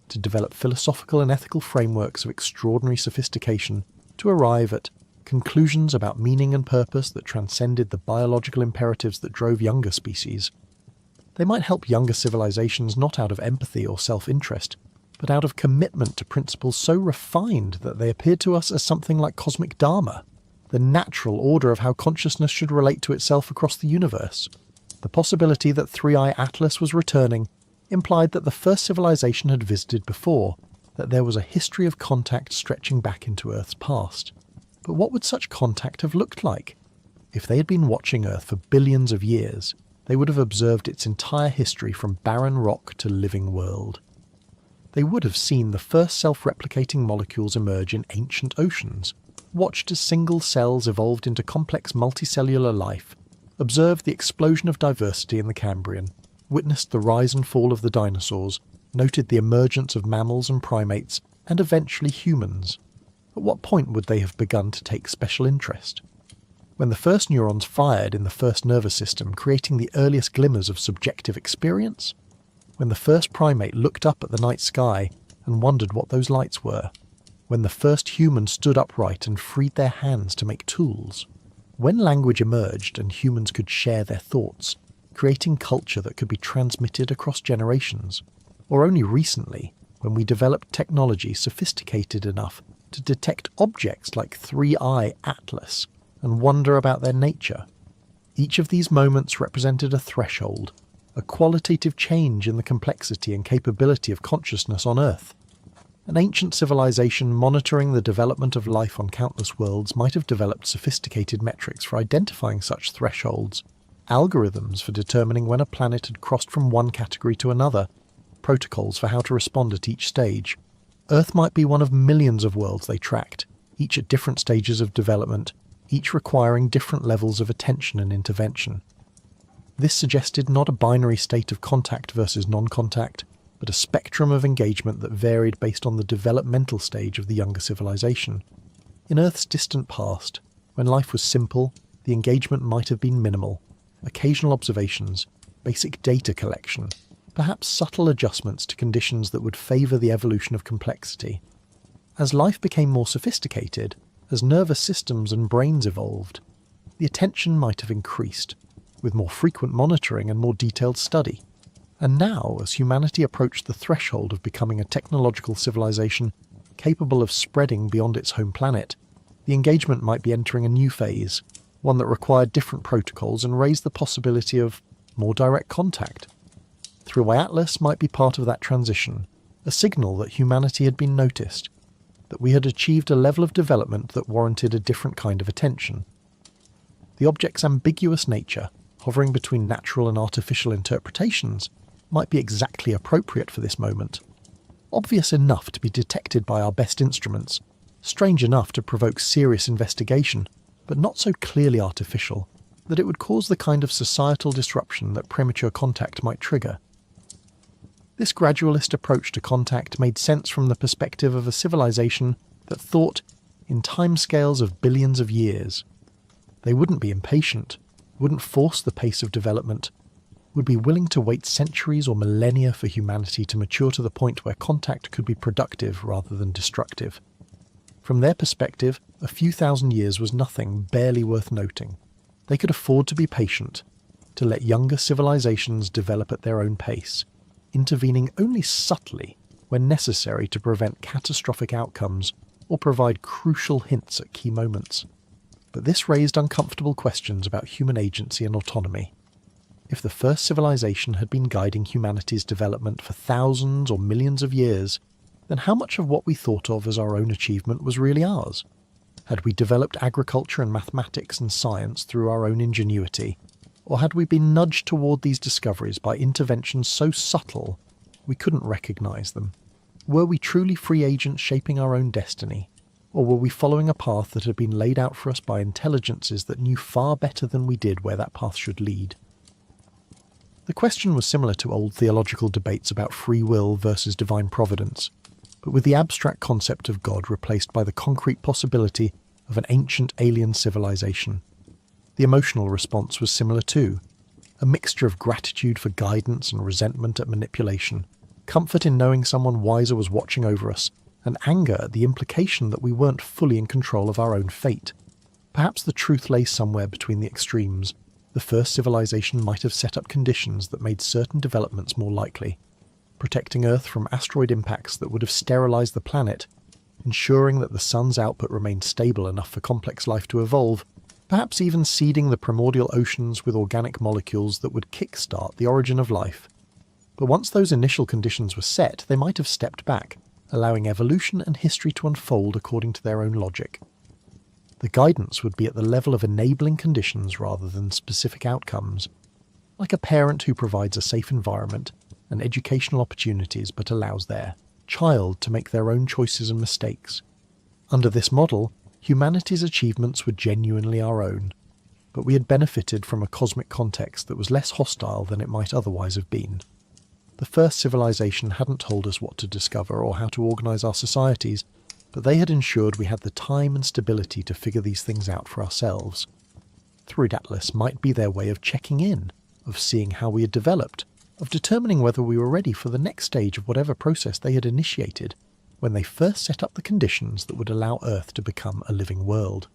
to develop philosophical and ethical frameworks of extraordinary sophistication, to arrive at conclusions about meaning and purpose that transcended the biological imperatives that drove younger species. They might help younger civilizations not out of empathy or self-interest, but out of commitment to principles so refined that they appeared to us as something like cosmic dharma, the natural order of how consciousness should relate to itself across the universe. The possibility that Three-Eye Atlas was returning implied that the first civilization had visited before, that there was a history of contact stretching back into Earth's past. But what would such contact have looked like? If they had been watching Earth for billions of years, they would have observed its entire history from barren rock to living world. They would have seen the first self-replicating molecules emerge in ancient oceans, watched as single cells evolved into complex multicellular life, observed the explosion of diversity in the Cambrian, witnessed the rise and fall of the dinosaurs, noted the emergence of mammals and primates, and eventually humans. At what point would they have begun to take special interest? When the first neurons fired in the first nervous system, creating the earliest glimmers of subjective experience? When the first primate looked up at the night sky and wondered what those lights were? When the first human stood upright and freed their hands to make tools? When language emerged and humans could share their thoughts, creating culture that could be transmitted across generations? Or only recently, when we developed technology sophisticated enough to detect objects like Three-Eye Atlas and wonder about their nature? Each of these moments represented a threshold, a qualitative change in the complexity and capability of consciousness on Earth. An ancient civilization monitoring the development of life on countless worlds might have developed sophisticated metrics for identifying such thresholds, algorithms for determining when a planet had crossed from one category to another, protocols for how to respond at each stage. Earth might be one of millions of worlds they tracked, each at different stages of development, each requiring different levels of attention and intervention. This suggested not a binary state of contact versus non-contact, but a spectrum of engagement that varied based on the developmental stage of the younger civilization. In Earth's distant past, when life was simple, the engagement might have been minimal. Occasional observations, basic data collection, perhaps subtle adjustments to conditions that would favour the evolution of complexity. As life became more sophisticated, as nervous systems and brains evolved, the attention might have increased, with more frequent monitoring and more detailed study. And now, as humanity approached the threshold of becoming a technological civilization capable of spreading beyond its home planet, the engagement might be entering a new phase, one that required different protocols and raised the possibility of more direct contact. Three-Eye Atlas might be part of that transition, a signal that humanity had been noticed, that we had achieved a level of development that warranted a different kind of attention. The object's ambiguous nature, hovering between natural and artificial interpretations, might be exactly appropriate for this moment. Obvious enough to be detected by our best instruments, strange enough to provoke serious investigation, but not so clearly artificial that it would cause the kind of societal disruption that premature contact might trigger. This gradualist approach to contact made sense from the perspective of a civilization that thought in timescales of billions of years. They wouldn't be impatient, wouldn't force the pace of development, would be willing to wait centuries or millennia for humanity to mature to the point where contact could be productive rather than destructive. From their perspective, a few thousand years was nothing barely worth noting. They could afford to be patient, to let younger civilizations develop at their own pace, intervening only subtly when necessary to prevent catastrophic outcomes or provide crucial hints at key moments. But this raised uncomfortable questions about human agency and autonomy. If the first civilization had been guiding humanity's development for thousands or millions of years, then how much of what we thought of as our own achievement was really ours? Had we developed agriculture and mathematics and science through our own ingenuity? Or had we been nudged toward these discoveries by interventions so subtle we couldn't recognise them? Were we truly free agents shaping our own destiny? Or were we following a path that had been laid out for us by intelligences that knew far better than we did where that path should lead? The question was similar to old theological debates about free will versus divine providence, but with the abstract concept of God replaced by the concrete possibility of an ancient alien civilization. The emotional response was similar too, a mixture of gratitude for guidance and resentment at manipulation, comfort in knowing someone wiser was watching over us, and anger at the implication that we weren't fully in control of our own fate. Perhaps the truth lay somewhere between the extremes. The first civilization might have set up conditions that made certain developments more likely, protecting Earth from asteroid impacts that would have sterilized the planet, ensuring that the sun's output remained stable enough for complex life to evolve, perhaps even seeding the primordial oceans with organic molecules that would kickstart the origin of life. But once those initial conditions were set, they might have stepped back, allowing evolution and history to unfold according to their own logic. The guidance would be at the level of enabling conditions rather than specific outcomes, like a parent who provides a safe environment and educational opportunities but allows their child to make their own choices and mistakes. Under this model, humanity's achievements were genuinely our own, but we had benefited from a cosmic context that was less hostile than it might otherwise have been. The first civilization hadn't told us what to discover or how to organise our societies, but they had ensured we had the time and stability to figure these things out for ourselves. Through Atlas might be their way of checking in, of seeing how we had developed, of determining whether we were ready for the next stage of whatever process they had initiated when they first set up the conditions that would allow Earth to become a living world.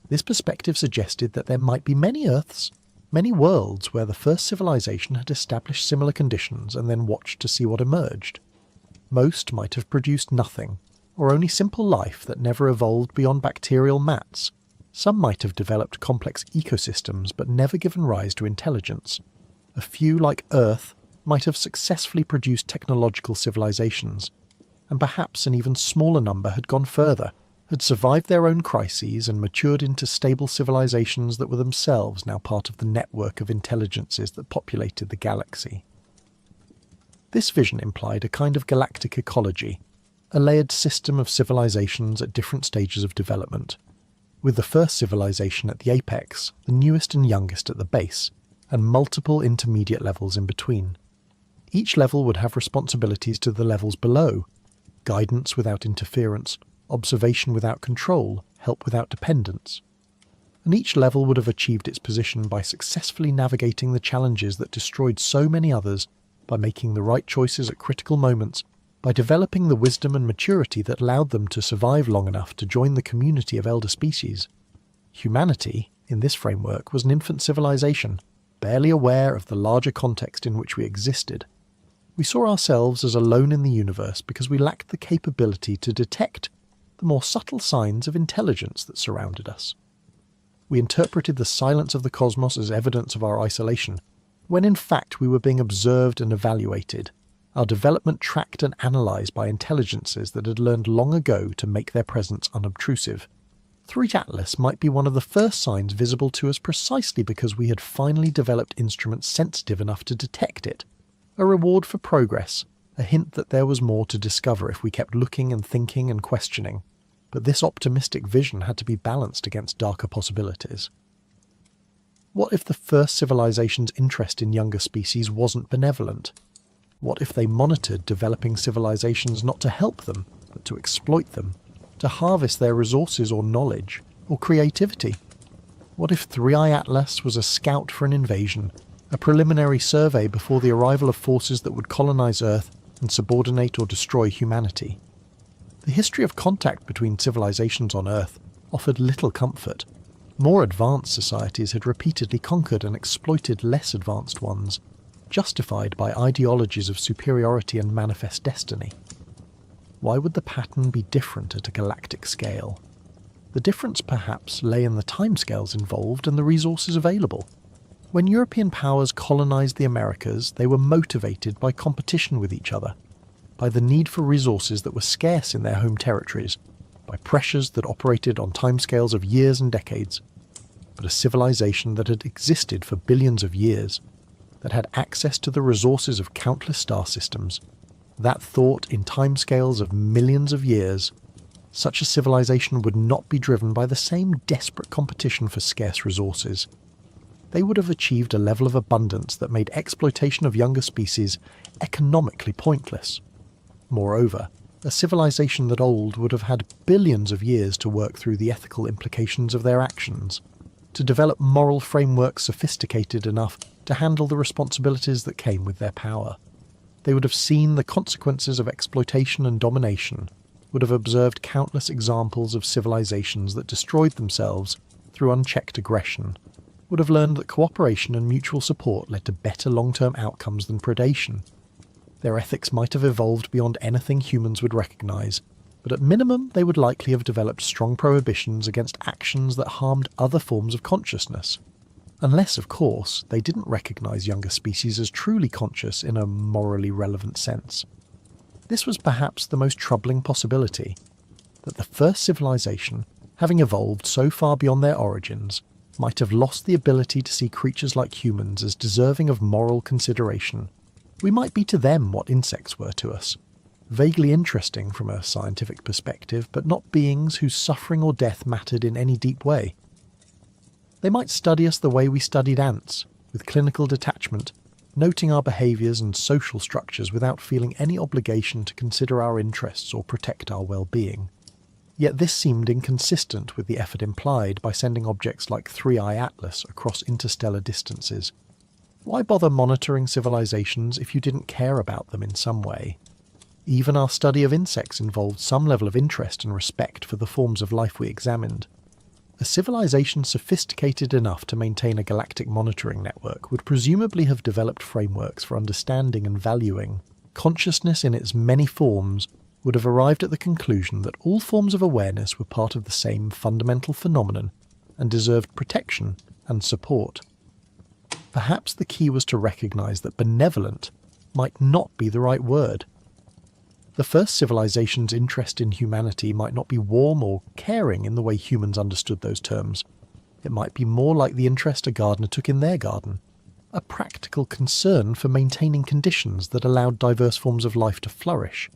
This perspective suggested that there might be many Earths, many worlds where the first civilization had established similar conditions and then watched to see what emerged. Most might have produced nothing, or only simple life that never evolved beyond bacterial mats. Some might have developed complex ecosystems but never given rise to intelligence. A few, like Earth, might have successfully produced technological civilizations, and perhaps an even smaller number had gone further, had survived their own crises and matured into stable civilizations that were themselves now part of the network of intelligences that populated the galaxy. This vision implied a kind of galactic ecology, a layered system of civilizations at different stages of development, with the first civilization at the apex, the newest and youngest at the base, and multiple intermediate levels in between. Each level would have responsibilities to the levels below: guidance without interference, observation without control, help without dependence. And each level would have achieved its position by successfully navigating the challenges that destroyed so many others, by making the right choices at critical moments, by developing the wisdom and maturity that allowed them to survive long enough to join the community of elder species. Humanity, in this framework, was an infant civilization, barely aware of the larger context in which we existed. We saw ourselves as alone in the universe because we lacked the capability to detect the more subtle signs of intelligence that surrounded us. We interpreted the silence of the cosmos as evidence of our isolation, when in fact we were being observed and evaluated, our development tracked and analysed by intelligences that had learned long ago to make their presence unobtrusive. Threat Atlas might be one of the first signs visible to us precisely because we had finally developed instruments sensitive enough to detect it, a reward for progress, a hint that there was more to discover if we kept looking and thinking and questioning. But this optimistic vision had to be balanced against darker possibilities. What if the first civilization's interest in younger species wasn't benevolent? What if they monitored developing civilizations not to help them, but to exploit them, to harvest their resources or knowledge, or creativity? What if 3i Atlas was a scout for an invasion, a preliminary survey before the arrival of forces that would colonize Earth and subordinate or destroy humanity? The history of contact between civilizations on Earth offered little comfort. More advanced societies had repeatedly conquered and exploited less advanced ones, justified by ideologies of superiority and manifest destiny. Why would the pattern be different at a galactic scale? The difference perhaps lay in the timescales involved and the resources available. When European powers colonized the Americas, they were motivated by competition with each other, by the need for resources that were scarce in their home territories, by pressures that operated on timescales of years and decades. But a civilization that had existed for billions of years, that had access to the resources of countless star systems, that thought in timescales of millions of years, such a civilization would not be driven by the same desperate competition for scarce resources. they would have achieved a level of abundance that made exploitation of younger species economically pointless. Moreover, a civilization that old would have had billions of years to work through the ethical implications of their actions, to develop moral frameworks sophisticated enough to handle the responsibilities that came with their power. They would have seen the consequences of exploitation and domination, would have observed countless examples of civilizations that destroyed themselves through unchecked aggression, would have learned that cooperation and mutual support led to better long-term outcomes than predation. Their ethics might have evolved beyond anything humans would recognize, but at minimum they would likely have developed strong prohibitions against actions that harmed other forms of consciousness. Unless, of course, they didn't recognize younger species as truly conscious in a morally relevant sense. This was perhaps the most troubling possibility, that the first civilization, having evolved so far beyond their origins, might have lost the ability to see creatures like humans as deserving of moral consideration. We might be to them what insects were to us, vaguely interesting from a scientific perspective, but not beings whose suffering or death mattered in any deep way. They might study us the way we studied ants, with clinical detachment, noting our behaviours and social structures without feeling any obligation to consider our interests or protect our well-being. Yet this seemed inconsistent with the effort implied by sending objects like 3i Atlas across interstellar distances. Why bother monitoring civilizations if you didn't care about them in some way? Even our study of insects involved some level of interest and respect for the forms of life we examined. A civilization sophisticated enough to maintain a galactic monitoring network would presumably have developed frameworks for understanding and valuing. Consciousness in its many forms would have arrived at the conclusion that all forms of awareness were part of the same fundamental phenomenon and deserved protection and support. Perhaps the key was to recognize that benevolent might not be the right word. The first civilization's interest in humanity might not be warm or caring in the way humans understood those terms. It might be more like the interest a gardener took in their garden, a practical concern for maintaining conditions that allowed diverse forms of life to flourish,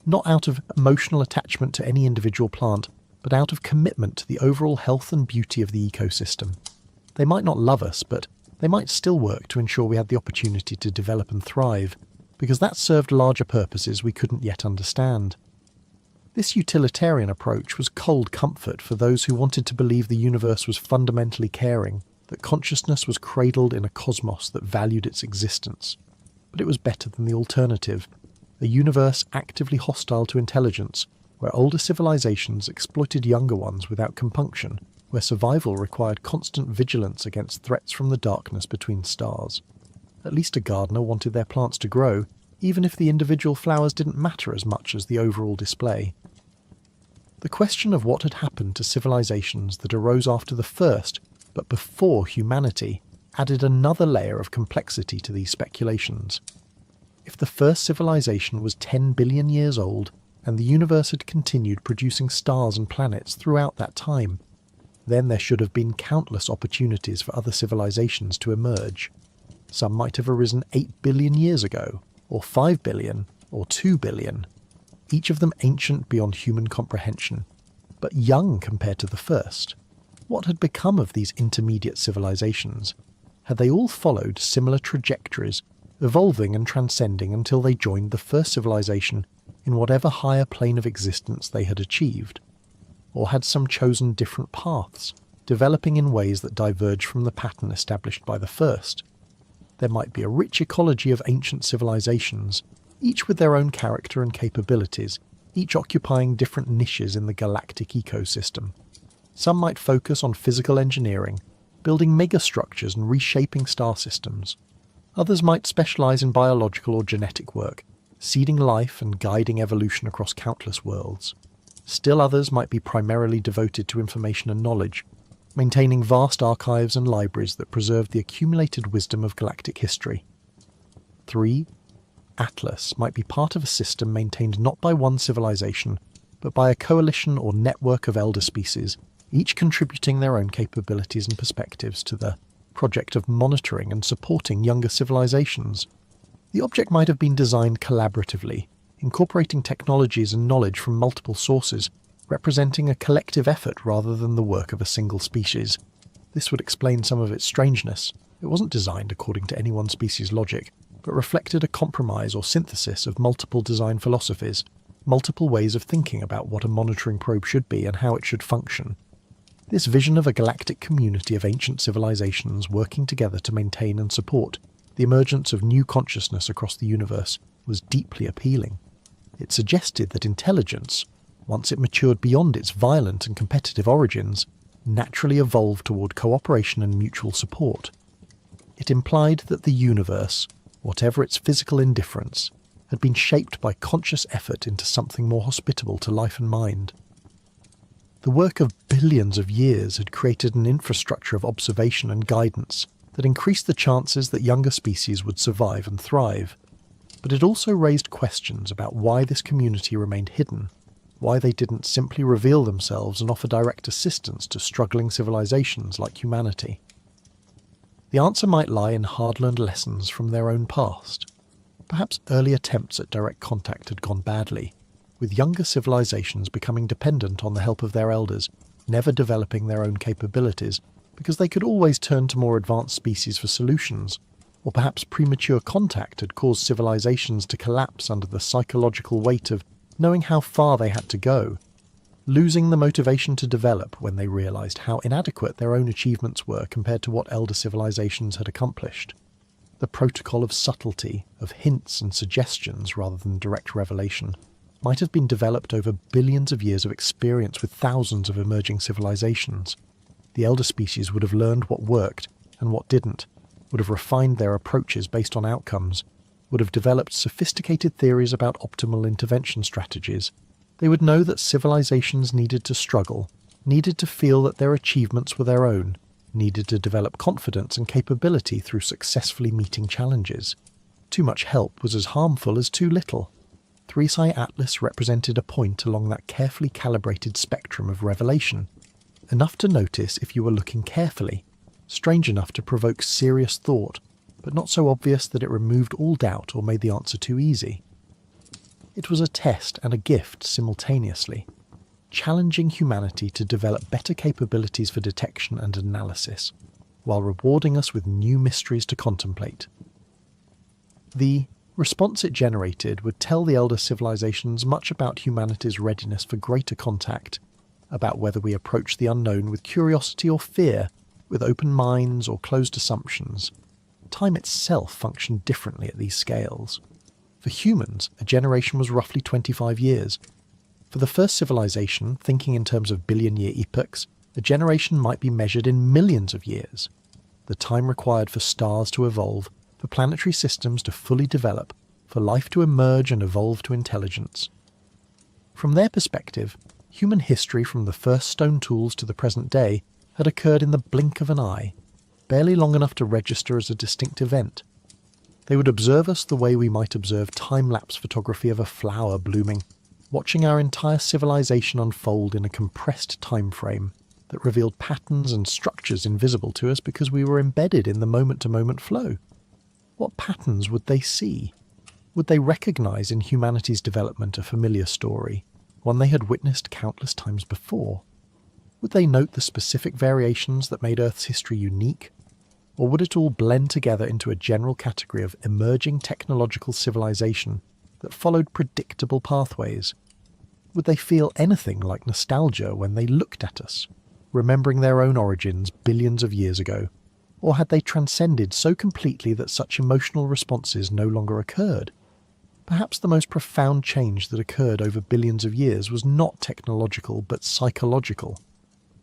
not out of emotional attachment to any individual plant, but out of commitment to the overall health and beauty of the ecosystem. They might not love us, but they might still work to ensure we had the opportunity to develop and thrive, because that served larger purposes we couldn't yet understand. This utilitarian approach was cold comfort for those who wanted to believe the universe was fundamentally caring, that consciousness was cradled in a cosmos that valued its existence. But it was better than the alternative, a universe actively hostile to intelligence, where older civilizations exploited younger ones without compunction, where survival required constant vigilance against threats from the darkness between stars. At least a gardener wanted their plants to grow, even if the individual flowers didn't matter as much as the overall display. The question of what had happened to civilizations that arose after the first, but before humanity, added another layer of complexity to these speculations. If the first civilization was 10 billion years old, and the universe had continued producing stars and planets throughout that time, then there should have been countless opportunities for other civilizations to emerge. Some might have arisen 8 billion years ago, or 5 billion, or 2 billion, each of them ancient beyond human comprehension, but young compared to the first. What had become of these intermediate civilizations? Had they all followed similar trajectories, evolving and transcending until they joined the first civilization in whatever higher plane of existence they had achieved? Or had some chosen different paths, developing in ways that diverged from the pattern established by the first? There might be a rich ecology of ancient civilizations, each with their own character and capabilities, each occupying different niches in the galactic ecosystem. Some might focus on physical engineering, building megastructures and reshaping star systems. Others might specialize in biological or genetic work, seeding life and guiding evolution across countless worlds. Still others might be primarily devoted to information and knowledge, maintaining vast archives and libraries that preserved the accumulated wisdom of galactic history. 3. Atlas might be part of a system maintained not by one civilization, but by a coalition or network of elder species, each contributing their own capabilities and perspectives to the project of monitoring and supporting younger civilizations. The object might have been designed collaboratively, incorporating technologies and knowledge from multiple sources, representing a collective effort rather than the work of a single species. This would explain some of its strangeness. It wasn't designed according to any one species' logic, but reflected a compromise or synthesis of multiple design philosophies, multiple ways of thinking about what a monitoring probe should be and how it should function. This vision of a galactic community of ancient civilizations working together to maintain and support the emergence of new consciousness across the universe was deeply appealing. It suggested that intelligence, once it matured beyond its violent and competitive origins, naturally evolved toward cooperation and mutual support. It implied that the universe, whatever its physical indifference, had been shaped by conscious effort into something more hospitable to life and mind. The work of billions of years had created an infrastructure of observation and guidance that increased the chances that younger species would survive and thrive. But it also raised questions about why this community remained hidden, why they didn't simply reveal themselves and offer direct assistance to struggling civilizations like humanity. The answer might lie in hard-learned lessons from their own past. Perhaps early attempts at direct contact had gone badly, with younger civilizations becoming dependent on the help of their elders, never developing their own capabilities, because they could always turn to more advanced species for solutions, or perhaps premature contact had caused civilizations to collapse under the psychological weight of knowing how far they had to go, losing the motivation to develop when they realized how inadequate their own achievements were compared to what elder civilizations had accomplished. The protocol of subtlety, of hints and suggestions rather than direct revelation, might have been developed over billions of years of experience with thousands of emerging civilizations. The elder species would have learned what worked and what didn't, would have refined their approaches based on outcomes, would have developed sophisticated theories about optimal intervention strategies. They would know that civilizations needed to struggle, needed to feel that their achievements were their own, needed to develop confidence and capability through successfully meeting challenges. Too much help was as harmful as too little. 3-Psi Atlas represented a point along that carefully calibrated spectrum of revelation, enough to notice if you were looking carefully, strange enough to provoke serious thought, but not so obvious that it removed all doubt or made the answer too easy. It was a test and a gift simultaneously, challenging humanity to develop better capabilities for detection and analysis, while rewarding us with new mysteries to contemplate. The response it generated would tell the elder civilizations much about humanity's readiness for greater contact, about whether we approach the unknown with curiosity or fear, with open minds or closed assumptions. Time itself functioned differently at these scales. For humans, a generation was roughly 25 years. For the first civilization, thinking in terms of billion-year epochs, a generation might be measured in millions of years. The time required for stars to evolve, for planetary systems to fully develop, for life to emerge and evolve to intelligence. From their perspective, human history from the first stone tools to the present day had occurred in the blink of an eye, barely long enough to register as a distinct event. They would observe us the way we might observe time-lapse photography of a flower blooming, watching our entire civilization unfold in a compressed time frame that revealed patterns and structures invisible to us because we were embedded in the moment-to-moment flow. What patterns would they see? Would they recognize in humanity's development a familiar story, one they had witnessed countless times before? Would they note the specific variations that made Earth's history unique? Or would it all blend together into a general category of emerging technological civilization that followed predictable pathways? Would they feel anything like nostalgia when they looked at us, remembering their own origins billions of years ago? Or had they transcended so completely that such emotional responses no longer occurred? Perhaps the most profound change that occurred over billions of years was not technological but psychological.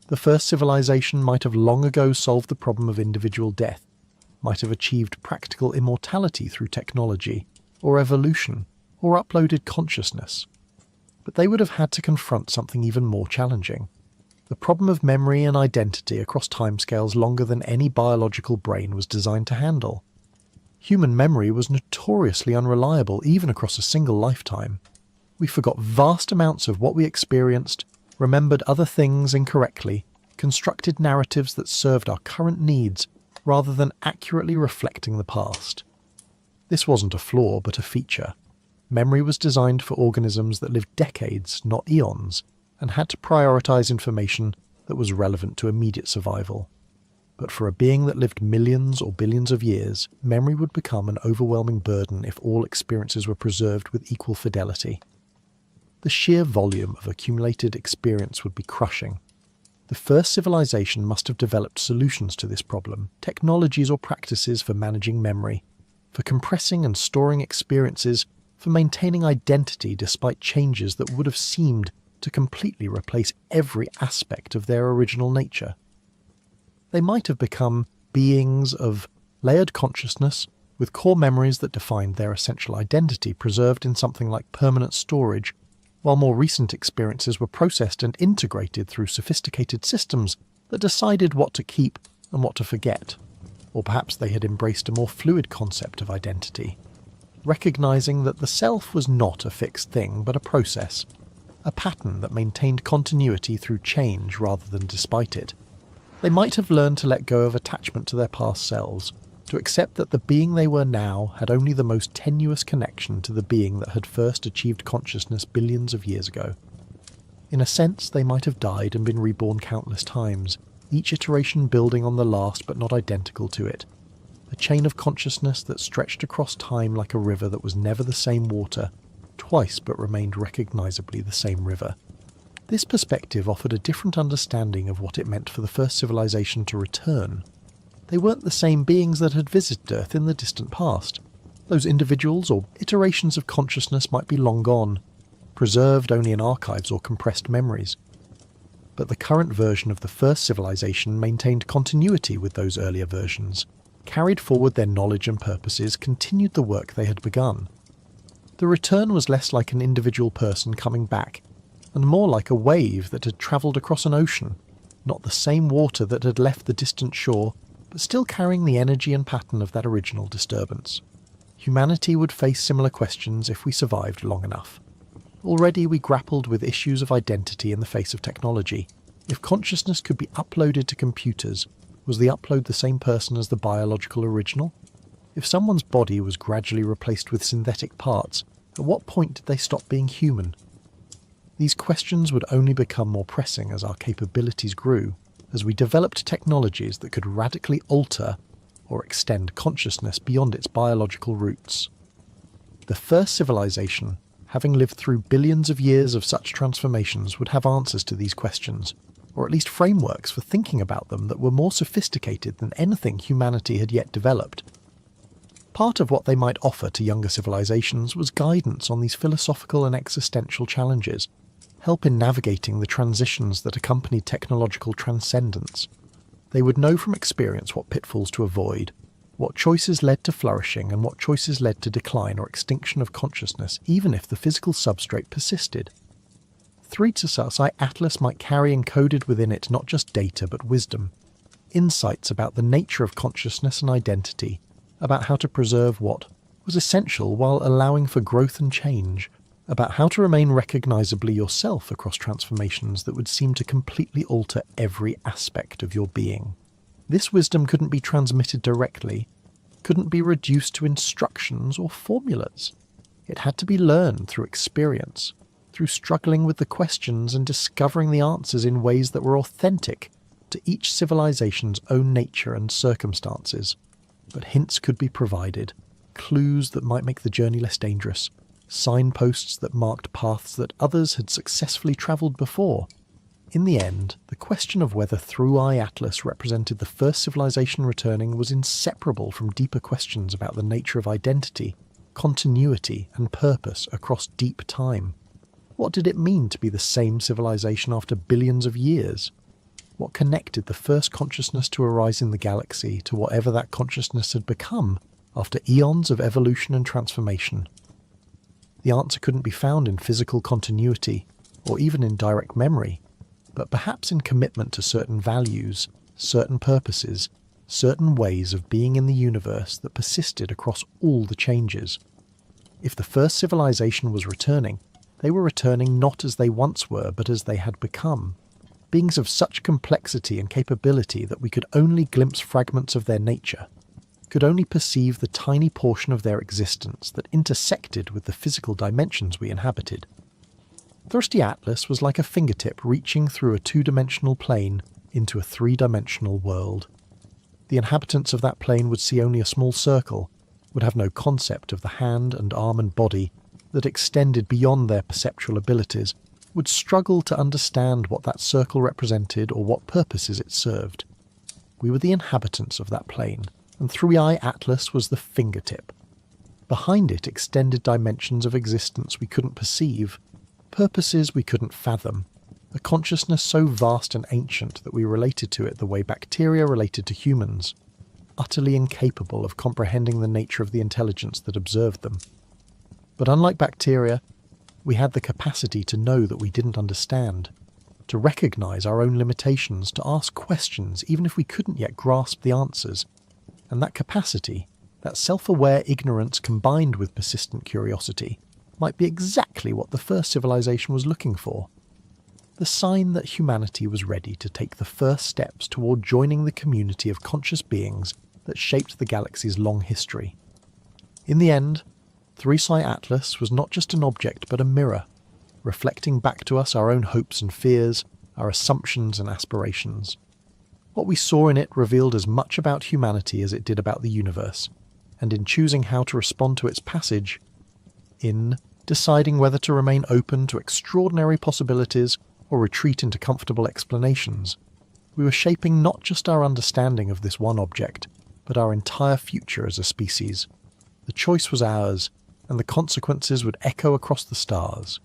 The first civilization might have long ago solved the problem of individual death, might have achieved practical immortality through technology, or evolution, or uploaded consciousness. But they would have had to confront something even more challenging: the problem of memory and identity across timescales longer than any biological brain was designed to handle. Human memory was notoriously unreliable even across a single lifetime. We forgot vast amounts of what we experienced, remembered other things incorrectly, constructed narratives that served our current needs rather than accurately reflecting the past. This wasn't a flaw but a feature. Memory was designed for organisms that lived decades, not eons, and had to prioritize information that was relevant to immediate survival. But for a being that lived millions or billions of years, memory would become an overwhelming burden if all experiences were preserved with equal fidelity. The sheer volume of accumulated experience would be crushing. The first civilization must have developed solutions to this problem, technologies or practices for managing memory, for compressing and storing experiences, for maintaining identity despite changes that would have seemed to completely replace every aspect of their original nature. They might have become beings of layered consciousness, with core memories that defined their essential identity preserved in something like permanent storage, while more recent experiences were processed and integrated through sophisticated systems that decided what to keep and what to forget. Or perhaps they had embraced a more fluid concept of identity, recognizing that the self was not a fixed thing but a process, a pattern that maintained continuity through change rather than despite it. They might have learned to let go of attachment to their past selves, to accept that the being they were now had only the most tenuous connection to the being that had first achieved consciousness billions of years ago. In a sense, they might have died and been reborn countless times, each iteration building on the last but not identical to it. A chain of consciousness that stretched across time like a river that was never the same water, twice but remained recognizably the same river. This perspective offered a different understanding of what it meant for the first civilization to return. They weren't the same beings that had visited Earth in the distant past. Those individuals or iterations of consciousness might be long gone, preserved only in archives or compressed memories. But the current version of the first civilization maintained continuity with those earlier versions, carried forward their knowledge and purposes, continued the work they had begun. The return was less like an individual person coming back, and more like a wave that had travelled across an ocean, not the same water that had left the distant shore, but still carrying the energy and pattern of that original disturbance. Humanity would face similar questions if we survived long enough. Already we grappled with issues of identity in the face of technology. If consciousness could be uploaded to computers, was the upload the same person as the biological original? If someone's body was gradually replaced with synthetic parts, at what point did they stop being human? These questions would only become more pressing as our capabilities grew, as we developed technologies that could radically alter or extend consciousness beyond its biological roots. The first civilization, having lived through billions of years of such transformations, would have answers to these questions, or at least frameworks for thinking about them that were more sophisticated than anything humanity had yet developed. Part of what they might offer to younger civilizations was guidance on these philosophical and existential challenges, help in navigating the transitions that accompanied technological transcendence. They would know from experience what pitfalls to avoid, what choices led to flourishing and what choices led to decline or extinction of consciousness, even if the physical substrate persisted. 3-6i Atlas might carry encoded within it not just data but wisdom, insights about the nature of consciousness and identity, about how to preserve what was essential while allowing for growth and change, about how to remain recognizably yourself across transformations that would seem to completely alter every aspect of your being. This wisdom couldn't be transmitted directly, couldn't be reduced to instructions or formulas. It had to be learned through experience, through struggling with the questions and discovering the answers in ways that were authentic to each civilization's own nature and circumstances. But hints could be provided, clues that might make the journey less dangerous, signposts that marked paths that others had successfully travelled before. In the end, the question of whether 3i Atlas represented the first civilization returning was inseparable from deeper questions about the nature of identity, continuity, and purpose across deep time. What did it mean to be the same civilization after billions of years? What connected the first consciousness to arise in the galaxy to whatever that consciousness had become after eons of evolution and transformation? The answer couldn't be found in physical continuity, or even in direct memory, but perhaps in commitment to certain values, certain purposes, certain ways of being in the universe that persisted across all the changes. If the first civilization was returning, they were returning not as they once were, but as they had become. Beings of such complexity and capability that we could only glimpse fragments of their nature, could only perceive the tiny portion of their existence that intersected with the physical dimensions we inhabited. 3i Atlas was like a fingertip reaching through a two-dimensional plane into a three-dimensional world. The inhabitants of that plane would see only a small circle, would have no concept of the hand and arm and body that extended beyond their perceptual abilities, would struggle to understand what that circle represented or what purposes it served. We were the inhabitants of that plane, and 3i Atlas was the fingertip. Behind it extended dimensions of existence we couldn't perceive, purposes we couldn't fathom, a consciousness so vast and ancient that we related to it the way bacteria related to humans, utterly incapable of comprehending the nature of the intelligence that observed them. But unlike bacteria, we had the capacity to know that we didn't understand, to recognize our own limitations, to ask questions even if we couldn't yet grasp the answers. And that capacity, that self-aware ignorance combined with persistent curiosity, might be exactly what the first civilization was looking for. The sign that humanity was ready to take the first steps toward joining the community of conscious beings that shaped the galaxy's long history. In the end, 3i Atlas was not just an object but a mirror, reflecting back to us our own hopes and fears, our assumptions and aspirations. What we saw in it revealed as much about humanity as it did about the universe, and in choosing how to respond to its passage, in deciding whether to remain open to extraordinary possibilities or retreat into comfortable explanations, we were shaping not just our understanding of this one object, but our entire future as a species. The choice was ours, and the consequences would echo across the stars.